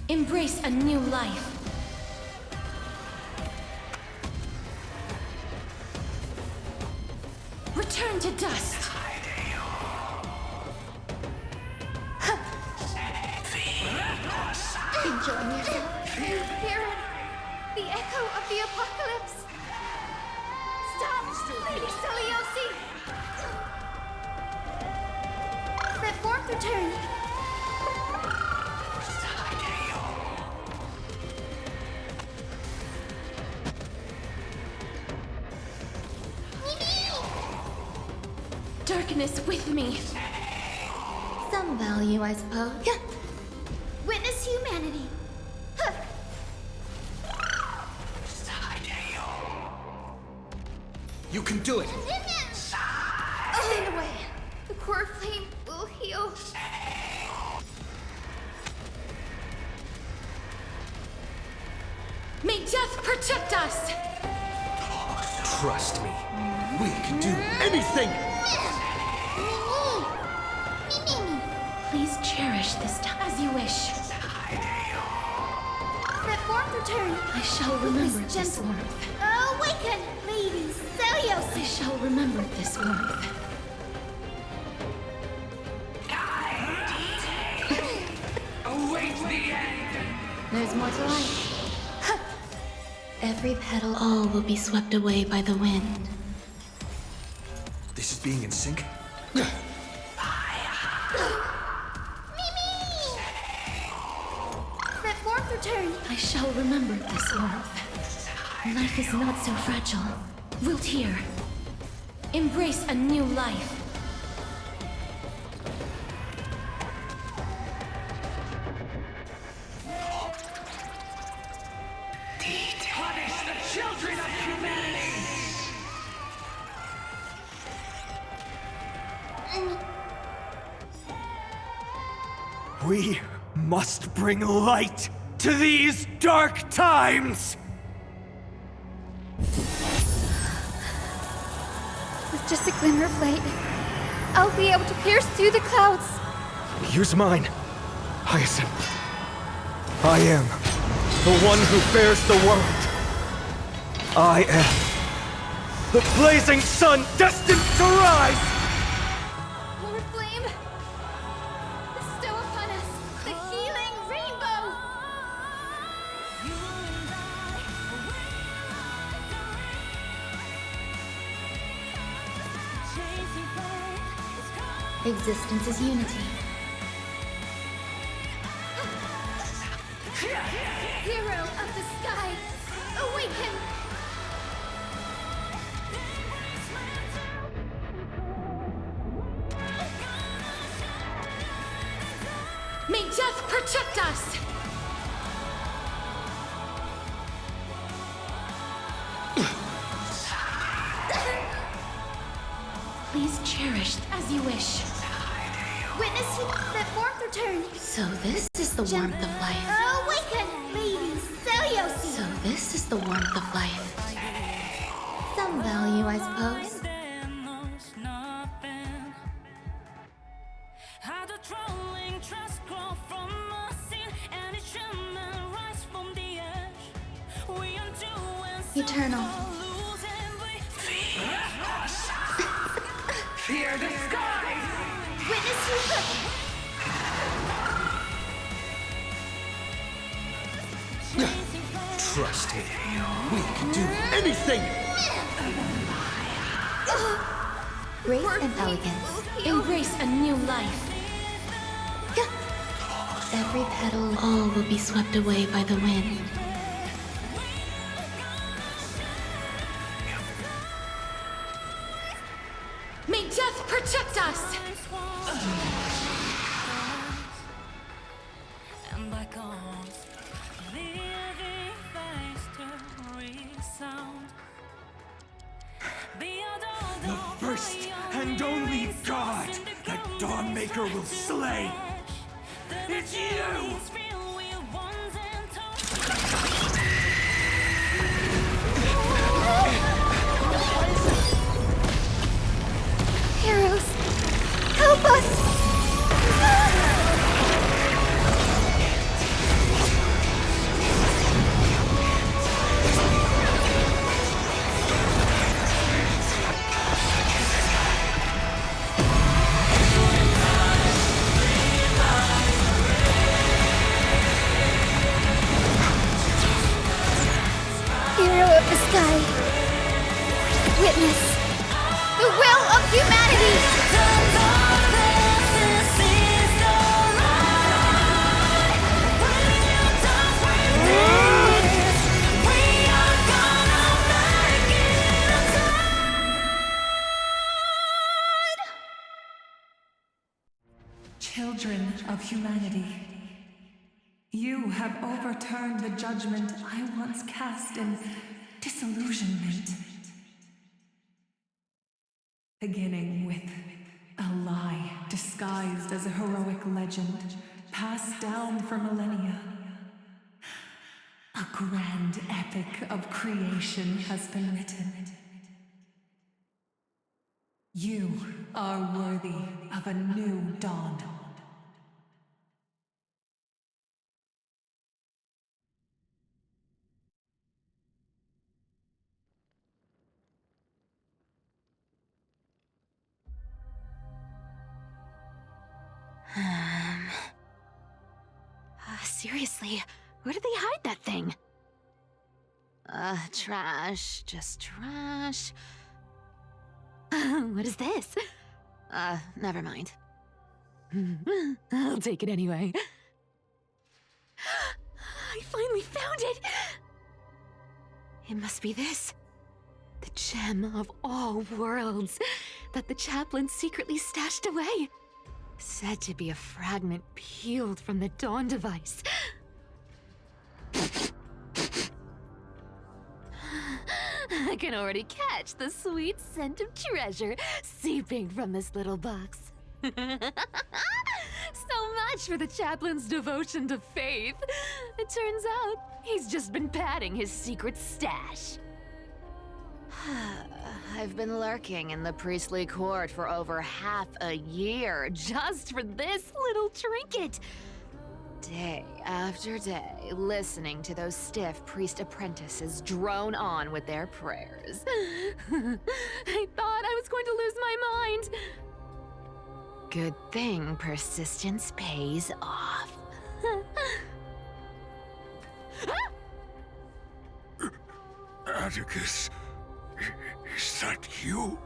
Embrace a new life. Return to dust. Enjoy yourself. Hear it. The echo of the apocalypse. Stop, Lady Celiosi! Let warmth return. Darkness with me. Some value, I suppose. Witness humanity. You can do it! Stand away. The core flame will heal. May death protect us! Trust me, we can do anything! Please cherish this time as you wish. Let warmth return. I shall remember this warmth. Awaken, Lady Celiosi! I shall remember this warmth. There's more to life. Every petal, All will be swept away by the wind. This is being in sync? Let warmth return! I shall remember this warmth. Life is not so fragile. Wilt hear. Embrace a new life. Punish the children of humanity! We must bring light to these dark times! With just a glimmer of light, I'll be able to pierce through the clouds. Here's mine, Hyacinth. I am the one who bears the world. I am the blazing sun destined to rise! Lord Flame, bestow upon us the healing rainbow! Existence is unity. Hero of the sky, awaken! May death protect us! Please cherish As you wish. Witness that warmth return! So this is the warmth of life. Awaken, Lady Seliosi! So this is the warmth of life. Some value, I suppose. Eternal. Fear the sky! Witness who Trust me. We can do anything! Grace and elegance. Embrace a new life. Every petal, all will be swept away by the wind. May death protect us! The first and only god that Dawnmaker will slay! It's you! Heroes, help us! Hero of the sky, witness the will of humanity! Children of humanity, you have overturned the judgment I once cast in disillusionment. Beginning with a lie disguised as a heroic legend, passed down for millennia. A grand epic of creation has been written. You are worthy of a new dawn. Seriously, Where did they hide that thing? Trash. Just trash. What is this? Never mind. I'll take it anyway. I finally found it! It must be this. The gem of all worlds that the chaplain secretly stashed away. Said to be a fragment peeled from the Dawn device. I can already catch the sweet scent of treasure seeping from this little box. So much for the chaplain's devotion to faith. It turns out he's just been padding his secret stash. I've been lurking in the priestly court for over half a year just for this little trinket. Day after day, listening to those stiff priest apprentices drone on with their prayers. I thought I was going to lose my mind. Good thing persistence pays off. Atticus, is that you?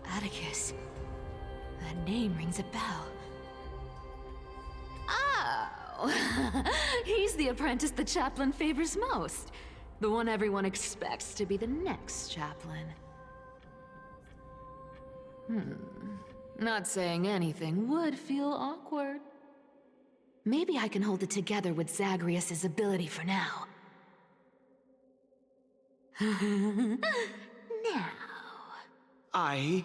Atticus. That name rings a bell. Oh! He's the apprentice the chaplain favors most. The one everyone expects to be the next chaplain. Not saying anything would feel awkward. Maybe I can hold it together with Zagreus' ability for now. Now. I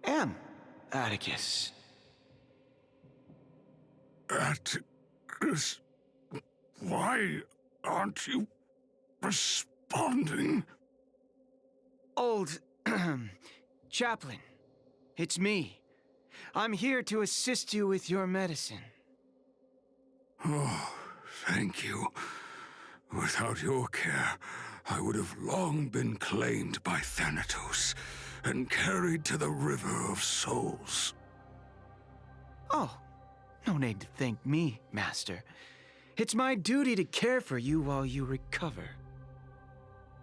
am Atticus. Atticus, why aren't you responding? Old chaplain, it's me. I'm here to assist you with your medicine. Oh, thank you. Without your care, I would have long been claimed by Thanatos and carried to the River of Souls. Oh, no need to thank me, Master. It's my duty to care for you while you recover.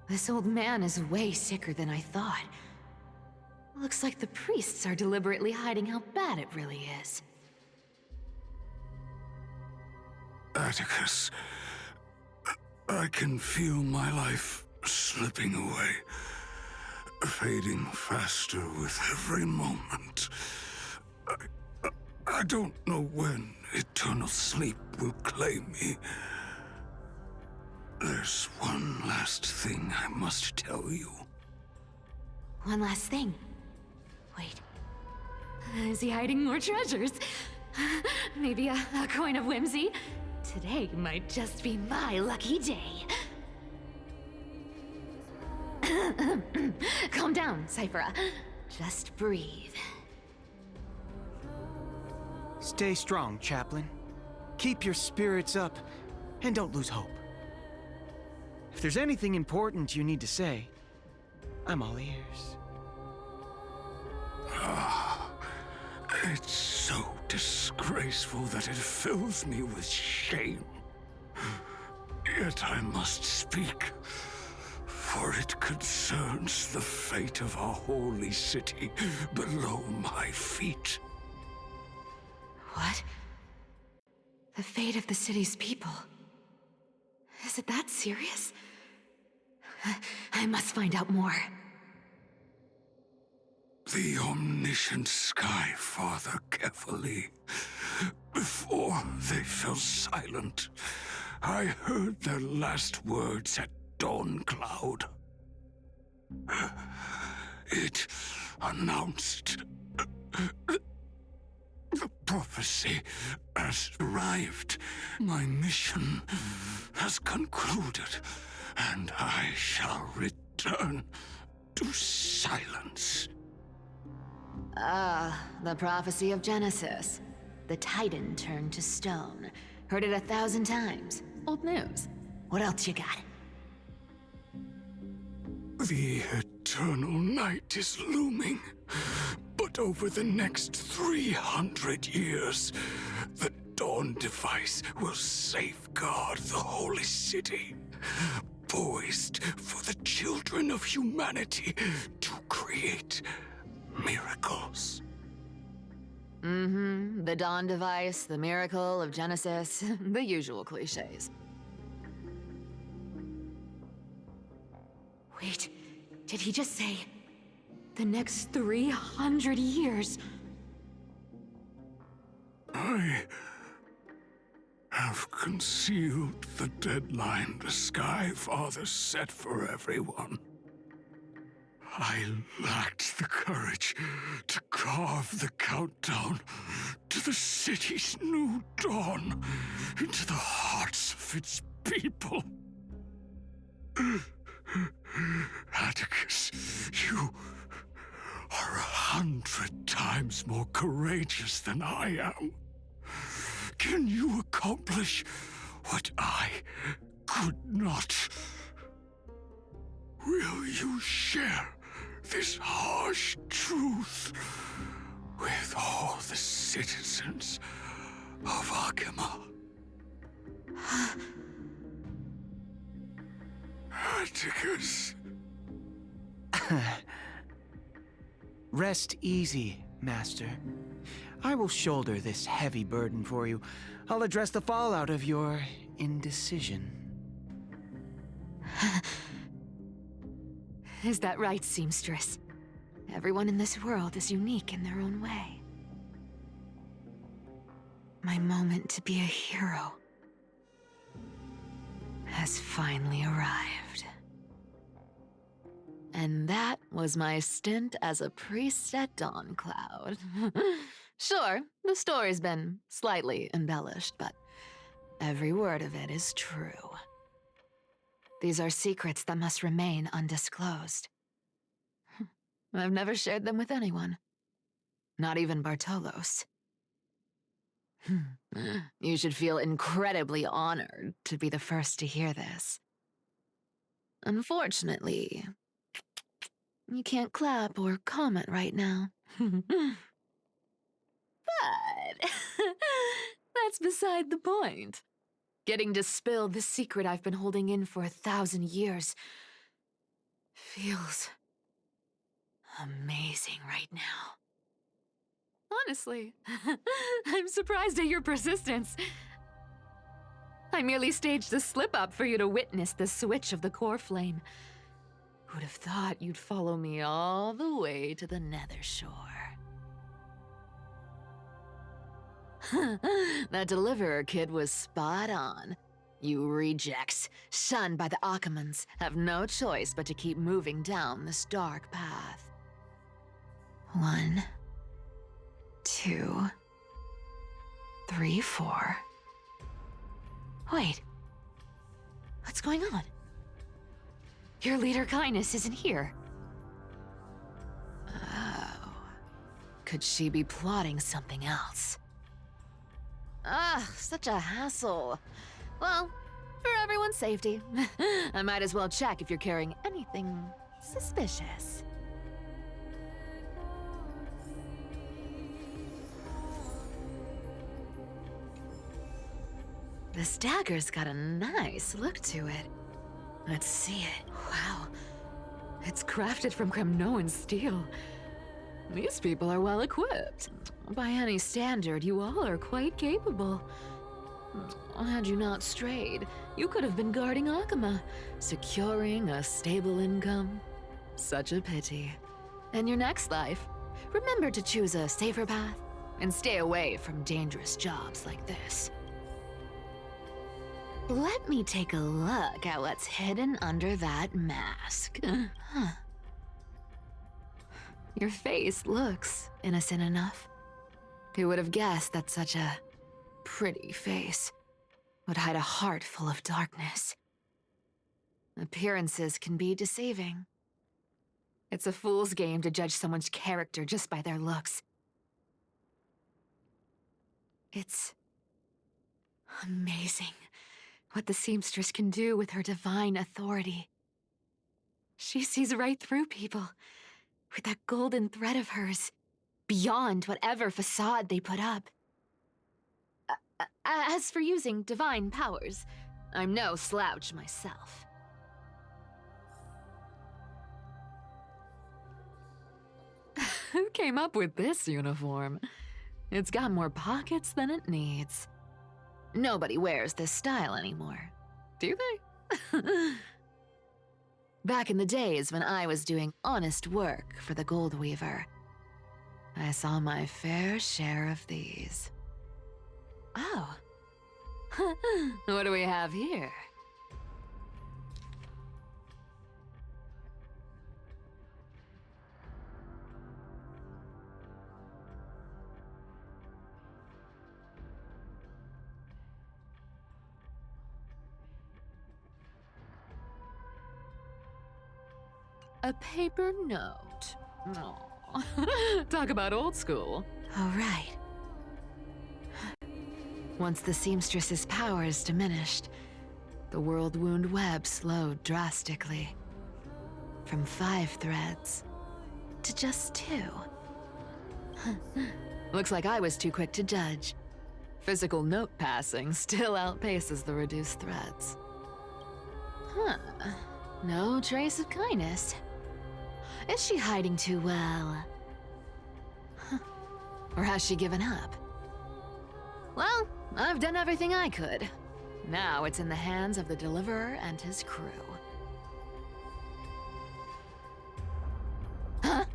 This old man is way sicker than I thought. Looks like the priests are deliberately hiding how bad it really is. Atticus, I can feel my life slipping away, fading faster with every moment. I don't know when eternal sleep will claim me. There's one last thing I must tell you. One last thing. Wait. Is he hiding more treasures? Maybe a coin of whimsy? Today might just be my lucky day. Calm down, Cyphera. Just breathe. Stay strong, Chaplain. Keep your spirits up, and don't lose hope. If there's anything important you need to say, I'm all ears. It's so disgraceful that it fills me with shame. Yet I must speak, for it concerns the fate of our holy city below my feet. What? The fate of the city's people? Is it that serious? I must find out more. The omniscient Sky Father Kefali. Before they fell silent, I heard their last words at Dawn Cloud. It announced the prophecy has arrived. My mission has concluded, and I shall return to silence. The prophecy of Genesis. The Titan turned to stone. Heard it 1,000 times. Old news. What else you got? The eternal night is looming, but over the next 300 years, the dawn Dawn device will safeguard the holy city, poised for the children of humanity to create miracles. Mm-hmm. The Dawn device, the miracle of Genesis, the usual cliches. Wait, did he just say the next 300 years? I have concealed the deadline the Sky Father set for everyone. I lacked the courage to carve the countdown to the city's new dawn into the hearts of its people. Atticus, you are 100 times more courageous than I am. Can you accomplish what I could not? Will you share this harsh truth with all the citizens of Akima? Atticus. Rest easy, Master. I will shoulder this heavy burden for you. I'll address the fallout of your indecision. Is that right, seamstress? Everyone in this world is unique in their own way. My moment to be a hero has finally arrived. And that was my stint as a priest at Dawncloud. Sure, the story's been slightly embellished, but every word of it is true. These are secrets that must remain undisclosed. I've never shared them with anyone. Not even Bartolos. You should feel incredibly honored to be the first to hear this. Unfortunately, you can't clap or comment right now. But that's beside the point. Getting to spill the secret I've been holding in for 1,000 years feels amazing right now. Honestly, I'm surprised at your persistence. I merely staged a slip-up for you to witness the switch of the core flame. Who'd have thought you'd follow me all the way to the Nether Shore? That Deliverer kid was spot on. You rejects, shunned by the Akimans, have no choice but to keep moving down this dark path. 1, 2, 3, 4. Wait. What's going on? Your leader Kindness isn't here. Oh. Could she be plotting something else? Ah, such a hassle. Well, for everyone's safety, I might as well check if you're carrying anything suspicious. This dagger's got a nice look to it. Let's see it. Wow. It's crafted from Kremnoan steel. These people are well equipped. By any standard, you all are quite capable. Had you not strayed, you could have been guarding Akima, securing a stable income. Such a pity. In your next life, remember to choose a safer path and stay away from dangerous jobs like this. Let me take a look at what's hidden under that mask. Huh. Your face looks innocent enough. Who would have guessed that such a pretty face would hide a heart full of darkness? Appearances can be deceiving. It's a fool's game to judge someone's character just by their looks. It's amazing what the seamstress can do with her divine authority. She sees right through people with that golden thread of hers, beyond whatever facade they put up. As for using divine powers, I'm no slouch myself. Who came up with this uniform? It's got more pockets than it needs. Nobody wears this style anymore, do they? Back in the days when I was doing honest work for the Goldweaver, I saw my fair share of these. Oh. What do we have here? A paper note. Aw. Talk about old school. All right. Once the seamstress's powers diminished, the world wound web slowed drastically. From 5 threads to just 2. Looks like I was too quick to judge. Physical note passing still outpaces the reduced threads. Huh. No trace of kindness. Is she hiding too well? Huh. Or has she given up? Well, I've done everything I could. Now it's in the hands of the Deliverer and his crew. Huh?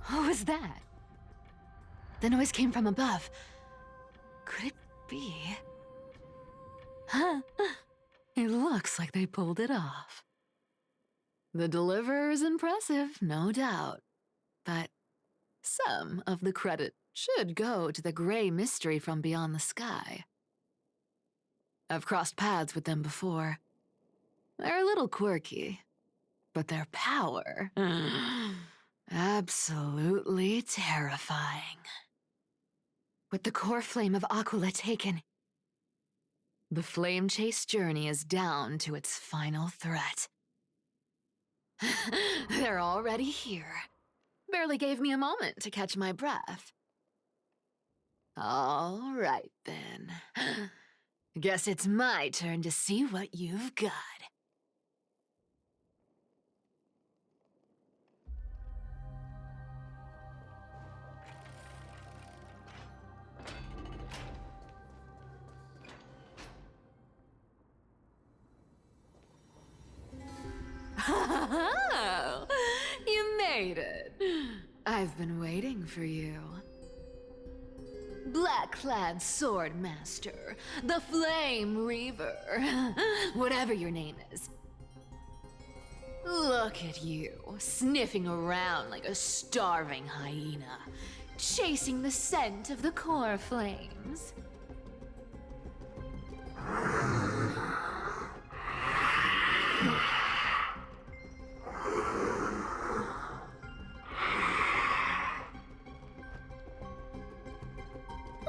What was that? The noise came from above. Could it be? Huh? It looks like they pulled it off. The Deliverer is impressive, no doubt. But some of the credit should go to the gray mystery from beyond the sky. I've crossed paths with them before. They're a little quirky, but their power, absolutely terrifying. With the core flame of Aquila taken, the flame chase journey is down to its final threat. They're already here. Barely gave me a moment to catch my breath. All right, then. Guess it's my turn to see what you've got. Oh, you made it. I've been waiting for you. Black-clad sword master, the Flame Reaver, whatever your name is. Look at you, sniffing around like a starving hyena, chasing the scent of the core flames.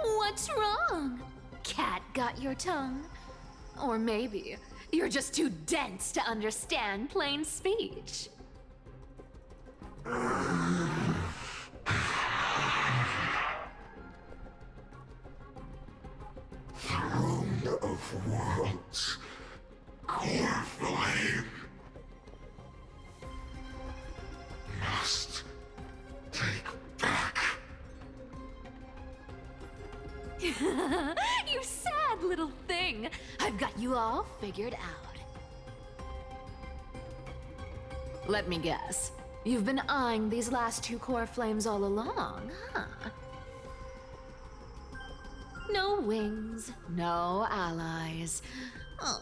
What's wrong? Cat got your tongue? Or maybe you're just too dense to understand plain speech. Throne of worlds, core flame. Must take back. You sad little thing. I've got you all figured out. Let me guess. You've been eyeing these last 2 core flames all along, huh? No wings, no allies. Oh,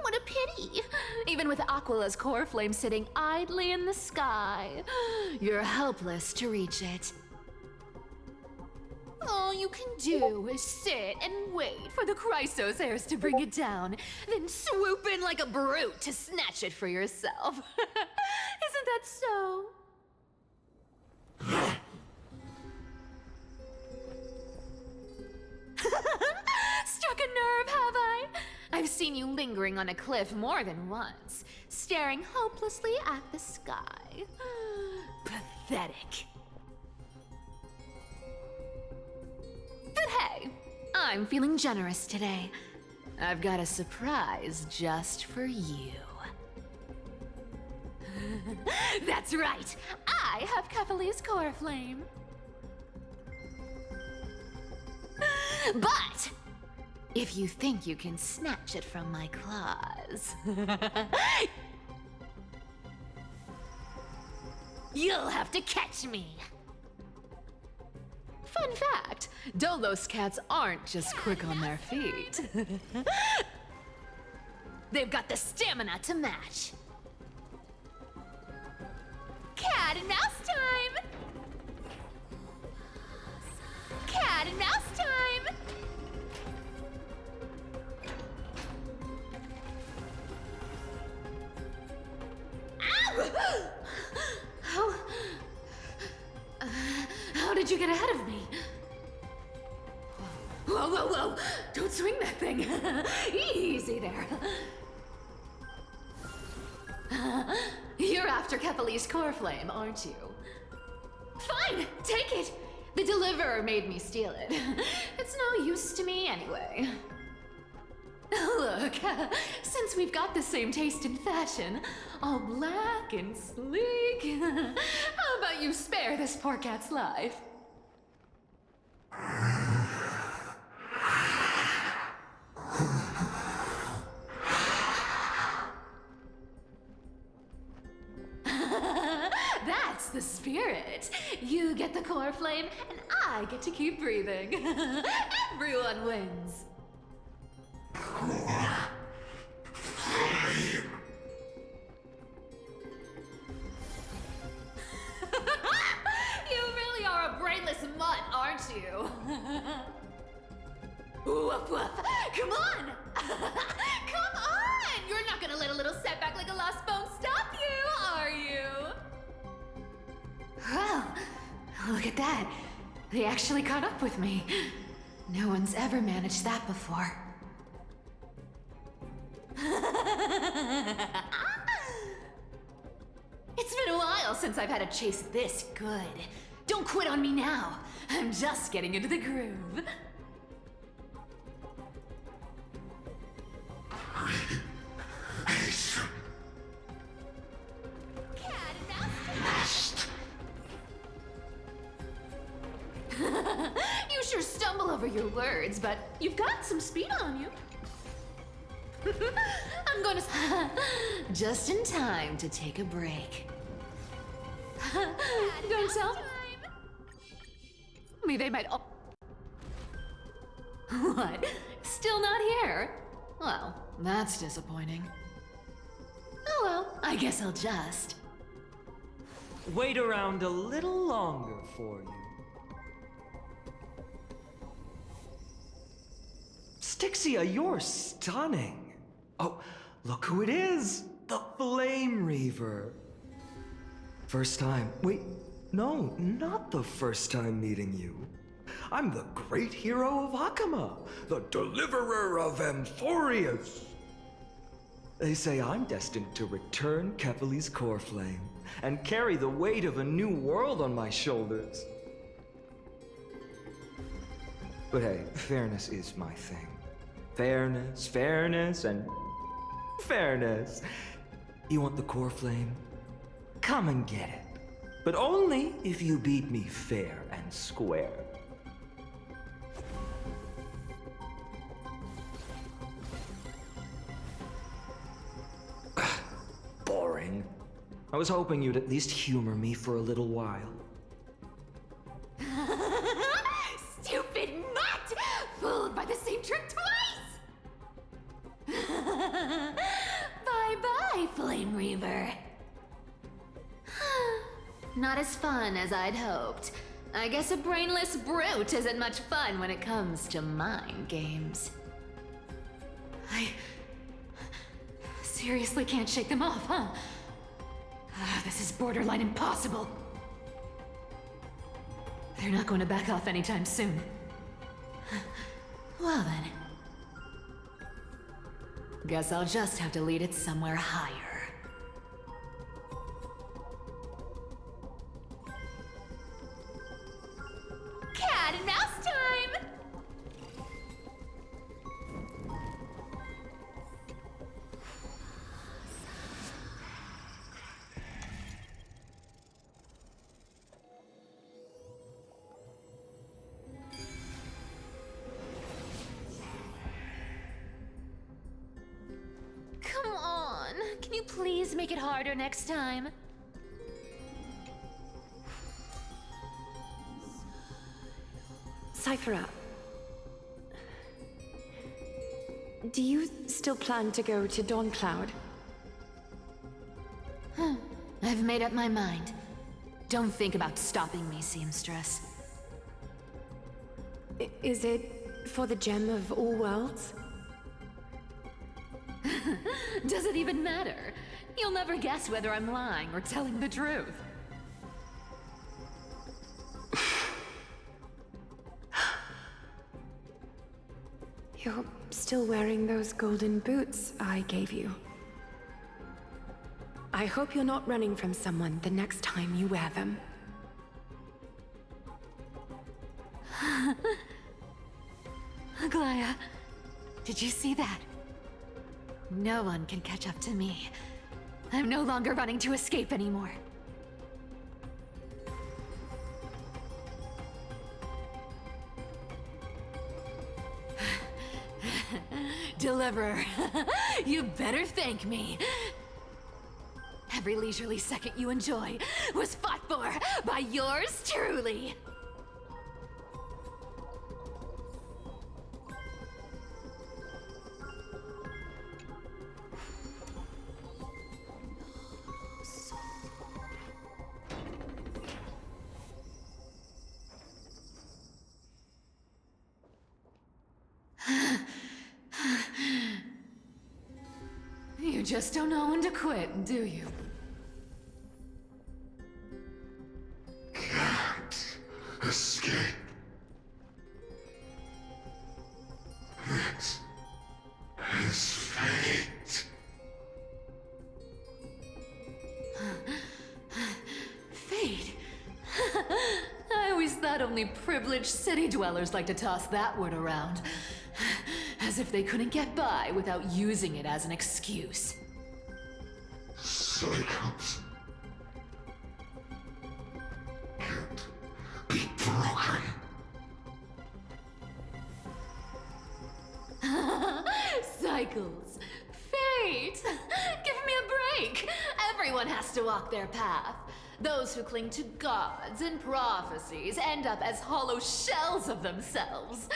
what a pity. Even with Aquila's core flame sitting idly in the sky, you're helpless to reach it. All you can do is sit and wait for the Chrysos heirs to bring it down, then swoop in like a brute to snatch it for yourself. Isn't that so? Struck a nerve, have I? I've seen you lingering on a cliff more than once, staring hopelessly at the sky. Pathetic. But hey, I'm feeling generous today. I've got a surprise just for you. That's right! I have Kephalese Core Flame. But if you think you can snatch it from my claws, you'll have to catch me. Fun fact, Dolos cats aren't just quick on their feet. They've got the stamina to match. Cat and mouse time! Cat and mouse time! Ow! How did you get ahead of me? Whoa, whoa, whoa! Don't swing that thing! Easy there. You're after Kephalese Core Flame, aren't you? Fine, take it! The deliverer made me steal it. It's no use to me anyway. Look, since we've got the same taste in fashion, all black and sleek, how about you spare this poor cat's life? That's the spirit. You get the core flame, and I get to keep breathing. Everyone wins. You really are a brainless mutt, aren't you? Woof woof. Come on! Come on! You're not gonna let a little setback like a lost bone stop you, are you? Well, look at that. They actually caught up with me. No one's ever managed that before. It's been a while since I've had a chase this good. Don't quit on me now. I'm just getting into the groove. You sure stumble over your words, but you've got some speed on you. I'm going to... just in time to take a break. You gonna tell? I mean, they might... What? Still not here? Well, that's disappointing. Oh well, I guess I'll just... Wait around a little longer for you. Styxia, you're stunning. Oh, look who it is! The Flame Reaver. First time. Wait, no, not the first time meeting you. I'm the great hero of Akama, the deliverer of Amphorius. They say I'm destined to return Kephalese Core Flame and carry the weight of a new world on my shoulders. But hey, fairness is my thing. Fairness, fairness, and fairness. You want the Core Flame? Come and get it. But only if you beat me fair and square. Boring. I was hoping you'd at least humor me for a little while. Stupid mutt! Fooled by the same trick twice! Bye-bye, Flame Reaver. Not as fun as I'd hoped. I guess a brainless brute isn't much fun when it comes to mind games. I seriously can't shake them off, huh? This is borderline impossible. They're not going to back off anytime soon. Well then. Guess I'll just have to lead it somewhere higher. Cat and mouse time! please make it harder next time? Cyphera, do you still plan to go to Dawncloud? I've made up my mind. Don't think about stopping me, seamstress. Is it for the gem of all worlds? Does it even matter? You'll never guess whether I'm lying or telling the truth. You're still wearing those golden boots I gave you. I hope you're not running from someone the next time you wear them. Aglaya, did you see that? No one can catch up to me. I'm no longer running to escape anymore. Deliverer, you better thank me. Every leisurely second you enjoy was fought for by yours truly. You just don't know when to quit, do you? Can't escape. This is fate. Fate? I always thought only privileged city dwellers like to toss that word around. As if they couldn't get by without using it as an excuse. Cycles can't be broken. Cycles. Fate! Give me a break! Everyone has to walk their path. Those who cling to gods and prophecies end up as hollow shells of themselves.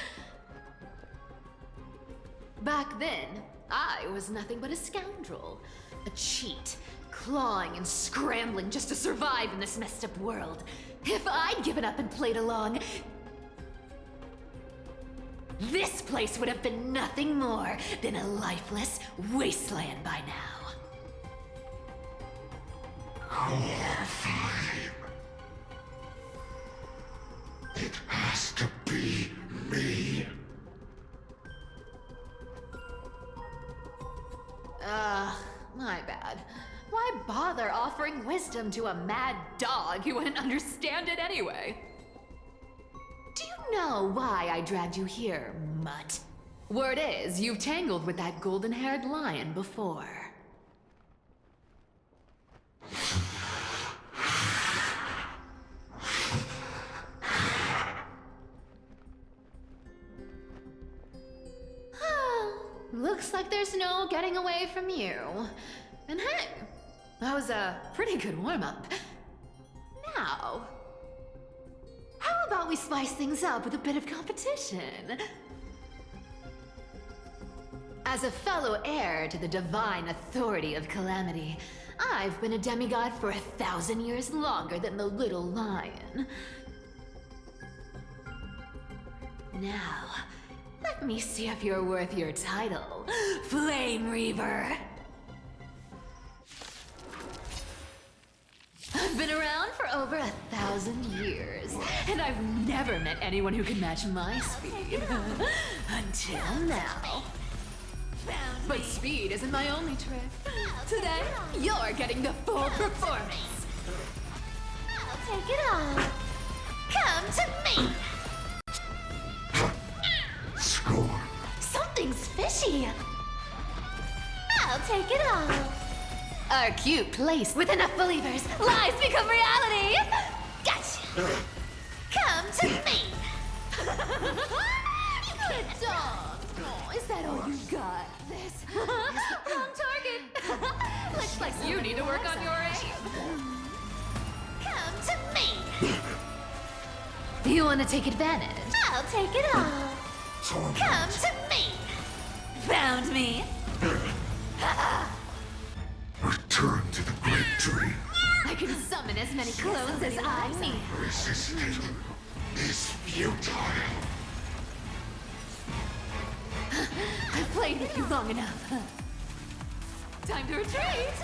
Back then, I was nothing but a scoundrel. A cheat, clawing and scrambling just to survive in this messed up world. If I'd given up and played along, this place would have been nothing more than a lifeless wasteland by now. Core flame. It has to be me. My bad. Why bother offering wisdom to a mad dog who wouldn't understand it anyway? Do you know why I dragged you here, mutt? Word is, you've tangled with that golden-haired lion before. Looks like there's no getting away from you. And hey, that was a pretty good warm-up. Now, how about we spice things up with a bit of competition? As a fellow heir to the divine authority of Calamity, I've been a demigod for 1,000 years longer than the little lion. Now, let me see if you're worth your title, Flame Reaver. I've been around for over 1,000 years, and I've never met anyone who can match my speed. Until now. But speed isn't my only trick. Today, you're getting the full performance. I'll take it all. Come to me. Score. Something's fishy. I'll take it all. Our cute place with enough believers, lies become reality. Gotcha. Come to me. Good dog. Oh, is that all you got? This wrong target. Looks like you need to work on your aim. Come to me! You want to take advantage? I'll take it all. Come to me! Found me. Return to the great tree. I can summon as many clones as I need. Resistance is futile. I've played with you long enough. Time to retreat.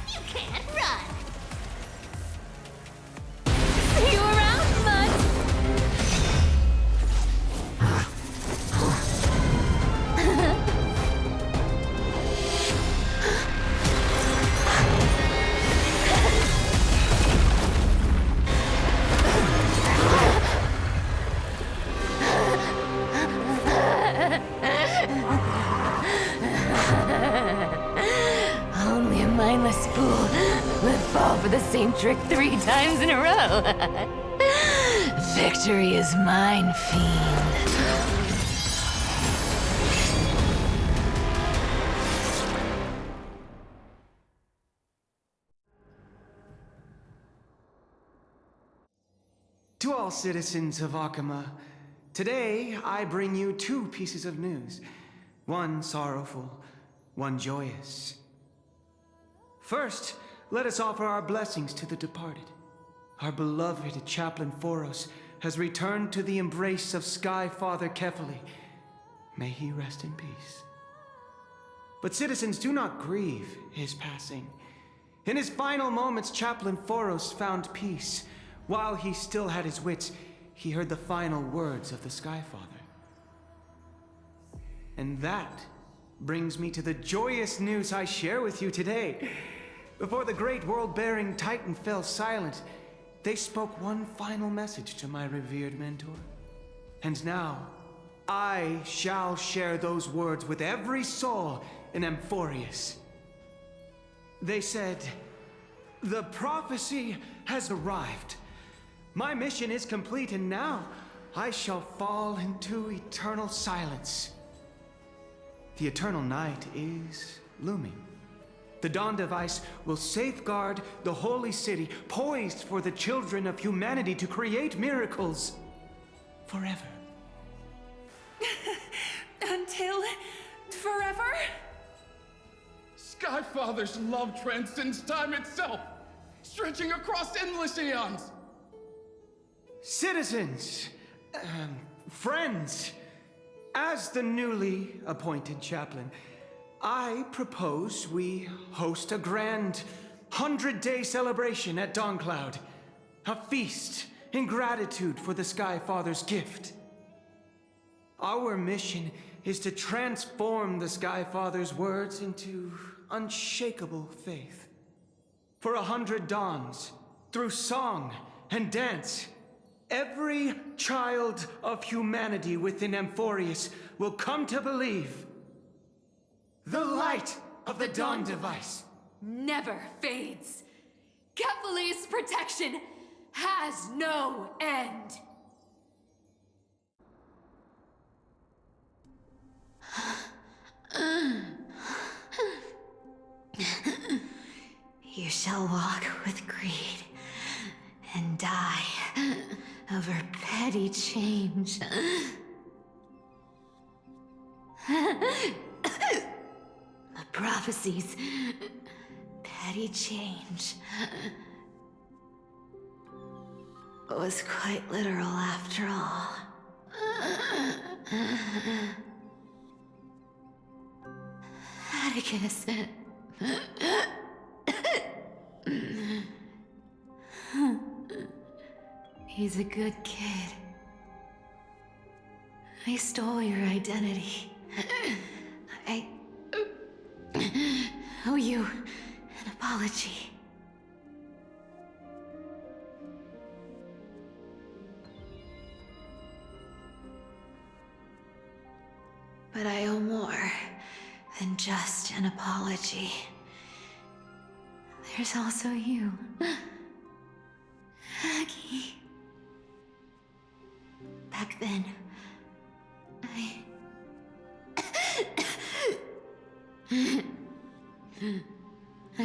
You can't run. See you around, Mud. Only a mindless fool would fall for the same trick 3 times in a row. Victory is mine, fiend. To all citizens of Akama, today I bring you 2 pieces of news. One sorrowful, one joyous. First, let us offer our blessings to the departed. Our beloved Chaplain Foros has returned to the embrace of Sky Father Kefali. May he rest in peace. But citizens, do not grieve his passing. In his final moments, Chaplain Foros found peace. While he still had his wits, he heard the final words of the Sky Father. And that brings me to the joyous news I share with you today. Before the great world-bearing Titan fell silent, they spoke one final message to my revered mentor. And now, I shall share those words with every soul in Amphorius. They said, "The prophecy has arrived. My mission is complete, and now I shall fall into eternal silence." The eternal night is looming. The Dawn Device will safeguard the holy city, poised for the children of humanity to create miracles forever. Until forever? Skyfather's love transcends time itself, stretching across endless eons. Citizens, friends, as the newly appointed chaplain, I propose we host a grand 100-day celebration at Dawncloud. A feast in gratitude for the Sky Father's gift. Our mission is to transform the Sky Father's words into unshakable faith. For 100 dawns, through song and dance, every child of humanity within Amphorius will come to believe the light of the Dawn Device Never fades. Kefali's protection has no end. You shall walk with greed and die over petty change. The prophecies, petty change, was quite literal after all. Atticus. He's a good kid. I stole your identity. I owe you an apology. But I owe more than just an apology. There's also you, Aggie. Back then,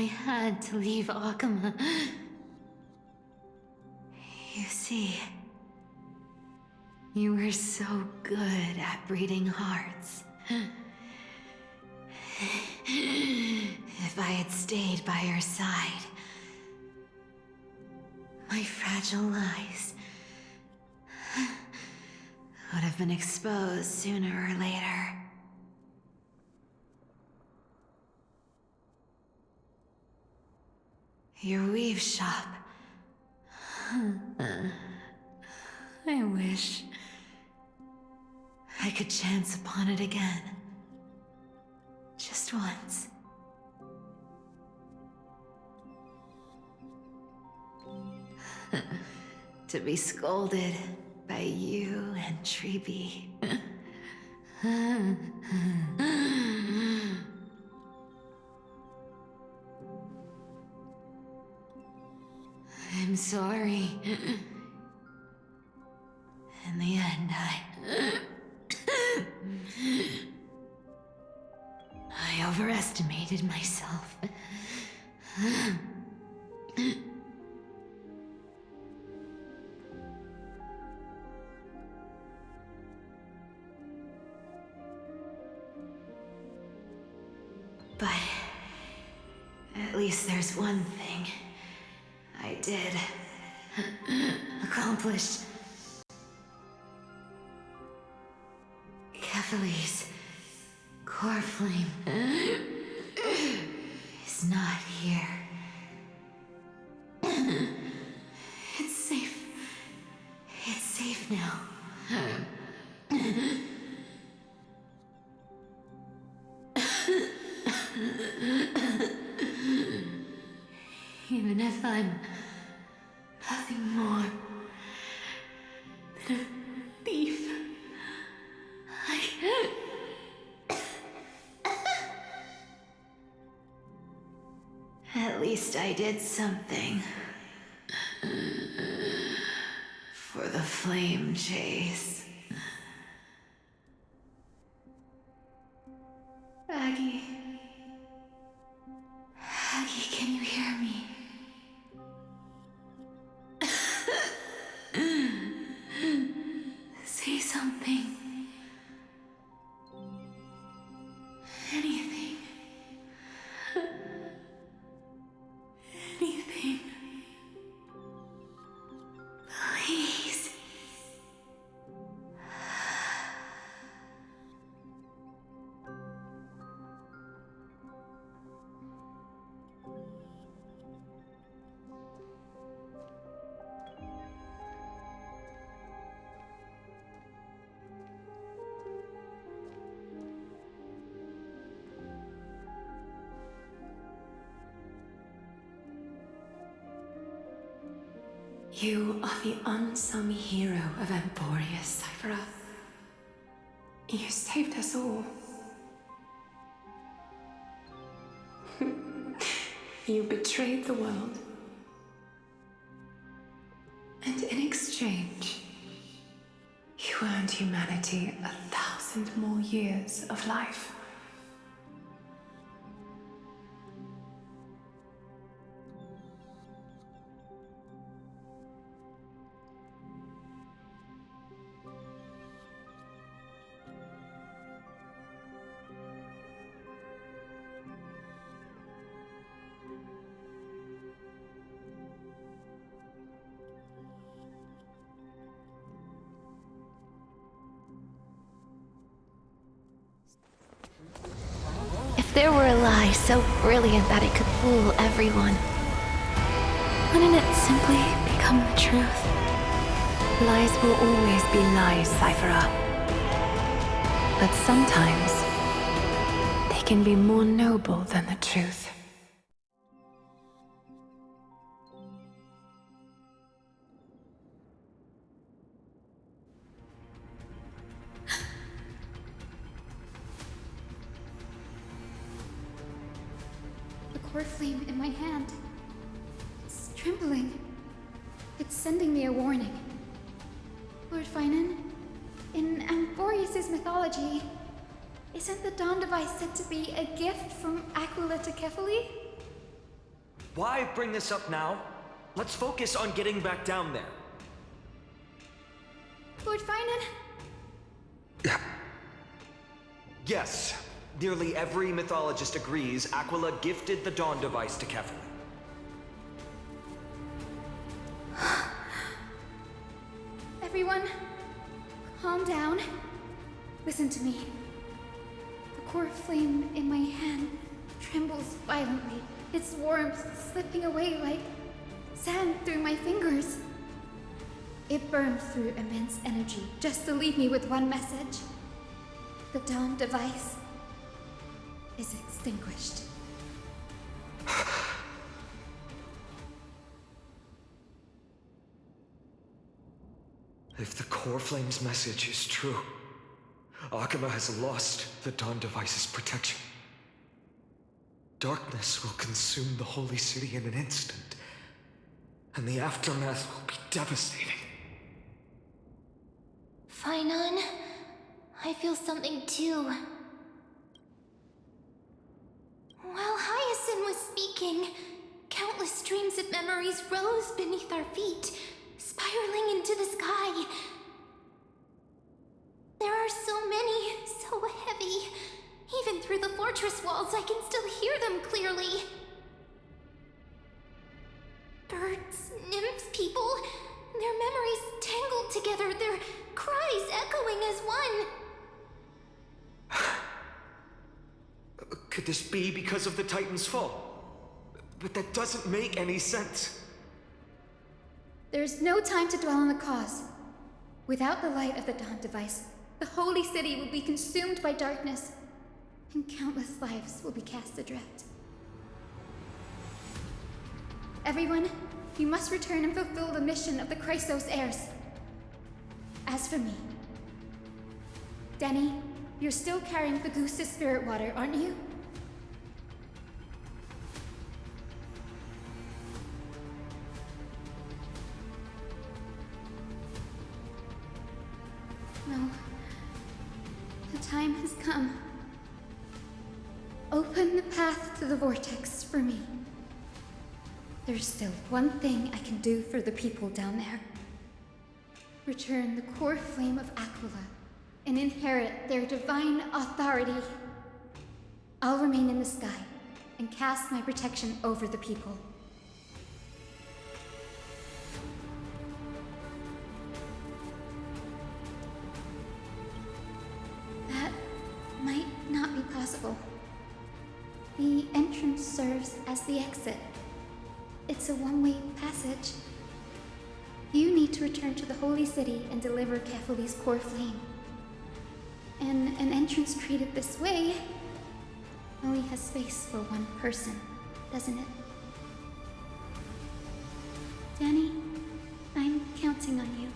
I had to leave Akama. You see, you were so good at breeding hearts. If I had stayed by your side, my fragile lies would have been exposed sooner or later. Your weave shop. I wish I could chance upon it again. Just once. To be scolded by you and Treeby. I'm sorry. In the end, I overestimated myself. But at least there's one thing I did accomplish. Kefali's core flame is not here. It's safe. It's safe now. Even if I'm nothing more than a thief, at least I did something for the flame chase. Aggie, can you hear me? Say something. Anything. Anything. Please. You are the unsung hero of Emporius, Cyphera. You saved us all. You betrayed the world. And in exchange, you earned humanity 1,000 more years of life. If there were a lie so brilliant that it could fool everyone, wouldn't it simply become the truth? Lies will always be lies, Cyphera. But sometimes, they can be more noble than the truth. The core flame in my hand. It's trembling. It's sending me a warning. Lord Finan, in Emporius' mythology, isn't the Dawn device said to be a gift from Aquila to Kefali? Why bring this up now? Let's focus on getting back down there. Lord Finan? Yes. Nearly every mythologist agrees Aquila gifted the Dawn Device to Kefli. Everyone, calm down. Listen to me. The core flame in my hand trembles violently, its warmth slipping away like sand through my fingers. It burns through immense energy just to leave me with one message. The Dawn Device is extinguished. If the Core Flame's message is true, Akama has lost the Dawn Device's protection. Darkness will consume the Holy City in an instant, and the aftermath will be devastating. Finan, I feel something too. While Hyacinth was speaking, countless streams of memories rose beneath our feet, spiraling into the sky. There are so many, so heavy. Even through the fortress walls, I can still hear them clearly. Birds, nymphs, people, their memories tangled together, their cries echoing as one. Could this be because of the Titan's fall? But that doesn't make any sense. There's no time to dwell on the cause. Without the light of the Dawn Device, the Holy City will be consumed by darkness, and countless lives will be cast adrift. Everyone, you must return and fulfill the mission of the Chrysos heirs. As for me, Denny, you're still carrying Fagusta's spirit water, aren't you? No. The time has come. Open the path to the vortex for me. There's still one thing I can do for the people down there. Return the core flame of Aquila and inherit their divine authority. I'll remain in the sky and cast my protection over the people. That might not be possible. The entrance serves as the exit. It's a one-way passage. You need to return to the Holy City and deliver Kefali's core flame. And an entrance treated this way only has space for one person, doesn't it? Danny, I'm counting on you.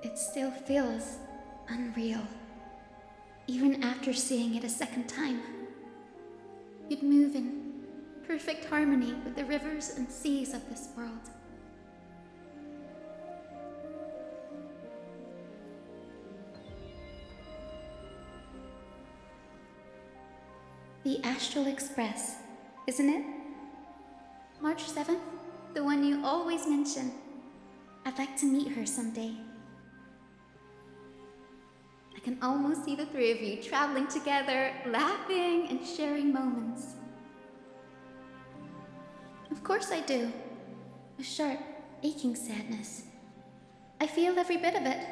It still feels unreal, even after seeing it a second time. You'd move in perfect harmony with the rivers and seas of this world. The Astral Express, isn't it? March 7th, the one you always mention. I'd like to meet her someday. I can almost see the three of you traveling together, laughing and sharing moments. Of course I do. A sharp, aching sadness. I feel every bit of it.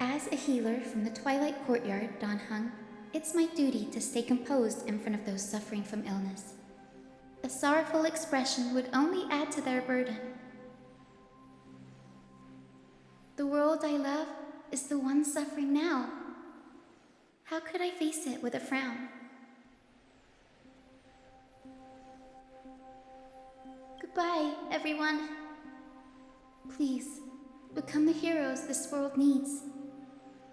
As a healer from the Twilight Courtyard, Dan Heng, it's my duty to stay composed in front of those suffering from illness. A sorrowful expression would only add to their burden. The world I love is the one suffering now. How could I face it with a frown? Goodbye, everyone. Please, become the heroes this world needs.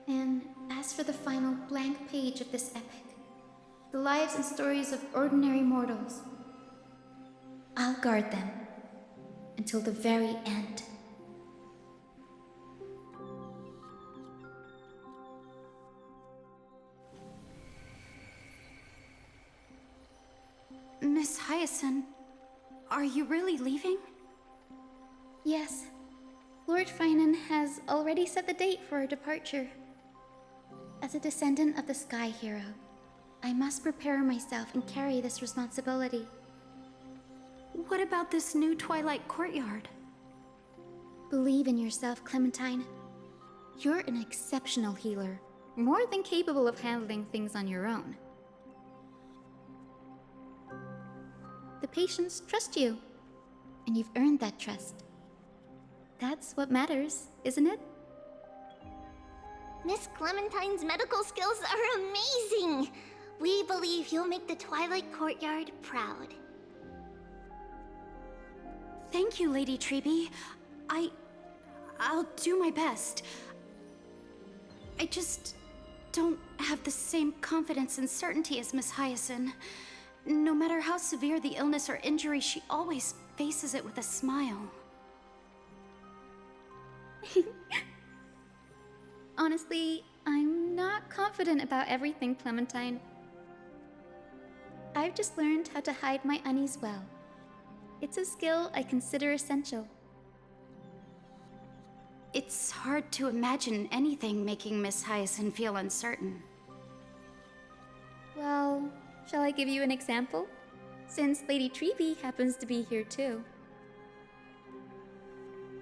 And as for the final blank page of this epic, the lives and stories of ordinary mortals, I'll guard them until the very end. Miss Hyacinth, are you really leaving? Yes. Lord Finan has already set the date for our departure. As a descendant of the Sky Hero, I must prepare myself and carry this responsibility. What about this new Twilight Courtyard? Believe in yourself, Clementine. You're an exceptional healer, more than capable of handling things on your own. The patients trust you, and you've earned that trust. That's what matters, isn't it? Miss Clementine's medical skills are amazing! We believe you'll make the Twilight Courtyard proud. Thank you, Lady Treby. I'll do my best. I just don't have the same confidence and certainty as Miss Hyacinth. No matter how severe the illness or injury, she always faces it with a smile. Honestly, I'm not confident about everything, Clementine. I've just learned how to hide my unease well. It's a skill I consider essential. It's hard to imagine anything making Miss Hyacinth feel uncertain. Well, shall I give you an example? Since Lady Treby happens to be here too.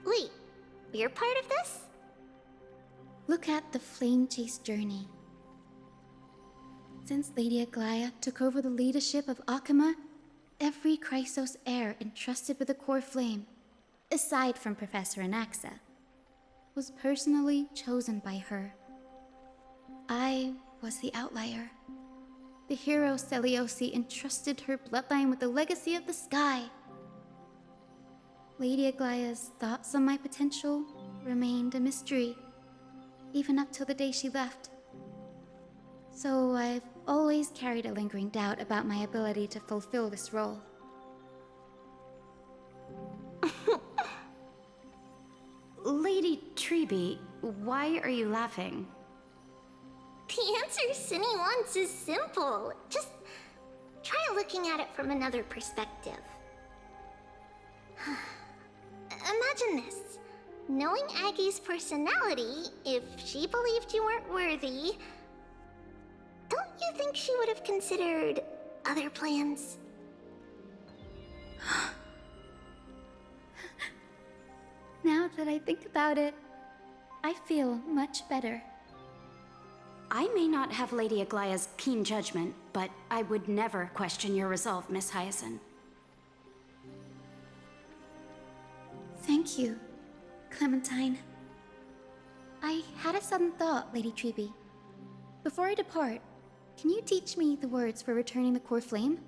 Wait, you're part of this? Look at the Flame Chase journey. Since Lady Aglaya took over the leadership of Akama, every Chrysos heir entrusted with the core flame, aside from Professor Anaxa, was personally chosen by her. I was the outlier. The hero Celiosi entrusted her bloodline with the legacy of the sky. Lady Aglaya's thoughts on my potential remained a mystery, even up till the day she left. So I've always carried a lingering doubt about my ability to fulfill this role. Lady Treby, why are you laughing? The answer Cindy wants is simple. Just try looking at it from another perspective. Imagine this. Knowing Aggie's personality, if she believed you weren't worthy, don't you think she would have considered other plans? Now that I think about it, I feel much better. I may not have Lady Aglaya's keen judgment, but I would never question your resolve, Miss Hyacinth. Thank you, Clementine. I had a sudden thought, Lady Treby. Before I depart, can you teach me the words for returning the core flame?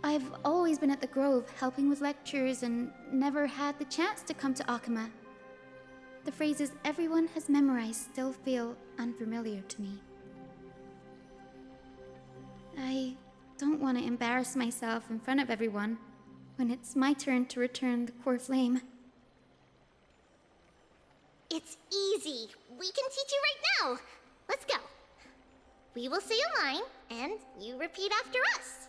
I've always been at the Grove helping with lectures and never had the chance to come to Akama. The phrases everyone has memorized still feel unfamiliar to me. I don't want to embarrass myself in front of everyone when it's my turn to return the core flame. It's easy. We can teach you right now. Let's go. We will say a line, and you repeat after us.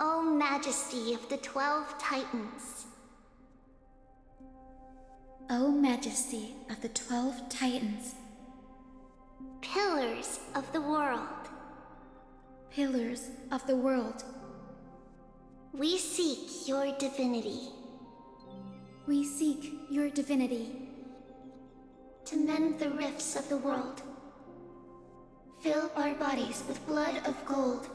O Majesty of the 12 Titans. O Majesty of the 12 Titans, Pillars of the world, pillars of the world, we seek your divinity. We seek your divinity. To mend the rifts of the world. Fill our bodies with blood of gold.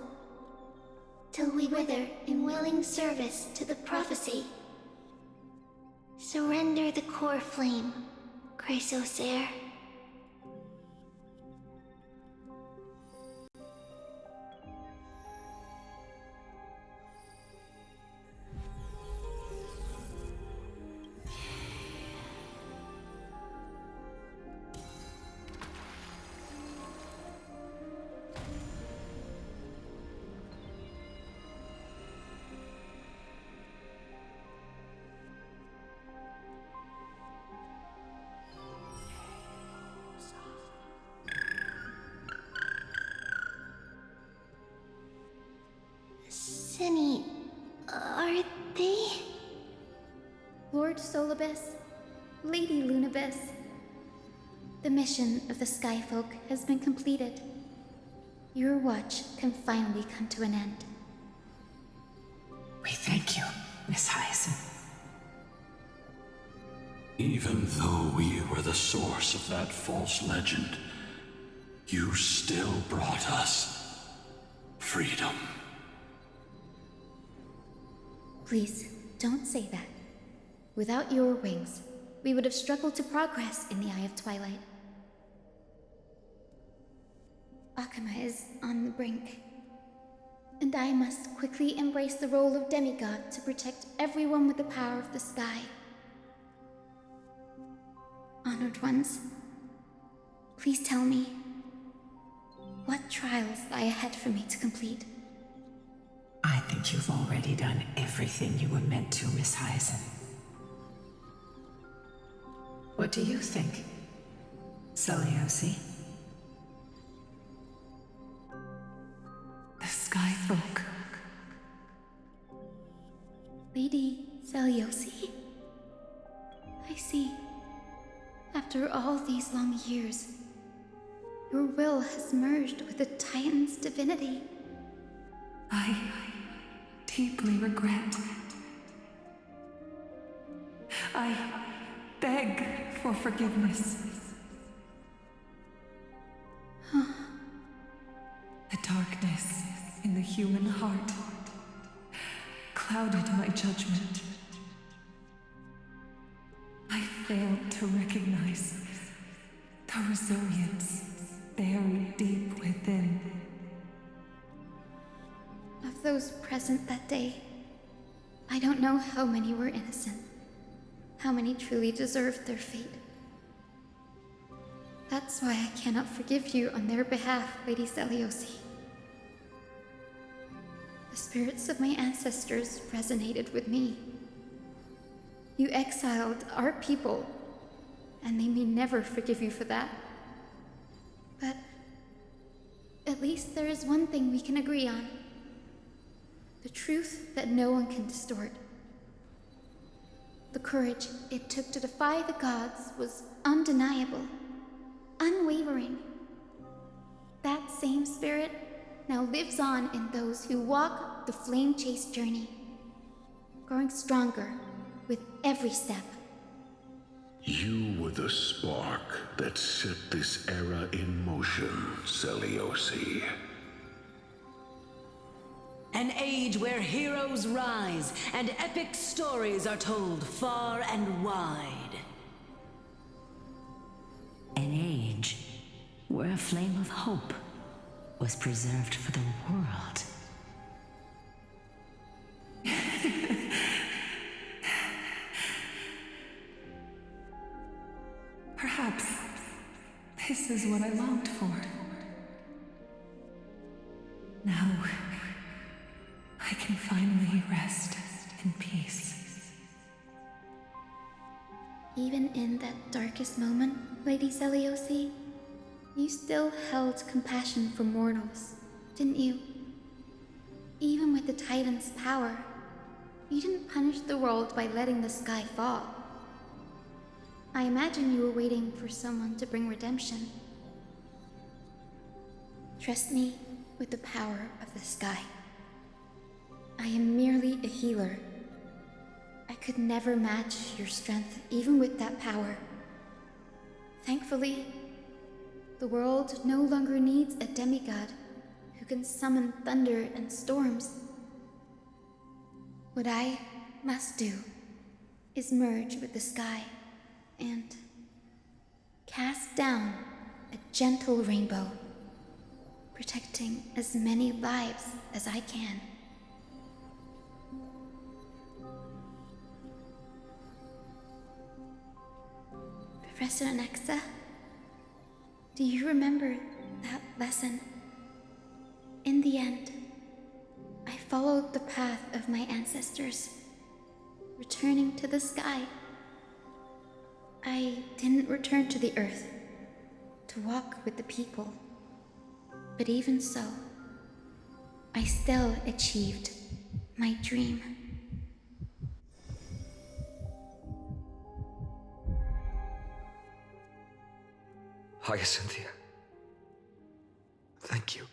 Till we wither in willing service to the prophecy. Surrender the core flame, Chrysosair. Cinny, are they? Lord Solibus, Lady Lunibus, the mission of the Skyfolk has been completed. Your watch can finally come to an end. We thank you, Miss Hyacinth. Even though we were the source of that false legend, you still brought us freedom. Please, don't say that. Without your wings, we would have struggled to progress in the Eye of Twilight. Akama is on the brink, and I must quickly embrace the role of demigod to protect everyone with the power of the sky. Honored ones, please tell me, what trials lie ahead for me to complete? I think you've already done everything you were meant to, Miss Hyacinth. What do you think, Celiosi? The Skyfolk. Lady Celiosi? I see. After all these long years, your will has merged with the Titan's divinity. I deeply regret. I beg for forgiveness. The darkness in the human heart clouded my judgment. I failed to recognize the resilience buried deep within. Of those present that day, I don't know how many were innocent, how many truly deserved their fate. That's why I cannot forgive you on their behalf, Lady Celiosi. The spirits of my ancestors resonated with me. You exiled our people, and they may never forgive you for that. But at least there is one thing we can agree on. The truth that no one can distort. The courage it took to defy the gods was undeniable, unwavering. That same spirit now lives on in those who walk the flame-chased journey, growing stronger with every step. You were the spark that set this era in motion, Celiosi. An age where heroes rise and epic stories are told far and wide. An age where a flame of hope was preserved for the world. Perhaps this is what I longed for. Now, I can finally rest in peace. Even in that darkest moment, Lady Celiosi, you still held compassion for mortals, didn't you? Even with the Titan's power, you didn't punish the world by letting the sky fall. I imagine you were waiting for someone to bring redemption. Trust me with the power of the sky. I am merely a healer. I could never match your strength, even with that power. Thankfully, the world no longer needs a demigod who can summon thunder and storms. What I must do is merge with the sky and cast down a gentle rainbow, protecting as many lives as I can. Professor Nexa, do you remember that lesson? In the end, I followed the path of my ancestors, returning to the sky. I didn't return to the earth to walk with the people, but even so, I still achieved my dream. Hyacinthia, thank you.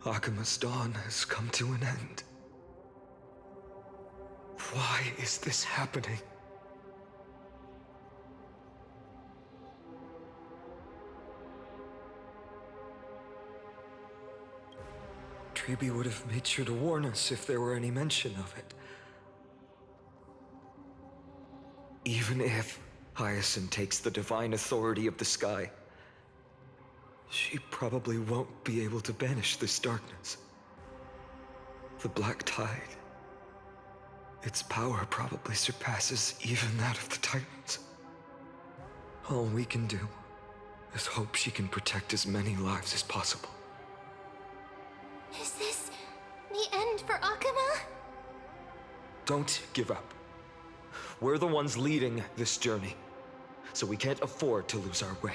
Akima's dawn has come to an end. Why is this happening? Treby would have made sure to warn us if there were any mention of it. Even if Hyacinth takes the divine authority of the sky, she probably won't be able to banish this darkness. The Black Tide, its power probably surpasses even that of the Titans. All we can do is hope she can protect as many lives as possible. Is this the end for Akuma? Don't give up. We're the ones leading this journey, so we can't afford to lose our way.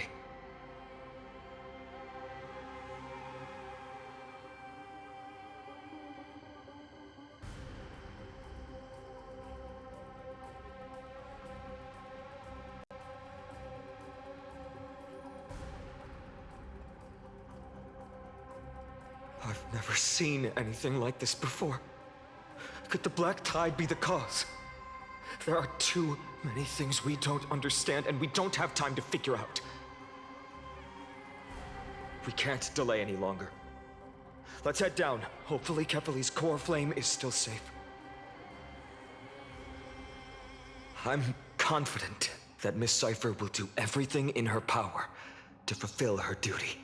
I've never seen anything like this before. Could the Black Tide be the cause? There are too many things we don't understand, and we don't have time to figure out. We can't delay any longer. Let's head down. Hopefully Kefali's core flame is still safe. I'm confident that Miss Cipher will do everything in her power to fulfill her duty.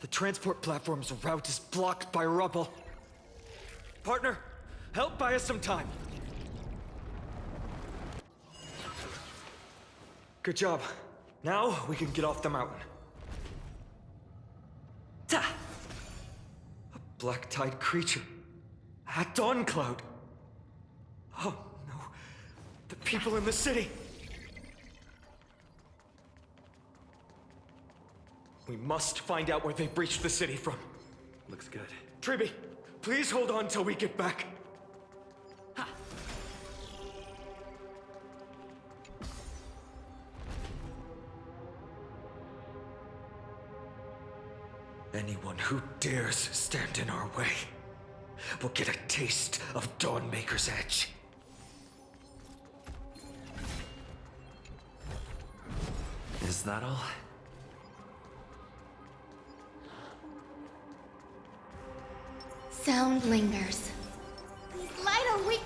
The transport platform's route is blocked by rubble. Partner, help buy us some time. Good job. Now we can get off the mountain. Ta! A Black Tide creature. At Dawn Cloud. Oh no. The people in the city. We must find out where they breached the city from. Looks good. Treby, please hold on till we get back. Ha. Anyone who dares stand in our way will get a taste of Dawnmaker's edge. Is that all? Sound lingers. Please light a weak.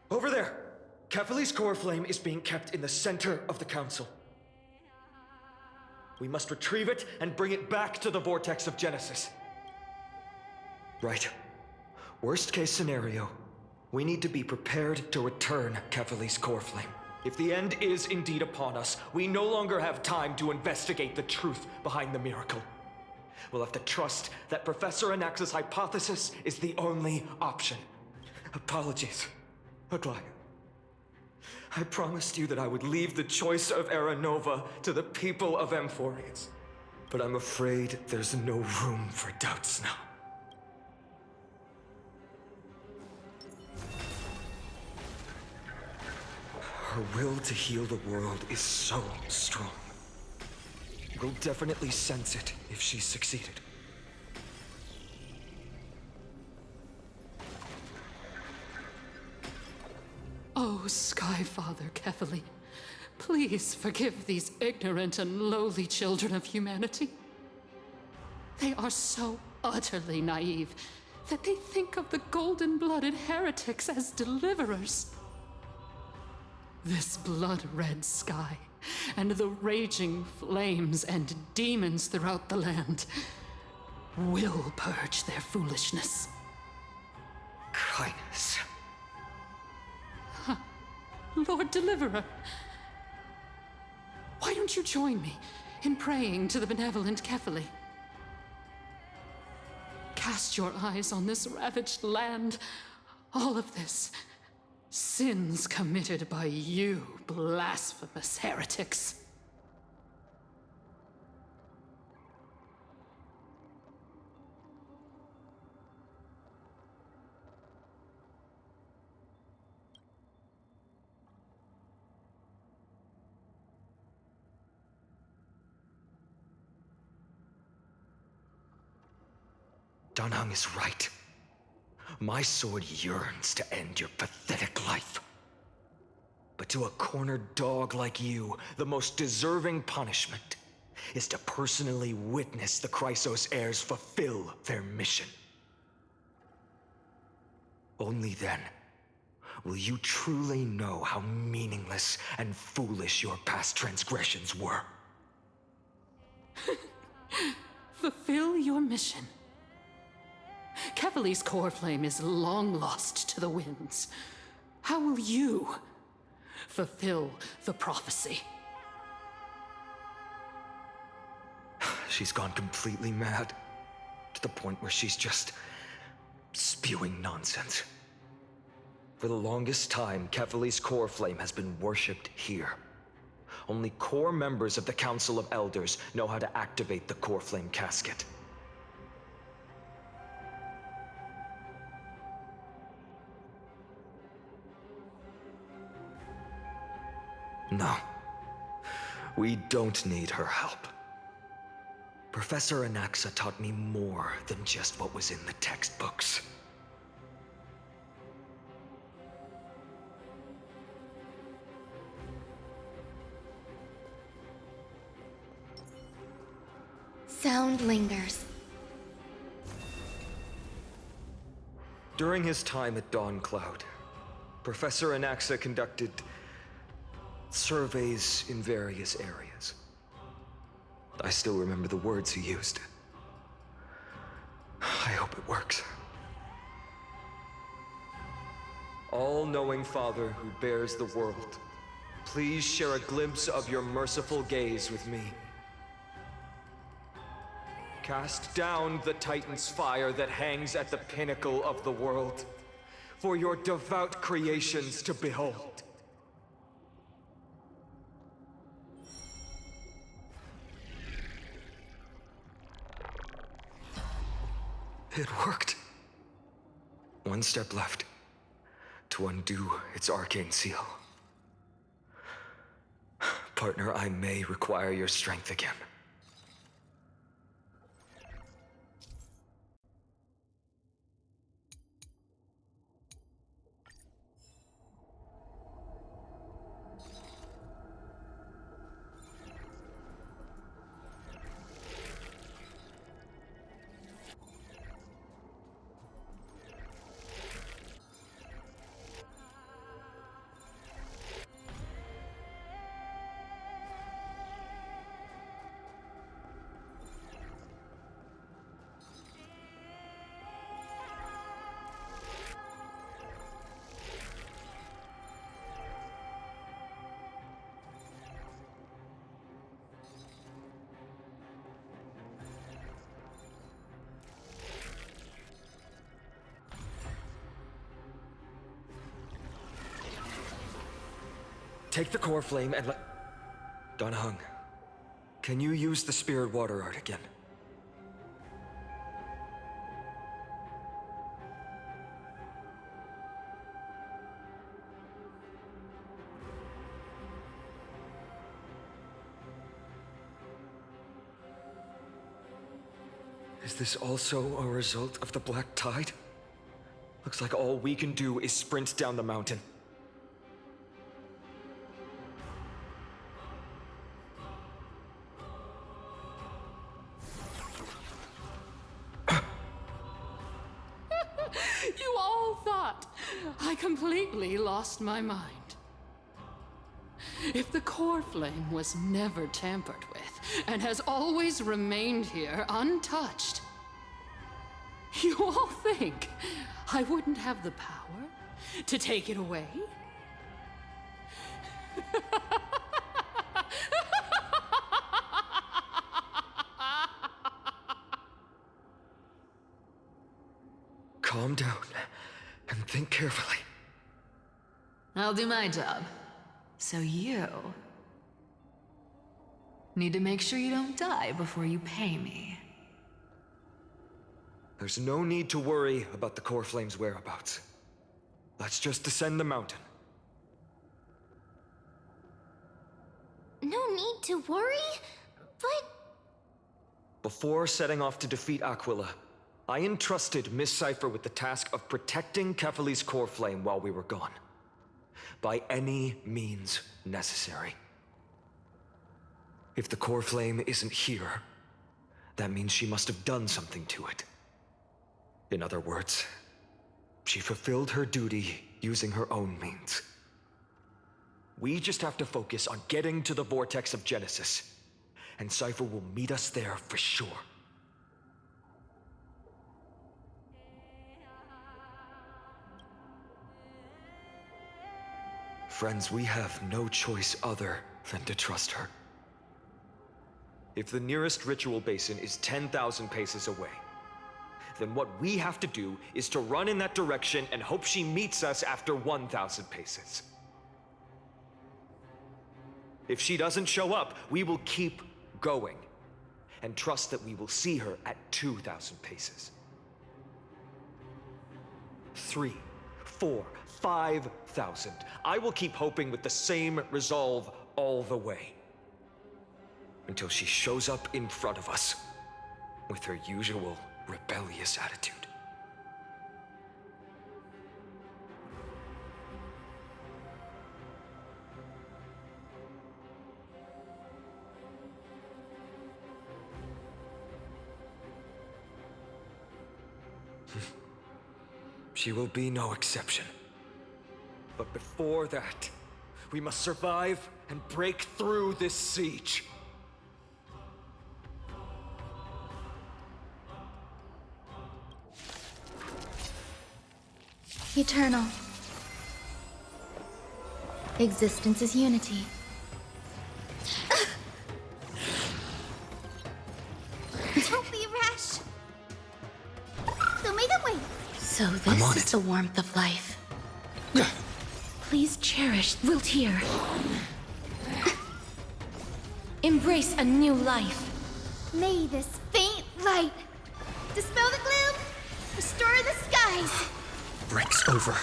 Over there! Kefali's core flame is being kept in the center of the council. We must retrieve it and bring it back to the vortex of Genesis. Right. Worst case scenario, we need to be prepared to return Kefali's core flame. If the end is indeed upon us, we no longer have time to investigate the truth behind the miracle. We'll have to trust that Professor Anaxa's hypothesis is the only option. Apologies, Aglaia. I promised you that I would leave the choice of Era Nova to the people of Amphorius. But I'm afraid there's no room for doubts now. Her will to heal the world is so strong. We'll definitely sense it if she's succeeded. Oh, Skyfather Kefali, please forgive these ignorant and lowly children of humanity. They are so utterly naive that they think of the golden-blooded heretics as deliverers. This blood-red sky, and the raging flames and demons throughout the land will purge their foolishness. Kindness. Lord Deliverer, why don't you join me in praying to the benevolent Kefali? Cast your eyes on this ravaged land. All of this, sins committed by you, blasphemous heretics. Danheng is right. My sword yearns to end your pathetic life. But to a cornered dog like you, the most deserving punishment is to personally witness the Chrysos heirs fulfill their mission. Only then will you truly know how meaningless and foolish your past transgressions were. Fulfill your mission. Kefali's core flame is long lost to the winds. How will you fulfill the prophecy? She's gone completely mad, to the point where she's just spewing nonsense. For the longest time, Kefali's core flame has been worshipped here. Only core members of the Council of Elders know how to activate the core flame casket. No. We don't need her help. Professor Anaxa taught me more than just what was in the textbooks. Sound lingers. During his time at Dawn Cloud, Professor Anaxa conducted surveys in various areas. I still remember the words he used. I hope it works. All-knowing Father who bears the world, please share a glimpse of your merciful gaze with me. Cast down the Titan's fire that hangs at the pinnacle of the world, for your devout creations to behold. It worked. One step left to undo its arcane seal. Partner, I may require your strength again. take the core flame and Danheng, can you use the spirit water art again? Is this also a result of the Black Tide? Looks like all we can do is sprint down the mountain. You all thought I completely lost my mind. If the core flame was never tampered with and has always remained here untouched, you all think I wouldn't have the power to take it away? Calm down and think carefully. I'll do my job. So you need to make sure you don't die before you pay me. There's no need to worry about the core flame's whereabouts. Let's just descend the mountain. No need to worry, but... Before setting off to defeat Aquila, I entrusted Miss Cipher with the task of protecting Kefali's core flame while we were gone. By any means necessary. If the core flame isn't here, that means she must have done something to it. In other words, she fulfilled her duty using her own means. We just have to focus on getting to the Vortex of Genesis, and Cipher will meet us there for sure. Friends, we have no choice other than to trust her. If the nearest ritual basin is 10,000 paces away, then what we have to do is to run in that direction and hope she meets us after 1,000 paces. If she doesn't show up, we will keep going and trust that we will see her at 2,000 paces. 3, 4, 5,000. I will keep hoping with the same resolve all the way. Until she shows up in front of us with her usual rebellious attitude. She will be no exception. But before that, we must survive and break through this siege. Eternal. Existence is unity. Don't be rash. They'll make them wait. So this is the warmth of life. Please cherish Wiltir. Embrace a new life. May this faint light dispel the gloom, restore the skies. Breaks over.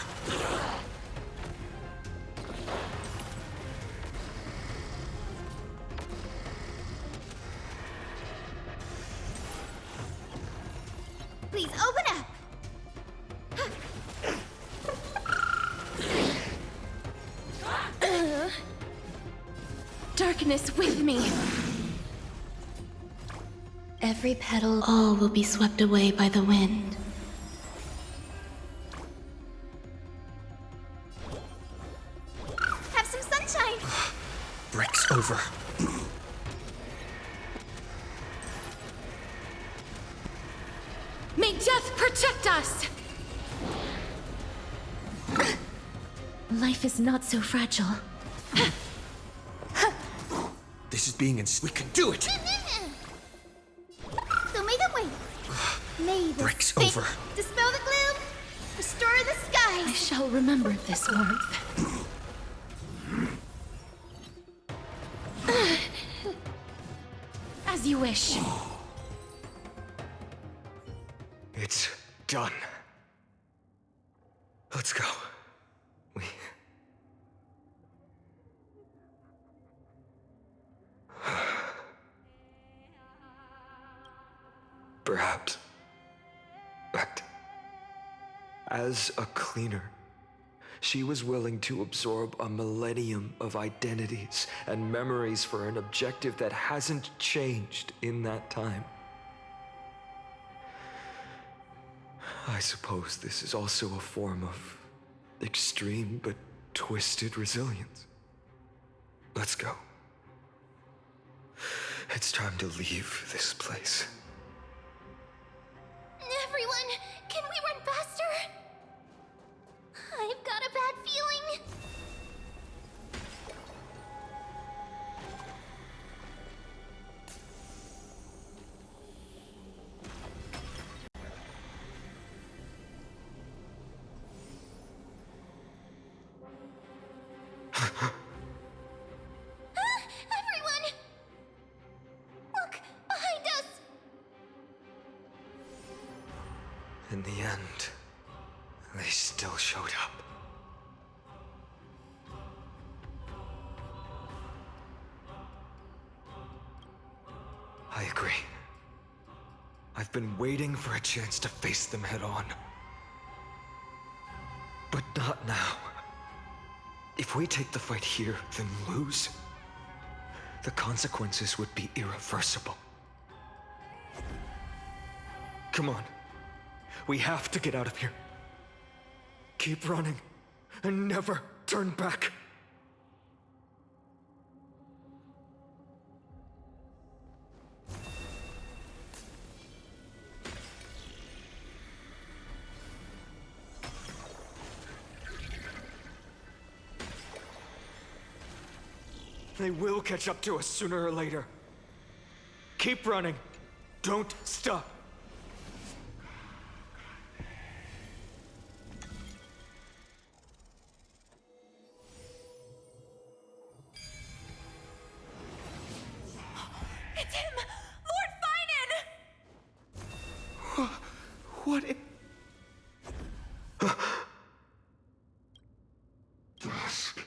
Please open up. Darkness with me. Every petal, all will be swept away by the wind. Have some sunshine. Breaks over. May death protect us! Life is not so fragile. This is being we can do it! They'll make them wait. May this Breaks faint over. dispel the gloom, restore the skies. I shall remember this warmth. you wish. It's done. Let's go. Perhaps. But as a cleaner, she was willing to absorb a millennium of identities and memories for an objective that hasn't changed in that time. I suppose this is also a form of extreme but twisted resilience. Let's go. It's time to leave this place. Everyone, can we run faster? I've got a bad feeling. Everyone! Look, behind us! In the end, they still showed up. I agree. I've been waiting for a chance to face them head on. But not now. If we take the fight here, then lose, the consequences would be irreversible. Come on. We have to get out of here. Keep running and never turn back. They will catch up to us sooner or later. Keep running. Don't stop. It's him! Lord Finan! What i- Dusk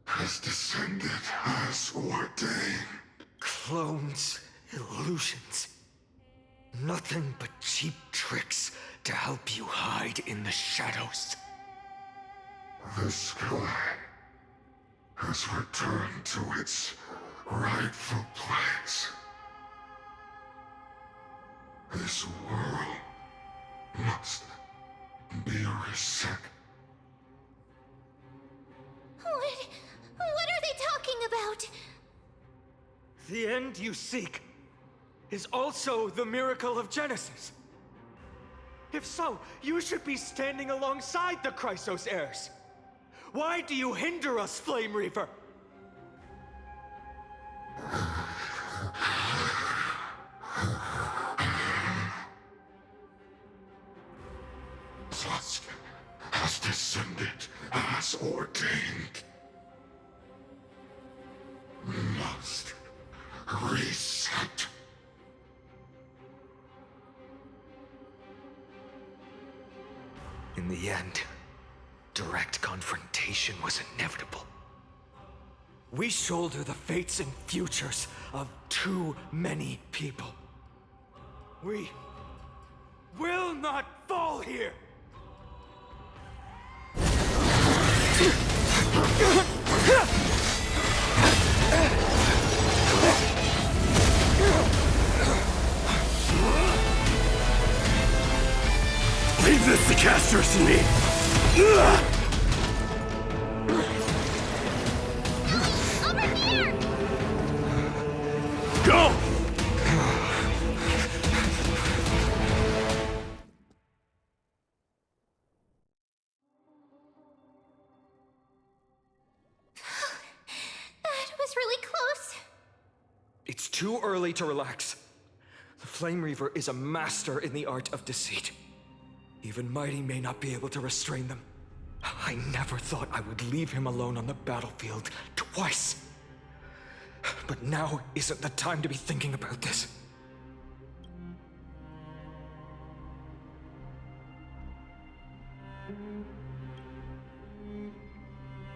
has descended as ordained. Clones, illusions. Nothing but cheap tricks to help you hide in the shadows. The sky has returned to its rightful place. This world must be reset. What are they talking about? The end you seek is also the miracle of Genesis. If so, you should be standing alongside the Chrysos heirs. Why do you hinder us, Flame Reaver? Dusk has descended as ordained. Must reset. In the end, direct confrontation was inevitable. We shoulder the fates and futures of too many people. We will not fall here! Leave this to Castros and me. Over here! Go! That was really close. It's too early to relax. The Flame Reaver is a master in the art of deceit. Even Mighty may not be able to restrain them. I never thought I would leave him alone on the battlefield twice. But now isn't the time to be thinking about this.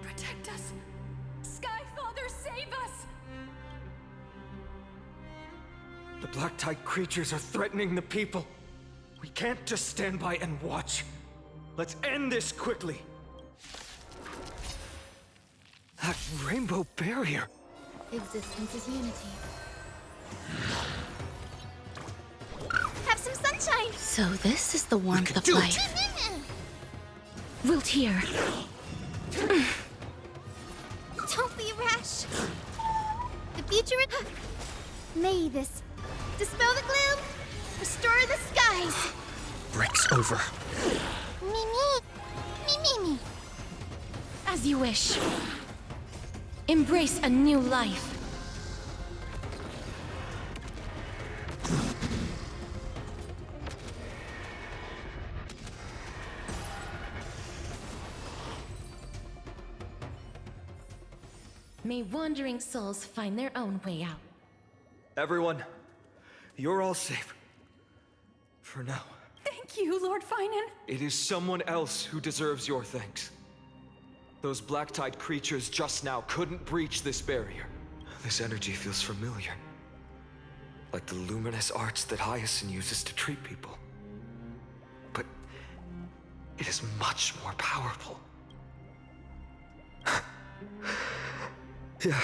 Protect us! Skyfather, save us! The Black Tide creatures are threatening the people. We can't just stand by and watch. Let's end this quickly. That rainbow barrier. Existence is unity. Have some sunshine! So this is the warmth of life. Wilt here. Don't be rash. The future is... May this dispel the gloom, restore the skies. Breaks over. Me. As you wish. Embrace a new life. May wandering souls find their own way out. Everyone, you're all safe. For now. Thank you, Lord Finan. It is someone else who deserves your thanks. Those Black Tide creatures just now couldn't breach this barrier. This energy feels familiar. Like the luminous arts that Hyacinth uses to treat people. But it is much more powerful. Yeah.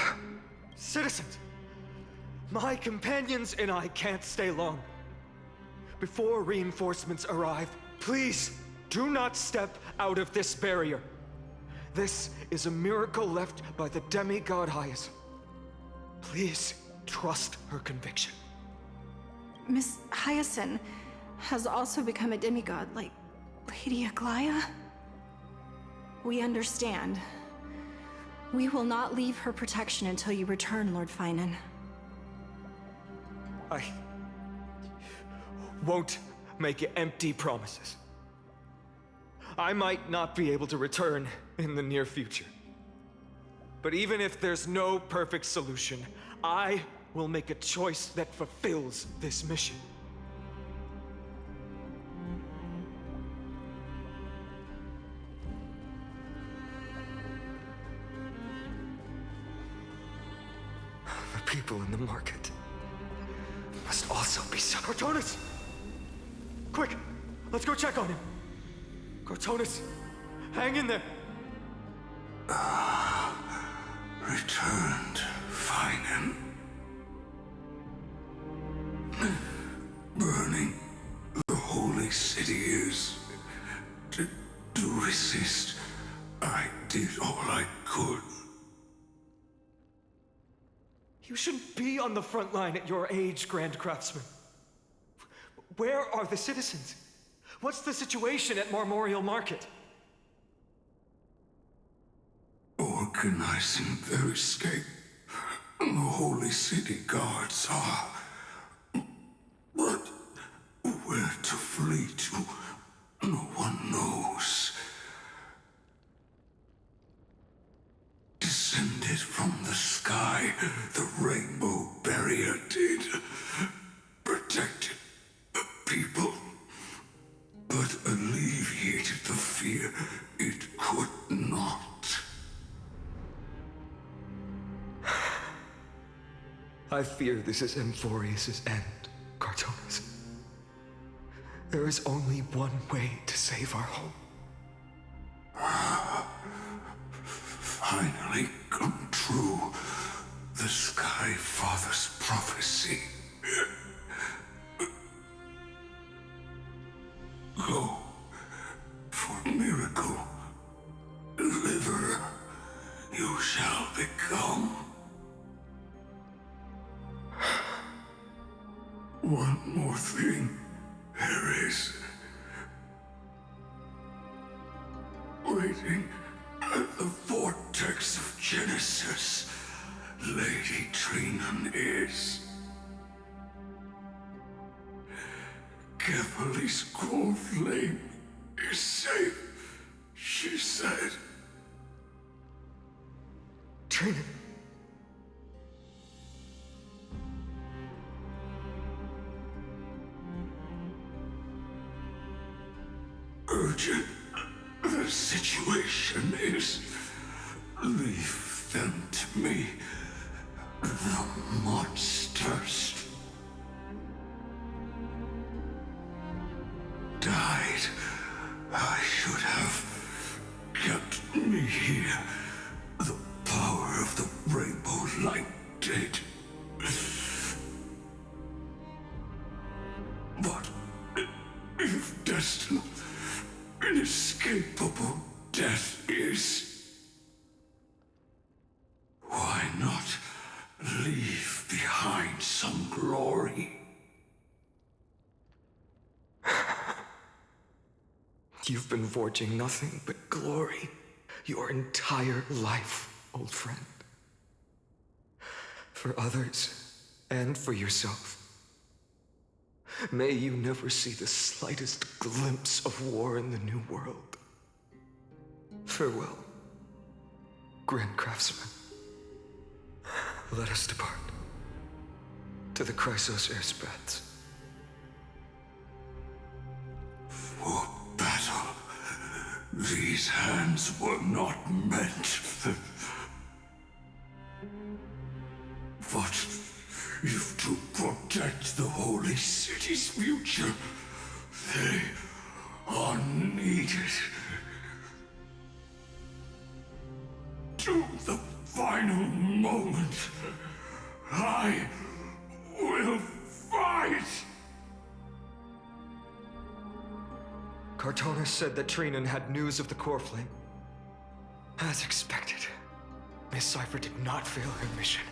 Citizens! My companions and I can't stay long. Before reinforcements arrive, please do not step out of this barrier. This is a miracle left by the demigod Hyacinth. Please trust her conviction. Miss Hyacinth has also become a demigod, like Lady Aglaya. We understand. We will not leave her protection until you return, Lord Finan. I won't make empty promises. I might not be able to return in the near future. But even if there's no perfect solution, I will make a choice that fulfills this mission. The people in the market must also be so. Cortonis! Quick! Let's go check on him! Cortonis, hang in there! Returned, Finan. Burning the holy city is... To resist, I did all I could. You shouldn't be on the front line at your age, Grand Craftsman. Where are the citizens? What's the situation at Marmorial Market? Organizing their escape. The holy city guards are... But where to flee to, no one knows. Descended from the sky, the rainbow barrier did. Protected people, but alleviated the fear it could not. I fear this is Amphorius' end, Cortonis. There is only one way to save our home. Finally come true, the Sky Father's prophecy. Go, for miracle, deliverer, you shall become. One more thing, there is. Waiting at the vortex of Genesis, Lady Trinan is. Kefali's cold flame is safe, she said. Trinan. memories. Leave them to me. The monsters died. I should have kept me here. The power of the rainbow light did. But if destined, inescapable death is, why not leave behind some glory? You've been forging nothing but glory your entire life, old friend. For others and for yourself. May you never see the slightest glimpse of war in the New World. Farewell, Grand Craftsman. Let us depart to the Chrysos Airspaths. For battle, these hands were not meant. But if to protect the holy city's future, they are needed. To the final moment, I will fight! Cartonis said that Trinan had news of the core flame. As expected, Miss Cipher did not fail her mission.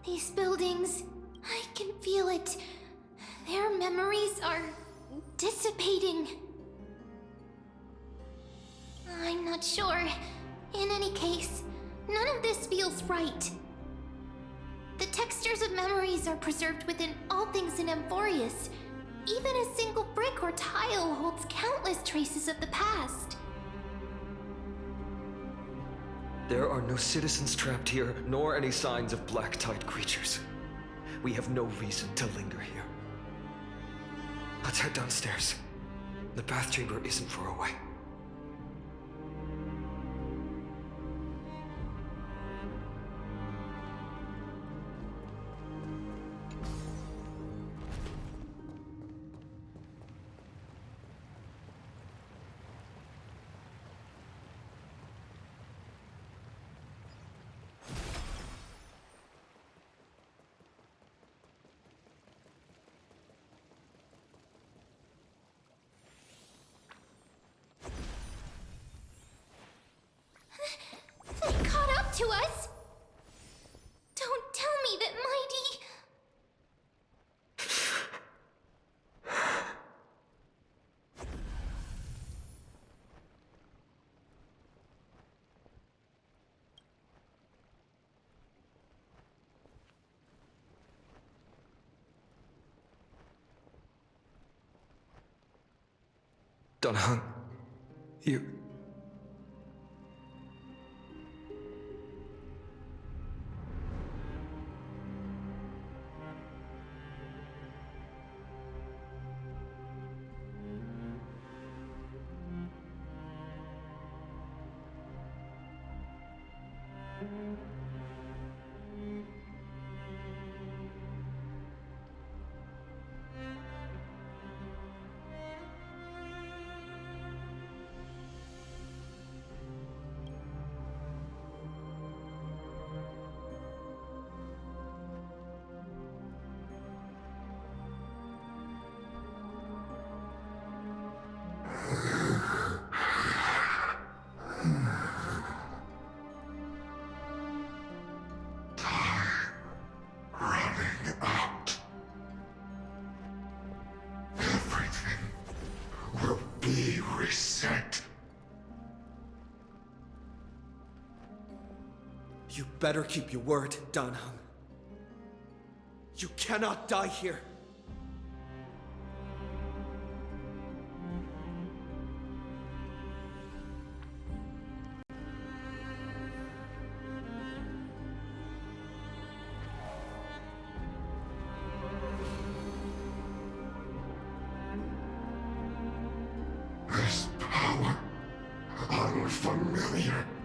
These buildings, I can feel it. Their memories are dissipating. I'm not sure. In any case, none of this feels right. The textures of memories are preserved within all things in Amphorius. Even a single brick or tile holds countless traces of the past. There are no citizens trapped here, nor any signs of black tide creatures. We have no reason to linger here. Let's head downstairs. The bath chamber isn't far away. They caught up to us! Don't tell me that Mighty... Dunhung, you... Reset. You better keep your word, Danhung. You cannot die here. Who are you?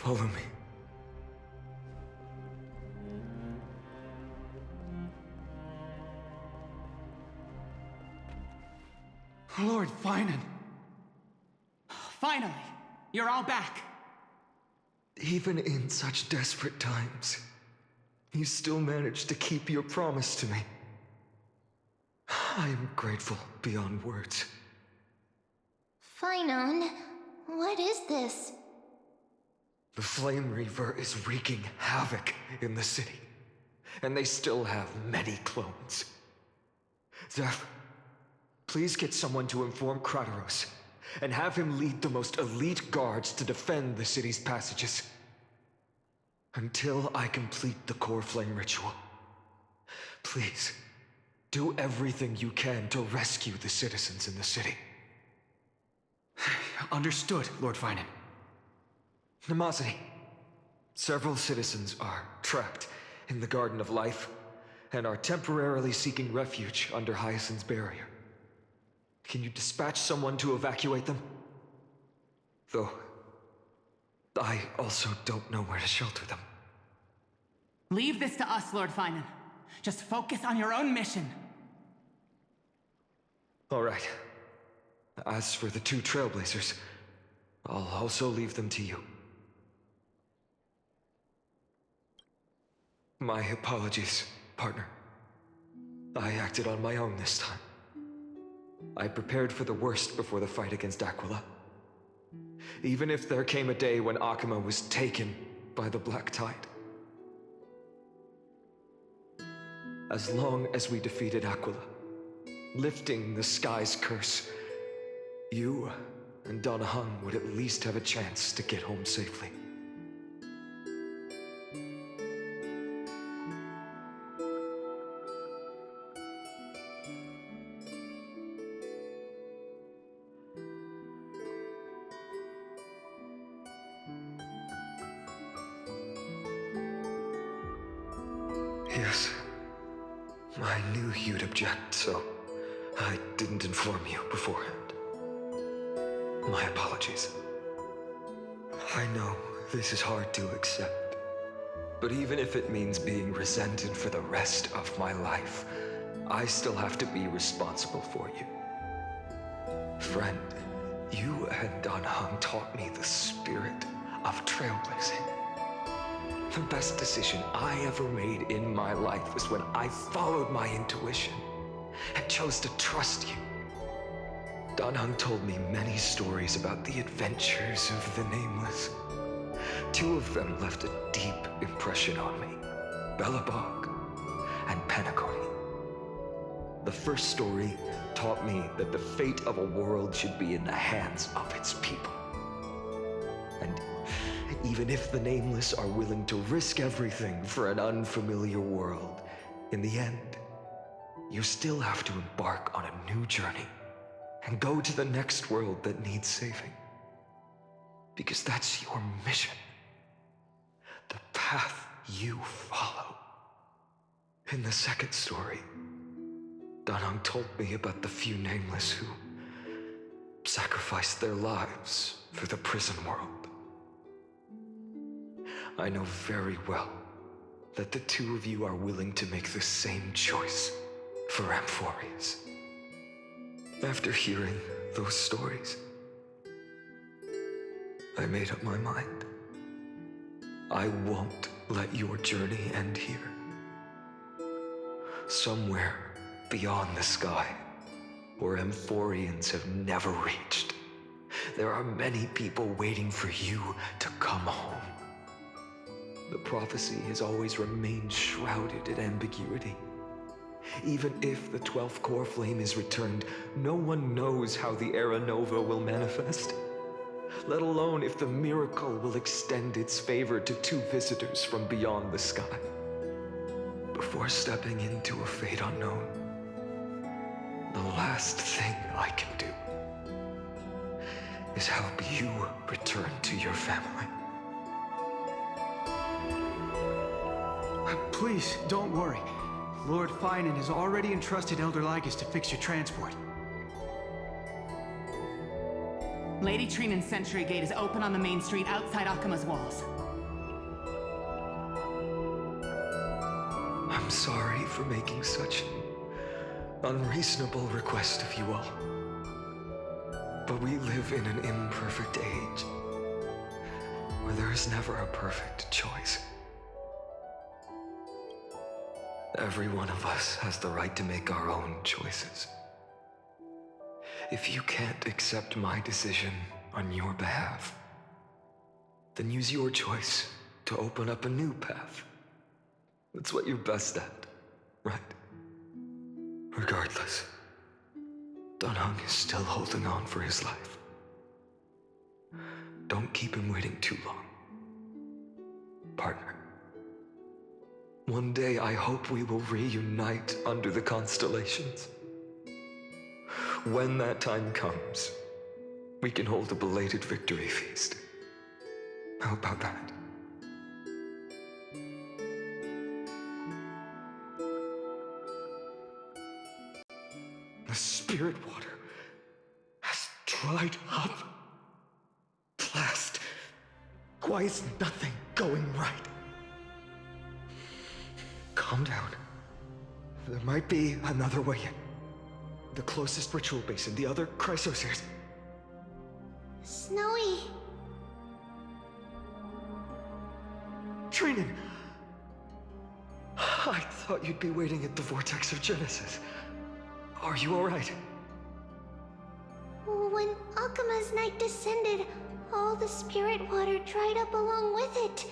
Follow me. Lord Finan. Finally, you're all back. Even in such desperate times, you still managed to keep your promise to me. I am grateful beyond words. Finan, what is this? The Flame Reaver is wreaking havoc in the city, and they still have many clones. Zeph, please get someone to inform Kratos, and have him lead the most elite guards to defend the city's passages. Until I complete the core flame ritual. Please, do everything you can to rescue the citizens in the city. Understood, Lord Finan. Nemazity, several citizens are trapped in the Garden of Life and are temporarily seeking refuge under Hyacinth's barrier. Can you dispatch someone to evacuate them? Though, I also don't know where to shelter them. Leave this to us, Lord Finan. Just focus on your own mission. All right. As for the two Trailblazers, I'll also leave them to you. My apologies, partner. I acted on my own this time. I prepared for the worst before the fight against Aquila. Even if there came a day when Akuma was taken by the Black Tide. As long as we defeated Aquila, lifting the sky's curse, you and Danahung would at least have a chance to get home safely. Yes. I knew you'd object, so I didn't inform you beforehand. My apologies. I know this is hard to accept, but even if it means being resented for the rest of my life, I still have to be responsible for you. Friend, you and Danahung taught me the spirit of trailblazing. The best decision I ever made in my life was when I followed my intuition and chose to trust you. Danahung told me many stories about the adventures of the Nameless. Two of them left a deep impression on me, Belobog and Penacony. The first story taught me that the fate of a world should be in the hands of its people. And even if the Nameless are willing to risk everything for an unfamiliar world, in the end, you still have to embark on a new journey and go to the next world that needs saving. Because that's your mission. The path you follow. In the second story, Danahung told me about the few Nameless who sacrificed their lives for the prison world. I know very well that the two of you are willing to make the same choice for Amphorius. After hearing those stories, I made up my mind. I won't let your journey end here. Somewhere beyond the sky, where Amphorians have never reached, there are many people waiting for you to come home. The prophecy has always remained shrouded in ambiguity. Even if the 12th core flame is returned, no one knows how the Era Nova will manifest. Let alone if the miracle will extend its favor to 2 visitors from beyond the sky. Before stepping into a fate unknown, the last thing I can do is help you return to your family. Please, don't worry. Lord Finan has already entrusted Elder Lygus to fix your transport. Lady Trinan's Sentry Gate is open on the main street outside Akima's walls. I'm sorry for making such an unreasonable request of you all. But we live in an imperfect age, where there is never a perfect choice. Every one of us has the right to make our own choices. If you can't accept my decision on your behalf, then use your choice to open up a new path. That's what you're best at, right? Regardless, Dunhung is still holding on for his life. Don't keep him waiting too long. Partner, one day I hope we will reunite under the constellations. When that time comes, we can hold a belated victory feast. How about that? The spirit water has dried up. Blast. Why is nothing going right? Calm down. There might be another way in. The closest ritual basin, the other Chrysospheres. Snowy. Trinan! I thought you'd be waiting at the Vortex of Genesis. Are you alright? When Akima's night descended, all the spirit water dried up along with it.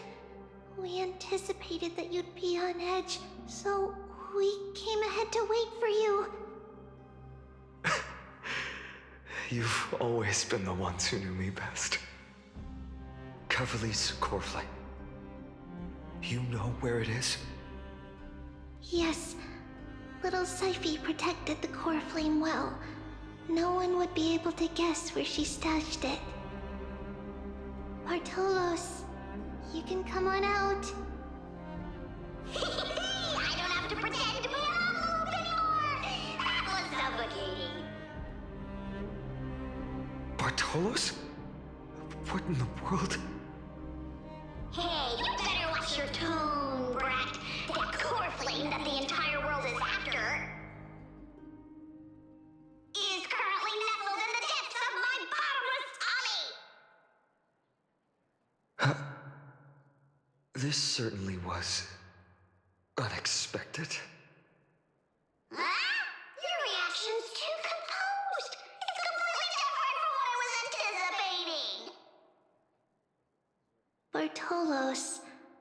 We anticipated that you'd be on edge, so we came ahead to wait for you. You've always been the ones who knew me best. Kevali's core flame. You know where it is? Yes. Little Syphi protected the core flame well. No one would be able to guess where she stashed it. Bartolos, you can come on out. I don't have to pretend to be an envelope anymore! That was suffocating. Bartolos? What in the world? Hey, you better watch your tone, brat. That core flame that the entire world is after is currently nestled in the depths of my bottomless tummy! This certainly was unexpected. Huh? Your reaction's too composed. It's completely different from what I was anticipating. Bartolos,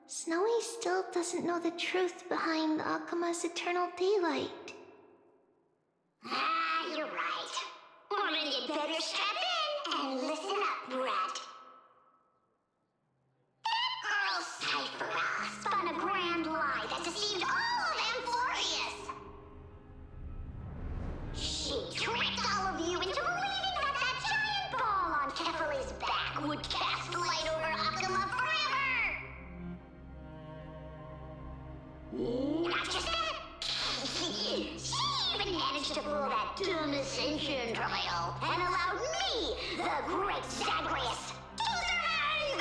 Snowy still doesn't know the truth behind Akima's eternal daylight. You're right. Well, then you'd better strap in and listen up, brat. That girl Cyphera spun a grand lie that deceived all of Amphorius. She tricked all of you into believing that that giant ball on Kefali's back would cast light over Akima forever. Not just that. She even managed to fool that dumb Ascension trial and allowed me, the Great Zagreus, to survive!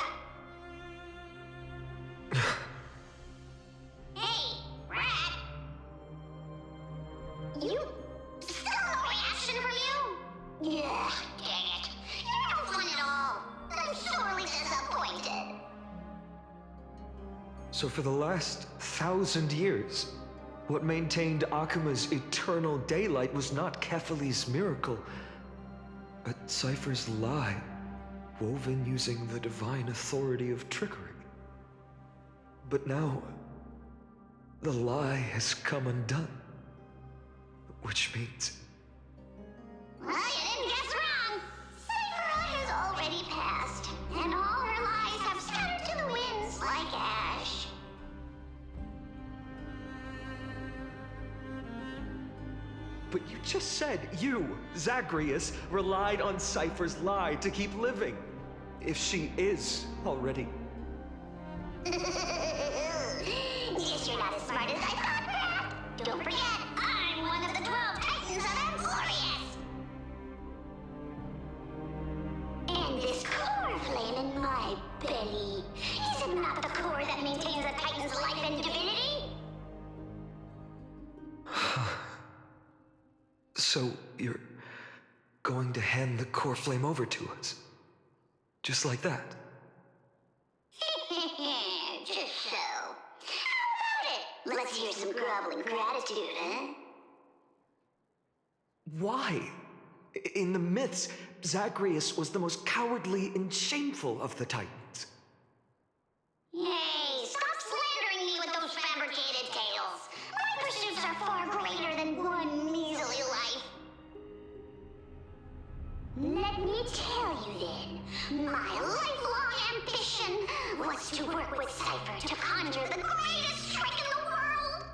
Hey, Brad. You... still no reaction from you? Yeah, dang it. You're no fun at all. I'm sorely disappointed. So for the last 1,000 years, what maintained Akima's eternal daylight was not Kefali's miracle, but Cypher's lie, woven using the divine authority of trickery. But now, the lie has come undone. Which means... Well, you didn't guess wrong. Cypher has already passed, and all her lies have scattered to the winds like ash. But you just said you, Zagreus, relied on Cypher's lie to keep living. If she is already... Guess you're not as smart as I thought, Pat. Don't forget, I'm one of the 12 Titans of Amphorius. And this core flame in my belly, is it not the core that maintains a Titan's life and divinity? So, you're going to hand the core flame over to us? Just like that? Just so. How about it? Let's hear some groveling gratitude, huh? Why? In the myths, Zagreus was the most cowardly and shameful of the Titans. Hey, stop slandering me with those fabricated tales. My pursuits are far greater than one measly life. Let me tell you then, my lifelong ambition was to work with Cypher to conjure the greatest strike in the world.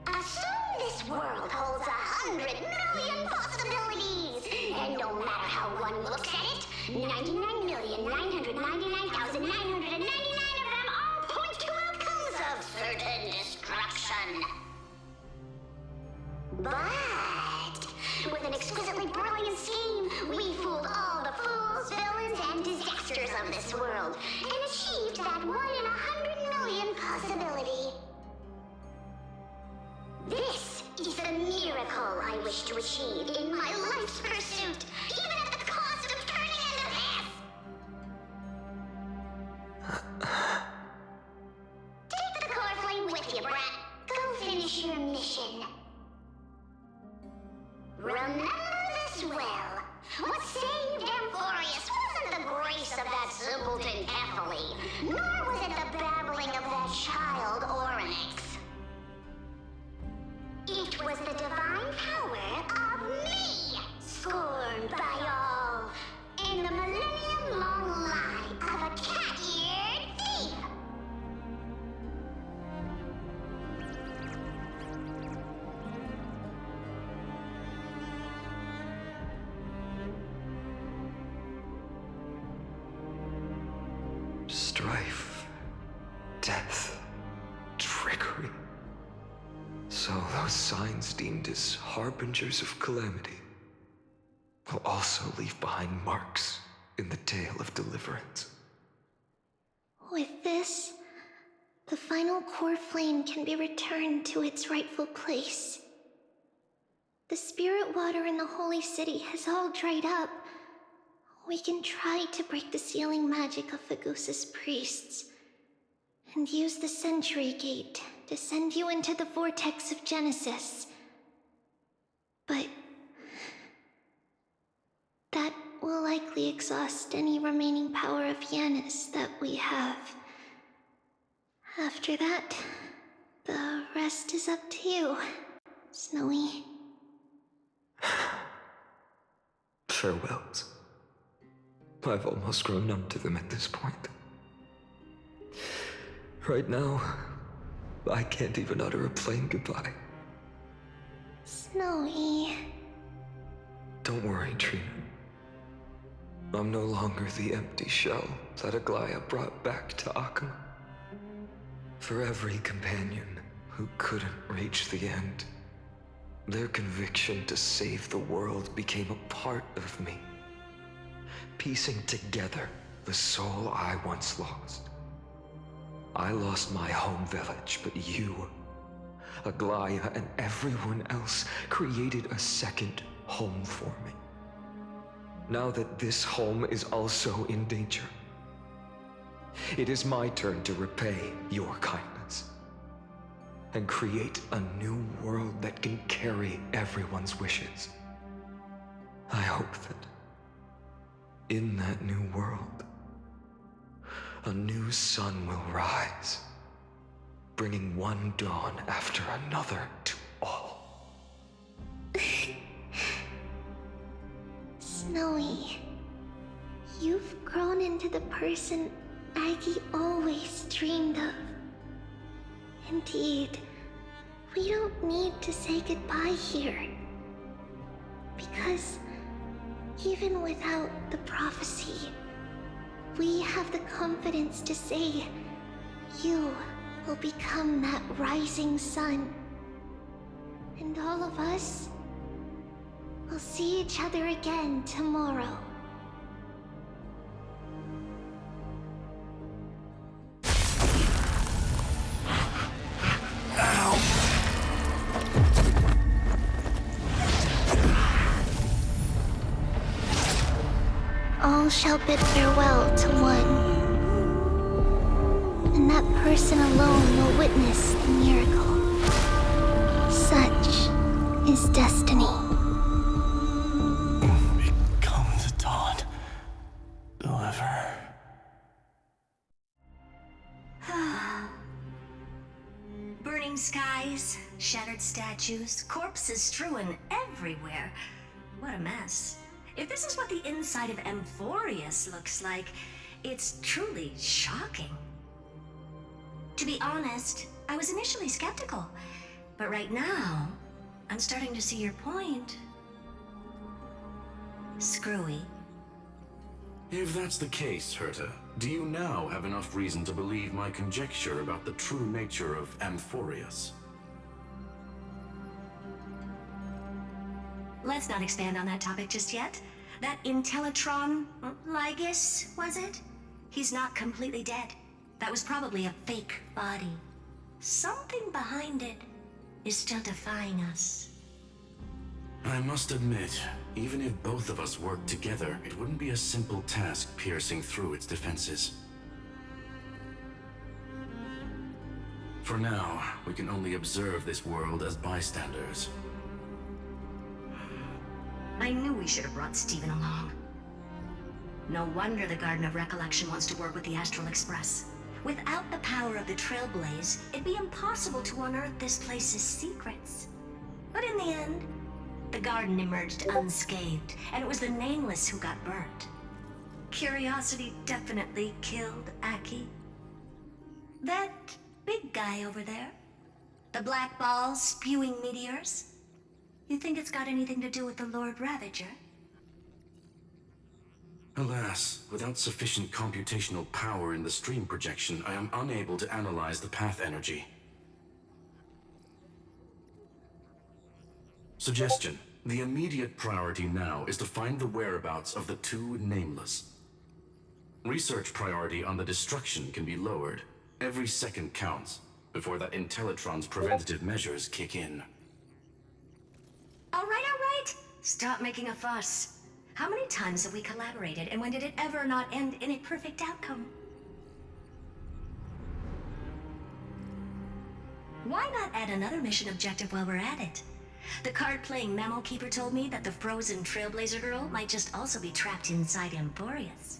Assume this world holds 100 million possibilities, and no matter how one looks at it, 99,999,999 of them all point to outcomes of certain destruction. But with an exquisitely brilliant scheme, we fooled all the fools, villains, and disasters of this world, and achieved that 1 in 100 million possibility. This is the miracle I wish to achieve in my life's pursuit, even at the cost of turning into this. Take the core flame with you, brat. Go finish your mission. Remember this well. What saved Amphorius wasn't the grace of that simpleton Kefali, nor was it the babbling of that child Oryx. It was the divine power of me, scorned by all, and the millennium-long lie of a cat-eared thief. Strife, death, trickery. So those signs deemed as harbingers of calamity will also leave behind marks in the tale of deliverance. With this, the final core flame can be returned to its rightful place. The spirit water in the holy city has all dried up. We can try to break the sealing magic of Fagusa's priests, and use the Century Gate to send you into the vortex of Genesis. But that will likely exhaust any remaining power of Yanis that we have. After that, the rest is up to you, Snowy. Farewells. I've almost grown numb to them at this point. Right now, I can't even utter a plain goodbye. Snowy. Don't worry, Trina. I'm no longer the empty shell that Aglaya brought back to Akama. For every companion who couldn't reach the end, their conviction to save the world became a part of me, piecing together the soul I once lost. I lost my home village, but you, Aglaya, and everyone else created a second home for me. Now that this home is also in danger, it is my turn to repay your kindness and create a new world that can carry everyone's wishes. I hope that in that new world, a new sun will rise, bringing one dawn after another to all. Snowy, you've grown into the person Aggie always dreamed of. Indeed, we don't need to say goodbye here. Because even without the prophecy, we have the confidence to say you will become that rising sun. And all of us will see each other again tomorrow. All shall bid farewell to one, and that person alone will witness the miracle. Such is destiny. Become the dawn. Deliver. Burning skies, shattered statues, corpses strewn everywhere. What a mess. If this is what the inside of Amphorius looks like, it's truly shocking. To be honest, I was initially skeptical, but right now, I'm starting to see your point. Screwy. If that's the case, Herta, do you now have enough reason to believe my conjecture about the true nature of Amphorius? Let's not expand on that topic just yet. That Intellitron, Lygus, was it? He's not completely dead. That was probably a fake body. Something behind it is still defying us. I must admit, even if both of us worked together, it wouldn't be a simple task piercing through its defenses. For now, we can only observe this world as bystanders. I knew we should have brought Steven along. No wonder the Garden of Recollection wants to work with the Astral Express. Without the power of the Trailblaze, it'd be impossible to unearth this place's secrets. But in the end, the garden emerged unscathed, and it was the Nameless who got burnt. Curiosity definitely killed Aki. That big guy over there, the black ball spewing meteors, you think it's got anything to do with the Lord Ravager? Alas, without sufficient computational power in the stream projection, I am unable to analyze the path energy. Suggestion. The immediate priority now is to find the whereabouts of the two Nameless. Research priority on the destruction can be lowered. Every second counts before that Intellitron's preventative measures kick in. All right. Stop making a fuss. How many times have we collaborated, and when did it ever not end in a perfect outcome? Why not add another mission objective while we're at it? The card-playing Memo Keeper told me that the frozen Trailblazer girl might just also be trapped inside Amphorius.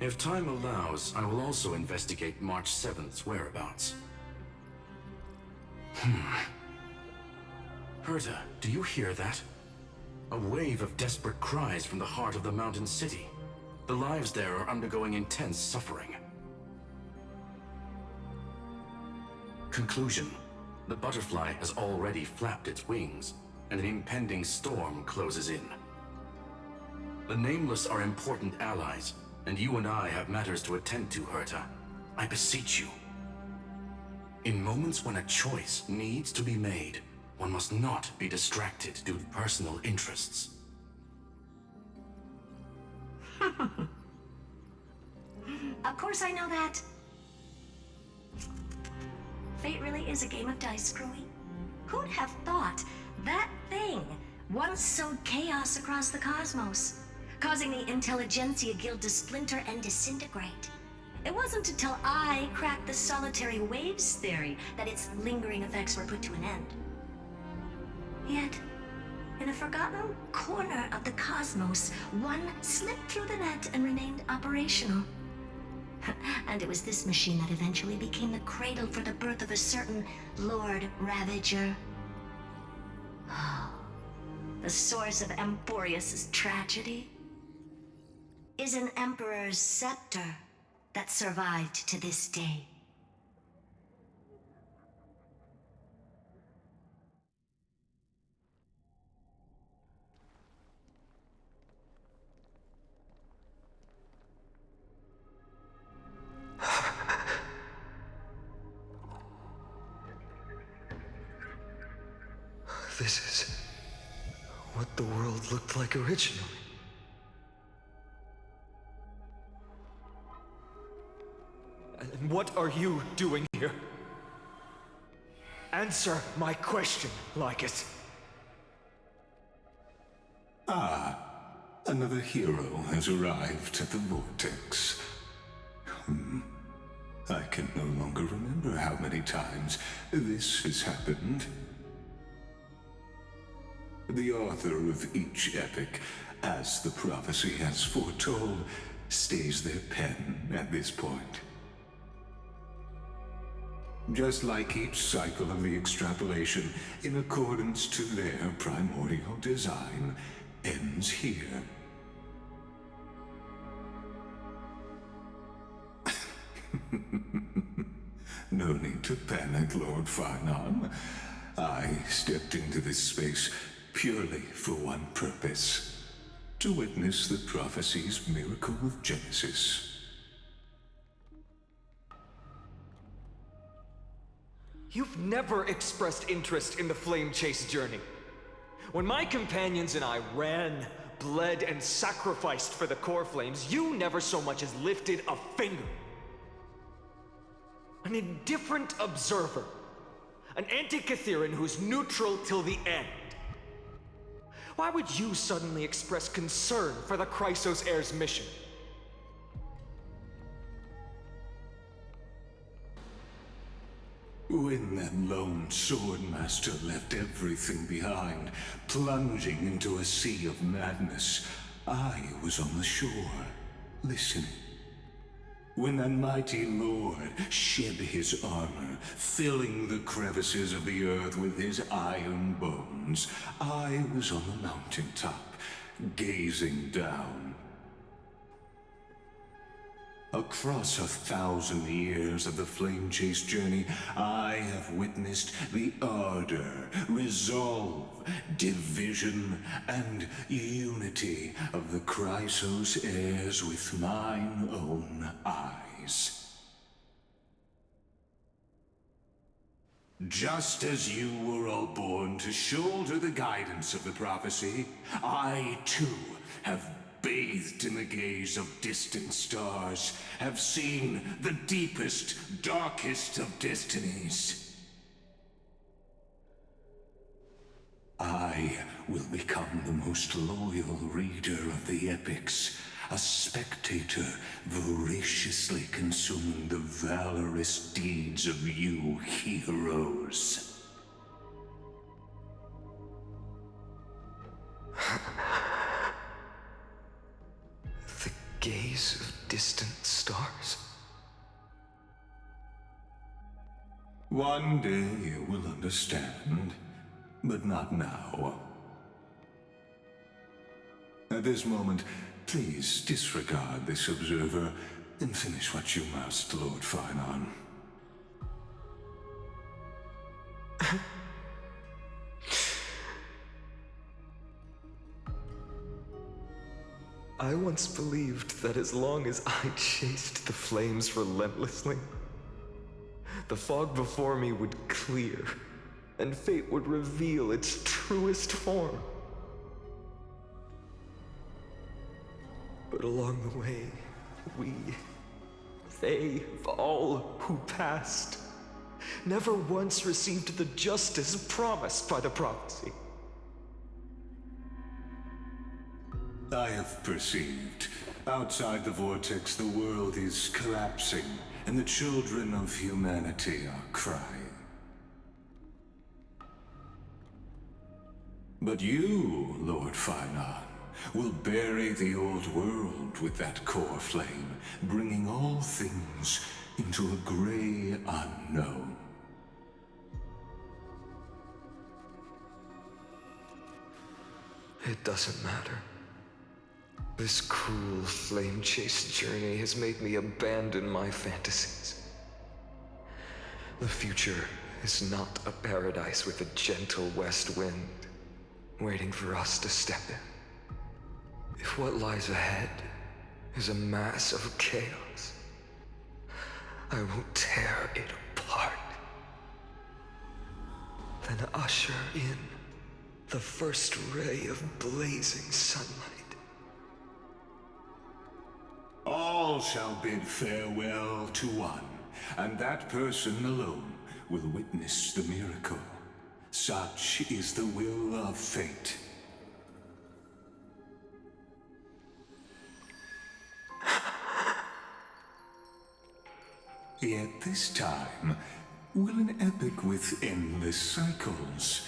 If time allows, I will also investigate March 7th's whereabouts. Herta, do you hear that? A wave of desperate cries from the heart of the mountain city. The lives there are undergoing intense suffering. Conclusion. The butterfly has already flapped its wings, and an impending storm closes in. The Nameless are important allies, and you and I have matters to attend to, Herta. I beseech you. In moments when a choice needs to be made, one must not be distracted due to personal interests. Of course I know that. Fate really is a game of dice, Screwy. Who'd have thought that thing once sowed chaos across the cosmos, causing the Intelligentsia Guild to splinter and disintegrate? It wasn't until I cracked the solitary waves theory that its lingering effects were put to an end. Yet, in a forgotten corner of the cosmos, one slipped through the net and remained operational. And it was this machine that eventually became the cradle for the birth of a certain Lord Ravager. the source of Emporius' tragedy, is an Emperor's scepter that survived to this day. This is what the world looked like originally. And what are you doing here? Answer my question, Lycus. Ah, another hero has arrived at the Vortex. I can no longer remember how many times this has happened. The author of each epic, as the prophecy has foretold, stays their pen at this point. Just like each cycle of the extrapolation, in accordance to their primordial design, ends here. No need to panic, Lord Farnon. I stepped into this space purely for one purpose: to witness the prophecy's miracle of Genesis. You've never expressed interest in the Flame Chase journey. When my companions and I ran, bled, and sacrificed for the core flames, you never so much as lifted a finger. An indifferent observer. An anti-Catheran who's neutral till the end. Why would you suddenly express concern for the Chrysos Heir's mission? When that lone swordmaster left everything behind, plunging into a sea of madness, I was on the shore, listening. When that mighty lord shed his armor, filling the crevices of the earth with his iron bones, I was on the mountaintop, gazing down. Across 1,000 years of the Flame Chase journey, I have witnessed the ardor, resolve, division, and unity of the Chrysos heirs with mine own eyes. Just as you were all born to shoulder the guidance of the prophecy, I too have bathed in the gaze of distant stars, have seen the deepest, darkest of destinies. I will become the most loyal reader of the epics, a spectator voraciously consuming the valorous deeds of you heroes. Gaze of distant stars. One day you will understand, but not now. At this moment, please disregard this observer and finish what you must, Lord Farnon. I once believed that as long as I chased the flames relentlessly, the fog before me would clear, and fate would reveal its truest form. But along the way, they, all who passed, never once received the justice promised by the prophecy. I have perceived. Outside the vortex, the world is collapsing, and the children of humanity are crying. But you, Lord Farnon, will bury the old world with that core flame, bringing all things into a gray unknown. It doesn't matter. This cruel flame-chased journey has made me abandon my fantasies. The future is not a paradise with a gentle west wind waiting for us to step in. If what lies ahead is a mass of chaos, I will tear it apart. Then usher in the first ray of blazing sunlight. All shall bid farewell to one, and that person alone will witness the miracle. Such is the will of fate. Yet this time, will an epic with endless cycles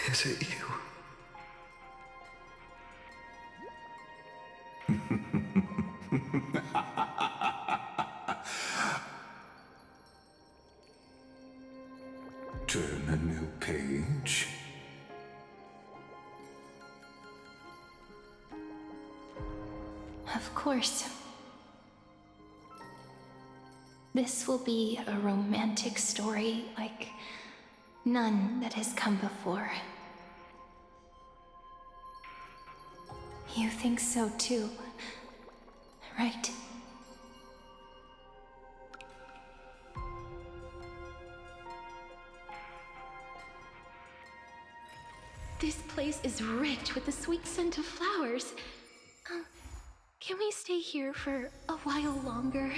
Is it you? Turn a new page? Of course. This will be a romantic story like none that has come before. You think so too, right? This place is rich with the sweet scent of flowers. Can we stay here for a while longer?